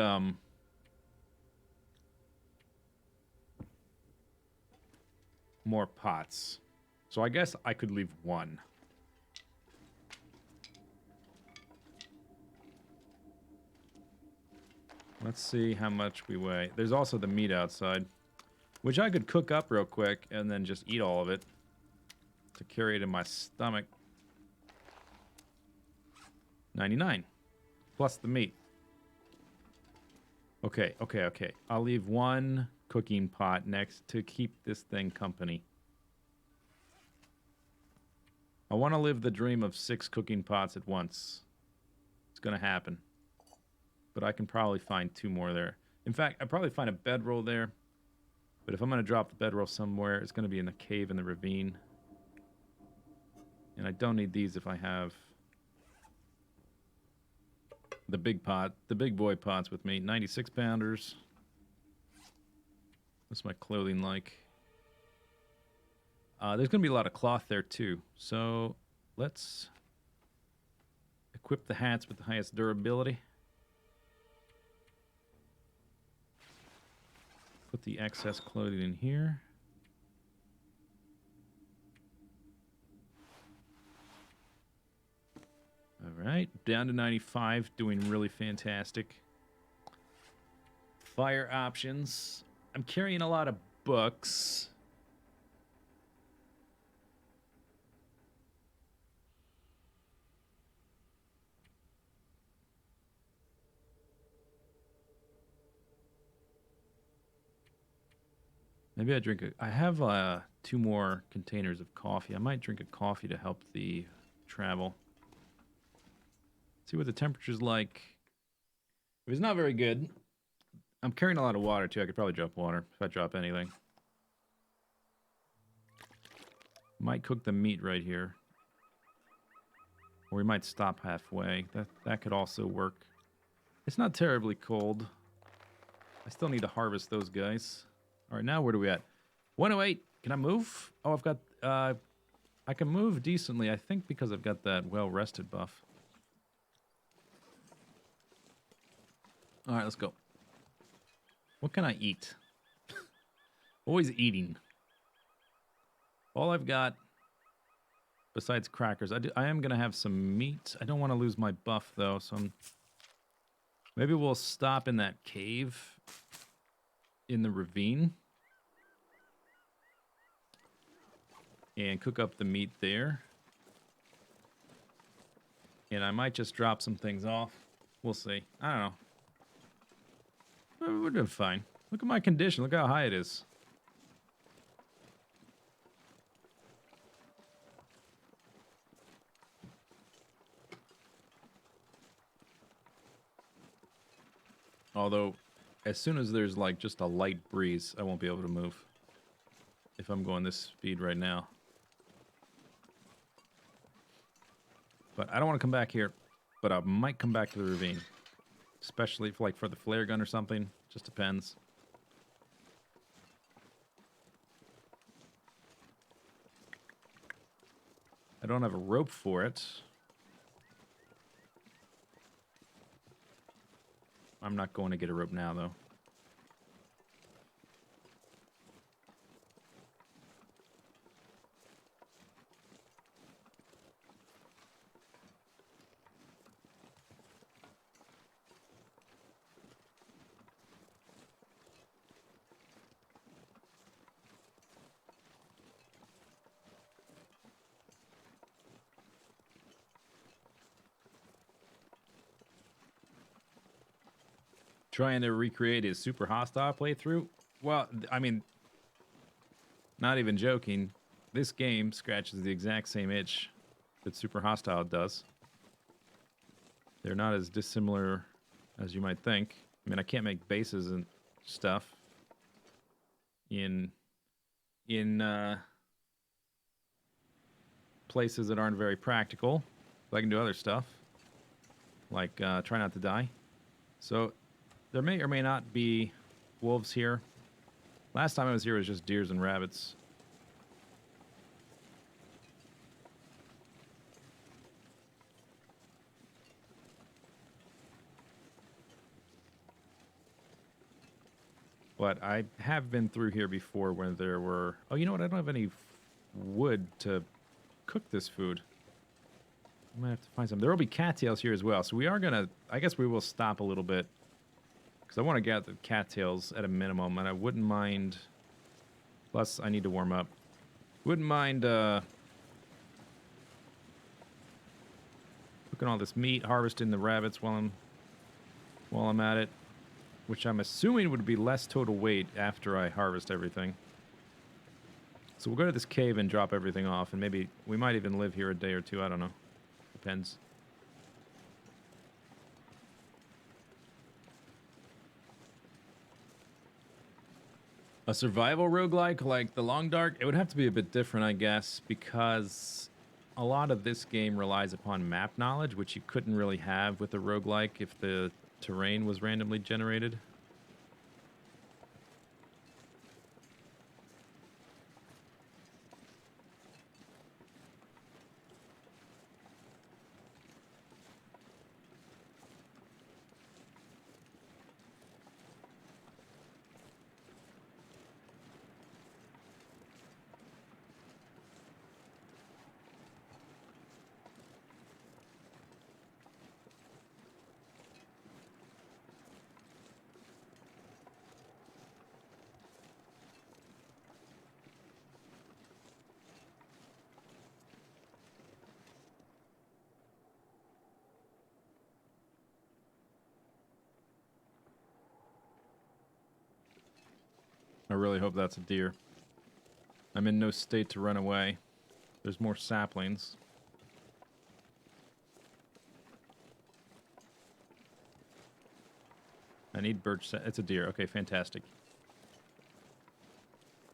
more pots. So I guess I could leave one. Let's see how much we weigh. There's also the meat outside, which I could cook up real quick and then just eat all of it to carry it in my stomach. 99 plus the meat. Okay. I'll leave one cooking pot next to keep this thing company. I want to live the dream of 6 cooking pots at once. It's going to happen. But I can probably find 2 more there. In fact, I'd probably find a bedroll there. But if I'm going to drop the bedroll somewhere, it's going to be in the cave in the ravine. And I don't need these if I have the big pot, the big boy pots with me. 96 pounders. What's my clothing like? There's going to be a lot of cloth there too. So let's equip the hats with the highest durability. Put the excess clothing in here. All right, down to 95, doing really fantastic. Fire options. I'm carrying a lot of books. Maybe I drink I have 2 more containers of coffee. I might drink a coffee to help the travel. See what the temperature's like. If it's not very good, I'm carrying a lot of water too. I could probably drop water if I drop anything. Might cook the meat right here. Or we might stop halfway. That could also work. It's not terribly cold. I still need to harvest those guys. All right, now where are we at? 108. Can I move? Oh, I've got... I can move decently, I think, because I've got that well-rested buff. All right, let's go. What can I eat? Always eating. All I've got, besides crackers, I am going to have some meat. I don't want to lose my buff, though, so maybe we'll stop in that cave in the ravine and cook up the meat there. And I might just drop some things off. We'll see. I don't know. We're doing fine. Look at my condition. Look how high it is. Although, as soon as there's like just a light breeze, I won't be able to move. If I'm going this speed right now. But I don't want to come back here. But I might come back to the ravine. Especially if, like, for the flare gun or something. Just depends. I don't have a rope for it. I'm not going to get a rope now, though. Trying to recreate his super hostile playthrough? Well, I mean, not even joking. This game scratches the exact same itch that super hostile does. They're not as dissimilar as you might think. I mean, I can't make bases and stuff in places that aren't very practical. But I can do other stuff. Like, try not to die. So there may or may not be wolves here. Last time I was here, it was just deers and rabbits. But I have been through here before when there were... Oh, you know what? I don't have any wood to cook this food. I might have to find some. There will be cattails here as well. So we are going to... I guess we will stop a little bit. Because I want to get the cattails at a minimum. And I wouldn't mind... Plus, I need to warm up. Wouldn't mind cooking all this meat, harvesting the rabbits while I'm at it. Which I'm assuming would be less total weight after I harvest everything. So we'll go to this cave and drop everything off. And maybe we might even live here a day or two. I don't know. Depends. A survival roguelike like The Long Dark, it would have to be a bit different, I guess, because a lot of this game relies upon map knowledge, which you couldn't really have with a roguelike if the terrain was randomly generated. I really hope that's a deer. I'm in no state to run away. There's more saplings. I need birch. It's a deer. Okay, fantastic.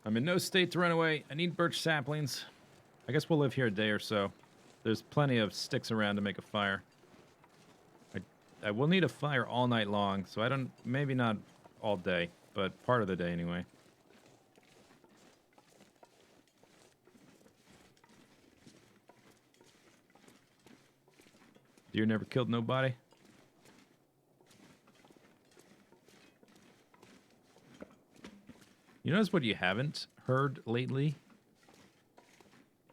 I'm in no state to run away. I need birch saplings. I guess we'll live here a day or so. There's plenty of sticks around to make a fire. I will need a fire all night long, so I don't... Maybe not all day, but part of the day anyway. Deer never killed nobody. You notice what you haven't heard lately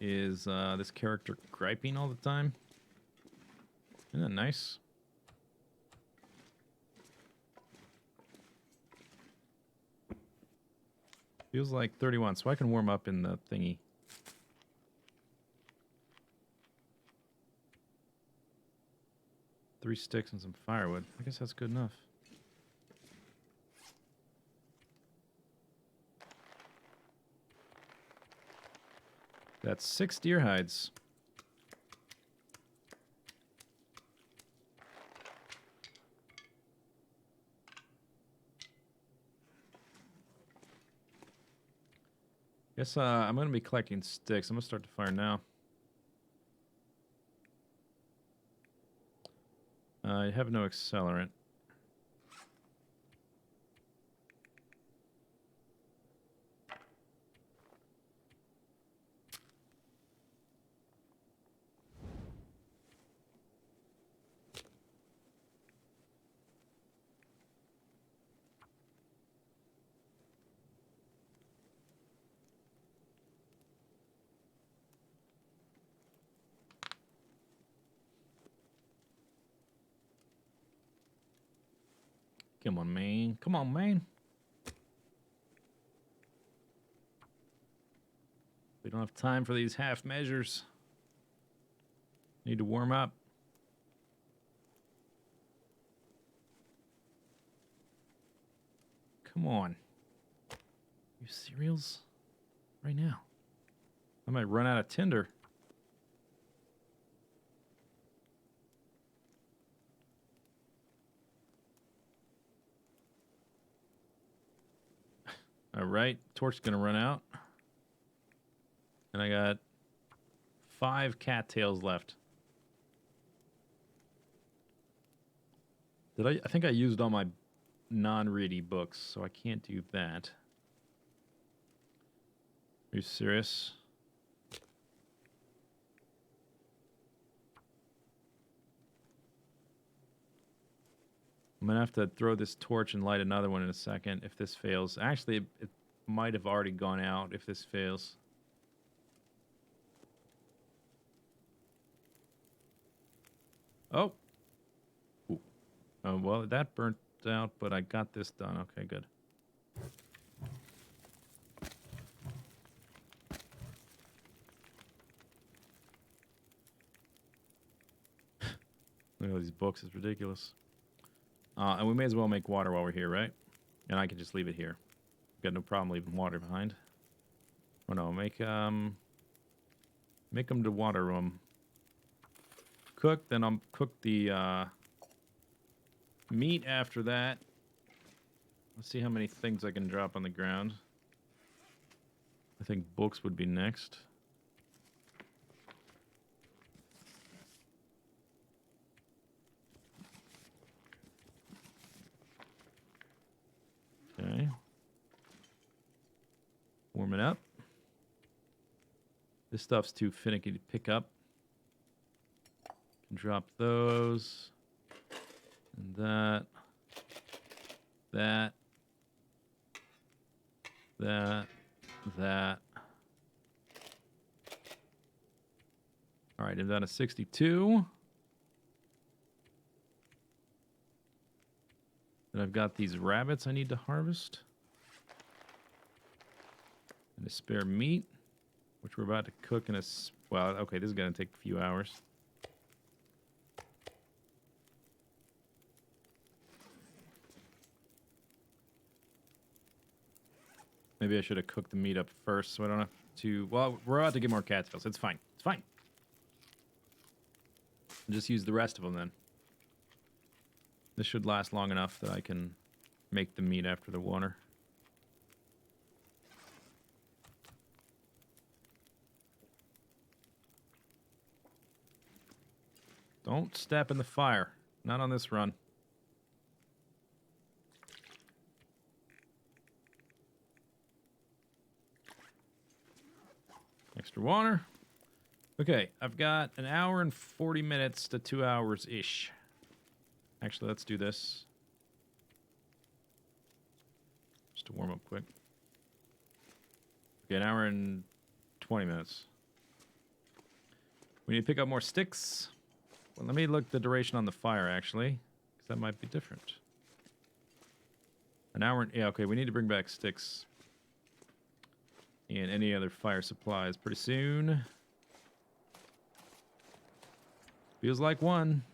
is this character griping all the time. Isn't that nice? Feels like 31, so I can warm up in the thingy. Three sticks and some firewood. I guess that's good enough. That's 6 deer hides. Guess I'm going to be collecting sticks. I'm going to start the fire now. I have no accelerant. Come on, man. Come on, man. We don't have time for these half measures. Need to warm up. Come on. You cereals? Right now. I might run out of tinder. All right, torch's gonna run out. And I got 5 cattails left. Did I think I used all my non-ready books, so I can't do that. Are you serious? I'm gonna have to throw this torch and light another one in a second if this fails. Actually, it might have already gone out if this fails. Oh. Ooh. Oh, well, that burnt out, but I got this done. Okay, good. Look at all these books. It's ridiculous. And we may as well make water while we're here, right? And I can just leave it here. Got no problem leaving water behind. Oh no, make them to water room. Cook, then I'll cook the meat after that. Let's see how many things I can drop on the ground. I think books would be next. Okay. Warm it up. This stuff's too finicky to pick up. Can drop those. And that. That. All right, I'm down to 62. Then I've got these rabbits I need to harvest. And a spare meat, which we're about to cook in a... Well, okay, this is going to take a few hours. Maybe I should have cooked the meat up first so I don't have to... Well, we're about to get more cattails. It's fine. It's fine. I'll just use the rest of them then. This should last long enough that I can make the meat after the water. Don't step in the fire. Not on this run. Extra water. Okay, I've got an hour and 40 minutes to 2 hours-ish. Actually, let's do this. Just to warm up quick. Okay, an hour and 20 minutes. We need to pick up more sticks. Well, let me look the duration on the fire, actually, because that might be different. An hour and... Yeah, okay, we need to bring back sticks. And any other fire supplies pretty soon. Feels like one.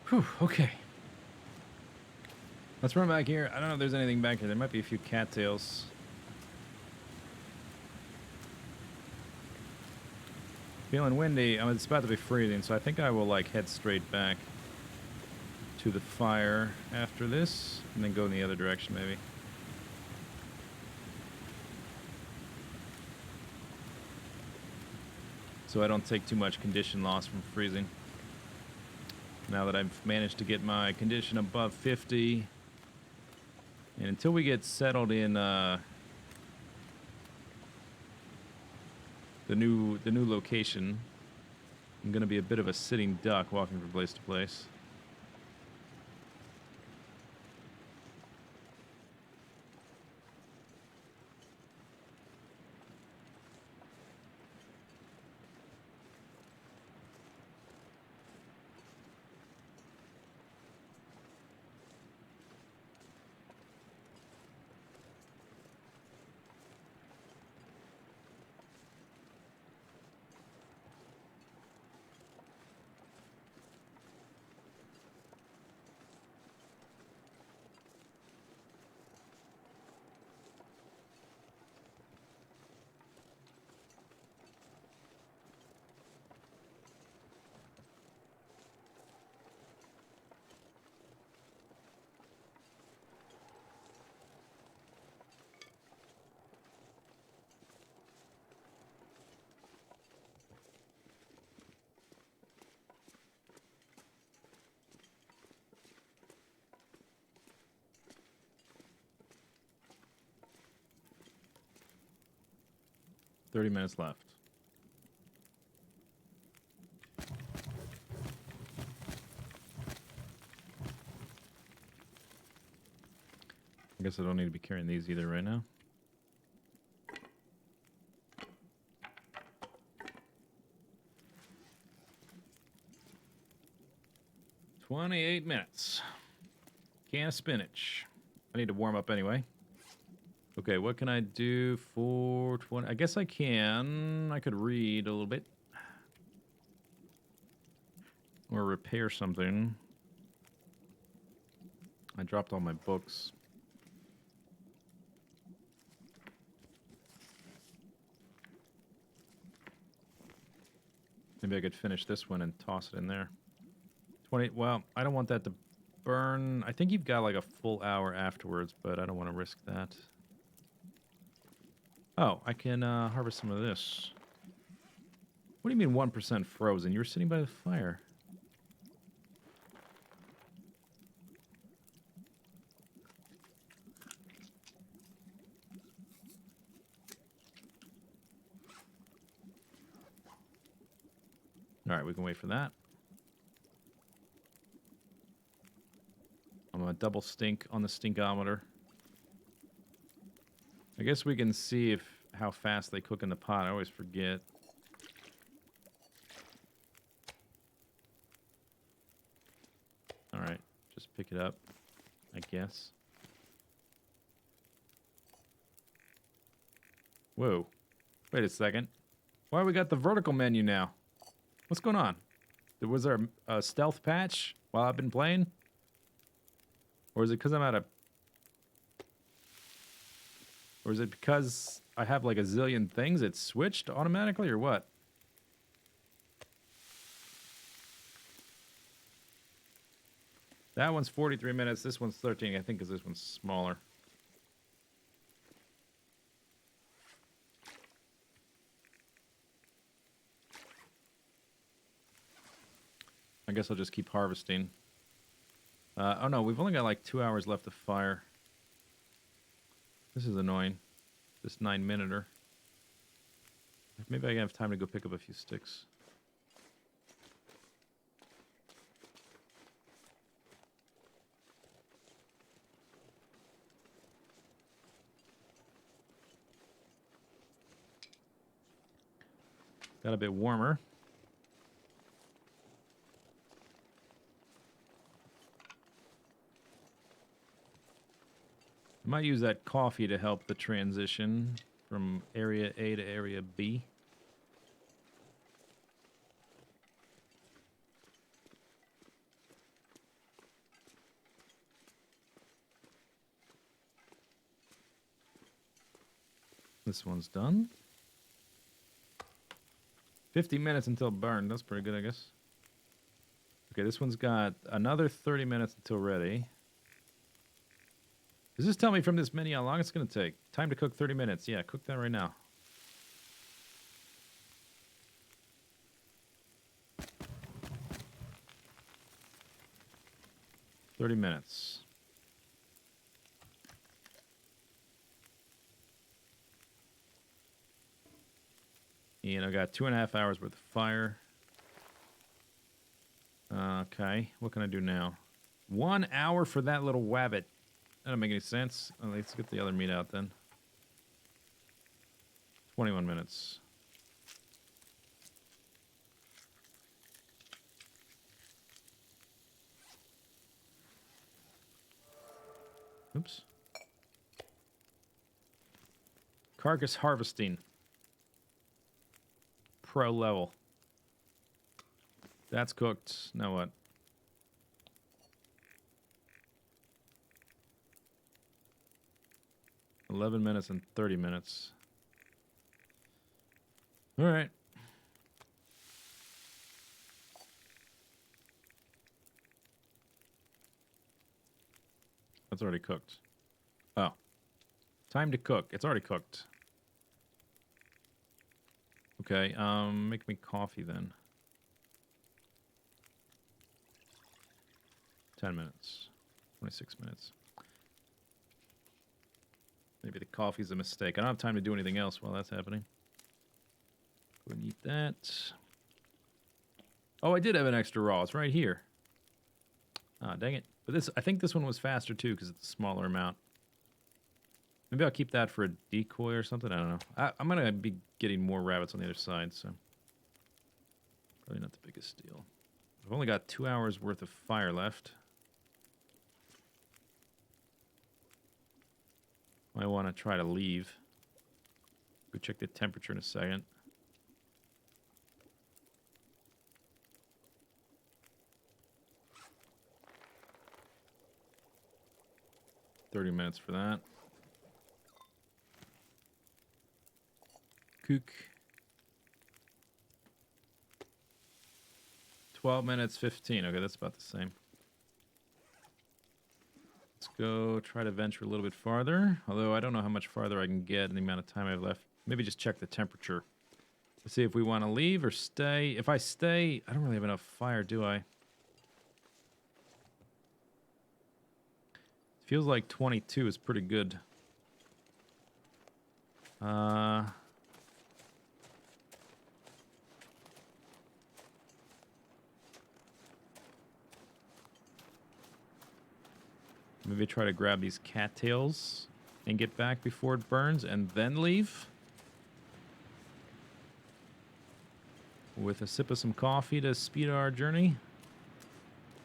Whew, okay. Let's run back here. I don't know if there's anything back here. There might be a few cattails. Feeling windy. It's about to be freezing, so I think I will, like, head straight back. to the fire after this, and then go in the other direction maybe. So I don't take too much condition loss from freezing. Now that I've managed to get my condition above 50, and until we get settled in the new location, I'm gonna be a bit of a sitting duck walking from place to place. $30 minutes left. I guess I don't need to be carrying these either right now. $28 minutes. Can of spinach. I need to warm up anyway. Okay, what can I do for 20? I guess I can. I could read a little bit. Or repair something. I dropped all my books. Maybe I could finish this one and toss it in there. 20, well, I don't want that to burn. I think you've got like a full hour afterwards, but I don't want to risk that. Oh, I can harvest some of this. What do you mean 1% frozen? You were sitting by the fire. All right, we can wait for that. I'm going to double stink on the stinkometer. I guess we can see how fast they cook in the pot. I always forget. All right, just pick it up, I guess. Whoa. Wait a second. Why we got the vertical menu now? What's going on? Was there a stealth patch while I've been playing? Or is it because I'm out of... Or is it because I have like a zillion things it switched automatically or what? That one's 43 minutes. This one's 13, I think, because this one's smaller. I guess I'll just keep harvesting. Oh no, we've only got like 2 hours left of fire. This is annoying. This 9-minuter. Maybe I can have time to go pick up a few sticks. Got a bit warmer. I might use that coffee to help the transition from area A to area B. This one's done. 50 minutes until burn. That's pretty good, I guess. Okay, this one's got another 30 minutes until ready. Does this tell me from this menu how long it's going to take? Time to cook 30 minutes. Yeah, cook that right now. $30 minutes. And I got 2.5 hours worth of fire. Okay, what can I do now? 1 hour for that little wabbit. That don't make any sense. Oh, let's get the other meat out then. 21 minutes. Oops. Carcass harvesting. Pro level. That's cooked. Now what? $11 minutes and 30 minutes. All right. That's already cooked. Oh. Time to cook. It's already cooked. Okay, make me coffee then. 10 minutes. 26 minutes. Maybe the coffee's a mistake. I don't have time to do anything else while that's happening. Go and eat that. Oh, I did have an extra raw. It's right here. Ah, dang it. But this, I think this one was faster too because it's a smaller amount. Maybe I'll keep that for a decoy or something. I don't know. I'm going to be getting more rabbits on the other side, so probably not the biggest deal. I've only got 2 hours worth of fire left. I want to try to leave. Go check the temperature in a second. $30 minutes for that. Cook. 12 minutes, 15. Okay, that's about the same. Let's go try to venture a little bit farther. Although I don't know how much farther I can get in the amount of time I have left. Maybe just check the temperature. Let's see if we want to leave or stay. If I stay, I don't really have enough fire, do I? Feels like 22 is pretty good. Maybe try to grab these cattails and get back before it burns and then leave. With a sip of some coffee to speed our journey.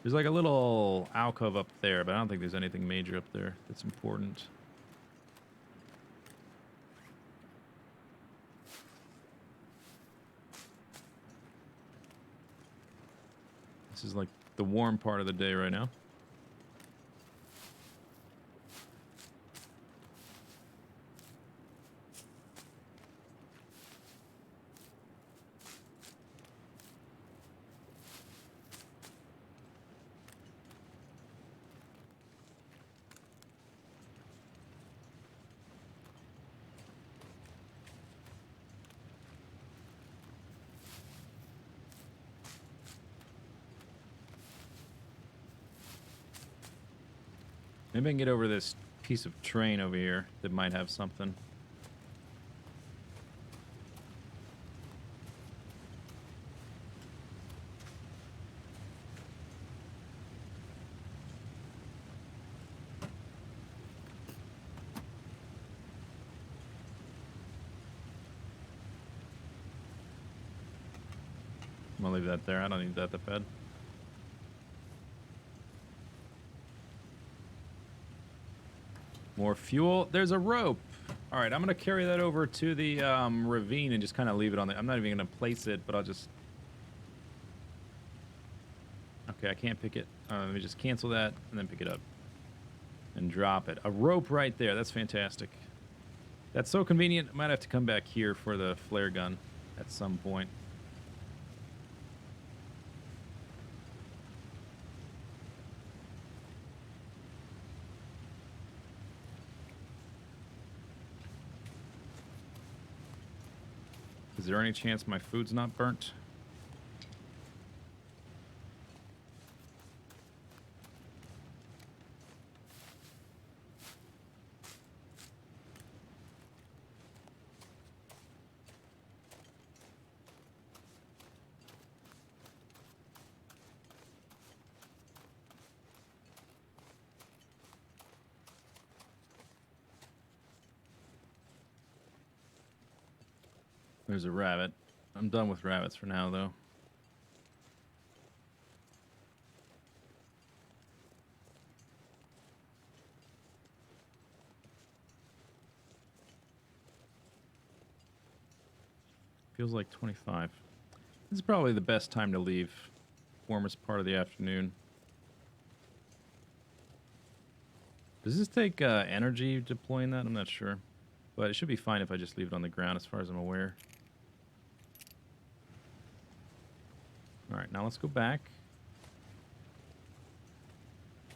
There's like a little alcove up there, but I don't think there's anything major up there that's important. This is like the warm part of the day right now. Maybe I can get over this piece of train over here that might have something. I'm gonna leave that there. I don't need that bad. More fuel. There's a rope. All right, I'm going to carry that over to the ravine and just kind of leave it on there. I'm not even going to place it, but I'll just... Okay, I can't pick it. Let me just cancel that and then pick it up. And drop it. A rope right there. That's fantastic. That's so convenient. I might have to come back here for the flare gun at some point. Is there any chance my food's not burnt? There's a rabbit. I'm done with rabbits for now, though. Feels like 25. This is probably the best time to leave. Warmest part of the afternoon. Does this take energy deploying that? I'm not sure. But it should be fine if I just leave it on the ground as far as I'm aware. Alright, now let's go back.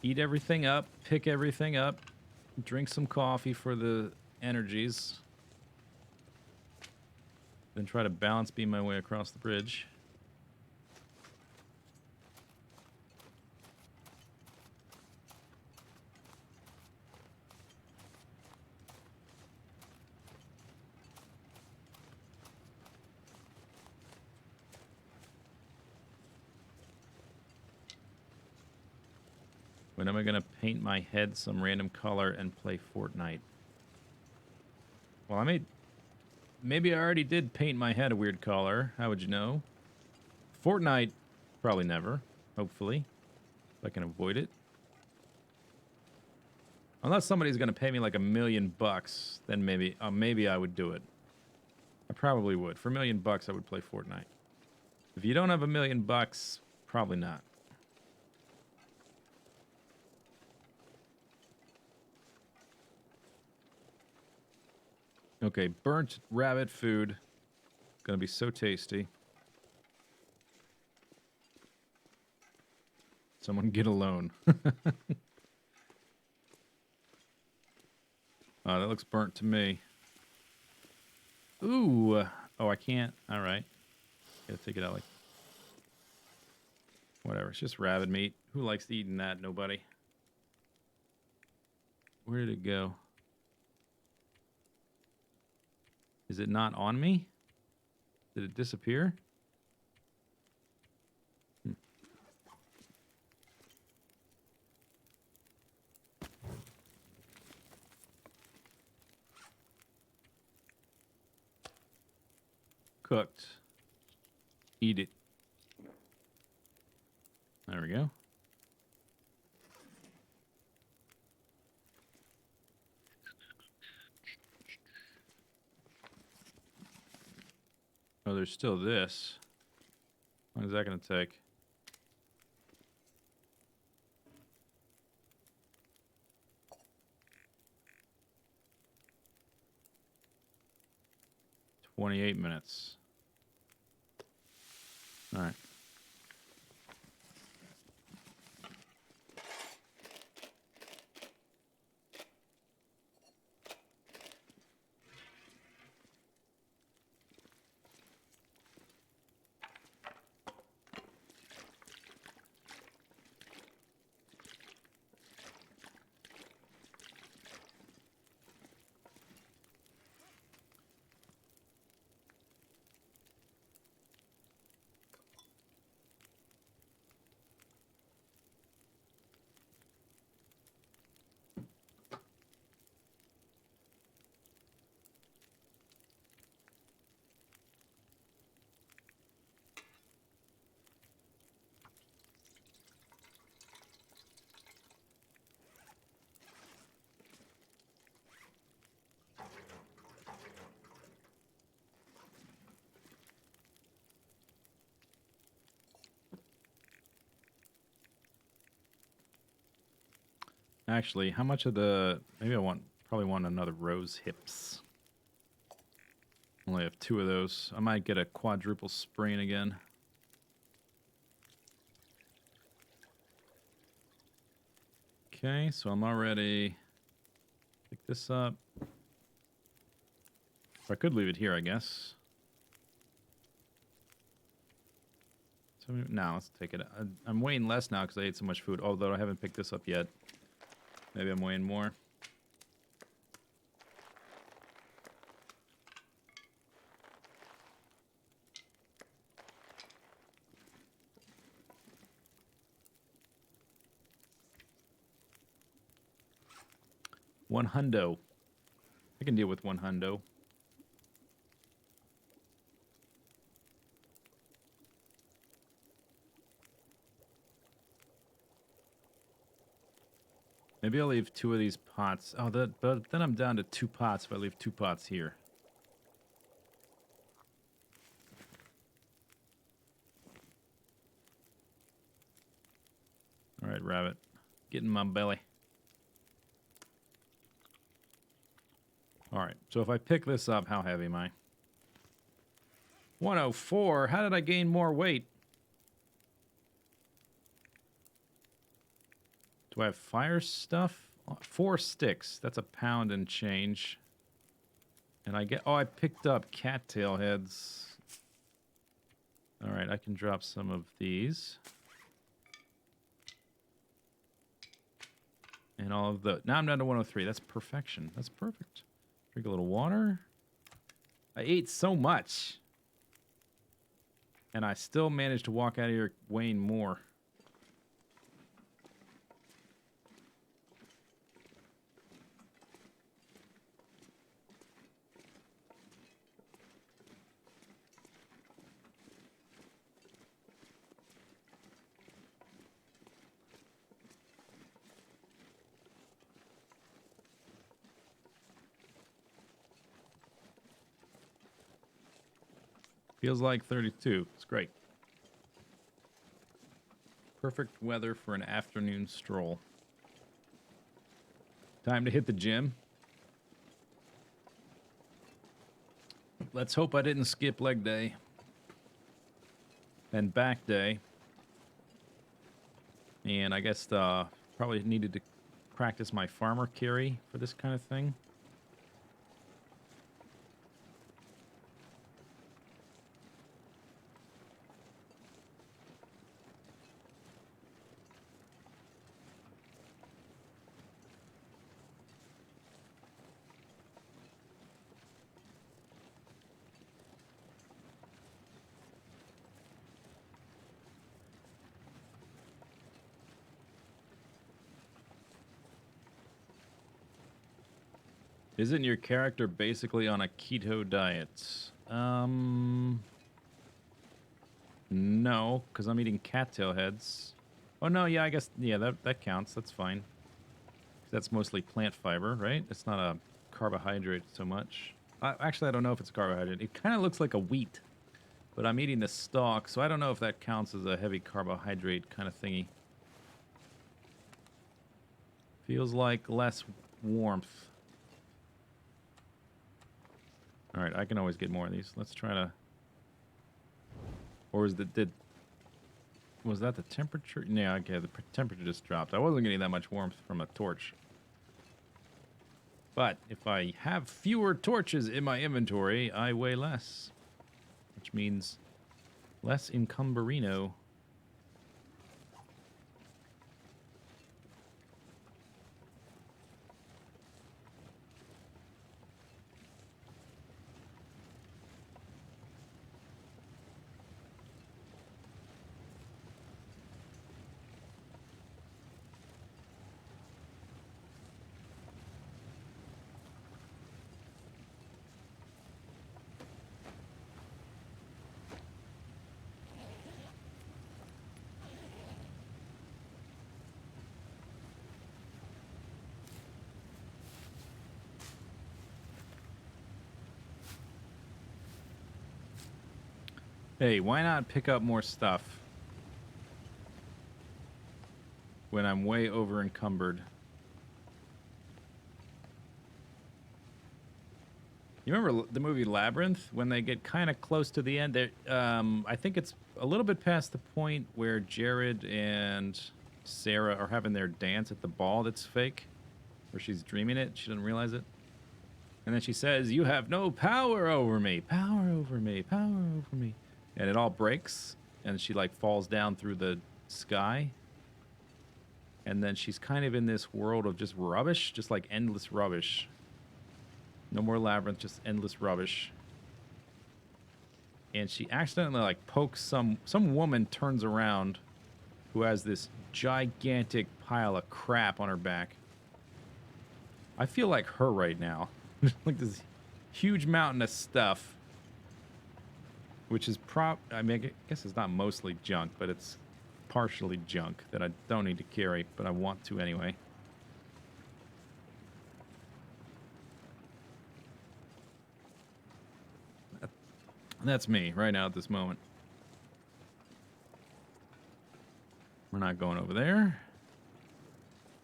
Eat everything up. Pick everything up. Drink some coffee for the energies. Then try to balance beam my way across the bridge. When am I going to paint my head some random color and play Fortnite? Well, maybe I already did paint my head a weird color. How would you know? Fortnite, probably never. Hopefully. If I can avoid it. Unless somebody's going to pay me like $1 million, then maybe I would do it. I probably would. For $1 million, I would play Fortnite. If you don't have $1 million, probably not. Okay, burnt rabbit food. Gonna be so tasty. Someone get a loan. Oh, that looks burnt to me. Ooh. Oh, I can't. All right. Gotta take it out like... Whatever. It's just rabbit meat. Who likes eating that? Nobody. Where did it go? Is it not on me? Did it disappear? Cooked. Eat it. There we go. Oh, there's still this. How long is that going to take? "28 minutes. All right. Actually, how much of the... Maybe probably want another rose hips. Only have 2 of those. I might get a quadruple sprain again. Okay, so I'm already... Pick this up. I could leave it here, I guess. No, let's take it. I'm weighing less now because I ate so much food, although I haven't picked this up yet. Maybe I'm weighing more. $100. I can deal with $100. Maybe I'll leave 2 of these pots. Oh, but then I'm down to 2 pots if I leave 2 pots here. All right, rabbit. Get in my belly. All right, so if I pick this up, how heavy am I? 104. How did I gain more weight? Do I have fire stuff? 4 sticks. That's a pound and change. And I get... Oh, I picked up cattail heads. All right, I can drop some of these. And all of the... Now I'm down to 103. That's perfection. That's perfect. Drink a little water. I ate so much. And I still managed to walk out of here weighing more. Feels like 32. It's great. Perfect weather for an afternoon stroll. Time to hit the gym. Let's hope I didn't skip leg day. And back day. And I guess probably needed to practice my farmer carry for this kind of thing. Isn't your character basically on a keto diet? No, because I'm eating cattail heads. Oh, no, yeah, I guess, yeah, that counts. That's fine. That's mostly plant fiber, right? It's not a carbohydrate so much. Actually, I don't know if it's a carbohydrate. It kind of looks like a wheat, but I'm eating the stalk, so I don't know if that counts as a heavy carbohydrate kind of thingy. Feels like less warmth. All right, I can always get more of these. Let's try to... Or is the... Was that the temperature? Yeah, okay, the temperature just dropped. I wasn't getting that much warmth from a torch. But if I have fewer torches in my inventory, I weigh less. Which means less encumberino. Hey, why not pick up more stuff when I'm way over encumbered? You remember the movie Labyrinth? When they get kind of close to the end, I think it's a little bit past the point where Jared and Sarah are having their dance at the ball that's fake, where she's dreaming it. She doesn't realize it. And then she says, "You have no power over me. Power over me. Power over me." And it all breaks. and she like falls down through the sky. And then she's kind of in this world of just rubbish, just like endless rubbish. No more labyrinth, just endless rubbish. And she accidentally like pokes some woman turns around who has this gigantic pile of crap on her back. I feel like her right now. Like this huge mountain of stuff. Which is I mean, I guess it's not mostly junk, but it's partially junk that I don't need to carry, but I want to anyway. That's me right now at this moment. We're not going over there.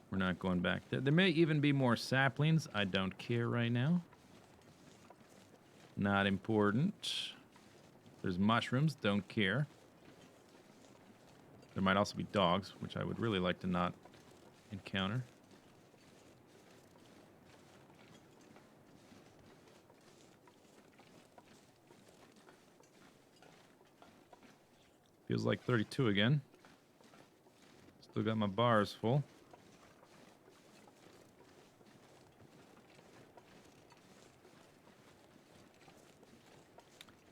We're not going back there. There may even be more saplings. I don't care right now. Not important. There's mushrooms. Don't care. There might also be dogs, which I would really like to not encounter. Feels like 32 again. Still got my bars full.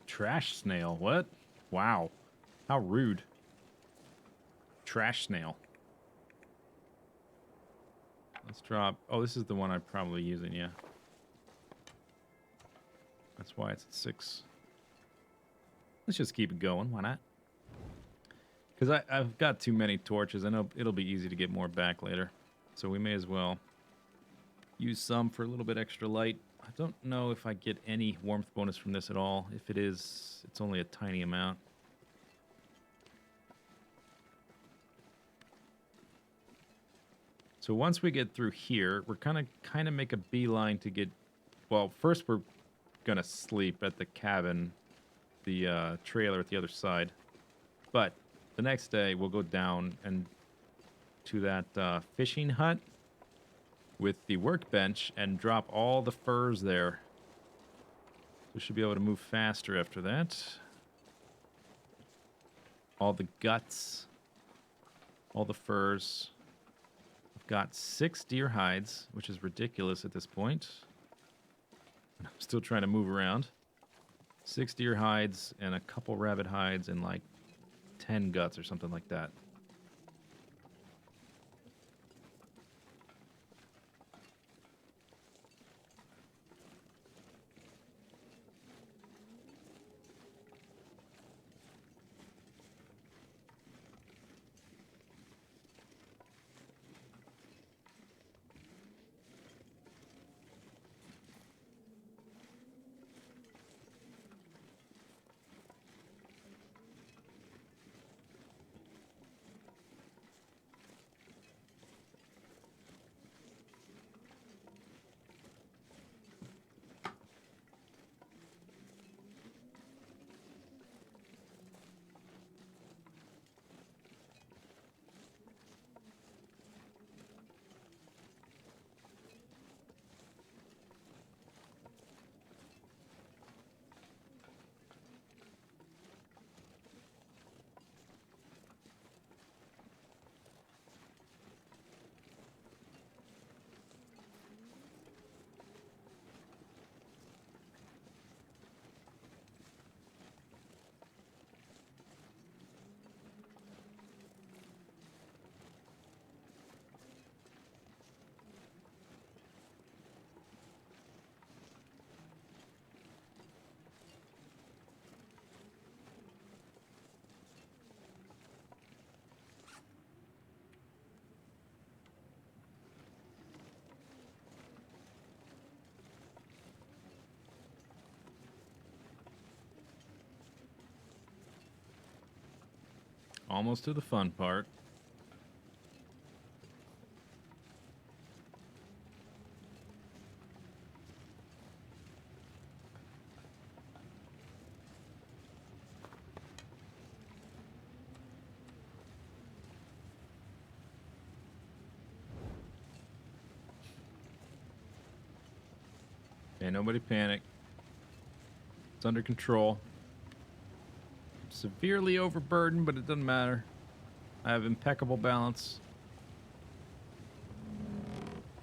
Trash snail. What? Wow. How rude. Trash snail. Let's drop. Oh, this is the one I'm probably using, yeah. That's why it's at 6. Let's just keep it going. Why not? Because I've got too many torches. I know it'll be easy to get more back later. So we may as well use some for a little bit extra light. I don't know if I get any warmth bonus from this at all. If it is, it's only a tiny amount. So once we get through here, we're kind of make a beeline to get... Well, first we're going to sleep at the cabin, the trailer at the other side. But the next day, we'll go down and to that fishing hut with the workbench and drop all the furs there. We should be able to move faster after that. All the guts. All the furs. I've got 6 deer hides, which is ridiculous at this point. I'm still trying to move around. 6 deer hides and a couple rabbit hides and like 10 guts or something like that. Almost to the fun part. Okay, nobody panic. It's under control. severely overburdened, but it doesn't matter. I have impeccable balance.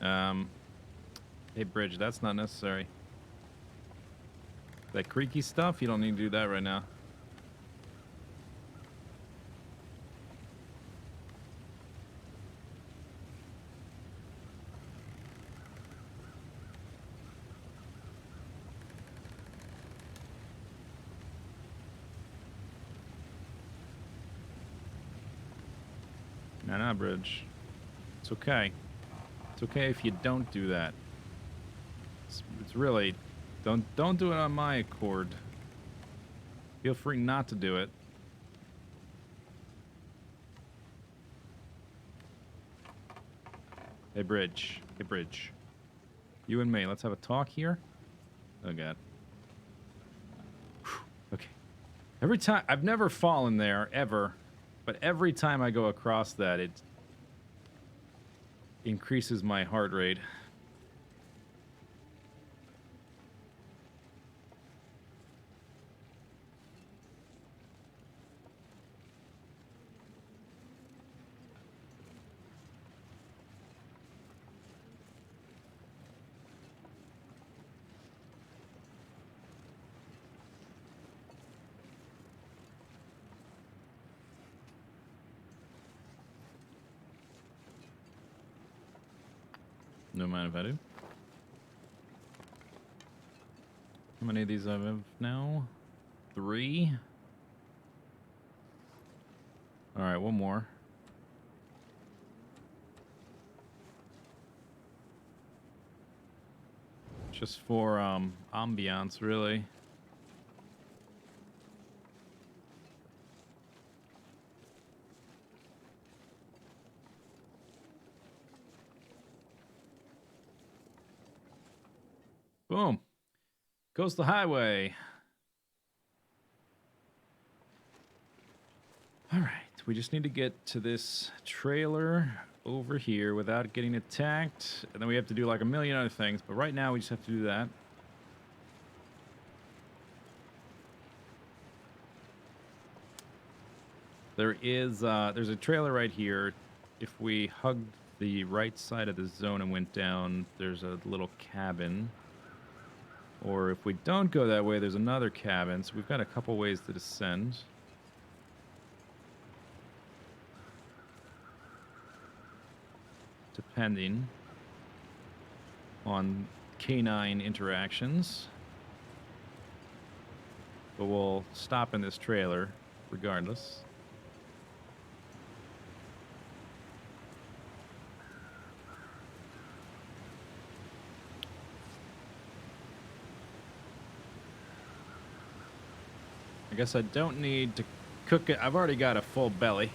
Hey, bridge, that's not necessary. That creaky stuff, you don't need to do that right now. Nah, bridge. It's okay. It's okay if you don't do that. It's really... Don't do it on my accord. Feel free not to do it. Hey, bridge. Hey, bridge. You and me, let's have a talk here. Oh, God. Whew. Okay. Every time... I've never fallen there, ever. But every time I go across that, it increases my heart rate. No mind if I do. How many of these I have now? 3. Alright, one more. Just for ambiance, really. Boom. Coastal Highway. All right. We just need to get to this trailer over here without getting attacked. And then we have to do like a million other things. But right now we just have to do that. There's a trailer right here. If we hugged the right side of the zone and went down, there's a little cabin. Or if we don't go that way, there's another cabin. So we've got a couple ways to descend. Depending on canine interactions. But we'll stop in this trailer regardless. I guess I don't need to cook it. I've already got a full belly.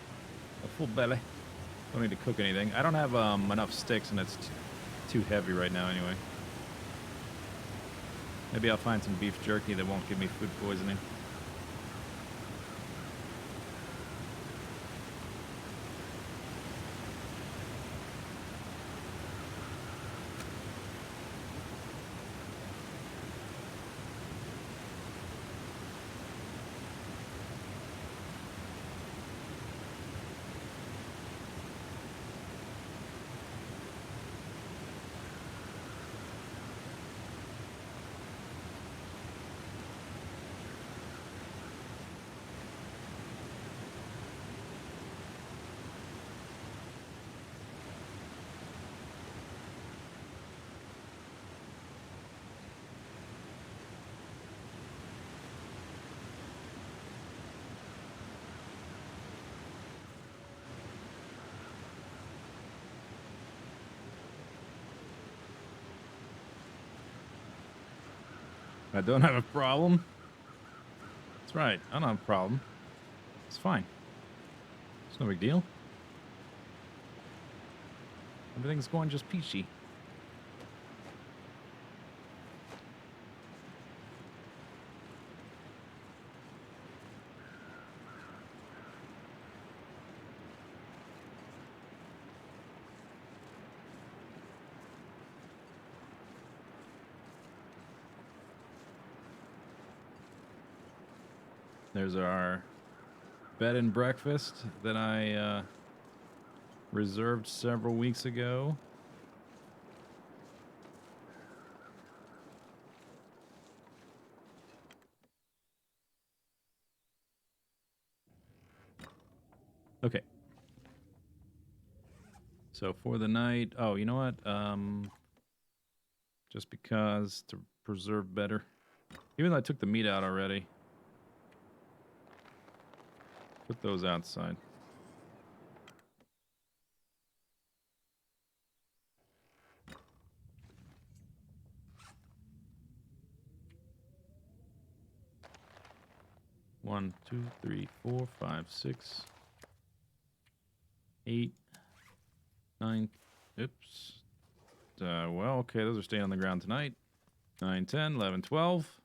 Don't need to cook anything. I don't have enough sticks, and it's too heavy right now anyway. Maybe I'll find some beef jerky that won't give me food poisoning. I don't have a problem. That's right. I don't have a problem. It's fine. It's no big deal. Everything's going just peachy. There's our bed and breakfast that I reserved several weeks ago. Okay. So for the night, oh, you know what? Just because to preserve better. Even though I took the meat out already. Put those outside. One, two, three, four, five, 6, 8, 9. Oops. Well, okay, those are staying on the ground tonight. 9, 10, 11, 12.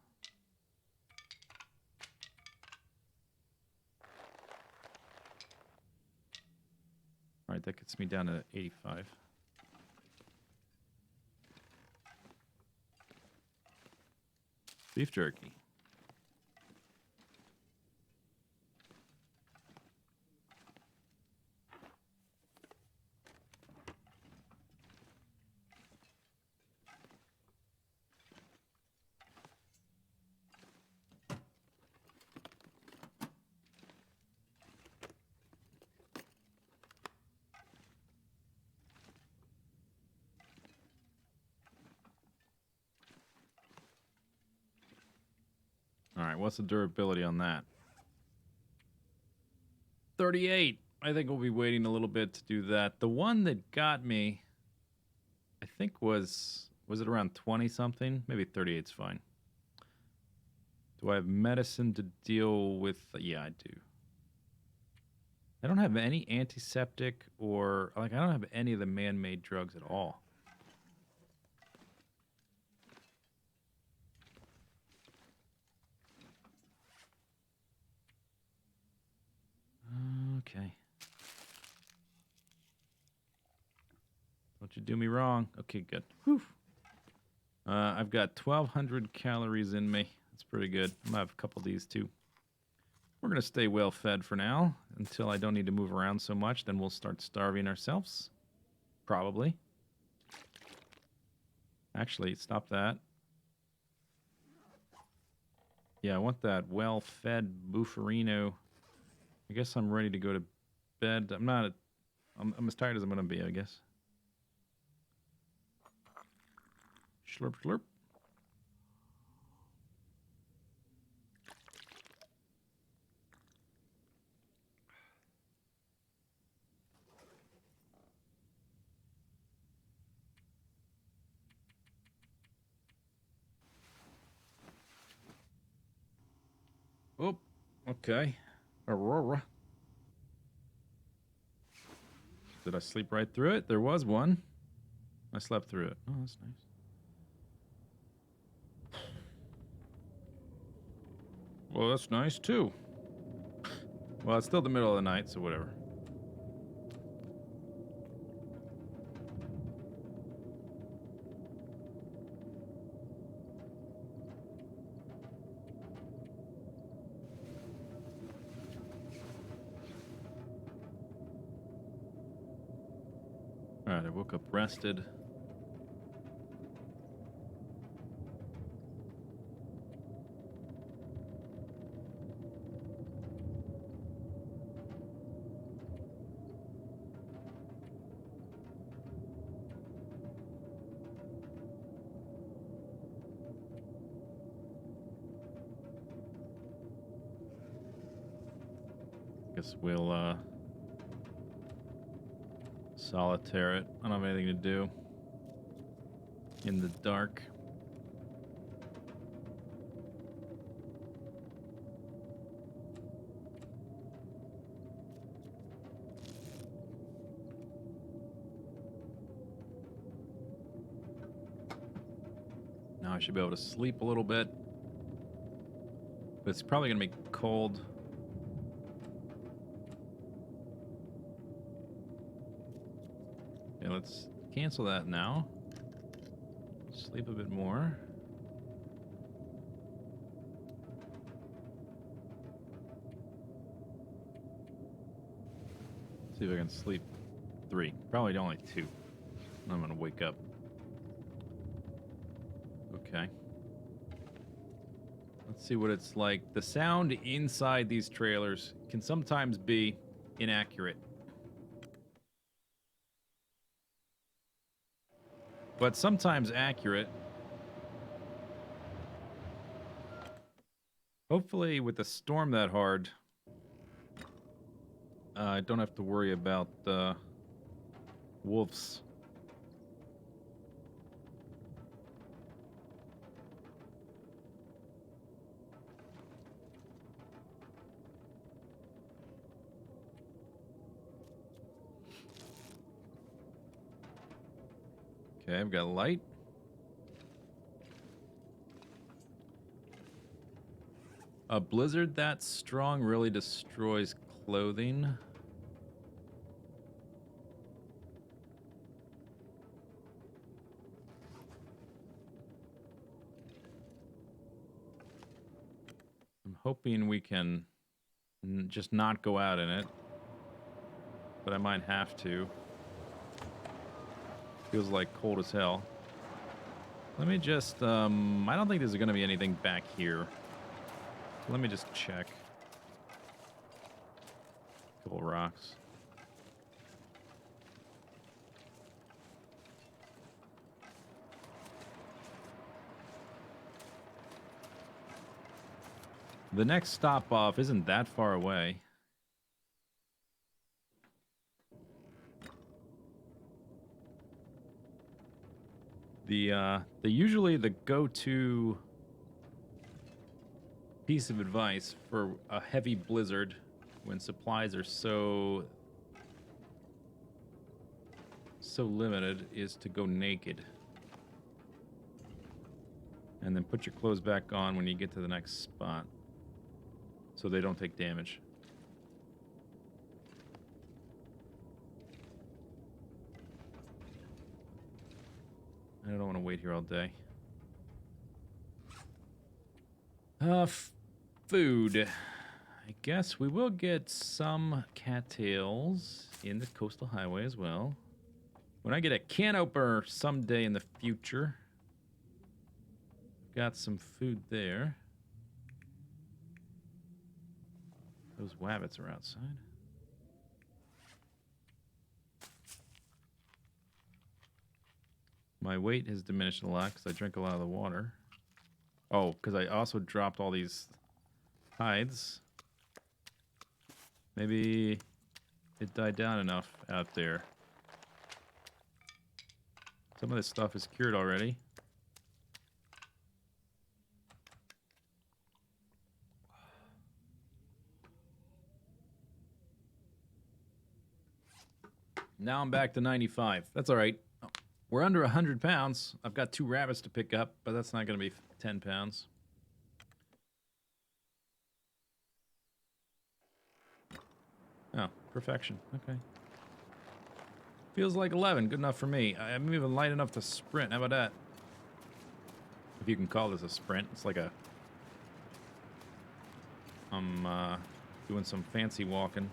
All right, that gets me down to 85. Beef jerky. All right, what's the durability on that? 38. I think we'll be waiting a little bit to do that. The one that got me, I think was it around 20 something? Maybe 38's fine. Do I have medicine to deal with? Yeah, I do. I don't have any antiseptic or, like, I don't have any of the man-made drugs at all. Okay. Don't you do me wrong. Okay, good. Whew. I've got 1,200 calories in me. That's pretty good. I'm gonna have a couple of these too. We're gonna stay well fed for now until I don't need to move around so much. Then we'll start starving ourselves. Probably. Actually, stop that. Yeah, I want that well-fed bufferino. I guess I'm ready to go to bed. I'm as tired as I'm gonna be, I guess. Slurp, slurp. Oh, okay. Aurora. Did I sleep right through it? There was one. I slept through it. Oh, that's nice. Well, that's nice too. Well, it's still the middle of the night, so whatever. Alright, I woke up rested. Guess we'll solitaire it. I don't have anything to do in the dark. Now I should be able to sleep a little bit. But it's probably gonna be cold. Okay, let's cancel that now. Sleep a bit more. See if I can sleep 3. Probably only 2. I'm gonna wake up. Okay. Let's see what it's like. The sound inside these trailers can sometimes be inaccurate. But sometimes accurate. Hopefully with the storm that hard, I don't have to worry about wolves. Okay, I've got light. A blizzard that strong really destroys clothing. I'm hoping we can just not go out in it. But I might have to. Feels like cold as hell. Let me just, I don't think there's going to be anything back here. Let me just check. Couple rocks. The next stop off isn't that far away. The usually the go-to piece of advice for a heavy blizzard when supplies are so limited is to go naked. And then put your clothes back on when you get to the next spot so they don't take damage. I don't want to wait here all day. Food. I guess we will get some cattails in the coastal highway as well. When I get a can opener someday in the future. Got some food there. Those wabbits are outside. My weight has diminished a lot because I drink a lot of the water. Oh, because I also dropped all these hides. Maybe it died down enough out there. Some of this stuff is cured already. Now I'm back to 95. That's all right. We're under 100 pounds. I've got 2 rabbits to pick up, but that's not going to be 10 pounds. Oh, perfection. Okay. Feels like 11. Good enough for me. I'm even light enough to sprint. How about that? If you can call this a sprint. It's like a... I'm doing some fancy walking.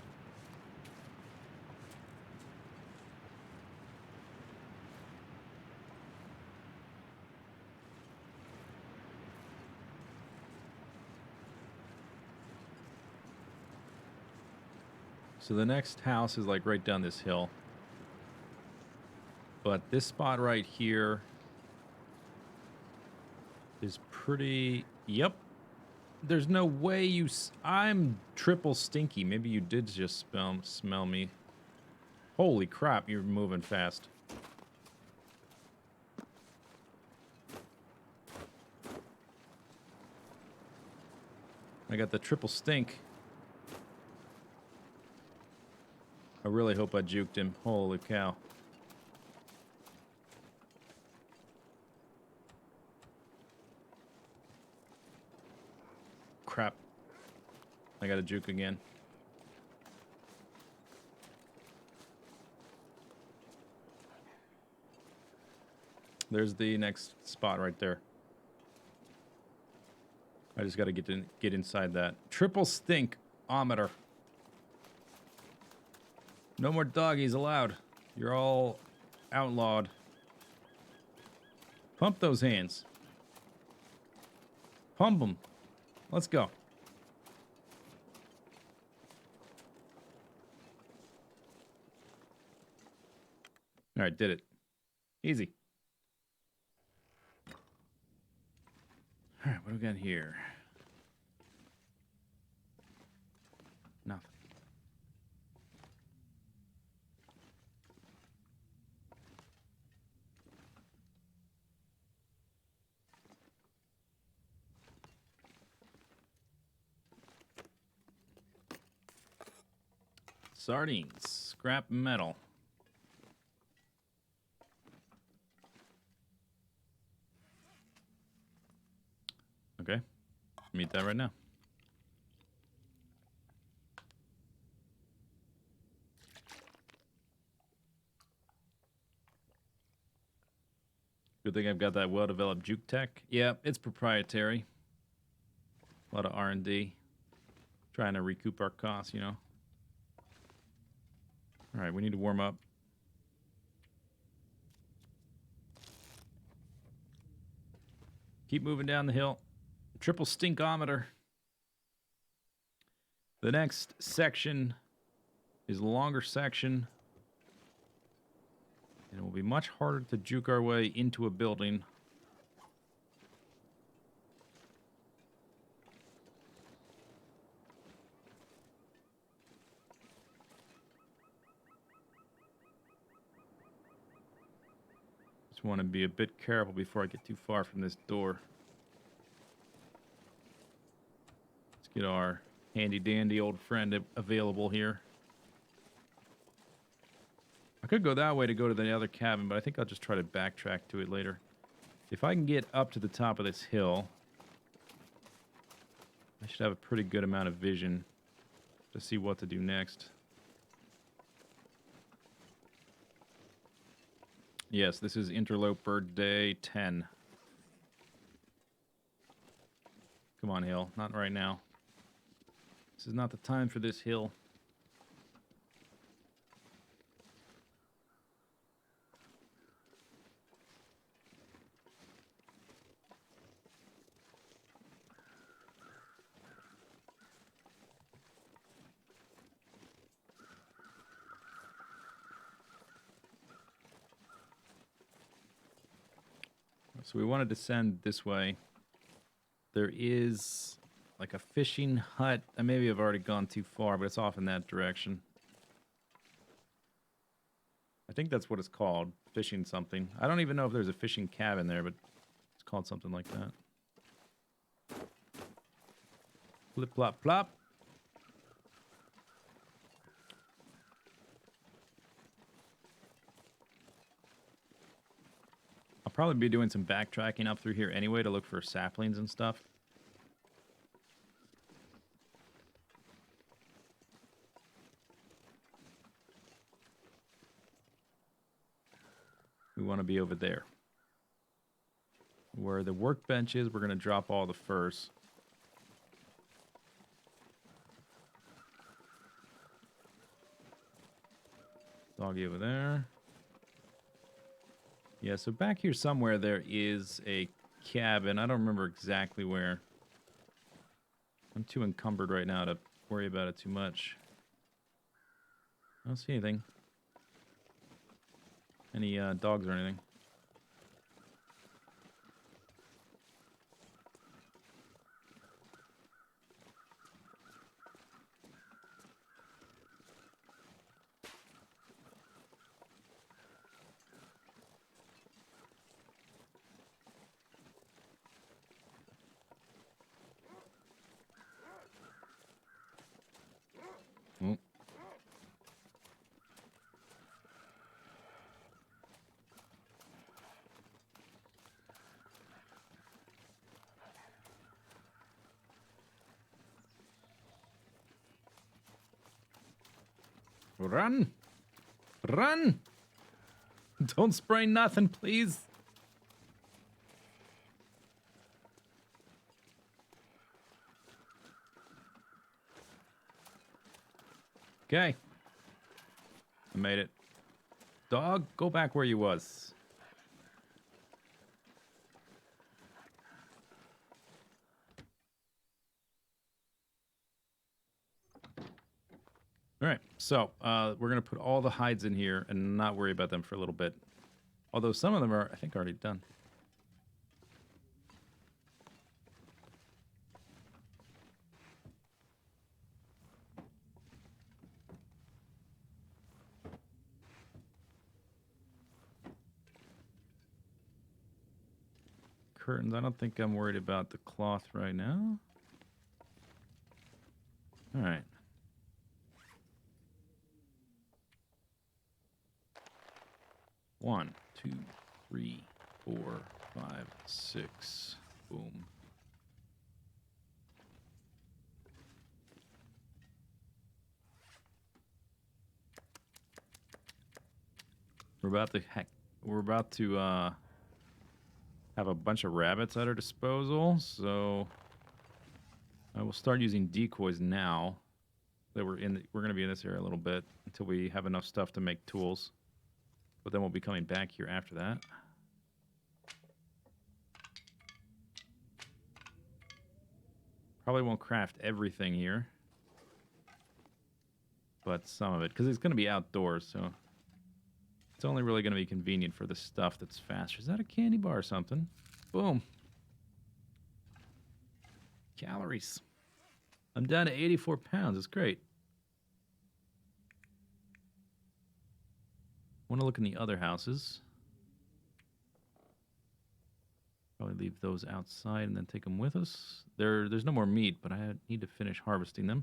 So the next house is like right down this hill. But this spot right here is pretty... Yep. There's no way you... I'm triple stinky. Maybe you did just smell me. Holy crap, you're moving fast. I got the triple stink. I really hope I juked him. Holy cow. Crap. I got a juke again. There's the next spot right there. I just got to get inside that. Triple stink-ometer. No more doggies allowed. You're all outlawed. Pump those hands. Pump them. Let's go. All right, did it. Easy. All right, what do we got here? Nothing. Sardines. Scrap metal. Okay. Meet that right now. Good thing I've got that well-developed juke tech. Yeah, it's proprietary. A lot of R&D. Trying to recoup our costs, you know. All right, we need to warm up. Keep moving down the hill. Triple stinkometer. The next section is a longer section. And it will be much harder to juke our way into a building. Just want to be a bit careful before I get too far from this door. Let's get our handy-dandy old friend available here. I could go that way to go to the other cabin, but I think I'll just try to backtrack to it later. If I can get up to the top of this hill, I should have a pretty good amount of vision to see what to do next. Yes, this is Interloper Day 10. Come on, hill. Not right now. This is not the time for this hill. So we want to descend this way. There is like a fishing hut. Maybe I've already gone too far, but it's off in that direction. I think that's what it's called. Fishing something. I don't even know if there's a fishing cabin there, but it's called something like that. Flip, plop, plop. I'll probably be doing some backtracking up through here anyway to look for saplings and stuff. We want to be over there. Where the workbench is, we're going to drop all the furs. Doggy over there. Yeah, so back here somewhere there is a cabin. I don't remember exactly where. I'm too encumbered right now to worry about it too much. I don't see anything. Any dogs or anything. Oh. Run! Run! Don't spray nothing, please. Okay. I made it. Dog, go back where you was. All right, so we're going to put all the hides in here and not worry about them for a little bit. Although some of them are, I think, already done. Curtains, I don't think I'm worried about the cloth right now. All right. One, two, 3, 4, 5, 6. Boom. We're about to have a bunch of rabbits at our disposal, so I will start using decoys now. That we're going to be in this area a little bit until we have enough stuff to make tools. But then we'll be coming back here after that. Probably won't craft everything here, but some of it, because it's going to be outdoors, so it's only really going to be convenient for the stuff that's faster. Is that a candy bar or something? Boom. Calories. I'm down to 84 pounds. It's great. Want to look in the other houses. Probably leave those outside and then take them with us. There's no more meat, but I need to finish harvesting them.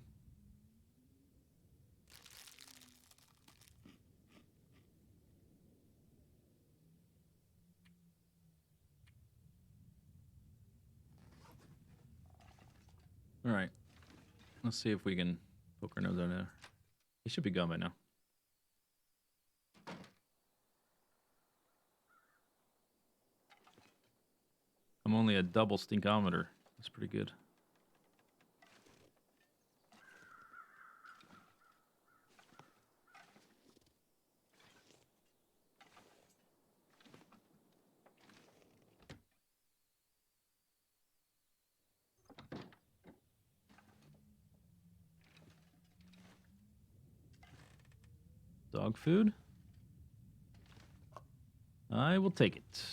All right. Let's see if we can poke our nose out there. He should be gone by now. I'm only a double stinkometer. That's pretty good. Dog food? I will take it.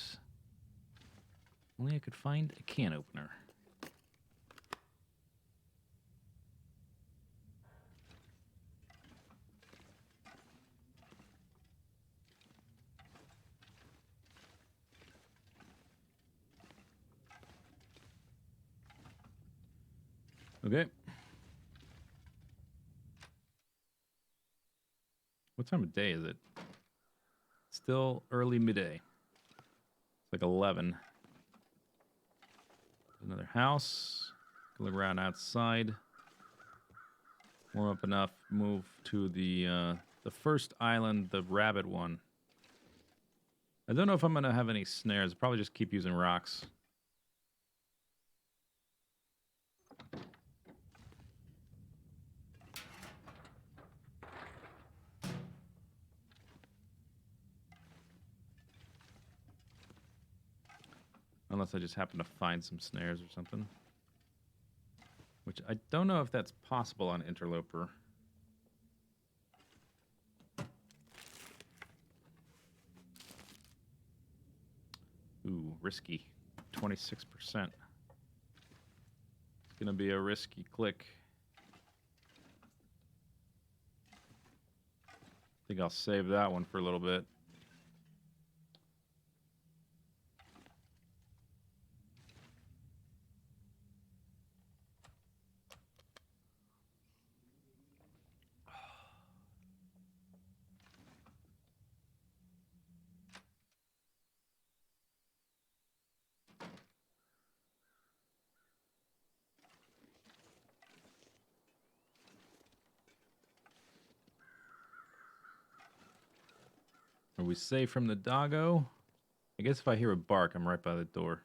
Only I could find a can opener. Okay. What time of day is it? Still early midday. It's like 11. Another house. Look around outside. Warm up enough. Move to the first island, the rabbit one. I don't know if I'm going to have any snares. I'll probably just keep using rocks. Unless I just happen to find some snares or something. Which I don't know if that's possible on Interloper. Ooh, risky. 26%. It's going to be a risky click. I think I'll save that one for a little bit. Are we safe from the doggo? I guess if I hear a bark, I'm right by the door.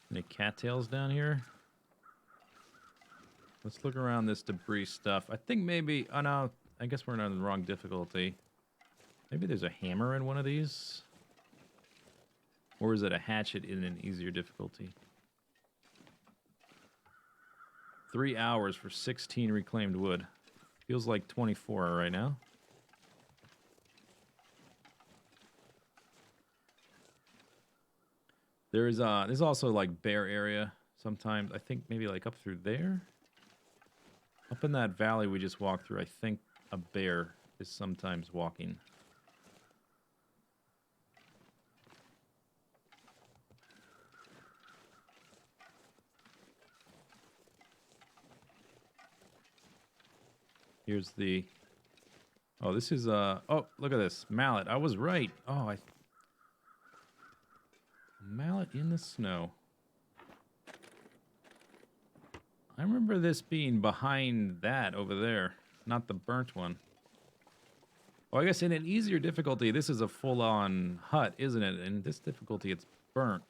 Any cattails down here? Let's look around this debris stuff. I think maybe... Oh, no. I guess we're on the wrong difficulty. Maybe there's a hammer in one of these? Or is it a hatchet in an easier difficulty? 3 hours for 16 reclaimed wood. Feels like 24 right now. There's also like bear area sometimes. I think maybe like up through there. Up in that valley we just walked through, I think a bear is sometimes walking. Here's the... Oh, this is, oh, look at this. Mallet. I was right. Oh, Mallet in the snow. I remember this being behind that over there, not the burnt one. Well, I guess in an easier difficulty, this is a full-on hut, isn't it? In this difficulty, it's burnt.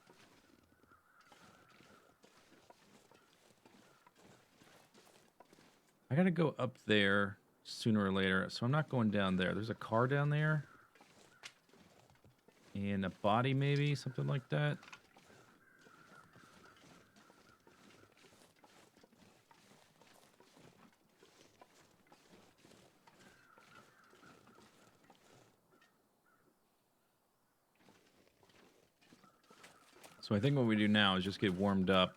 I gotta go up there sooner or later, so I'm not going down there. There's a car down there. And a body, maybe? Something like that. So I think what we do now is just get warmed up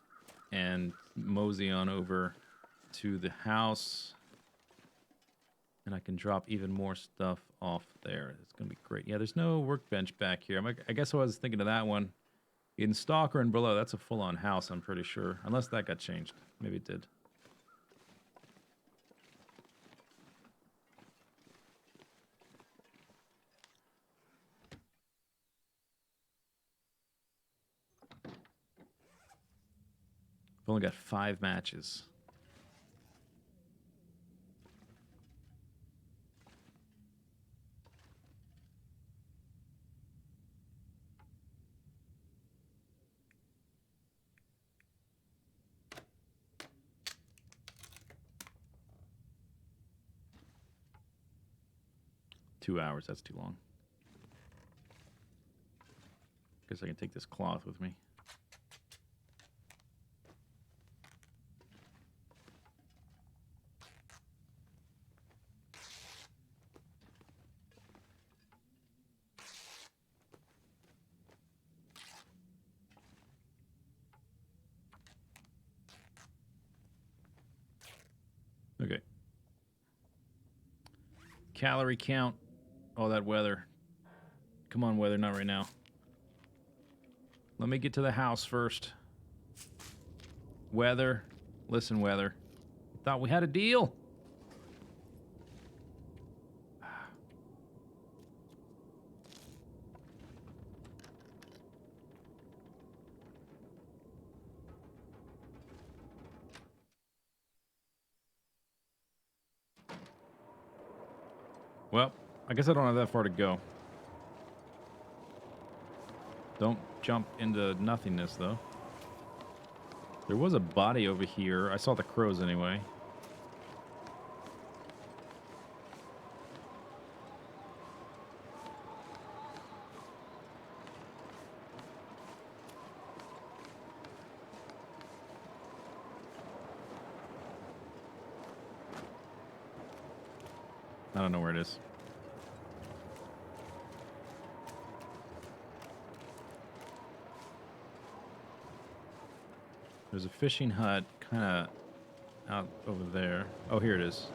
and mosey on over to the house. And I can drop even more stuff off there. It's going to be great. Yeah, there's no workbench back here. I guess I was thinking of that one. In Stalker and below, that's a full-on house, I'm pretty sure. Unless that got changed. Maybe it did. I've only got 5 matches. $2 hours, that's too long. Guess I can take this cloth with me. Okay. Calorie count. Oh, that weather. Come on, weather, not right now. Let me get to the house first. Weather. Listen, weather. Thought we had a deal. Well, I guess I don't have that far to go. Don't jump into nothingness, though. There was a body over here. I saw the crows anyway. I don't know where it is. There's a fishing hut kind of out over there. Oh, here it is.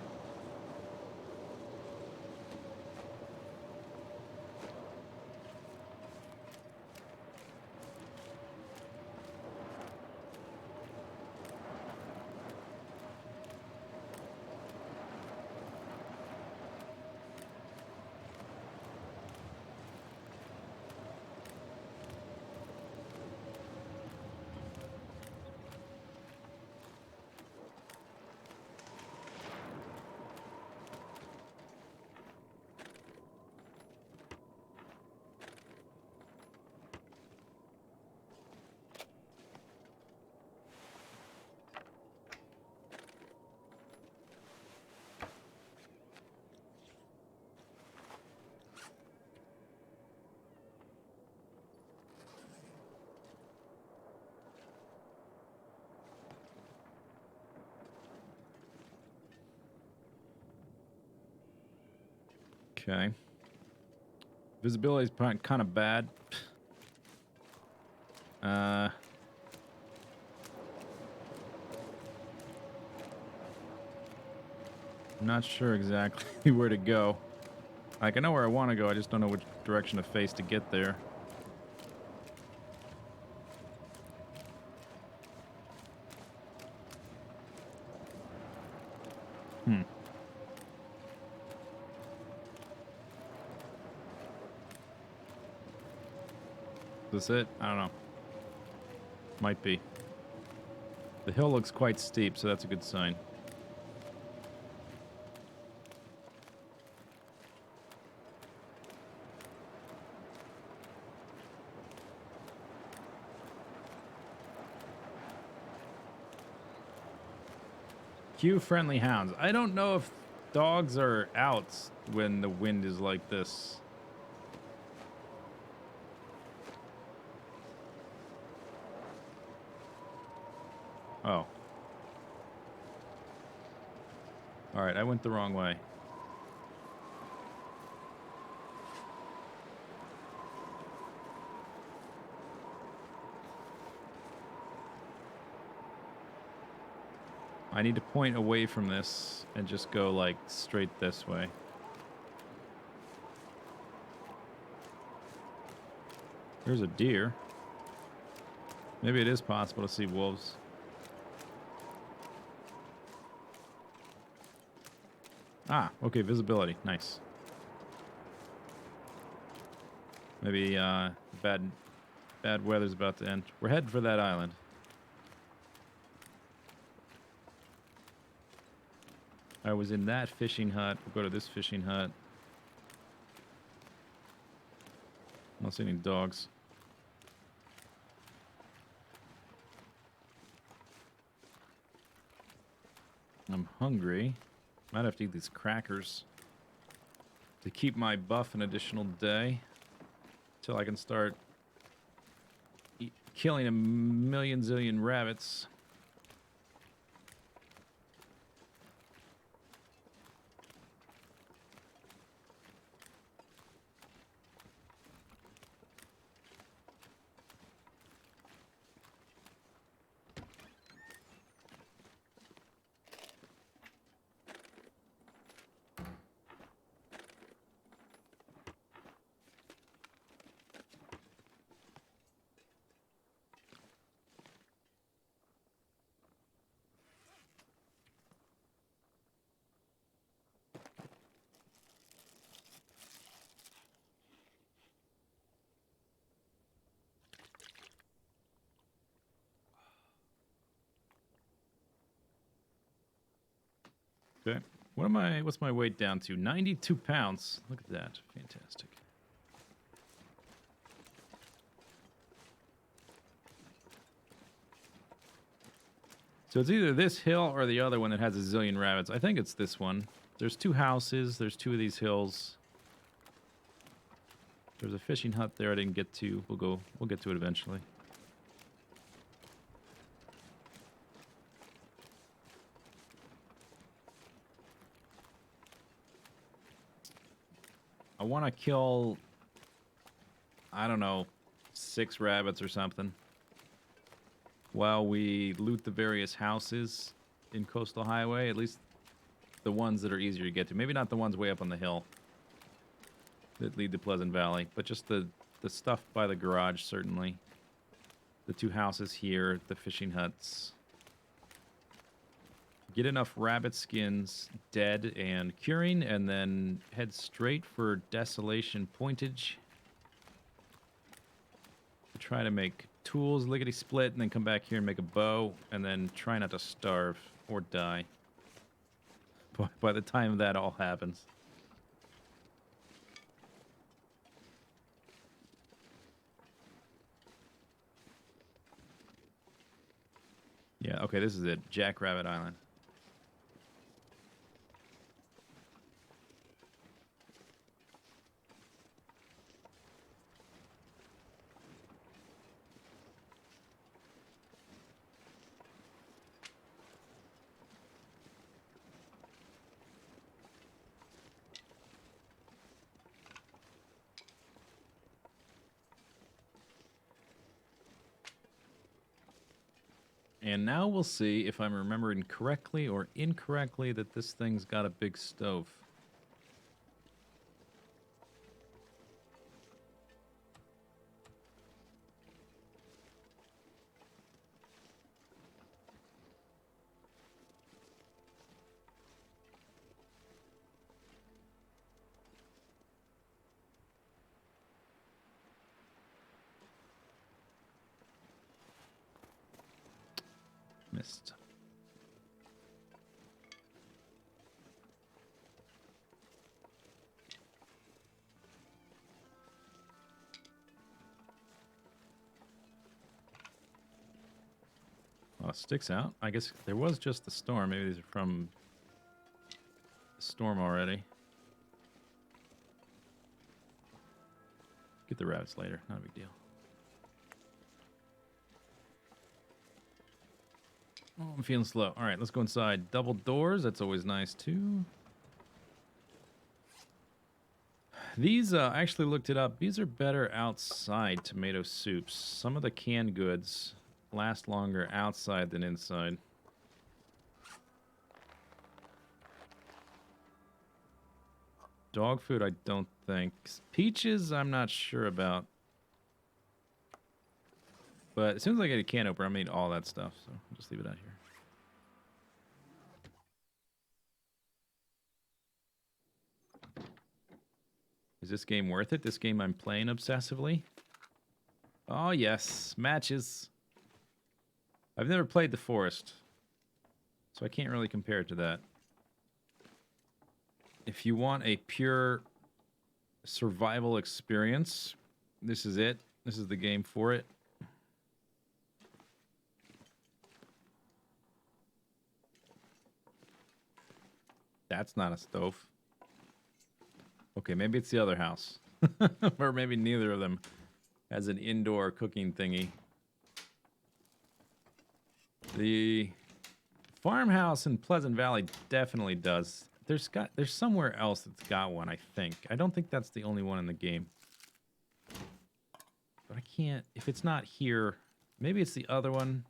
Okay. Visibility is kind of bad. I'm not sure exactly where to go. Like, I know where I want to go, I just don't know which direction to face to get there. Is this it? I don't know. Might be. The hill looks quite steep, so that's a good sign. Cue friendly hounds. I don't know if dogs are out when the wind is like this. Oh. Alright, I went the wrong way. I need to point away from this and just go, like, straight this way. There's a deer. Maybe it is possible to see wolves. Ah, okay, visibility. Nice. Maybe bad weather's about to end. We're heading for that island. I was in that fishing hut. We'll go to this fishing hut. I don't see any dogs. I'm hungry. Might have to eat these crackers to keep my buff an additional day till I can start killing a million zillion rabbits. Okay. What's my weight down to? 92 pounds. Look at that. Fantastic. So it's either this hill or the other one that has a zillion rabbits. I think it's this one. There's two houses. There's two of these hills. There's a fishing hut there I didn't get to. We'll get to it eventually. I want to kill, I don't know, 6 rabbits or something while we loot the various houses in Coastal Highway, at least the ones that are easier to get to. Maybe not the ones way up on the hill that lead to Pleasant Valley, but just the stuff by the garage, certainly. The 2 houses here, the fishing huts. Get enough rabbit skins dead and curing, and then head straight for Desolation Pointage. Try to make tools, lickety-split, and then come back here and make a bow, and then try not to starve or die by the time that all happens. Yeah, okay, this is it. Jackrabbit Island. And now we'll see if I'm remembering correctly or incorrectly that this thing's got a big stove. Missed. Oh, sticks out. I guess there was just the storm. Maybe these are from the storm already. Get the rabbits later. Not a big deal. Oh, I'm feeling slow. All right, let's go inside. Double doors. That's always nice, too. These, I actually looked it up. These are better outside tomato soups. Some of the canned goods last longer outside than inside. Dog food, I don't think. Peaches, I'm not sure about. But as soon as I get a can opener, I'm going to eat all that stuff. So I'll just leave it out here. Is this game worth it? This game I'm playing obsessively? Oh, yes. Matches. I've never played The Forest, so I can't really compare it to that. If you want a pure survival experience, this is it. This is the game for it. That's not a stove. Okay, maybe it's the other house. Or maybe neither of them has an indoor cooking thingy. The farmhouse in Pleasant Valley definitely does. There's somewhere else that's got one, I think. I don't think that's the only one in the game. But I can't, if it's not here, maybe it's the other one.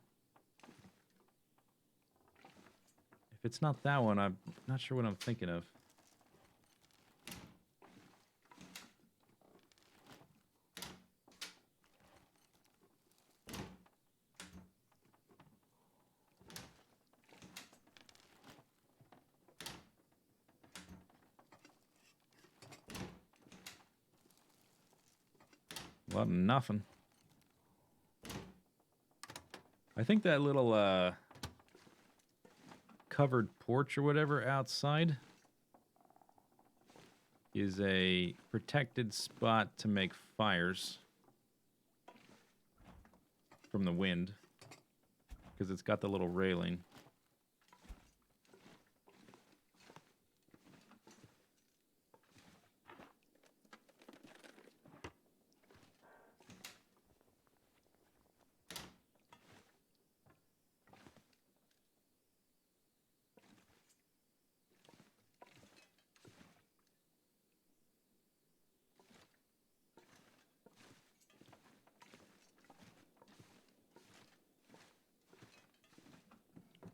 If it's not that one, I'm not sure what I'm thinking of. Well, nothing. I think that little covered porch or whatever outside is a protected spot to make fires from the wind because it's got the little railing.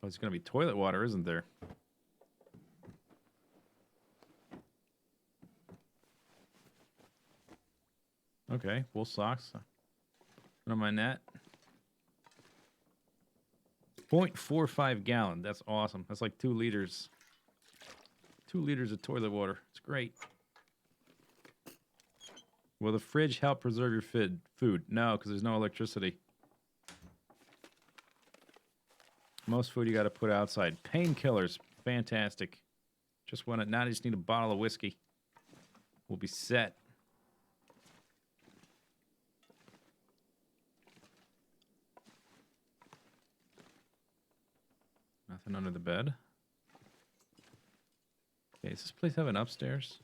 Oh, it's going to be toilet water, isn't there? Okay, wool socks. What am I net? 0.45 gallon. That's awesome. That's like 2 liters. 2 liters of toilet water. It's great. Will the fridge help preserve your food? No, because there's no electricity. Most food you got to put outside. Painkillers, fantastic. Just want it. Now I just need a bottle of whiskey. We'll be set. Nothing under the bed. Okay, does this place have an upstairs?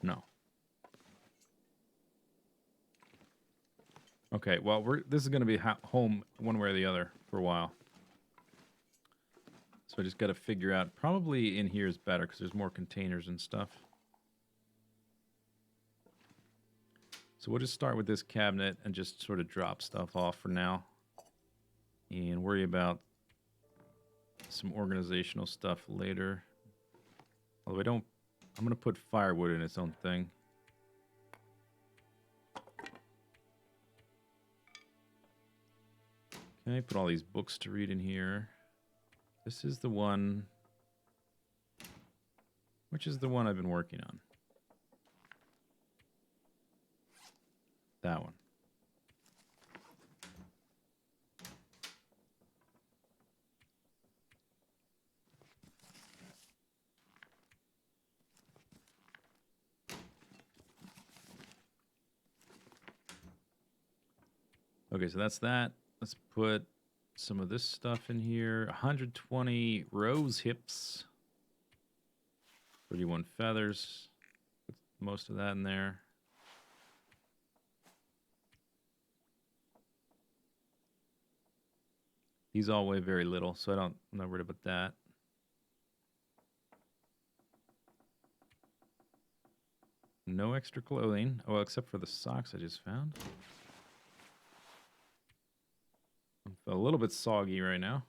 No. Okay, well, this is going to be home one way or the other for a while. So I just got to figure out. Probably in here is better because there's more containers and stuff. So we'll just start with this cabinet and just sort of drop stuff off for now. And worry about some organizational stuff later. Although I'm going to put firewood in its own thing. Okay, put all these books to read in here. This is the one... Which is the one I've been working on? That one. Okay, so that's that. Let's put some of this stuff in here. 120 rose hips. 31 feathers. Put most of that in there. These all weigh very little, so I'm not worried about that. No extra clothing. Oh, well, except for the socks I just found. I'm a little bit soggy right now.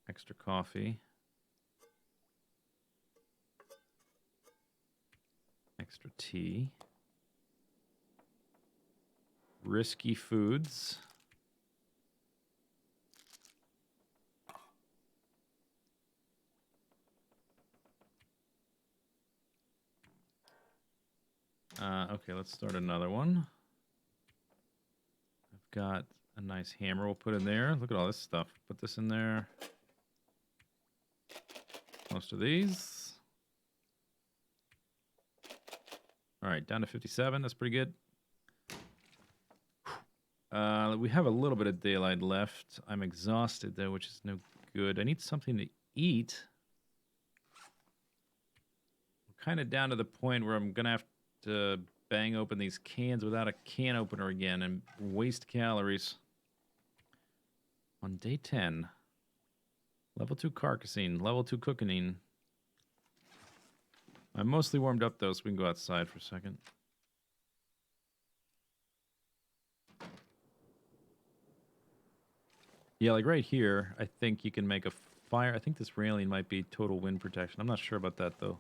Extra coffee. Extra tea. Risky foods. Okay, let's start another one. I've got a nice hammer we'll put in there. Look at all this stuff. Put this in there. Most of these. All right, down to 57. That's pretty good. We have a little bit of daylight left. I'm exhausted, though, which is no good. I need something to eat. We're kind of down to the point where I'm going to have to bang open these cans without a can opener again and waste calories. On day 10. Level 2 carcassing. Level 2 cooking. I'm mostly warmed up, though, so we can go outside for a second. Yeah, like right here, I think you can make a fire. I think this railing might be total wind protection. I'm not sure about that, though.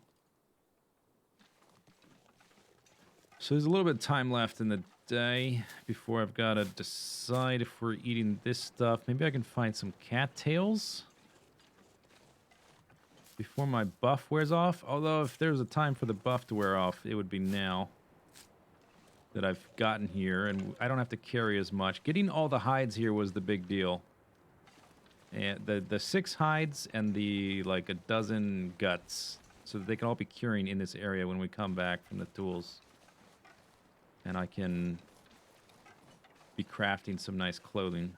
So there's a little bit of time left in the day before I've got to decide if we're eating this stuff. Maybe I can find some cattails before my buff wears off. Although if there's a time for the buff to wear off, it would be now that I've gotten here, and I don't have to carry as much. Getting all the hides here was the big deal. And the 6 hides and the like a dozen guts, so that they can all be curing in this area when we come back from the tools. And I can be crafting some nice clothing.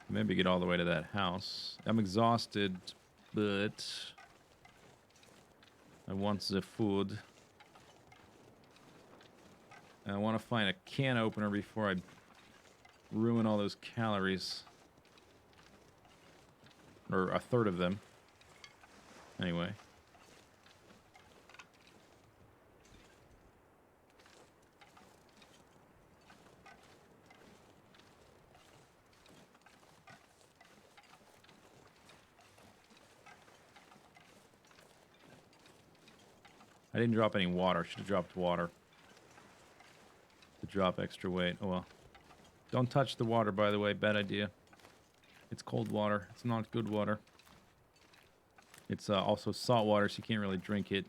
Maybe get all the way to that house. I'm exhausted, but I want the food. And I want to find a can opener before I ruin all those calories. Or a third of them. Anyway. I didn't drop any water. Should have dropped water. To drop extra weight. Oh well. Don't touch the water, by the way. Bad idea. It's cold water. It's not good water. It's also salt water, so you can't really drink it.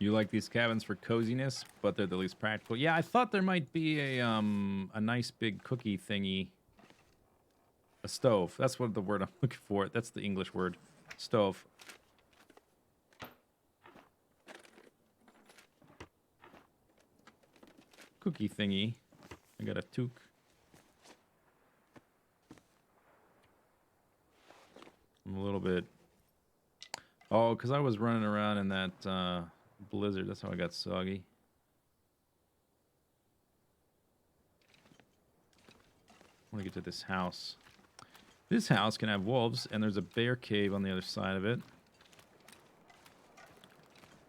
You like these cabins for coziness, but they're the least practical. Yeah, I thought there might be a nice big cookie thingy. A stove. That's what the word I'm looking for. That's the English word. Stove. Cookie thingy. I got a toque. I'm a little bit... Oh, because I was running around in that blizzard. That's how I got soggy. I want to get to this house. This house can have wolves, and there's a bear cave on the other side of it.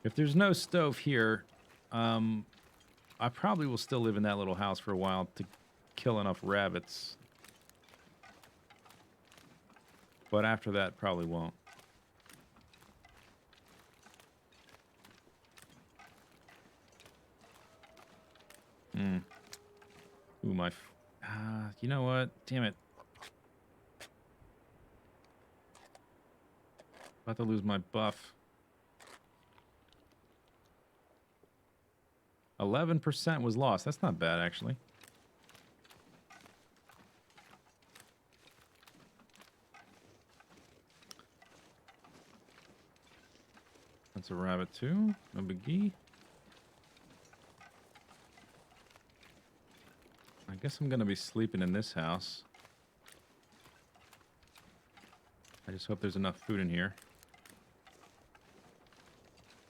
If there's no stove here, I probably will still live in that little house for a while to kill enough rabbits. But after that, probably won't. Ooh, my... you know what? Damn it. About to lose my buff. 11% was lost. That's not bad, actually. That's a rabbit, too. No biggie. I guess I'm going to be sleeping in this house. I just hope there's enough food in here.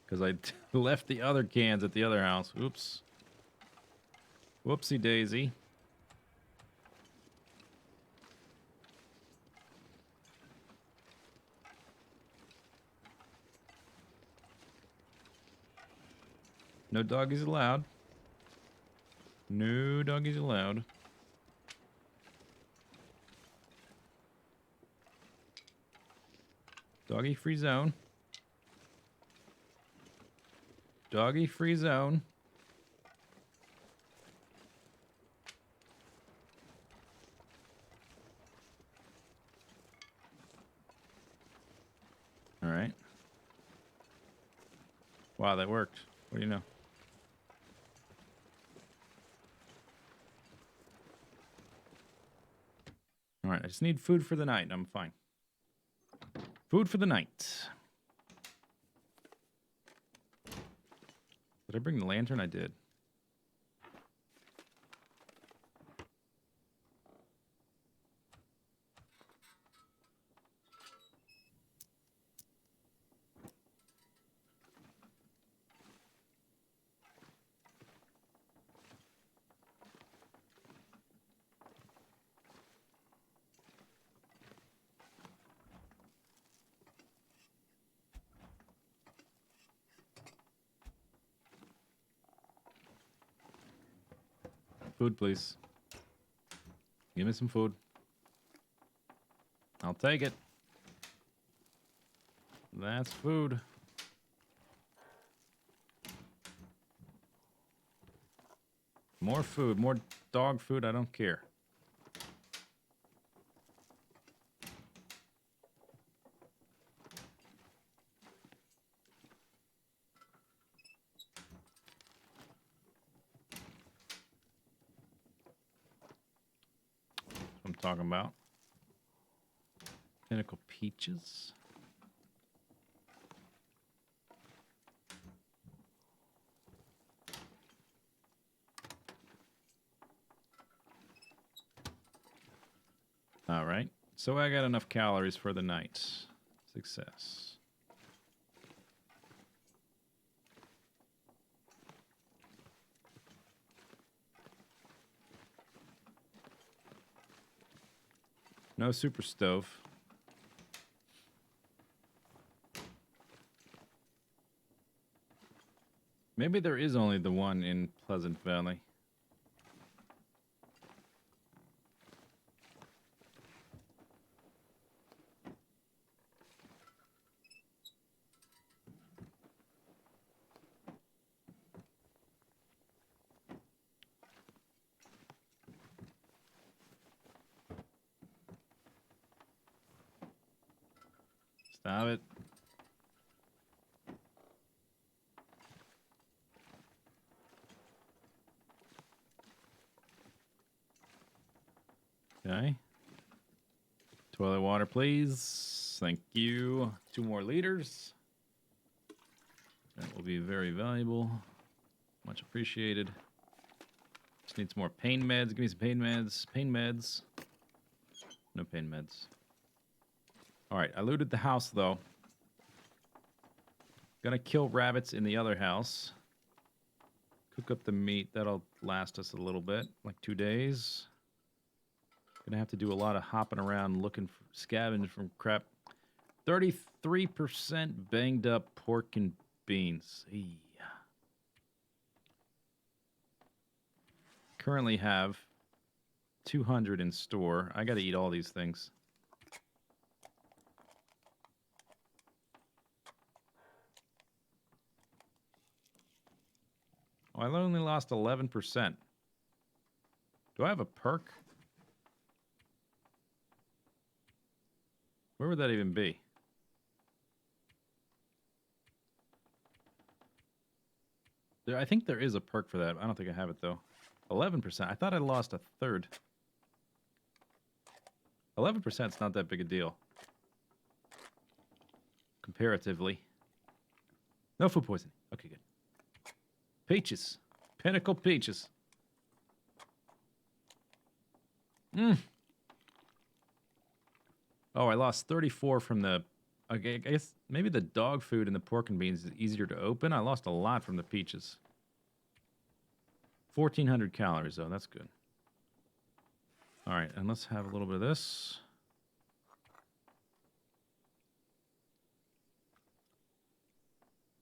Because I left the other cans at the other house. Oops. Whoopsie daisy. No doggies allowed. No doggies allowed. Doggy free zone. Doggy free zone. All right. Wow, that worked. What do you know? All right, I just need food for the night. I'm fine. Food for the night. Did I bring the lantern? I did. Food, please. Give me some food. I'll take it. That's food. More food. More dog food. I don't care. That's what I'm talking about. Pinnacle peaches. All right. So I got enough calories for the night. Success. No super stove. Maybe there is only the one in Pleasant Valley. Stop it. Okay. Toilet water, please. Thank you. 2 more liters. That will be very valuable. Much appreciated. Just need some more pain meds. Give me some pain meds. Pain meds. No pain meds. Alright, I looted the house, though. Gonna kill rabbits in the other house. Cook up the meat. That'll last us a little bit. Like 2 days. Gonna have to do a lot of hopping around looking for scavenging from crap. 33% banged up pork and beans. Eey. Currently have 200 in store. I gotta eat all these things. Oh, I only lost 11%. Do I have a perk? Where would that even be? I think there is a perk for that. I don't think I have it, though. 11%. I thought I lost a third. 11% is not that big a deal. Comparatively. No food poisoning. Okay, good. Peaches. Pinnacle peaches. Oh, I lost 34 from the... Okay, I guess maybe the dog food and the pork and beans is easier to open. I lost a lot from the peaches. 1,400 calories, though. That's good. All right, and let's have a little bit of this.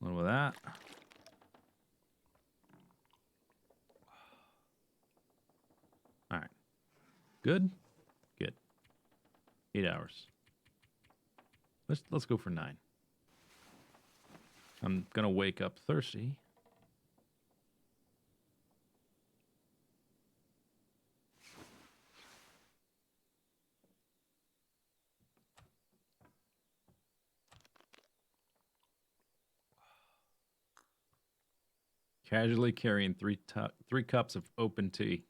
A little of that. All right. Good? Good. 8 hours. Let's go for 9. I'm gonna wake up thirsty. Casually carrying 3 cups of open tea.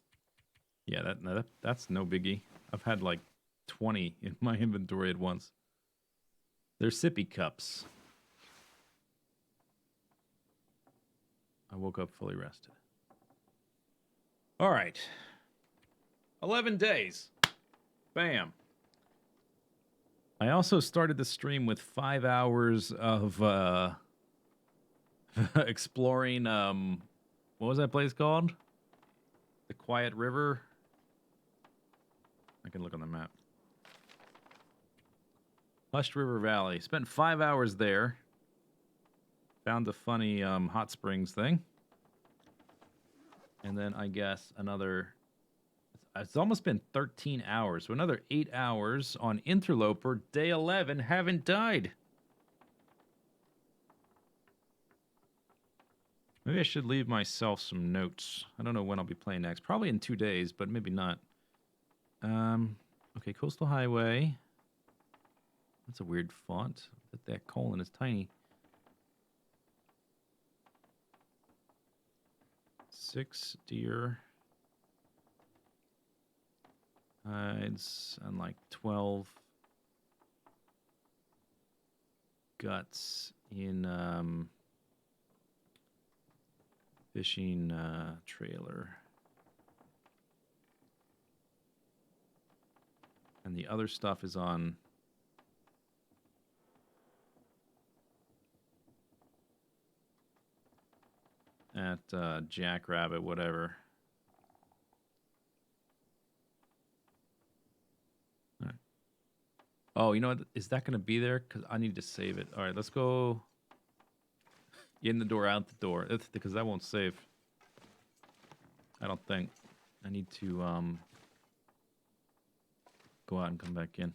Yeah, that's no biggie. I've had like 20 in my inventory at once. They're sippy cups. I woke up fully rested. All right. 11 days. Bam. I also started the stream with 5 hours of exploring, what was that place called? The Quiet River? I can look on the map. Hushed River Valley. Spent 5 hours there. Found the funny hot springs thing. And then I guess another... It's almost been 13 hours. So another 8 hours on Interloper. Day 11. Haven't died. Maybe I should leave myself some notes. I don't know when I'll be playing next. Probably in 2 days, but maybe not. Okay, Coastal Highway. That's a weird font. That colon is tiny. 6 deer. Hides and like 12 guts in fishing trailer. And the other stuff is on at Jackrabbit, whatever. All right. Oh, you know what? Is that going to be there? Because I need to save it. All right, let's go in the door, out the door. That's because that won't save. I don't think. I need to go out and come back in.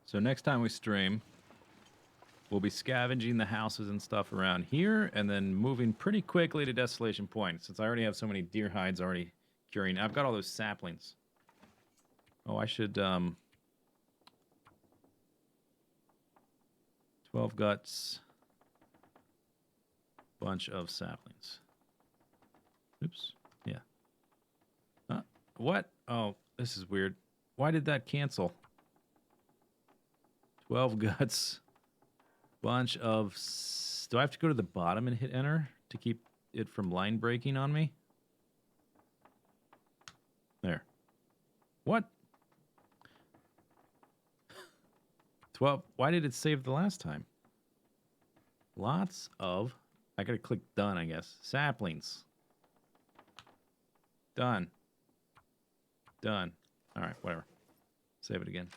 So next time we stream, we'll be scavenging the houses and stuff around here and then moving pretty quickly to Desolation Point since I already have so many deer hides already curing. I've got all those saplings. Oh, I should 12 guts, bunch of saplings. Oops. Yeah. What? Oh, this is weird. Why did that cancel? 12 guts, bunch of... Do I have to go to the bottom and hit enter to keep it from line breaking on me? There. What? 12. Why did it save the last time? Lots of... I gotta click done, I guess. Saplings. Done. Done. All right, whatever. Save it again.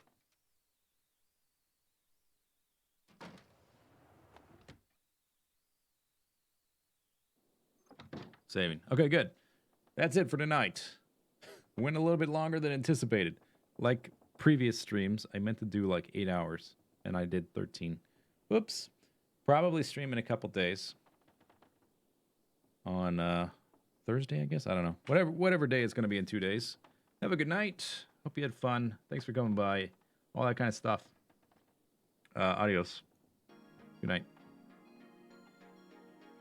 Saving. Okay, good. That's it for tonight. Went a little bit longer than anticipated. Like previous streams, I meant to do like 8 hours, and I did 13. Whoops. Probably stream in a couple days. On Thursday, I guess? I don't know. Whatever day it's going to be in 2 days. Have a good night. Hope you had fun. Thanks for coming by. All that kind of stuff. Adios. Good night.